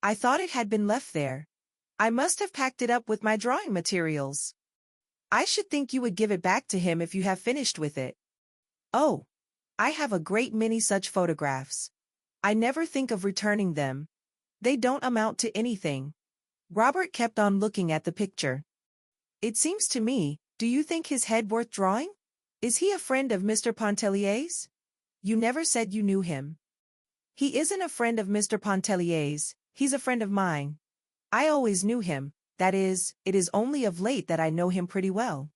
I thought it had been left there." I must have packed it up with my drawing materials. I should think you would give it back to him if you have finished with it. Oh, I have a great many such photographs. I never think of returning them. They don't amount to anything. Robert kept on looking at the picture. It seems to me, do you think his head worth drawing? Is he a friend of Mr. Pontellier's? You never said you knew him. He isn't a friend of Mr. Pontellier's, he's a friend of mine. I always knew him, that is, it is only of late that I know him pretty well.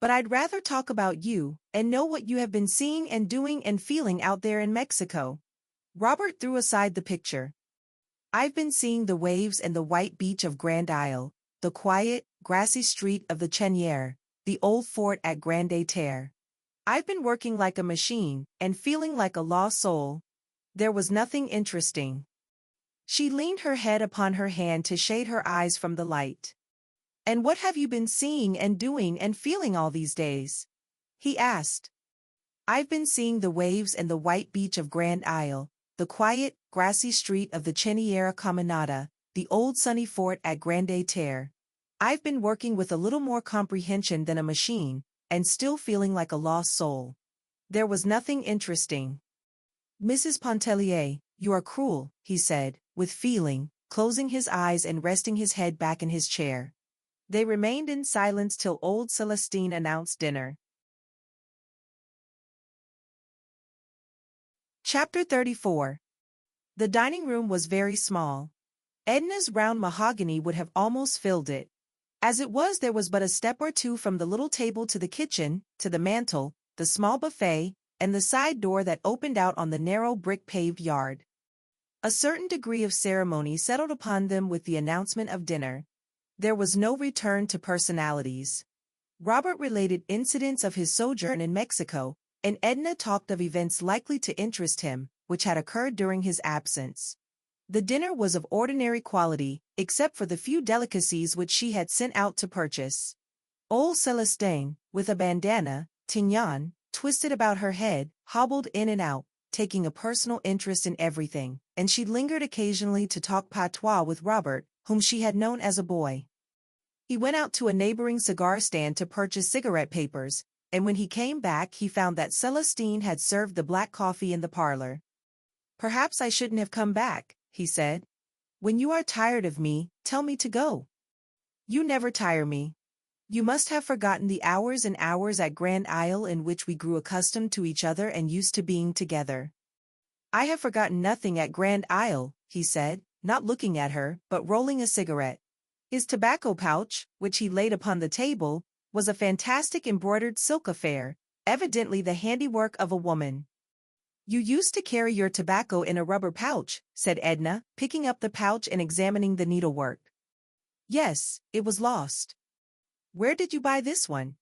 But I'd rather talk about you, and know what you have been seeing and doing and feeling out there in Mexico. Robert threw aside the picture. I've been seeing the waves and the white beach of Grand Isle, the quiet, grassy street of the Cheniere, the old fort at Grande Terre. I've been working like a machine, and feeling like a lost soul. There was nothing interesting. She leaned her head upon her hand to shade her eyes from the light. And what have you been seeing and doing and feeling all these days? He asked. I've been seeing the waves and the white beach of Grand Isle, the quiet, grassy street of the Cheniere Caminada, the old sunny fort at Grande Terre. I've been working with a little more comprehension than a machine, and still feeling like a lost soul. There was nothing interesting. Mrs. Pontellier, you are cruel, he said, with feeling, closing his eyes and resting his head back in his chair. They remained in silence till old Celestine announced dinner. Chapter 34. The dining room was very small. Edna's round mahogany would have almost filled it. As it was, there was but a step or two from the little table to the kitchen, to the mantel, the small buffet, and the side door that opened out on the narrow brick-paved yard. A certain degree of ceremony settled upon them with the announcement of dinner. There was no return to personalities. Robert related incidents of his sojourn in Mexico, and Edna talked of events likely to interest him, which had occurred during his absence. The dinner was of ordinary quality, except for the few delicacies which she had sent out to purchase. Old Celestine, with a bandana, tignon, twisted about her head, hobbled in and out, taking a personal interest in everything, and she lingered occasionally to talk patois with Robert, whom she had known as a boy. He went out to a neighboring cigar stand to purchase cigarette papers, and when he came back he found that Celestine had served the black coffee in the parlor. Perhaps I shouldn't have come back, he said. When you are tired of me, tell me to go. You never tire me. You must have forgotten the hours and hours at Grand Isle in which we grew accustomed to each other and used to being together. I have forgotten nothing at Grand Isle, he said, not looking at her, but rolling a cigarette. His tobacco pouch, which he laid upon the table, was a fantastic embroidered silk affair, evidently the handiwork of a woman. You used to carry your tobacco in a rubber pouch, said Edna, picking up the pouch and examining the needlework. Yes, it was lost. Where did you buy this one?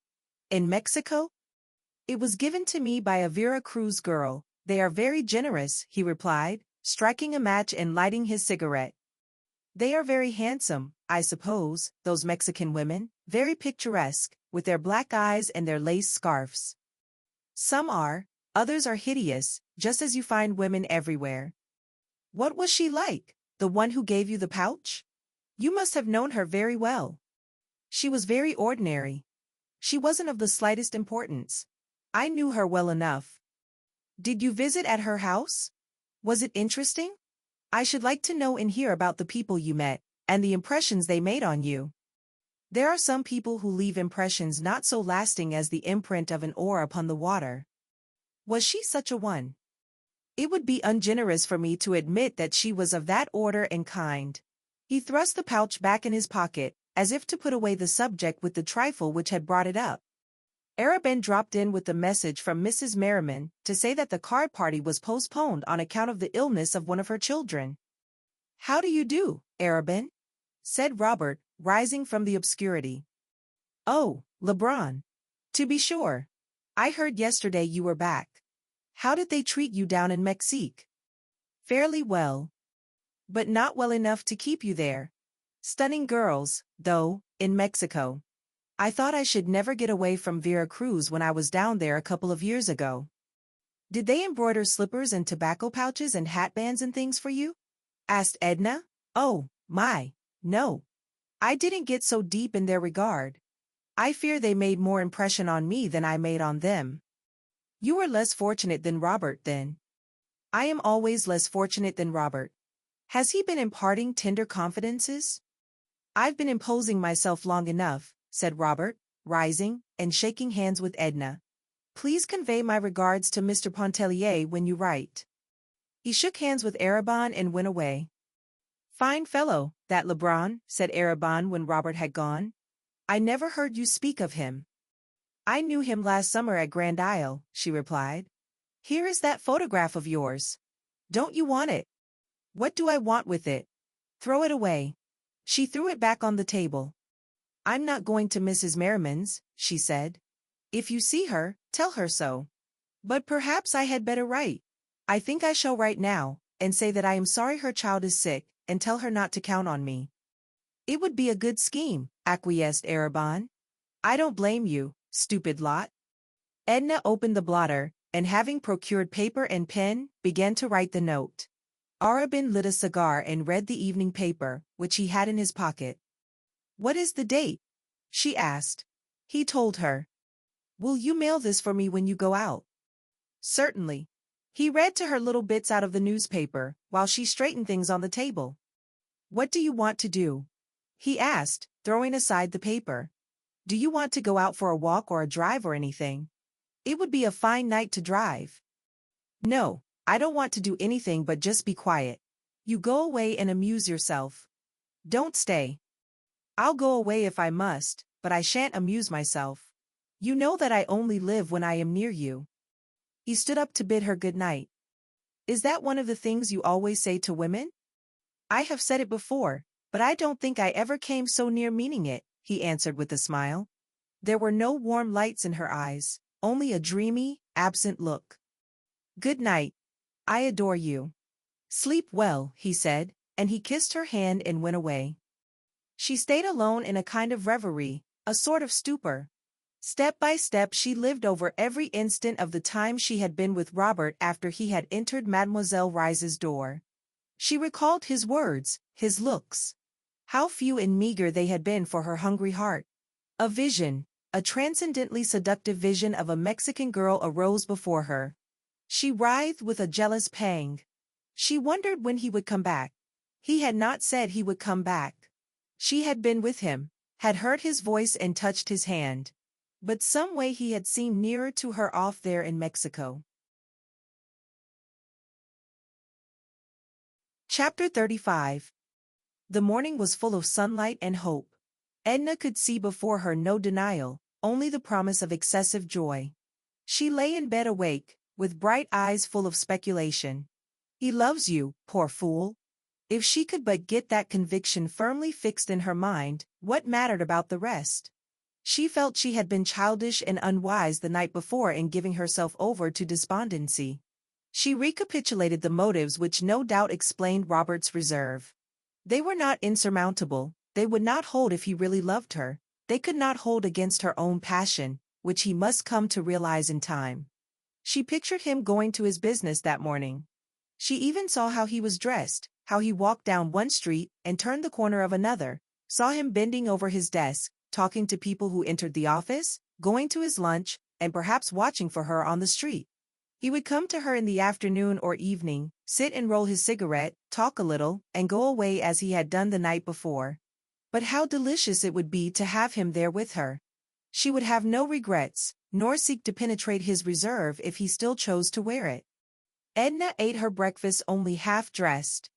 In Mexico? It was given to me by a Vera Cruz girl. They are very generous, he replied, striking a match and lighting his cigarette. They are very handsome, I suppose, those Mexican women, very picturesque, with their black eyes and their lace scarfs. Some are, others are hideous, just as you find women everywhere. What was she like, the one who gave you the pouch? You must have known her very well. She was very ordinary. She wasn't of the slightest importance. I knew her well enough. Did you visit at her house? Was it interesting? I should like to know and hear about the people you met, and the impressions they made on you. There are some people who leave impressions not so lasting as the imprint of an oar upon the water. Was she such a one? It would be ungenerous for me to admit that she was of that order and kind. He thrust the pouch back in his pocket, as if to put away the subject with the trifle which had brought it up. Arabin dropped in with a message from Mrs. Merriman to say that the card party was postponed on account of the illness of one of her children. How do you do, Arabin? Said Robert, rising from the obscurity. Oh, Lebrun. To be sure. I heard yesterday you were back. How did they treat you down in Mexique? Fairly well. But not well enough to keep you there. Stunning girls, though, in Mexico. I thought I should never get away from Vera Cruz when I was down there a couple of years ago. Did they embroider slippers and tobacco pouches and hatbands and things for you? Asked Edna. Oh, my, no. I didn't get so deep in their regard. I fear they made more impression on me than I made on them. You were less fortunate than Robert then. I am always less fortunate than Robert. Has he been imparting tender confidences? I've been imposing myself long enough, said Robert, rising and shaking hands with Edna. Please convey my regards to Mr. Pontellier when you write. He shook hands with Arabin and went away. Fine fellow, that Lebrun, said Arabin when Robert had gone. I never heard you speak of him. I knew him last summer at Grand Isle, she replied. Here is that photograph of yours. Don't you want it? What do I want with it? Throw it away. She threw it back on the table. I'm not going to Mrs. Merriman's, she said. If you see her, tell her so. But perhaps I had better write. I think I shall write now, and say that I am sorry her child is sick, and tell her not to count on me. It would be a good scheme, acquiesced Arabin. I don't blame you, stupid lot. Edna opened the blotter, and having procured paper and pen, began to write the note. Arabin lit a cigar and read the evening paper, which he had in his pocket. What is the date? She asked. He told her. Will you mail this for me when you go out? Certainly. He read to her little bits out of the newspaper, while she straightened things on the table. What do you want to do? He asked, throwing aside the paper. Do you want to go out for a walk or a drive or anything? It would be a fine night to drive. No, I don't want to do anything but just be quiet. You go away and amuse yourself. Don't stay. I'll go away if I must, but I shan't amuse myself. You know that I only live when I am near you. He stood up to bid her good night. Is that one of the things you always say to women? I have said it before, but I don't think I ever came so near meaning it, he answered with a smile. There were no warm lights in her eyes, only a dreamy, absent look. Good night. I adore you. Sleep well, he said, and he kissed her hand and went away. She stayed alone in a kind of reverie, a sort of stupor. Step by step she lived over every instant of the time she had been with Robert after he had entered Mademoiselle Rise's door. She recalled his words, his looks. How few and meager they had been for her hungry heart. A vision, a transcendently seductive vision of a Mexican girl arose before her. She writhed with a jealous pang. She wondered when he would come back. He had not said he would come back. She had been with him, had heard his voice and touched his hand. But some way he had seemed nearer to her off there in Mexico. Chapter 35. The morning was full of sunlight and hope. Edna could see before her no denial, only the promise of excessive joy. She lay in bed awake, with bright eyes full of speculation. He loves you, poor fool. If she could but get that conviction firmly fixed in her mind, what mattered about the rest? She felt she had been childish and unwise the night before in giving herself over to despondency. She recapitulated the motives which no doubt explained Robert's reserve. They were not insurmountable, they would not hold if he really loved her, they could not hold against her own passion, which he must come to realize in time. She pictured him going to his business that morning. She even saw how he was dressed, how he walked down one street and turned the corner of another, saw him bending over his desk, talking to people who entered the office, going to his lunch, and perhaps watching for her on the street. He would come to her in the afternoon or evening, sit and roll his cigarette, talk a little, and go away as he had done the night before. But how delicious it would be to have him there with her. She would have no regrets, nor seek to penetrate his reserve if he still chose to wear it. Edna ate her breakfast only half-dressed.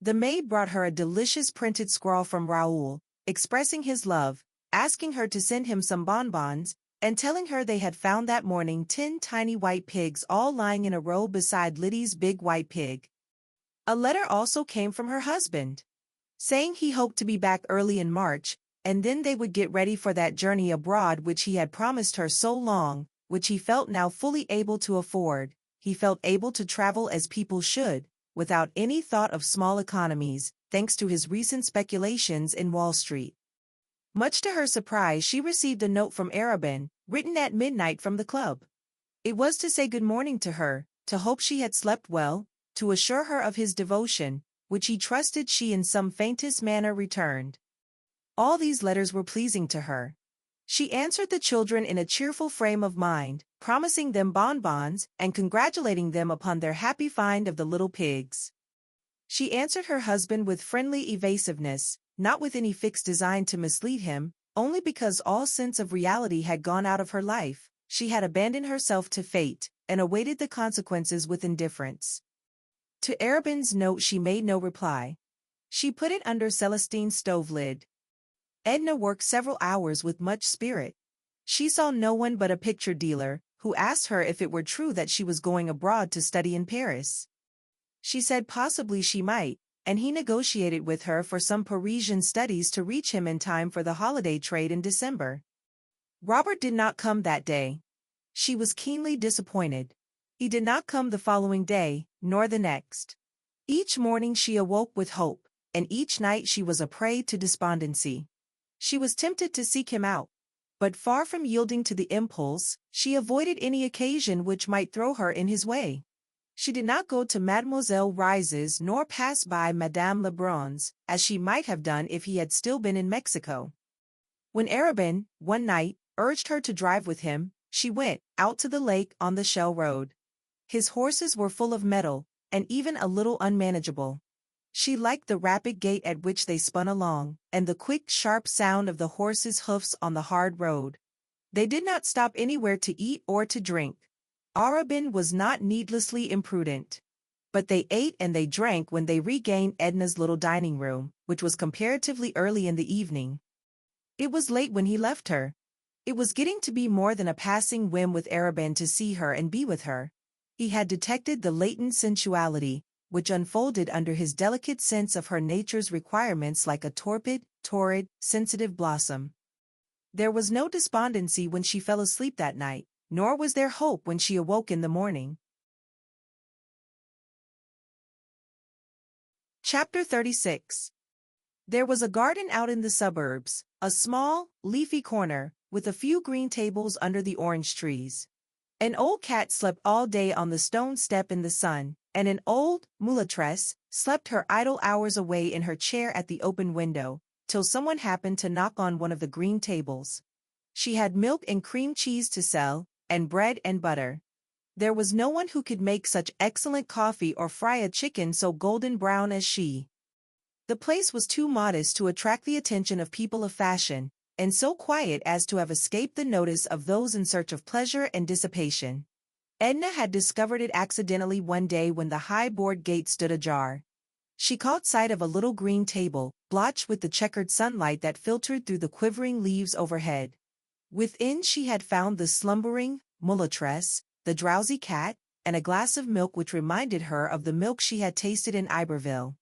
The maid brought her a delicious printed scrawl from Raoul, expressing his love, asking her to send him some bonbons, and telling her they had found that morning 10 tiny white pigs all lying in a row beside Liddy's big white pig. A letter also came from her husband, saying he hoped to be back early in March, and then they would get ready for that journey abroad which he had promised her so long, which he felt now fully able to afford. He felt able to travel as people should, without any thought of small economies, thanks to his recent speculations in Wall Street. Much to her surprise, she received a note from Arabin, written at midnight from the club. It was to say good morning to her, to hope she had slept well, to assure her of his devotion, which he trusted she in some faintest manner returned. All these letters were pleasing to her. She answered the children in a cheerful frame of mind, promising them bonbons and congratulating them upon their happy find of the little pigs. She answered her husband with friendly evasiveness, not with any fixed design to mislead him, only because all sense of reality had gone out of her life. She had abandoned herself to fate, and awaited the consequences with indifference. To Arobin's note she made no reply. She put it under Celestine's stove lid. Edna worked several hours with much spirit. She saw no one but a picture dealer, who asked her if it were true that she was going abroad to study in Paris. She said possibly she might, and he negotiated with her for some Parisian studies to reach him in time for the holiday trade in December. Robert did not come that day. She was keenly disappointed. He did not come the following day, nor the next. Each morning she awoke with hope, and each night she was a prey to despondency. She was tempted to seek him out, but far from yielding to the impulse, she avoided any occasion which might throw her in his way. She did not go to Mademoiselle Rise's nor pass by Madame Lebrun's, as she might have done if he had still been in Mexico. When Arobin, one night, urged her to drive with him, she went out to the lake on the Shell Road. His horses were full of mettle, and even a little unmanageable. She liked the rapid gait at which they spun along, and the quick, sharp sound of the horses' hoofs on the hard road. They did not stop anywhere to eat or to drink. Arobin was not needlessly imprudent. But they ate and they drank when they regained Edna's little dining room, which was comparatively early in the evening. It was late when he left her. It was getting to be more than a passing whim with Arobin to see her and be with her. He had detected the latent sensuality, which unfolded under his delicate sense of her nature's requirements like a torrid, sensitive blossom. There was no despondency when she fell asleep that night, nor was there hope when she awoke in the morning. Chapter 36. There was a garden out in the suburbs, a small, leafy corner, with a few green tables under the orange trees. An old cat slept all day on the stone step in the sun, and an old mulatresse slept her idle hours away in her chair at the open window, till someone happened to knock on one of the green tables. She had milk and cream cheese to sell, and bread and butter. There was no one who could make such excellent coffee or fry a chicken so golden brown as she. The place was too modest to attract the attention of people of fashion, and so quiet as to have escaped the notice of those in search of pleasure and dissipation. Edna had discovered it accidentally one day when the high board gate stood ajar. She caught sight of a little green table, blotched with the checkered sunlight that filtered through the quivering leaves overhead. Within she had found the slumbering mulatresse, the drowsy cat, and a glass of milk which reminded her of the milk she had tasted in Iberville.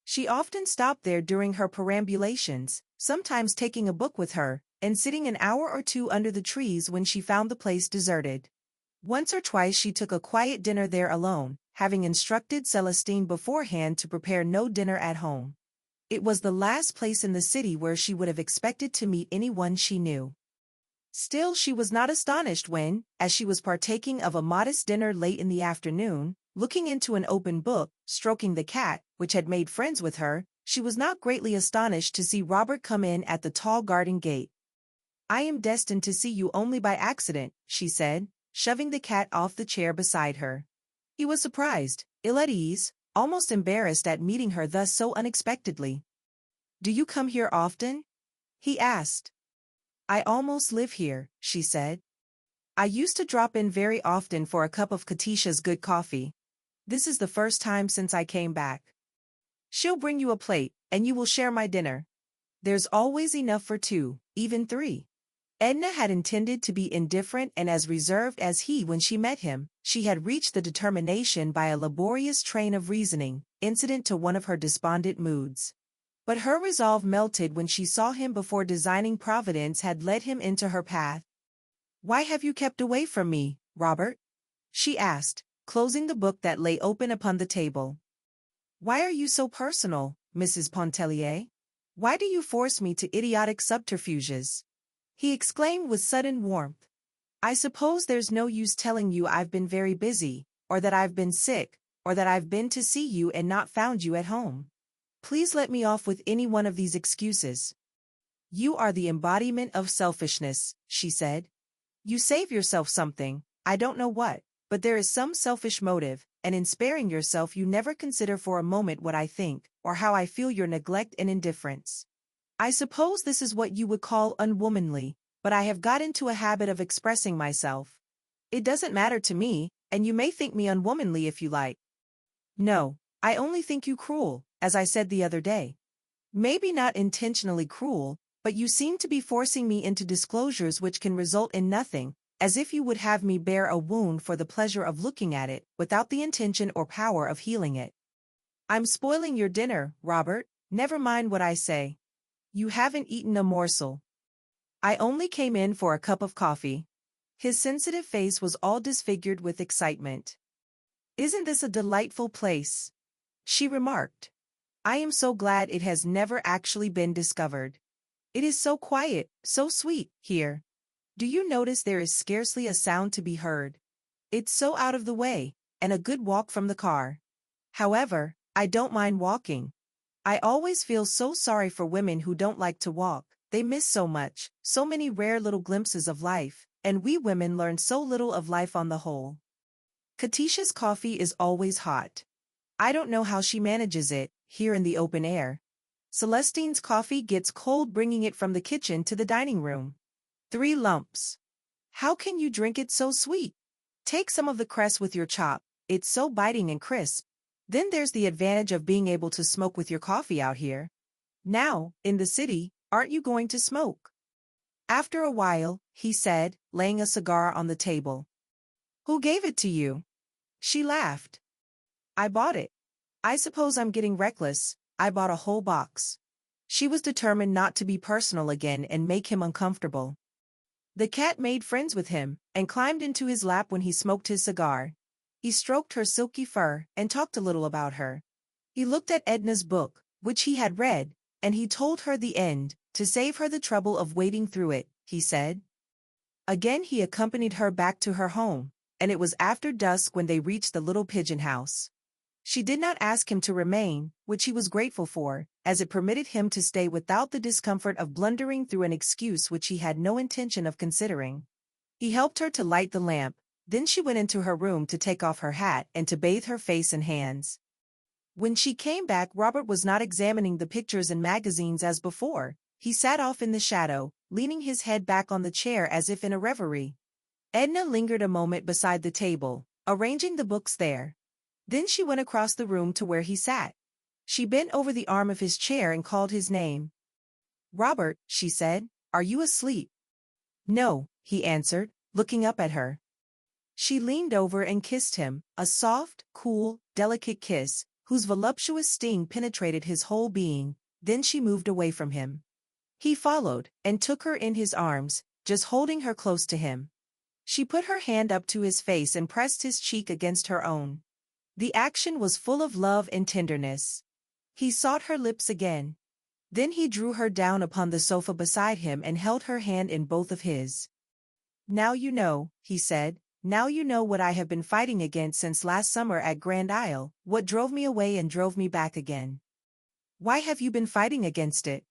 She often stopped there during her perambulations, sometimes taking a book with her, and sitting an hour or two under the trees when she found the place deserted. Once or twice she took a quiet dinner there alone, having instructed Celestine beforehand to prepare no dinner at home. It was the last place in the city where she would have expected to meet anyone she knew. Still she was not astonished when, as she was partaking of a modest dinner late in the afternoon, looking into an open book, stroking the cat, which had made friends with her, she was not greatly astonished to see Robert come in at the tall garden gate. "I am destined to see you only by accident," she said, shoving the cat off the chair beside her. He was surprised, ill at ease, almost embarrassed at meeting her thus so unexpectedly. "Do you come here often?" he asked. "I almost live here," she said. "I used to drop in very often for a cup of Katisha's good coffee. This is the first time since I came back. She'll bring you a plate, and you will share my dinner. There's always enough for two, even three." Edna had intended to be indifferent and as reserved as he when she met him. She had reached the determination by a laborious train of reasoning, incident to one of her despondent moods. But her resolve melted when she saw him before designing Providence had led him into her path. "Why have you kept away from me, Robert?" she asked, closing the book that lay open upon the table. "Why are you so personal, Mrs. Pontellier? Why do you force me to idiotic subterfuges?" he exclaimed with sudden warmth. "I suppose there's no use telling you I've been very busy, or that I've been sick, or that I've been to see you and not found you at home. Please let me off with any one of these excuses." You are the embodiment of selfishness, she said. You save yourself something, I don't know what, but there is some selfish motive, and in sparing yourself you never consider for a moment what I think, or how I feel your neglect and indifference. I suppose this is what you would call unwomanly, but I have got into a habit of expressing myself. It doesn't matter to me, and you may think me unwomanly if you like. No, I only think you cruel, as I said the other day. Maybe not intentionally cruel, but you seem to be forcing me into disclosures which can result in nothing, as if you would have me bear a wound for the pleasure of looking at it, without the intention or power of healing it. I'm spoiling your dinner, Robert, never mind what I say. You haven't eaten a morsel. I only came in for a cup of coffee. His sensitive face was all disfigured with excitement. Isn't this a delightful place? She remarked. I am so glad it has never actually been discovered. It is so quiet, so sweet, here. Do you notice there is scarcely a sound to be heard? It's so out of the way, and a good walk from the car. However, I don't mind walking. I always feel so sorry for women who don't like to walk. They miss so much, so many rare little glimpses of life, and we women learn so little of life on the whole. Katisha's coffee is always hot. I don't know how she manages it, here in the open air. Celestine's coffee gets cold bringing it from the kitchen to the dining room. 3 lumps. How can you drink it so sweet? Take some of the cress with your chop, it's so biting and crisp. Then there's the advantage of being able to smoke with your coffee out here. Now, in the city, aren't you going to smoke? After a while, he said, laying a cigar on the table. Who gave it to you? She laughed. I bought it. I suppose I'm getting reckless, I bought a whole box. She was determined not to be personal again and make him uncomfortable. The cat made friends with him, and climbed into his lap when he smoked his cigar. He stroked her silky fur, and talked a little about her. He looked at Edna's book, which he had read, and he told her the end, to save her the trouble of wading through it, he said. Again he accompanied her back to her home, and it was after dusk when they reached the little pigeon house. She did not ask him to remain, which he was grateful for, as it permitted him to stay without the discomfort of blundering through an excuse which he had no intention of considering. He helped her to light the lamp, then she went into her room to take off her hat and to bathe her face and hands. When she came back, Robert was not examining the pictures and magazines as before. He sat off in the shadow, leaning his head back on the chair as if in a reverie. Edna lingered a moment beside the table, arranging the books there. Then she went across the room to where he sat. She bent over the arm of his chair and called his name. Robert, she said, are you asleep? No, he answered, looking up at her. She leaned over and kissed him, a soft, cool, delicate kiss, whose voluptuous sting penetrated his whole being. Then she moved away from him. He followed, and took her in his arms, just holding her close to him. She put her hand up to his face and pressed his cheek against her own. The action was full of love and tenderness. He sought her lips again. Then he drew her down upon the sofa beside him and held her hand in both of his. Now you know, he said, now you know what I have been fighting against since last summer at Grand Isle, what drove me away and drove me back again. Why have you been fighting against it?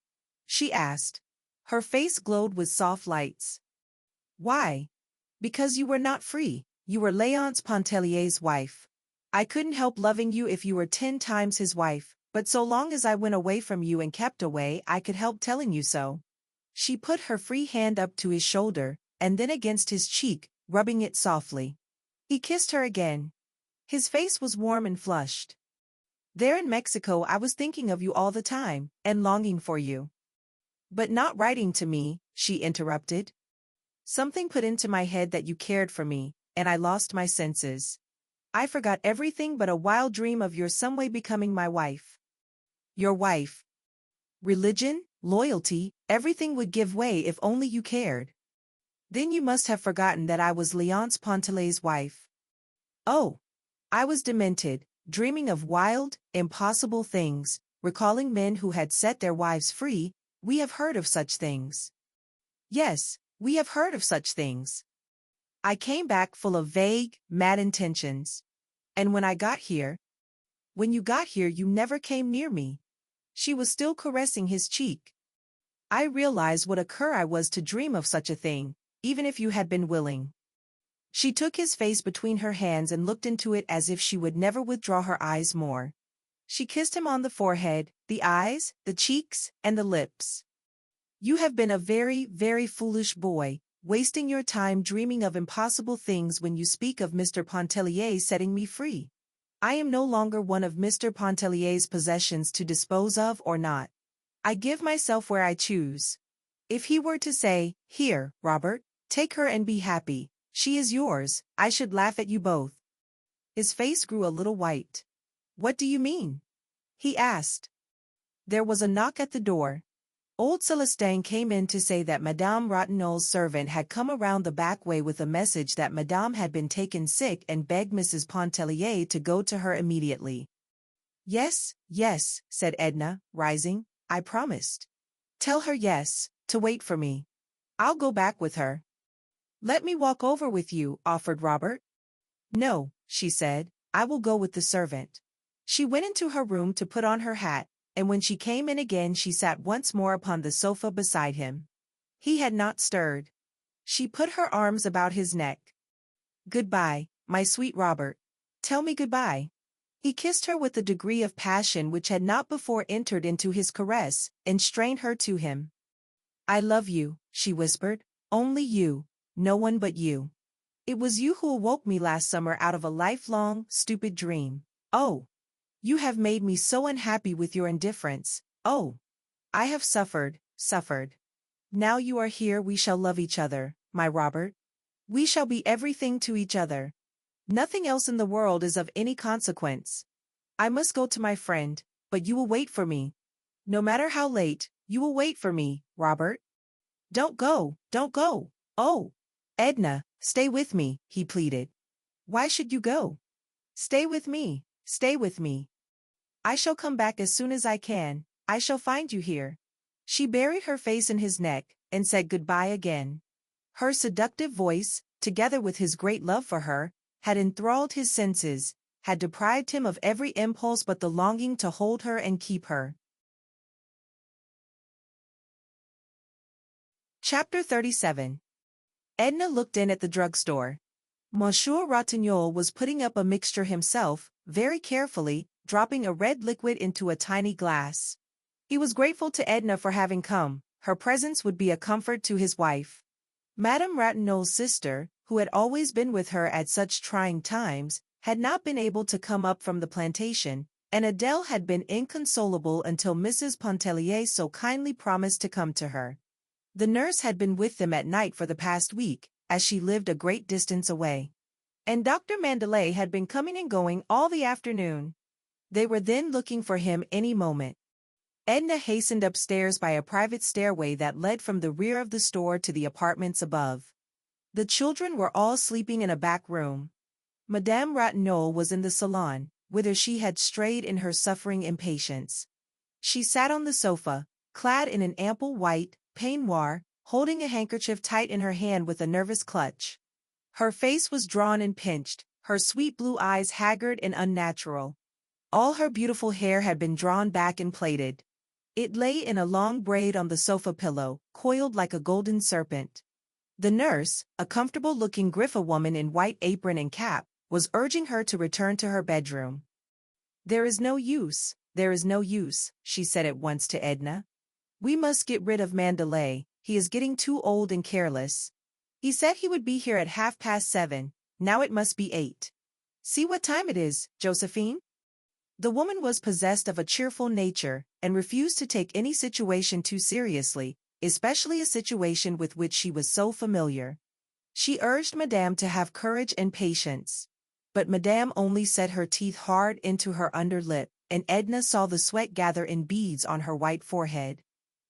She asked. Her face glowed with soft lights. Why? Because you were not free, you were Léonce Pontellier's wife. I couldn't help loving you if you were 10 times his wife, but so long as I went away from you and kept away I could help telling you so. She put her free hand up to his shoulder, and then against his cheek, rubbing it softly. He kissed her again. His face was warm and flushed. There in Mexico I was thinking of you all the time, and longing for you. But not writing to me, she interrupted. Something put into my head that you cared for me, and I lost my senses. I forgot everything but a wild dream of your some way becoming my wife. Your wife. Religion, loyalty, everything would give way if only you cared. Then you must have forgotten that I was Léonce Pontellier's wife. Oh! I was demented, dreaming of wild, impossible things, recalling men who had set their wives free. We have heard of such things. Yes, we have heard of such things. I came back full of vague, mad intentions. And when you got here you never came near me. She was still caressing his cheek. I realize what a cur I was to dream of such a thing, even if you had been willing. She took his face between her hands and looked into it as if she would never withdraw her eyes more. She kissed him on the forehead, the eyes, the cheeks, and the lips. You have been a very, very foolish boy, wasting your time dreaming of impossible things when you speak of Mr. Pontellier setting me free. I am no longer one of Mr. Pontellier's possessions to dispose of or not. I give myself where I choose. If he were to say, "Here, Robert, take her and be happy, she is yours," I should laugh at you both. His face grew a little white. What do you mean? He asked. There was a knock at the door. Old Celestin came in to say that Madame Ratignole's servant had come around the back way with a message that Madame had been taken sick and begged Mrs. Pontellier to go to her immediately. Yes, yes, said Edna, rising, I promised. Tell her yes, to wait for me. I'll go back with her. Let me walk over with you, offered Robert. No, she said, I will go with the servant. She went into her room to put on her hat, and when she came in again she sat once more upon the sofa beside him. He had not stirred. She put her arms about his neck. Goodbye, my sweet Robert. Tell me goodbye. He kissed her with a degree of passion which had not before entered into his caress, and strained her to him. I love you, she whispered, only you, no one but you. It was you who awoke me last summer out of a lifelong, stupid dream. Oh! You have made me so unhappy with your indifference. Oh! I have suffered, suffered. Now you are here we shall love each other, my Robert. We shall be everything to each other. Nothing else in the world is of any consequence. I must go to my friend, but you will wait for me. No matter how late, you will wait for me, Robert. Don't go, don't go. Oh! Edna, stay with me, he pleaded. Why should you go? Stay with me, stay with me. I shall come back as soon as I can, I shall find you here. She buried her face in his neck, and said goodbye again. Her seductive voice, together with his great love for her, had enthralled his senses, had deprived him of every impulse but the longing to hold her and keep her. Chapter 37. Edna looked in at the drugstore. Monsieur Ratignolle was putting up a mixture himself, very carefully, dropping a red liquid into a tiny glass. He was grateful to Edna for having come, her presence would be a comfort to his wife. Madame Ratignolle's sister, who had always been with her at such trying times, had not been able to come up from the plantation, and Adele had been inconsolable until Mrs. Pontellier so kindly promised to come to her. The nurse had been with them at night for the past week, as she lived a great distance away. And Dr. Mandelet had been coming and going all the afternoon. They were then looking for him any moment. Edna hastened upstairs by a private stairway that led from the rear of the store to the apartments above. The children were all sleeping in a back room. Madame Ratignolle was in the salon, whither she had strayed in her suffering impatience. She sat on the sofa, clad in an ample white peignoir, holding a handkerchief tight in her hand with a nervous clutch. Her face was drawn and pinched, her sweet blue eyes haggard and unnatural. All her beautiful hair had been drawn back and plaited. It lay in a long braid on the sofa pillow, coiled like a golden serpent. The nurse, a comfortable-looking Griffa woman in white apron and cap, was urging her to return to her bedroom. There is no use, she said at once to Edna. We must get rid of Mandelet, he is getting too old and careless. He said he would be here at 7:30, now it must be 8. See what time it is, Josephine? The woman was possessed of a cheerful nature, and refused to take any situation too seriously, especially a situation with which she was so familiar. She urged Madame to have courage and patience. But Madame only set her teeth hard into her under lip, and Edna saw the sweat gather in beads on her white forehead.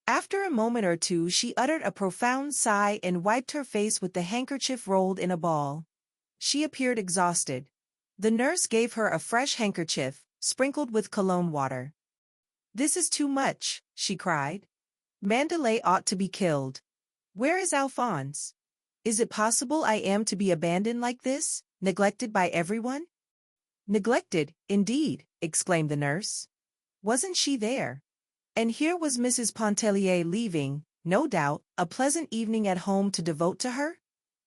After a moment or two she uttered a profound sigh and wiped her face with the handkerchief rolled in a ball. She appeared exhausted. The nurse gave her a fresh handkerchief, sprinkled with cologne water. This is too much, she cried. Mandelet ought to be killed. Where is Alphonse? Is it possible I am to be abandoned like this, neglected by everyone? Neglected, indeed, exclaimed the nurse. Wasn't she there? And here was Mrs. Pontellier leaving, No doubt, a pleasant evening at home to devote to her?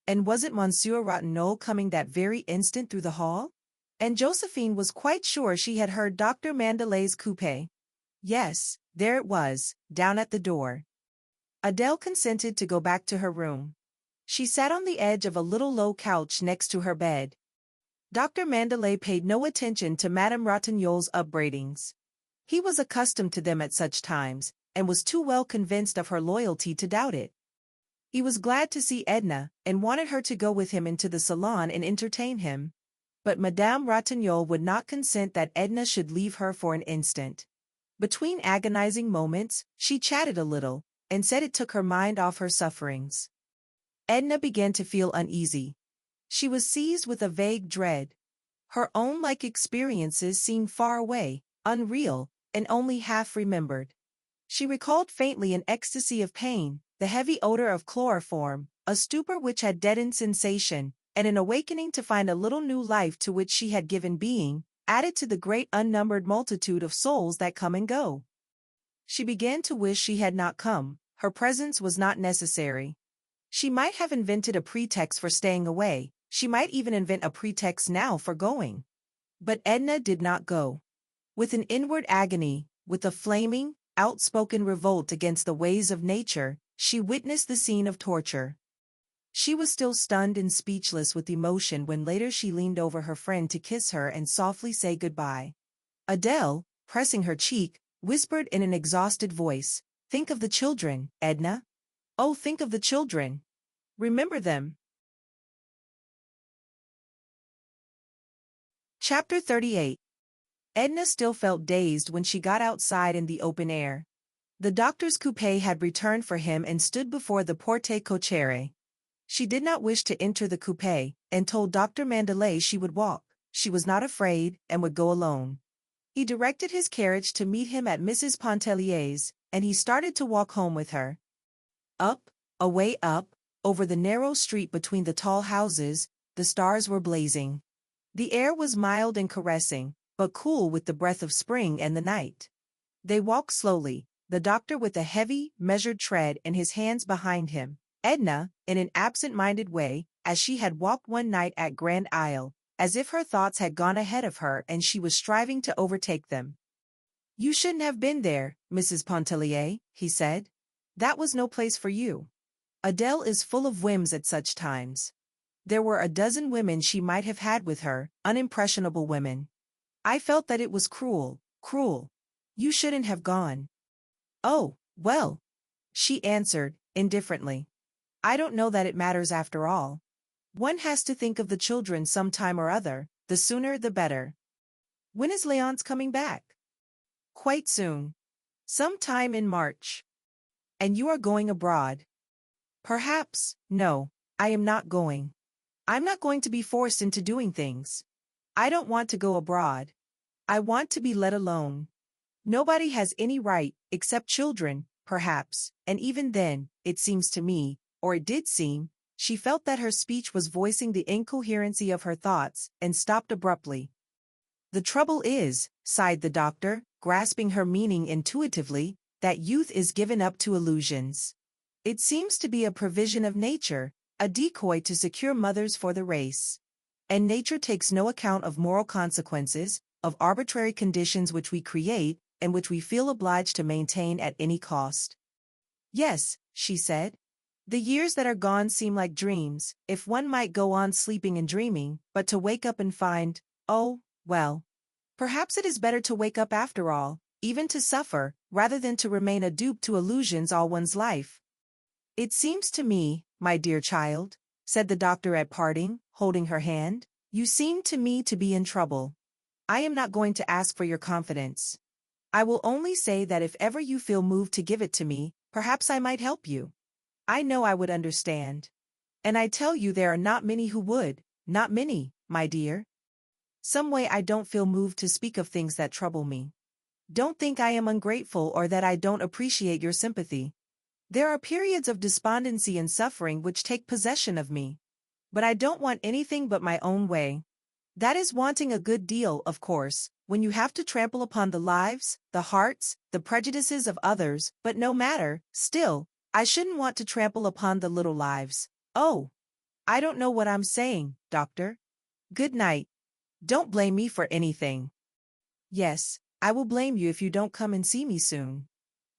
And wasn't Monsieur Ratignolle coming that very instant through the hall? And Josephine was quite sure she had heard Dr. Mandelet's coupe. Yes, there it was, down at the door. Adele consented to go back to her room. She sat on the edge of a little low couch next to her bed. Dr. Mandelet paid no attention to Madame Ratignolle's upbraidings. He was accustomed to them at such times, and was too well convinced of her loyalty to doubt it. He was glad to see Edna, and wanted her to go with him into the salon and entertain him. But Madame Ratignole would not consent that Edna should leave her for an instant. Between agonizing moments, she chatted a little, and said it took her mind off her sufferings. Edna began to feel uneasy. She was seized with a vague dread. Her own life experiences seemed far away, unreal, and only half remembered. She recalled faintly an ecstasy of pain, the heavy odor of chloroform, a stupor which had deadened sensation, and an awakening to find a little new life to which she had given being, added to the great unnumbered multitude of souls that come and go. She began to wish she had not come. Her presence was not necessary. She might have invented a pretext for staying away. She might even invent a pretext now for going. But Edna did not go. With an inward agony, with a flaming, outspoken revolt against the ways of nature, she witnessed the scene of torture. She was still stunned and speechless with emotion when later she leaned over her friend to kiss her and softly say goodbye. Adele, pressing her cheek, whispered in an exhausted voice, "Think of the children, Edna. Oh, think of the children. Remember them." Chapter 38. Edna still felt dazed when she got outside in the open air. The doctor's coupe had returned for him and stood before the porte-cochere. She did not wish to enter the coupe, and told Dr. Mandelet she would walk. She was not afraid, and would go alone. He directed his carriage to meet him at Mrs. Pontellier's, and he started to walk home with her. Up, away up, over the narrow street between the tall houses, the stars were blazing. The air was mild and caressing, but cool with the breath of spring and the night. They walked slowly, the doctor with a heavy, measured tread and his hands behind him. Edna, in an absent-minded way, as she had walked one night at Grand Isle, as if her thoughts had gone ahead of her and she was striving to overtake them. "You shouldn't have been there, Mrs. Pontellier," he said. "That was no place for you." Adele is full of whims at such times. There were a dozen women she might have had with her, unimpressionable women. "I felt that it was cruel, cruel. You shouldn't have gone." "Oh, well," she answered, indifferently. "I don't know that it matters after all. One has to think of the children some time or other, the sooner the better." "When is Léonce coming back?" "Quite soon. Some time in March." "And you are going abroad?" "Perhaps. No, I am not going. I'm not going to be forced into doing things. I don't want to go abroad. I want to be let alone. Nobody has any right, except children, perhaps, and even then, it seems to me, or it did seem." She felt that her speech was voicing the incoherency of her thoughts, and stopped abruptly. "The trouble is," sighed the doctor, grasping her meaning intuitively, "that youth is given up to illusions. It seems to be a provision of nature, a decoy to secure mothers for the race. And nature takes no account of moral consequences, of arbitrary conditions which we create, and which we feel obliged to maintain at any cost." "Yes," she said. "The years that are gone seem like dreams, if one might go on sleeping and dreaming, but to wake up and find, oh, well. Perhaps it is better to wake up after all, even to suffer, rather than to remain a dupe to illusions all one's life." "It seems to me, my dear child," said the doctor at parting, holding her hand, "you seem to me to be in trouble. I am not going to ask for your confidence. I will only say that if ever you feel moved to give it to me, perhaps I might help you. I know I would understand. And I tell you there are not many who would, not many, my dear. Some way I don't feel moved to speak of things that trouble me. Don't think I am ungrateful or that I don't appreciate your sympathy. There are periods of despondency and suffering which take possession of me. But I don't want anything but my own way. That is wanting a good deal, of course, when you have to trample upon the lives, the hearts, the prejudices of others, but no matter, still, I shouldn't want to trample upon the little lives. Oh, I don't know what I'm saying, doctor. Good night. Don't blame me for anything. Yes, I will blame you if you don't come and see me soon.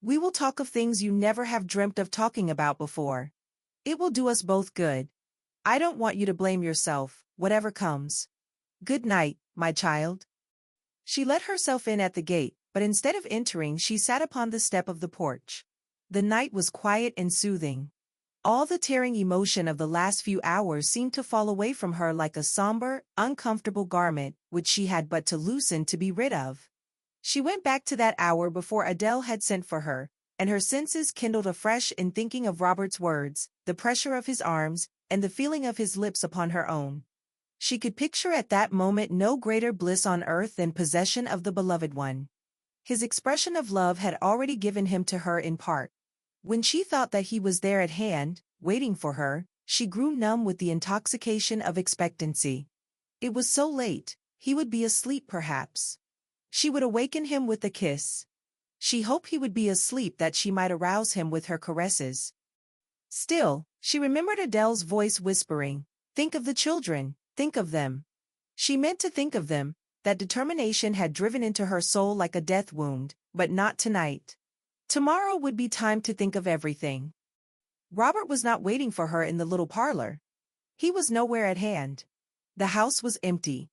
We will talk of things you never have dreamt of talking about before. It will do us both good. I don't want you to blame yourself, whatever comes. Good night, my child. She let herself in at the gate, but instead of entering, she sat upon the step of the porch. The night was quiet and soothing. All the tearing emotion of the last few hours seemed to fall away from her like a somber, uncomfortable garment which she had but to loosen to be rid of. She went back to that hour before Adele had sent for her, and her senses kindled afresh in thinking of Robert's words, the pressure of his arms, and the feeling of his lips upon her own. She could picture at that moment no greater bliss on earth than possession of the beloved one. His expression of love had already given him to her in part. When she thought that he was there at hand, waiting for her, she grew numb with the intoxication of expectancy. It was so late, he would be asleep perhaps. She would awaken him with a kiss. She hoped he would be asleep that she might arouse him with her caresses. Still, she remembered Adele's voice whispering, "Think of the children, think of them." She meant to think of them, that determination had driven into her soul like a death wound, but not tonight. Tomorrow would be time to think of everything. Robert was not waiting for her in the little parlor. He was nowhere at hand. The house was empty.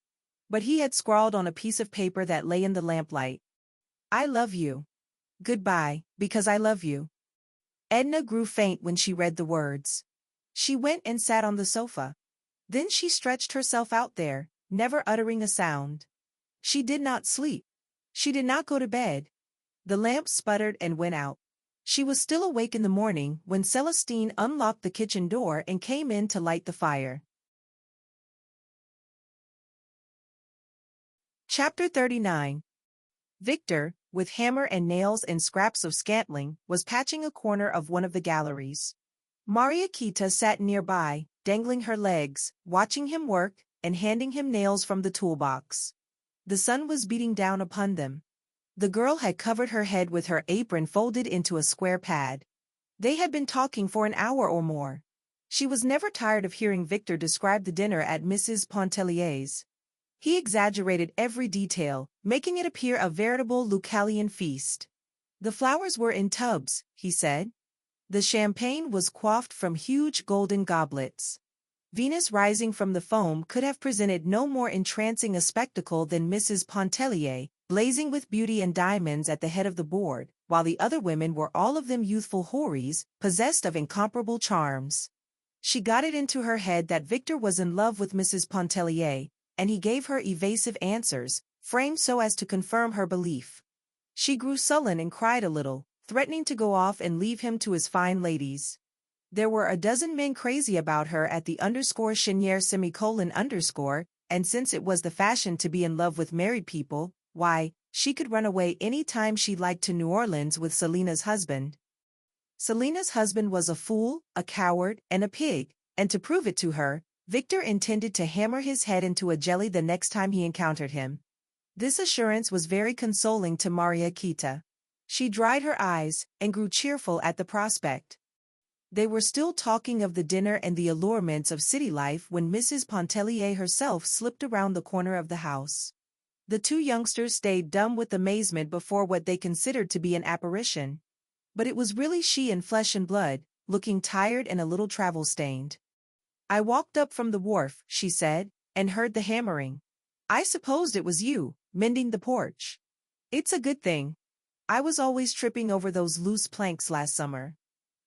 But he had scrawled on a piece of paper that lay in the lamplight, "I love you. Goodbye, because I love you." Edna grew faint when she read the words. She went and sat on the sofa. Then she stretched herself out there, never uttering a sound. She did not sleep. She did not go to bed. The lamp sputtered and went out. She was still awake in the morning when Celestine unlocked the kitchen door and came in to light the fire. Chapter 39. Victor, with hammer and nails and scraps of scantling, was patching a corner of one of the galleries. Mariquita sat nearby, dangling her legs, watching him work, and handing him nails from the toolbox. The sun was beating down upon them. The girl had covered her head with her apron folded into a square pad. They had been talking for an hour or more. She was never tired of hearing Victor describe the dinner at Mrs. Pontellier's. He exaggerated every detail, making it appear a veritable Lucalian feast. The flowers were in tubs, he said. The champagne was quaffed from huge golden goblets. Venus rising from the foam could have presented no more entrancing a spectacle than Mrs. Pontellier, blazing with beauty and diamonds at the head of the board, while the other women were all of them youthful houris, possessed of incomparable charms. She got it into her head that Victor was in love with Mrs. Pontellier, and he gave her evasive answers, framed so as to confirm her belief. She grew sullen and cried a little, threatening to go off and leave him to his fine ladies. There were a dozen men crazy about her at the _Cheniere _, and since it was the fashion to be in love with married people, why, she could run away any time she liked to New Orleans with Selina's husband. Selina's husband was a fool, a coward, and a pig, and to prove it to her, Victor intended to hammer his head into a jelly the next time he encountered him. This assurance was very consoling to Mariquita. She dried her eyes, and grew cheerful at the prospect. They were still talking of the dinner and the allurements of city life when Mrs. Pontellier herself slipped around the corner of the house. The two youngsters stayed dumb with amazement before what they considered to be an apparition. But it was really she in flesh and blood, looking tired and a little travel-stained. "I walked up from the wharf," she said, "and heard the hammering. I supposed it was you, mending the porch. It's a good thing. I was always tripping over those loose planks last summer.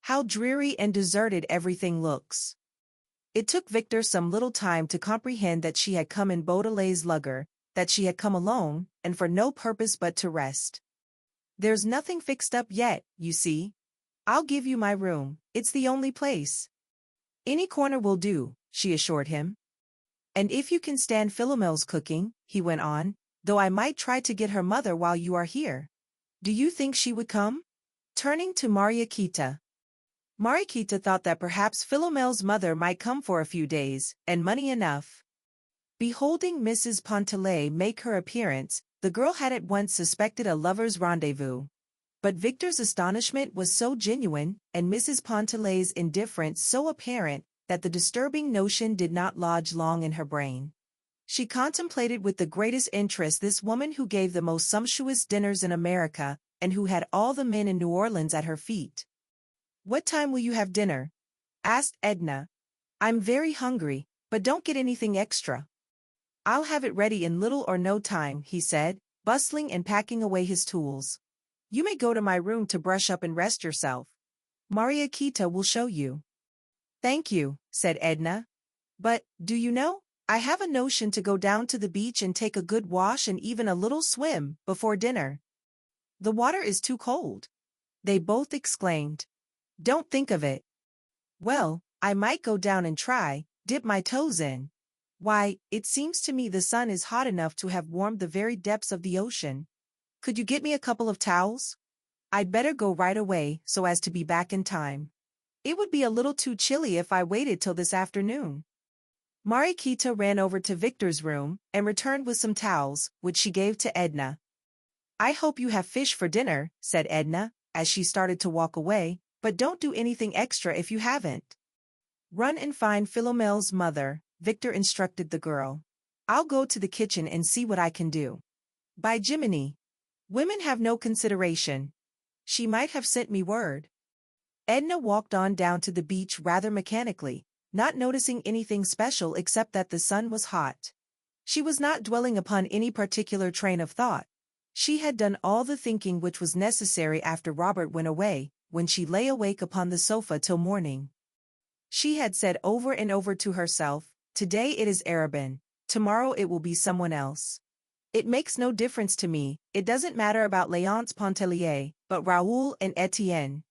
How dreary and deserted everything looks." It took Victor some little time to comprehend that she had come in Baudelaire's lugger, that she had come alone, and for no purpose but to rest. "There's nothing fixed up yet, you see. I'll give you my room, it's the only place." "Any corner will do," she assured him. "And if you can stand Philomel's cooking," he went on, "though I might try to get her mother while you are here. Do you think she would come?" Turning to Mariquita. Mariquita thought that perhaps Philomel's mother might come for a few days, and money enough. Beholding Mrs. Pontellier make her appearance, the girl had at once suspected a lover's rendezvous. But Victor's astonishment was so genuine, and Mrs. Pontellier's indifference so apparent, that the disturbing notion did not lodge long in her brain. She contemplated with the greatest interest this woman who gave the most sumptuous dinners in America, and who had all the men in New Orleans at her feet. "What time will you have dinner?" asked Edna. "I'm very hungry, but don't get anything extra." "I'll have it ready in little or no time," he said, bustling and packing away his tools. "You may go to my room to brush up and rest yourself. Mariquita will show you." "Thank you," said Edna. "But, do you know, I have a notion to go down to the beach and take a good wash and even a little swim before dinner." "The water is too cold," they both exclaimed. "Don't think of it." "Well, I might go down and try, dip my toes in. Why, it seems to me the sun is hot enough to have warmed the very depths of the ocean. Could you get me a couple of towels? I'd better go right away so as to be back in time. It would be a little too chilly if I waited till this afternoon." Mariquita ran over to Victor's room and returned with some towels, which she gave to Edna. "I hope you have fish for dinner," said Edna, as she started to walk away, "but don't do anything extra if you haven't." "Run and find Philomel's mother," Victor instructed the girl. "I'll go to the kitchen and see what I can do. By Jiminy! Women have no consideration. She might have sent me word." Edna walked on down to the beach rather mechanically, not noticing anything special except that the sun was hot. She was not dwelling upon any particular train of thought. She had done all the thinking which was necessary after Robert went away, when she lay awake upon the sofa till morning. She had said over and over to herself, "Today it is Arabin, tomorrow it will be someone else. It makes no difference to me, it doesn't matter about Léonce Pontellier, but Raoul and Etienne."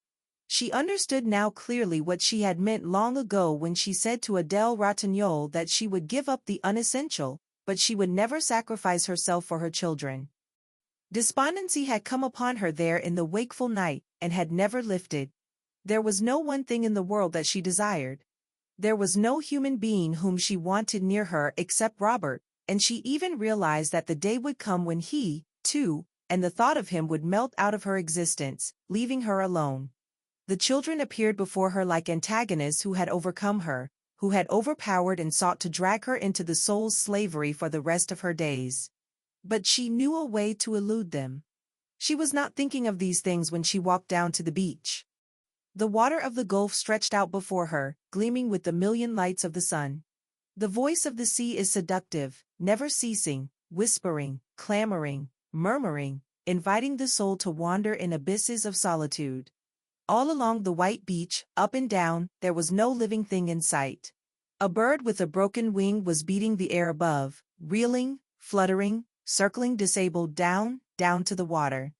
She understood now clearly what she had meant long ago when she said to Adèle Ratignolle that she would give up the unessential, but she would never sacrifice herself for her children. Despondency had come upon her there in the wakeful night, and had never lifted. There was no one thing in the world that she desired. There was no human being whom she wanted near her except Robert, and she even realized that the day would come when he, too, and the thought of him would melt out of her existence, leaving her alone. The children appeared before her like antagonists who had overcome her, who had overpowered and sought to drag her into the soul's slavery for the rest of her days. But she knew a way to elude them. She was not thinking of these things when she walked down to the beach. The water of the Gulf stretched out before her, gleaming with the million lights of the sun. The voice of the sea is seductive, never ceasing, whispering, clamoring, murmuring, inviting the soul to wander in abysses of solitude. All along the white beach, up and down, there was no living thing in sight. A bird with a broken wing was beating the air above, reeling, fluttering, circling disabled down to the water.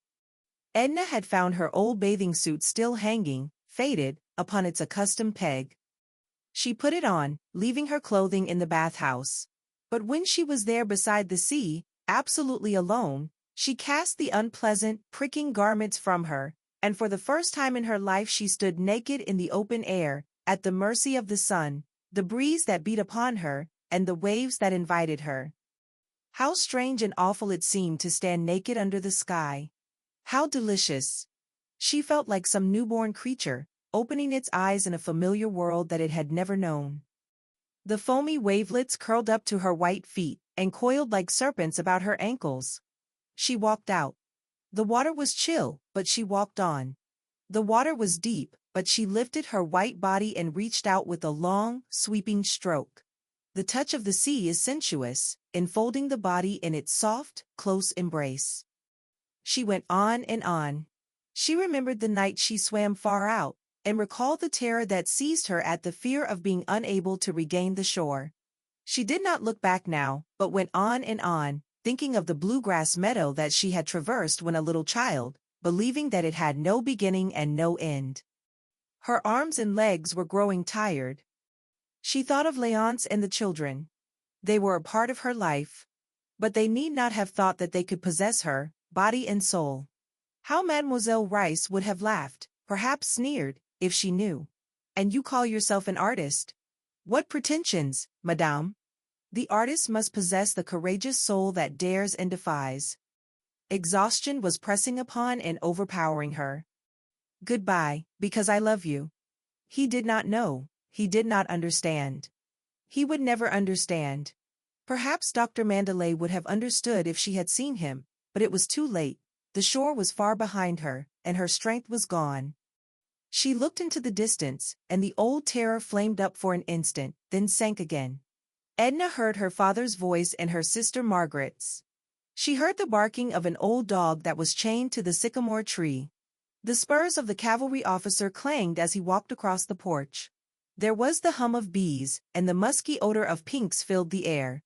Edna had found her old bathing suit still hanging, faded, upon its accustomed peg. She put it on, leaving her clothing in the bathhouse. But when she was there beside the sea, absolutely alone, she cast the unpleasant, pricking garments from her, and for the first time in her life she stood naked in the open air, at the mercy of the sun, the breeze that beat upon her, and the waves that invited her. How strange and awful it seemed to stand naked under the sky. How delicious! She felt like some newborn creature, opening its eyes in a familiar world that it had never known. The foamy wavelets curled up to her white feet, and coiled like serpents about her ankles. She walked out. The water was chill, but she walked on. The water was deep, but she lifted her white body and reached out with a long, sweeping stroke. The touch of the sea is sensuous, enfolding the body in its soft, close embrace. She went on and on. She remembered the night she swam far out, and recalled the terror that seized her at the fear of being unable to regain the shore. She did not look back now, but went on and on, thinking of the bluegrass meadow that she had traversed when a little child, believing that it had no beginning and no end. Her arms and legs were growing tired. She thought of Léonce and the children. They were a part of her life. But they need not have thought that they could possess her, body and soul. How Mademoiselle Rice would have laughed, perhaps sneered, if she knew. "And you call yourself an artist? What pretensions, madame? The artist must possess the courageous soul that dares and defies." Exhaustion was pressing upon and overpowering her. Goodbye, because I love you. He did not know, he did not understand. He would never understand. Perhaps Dr. Mandalay would have understood if she had seen him, but it was too late. The shore was far behind her, and her strength was gone. She looked into the distance, and the old terror flamed up for an instant, then sank again. Edna heard her father's voice and her sister Margaret's. She heard the barking of an old dog that was chained to the sycamore tree. The spurs of the cavalry officer clanged as he walked across the porch. There was the hum of bees, and the musky odor of pinks filled the air.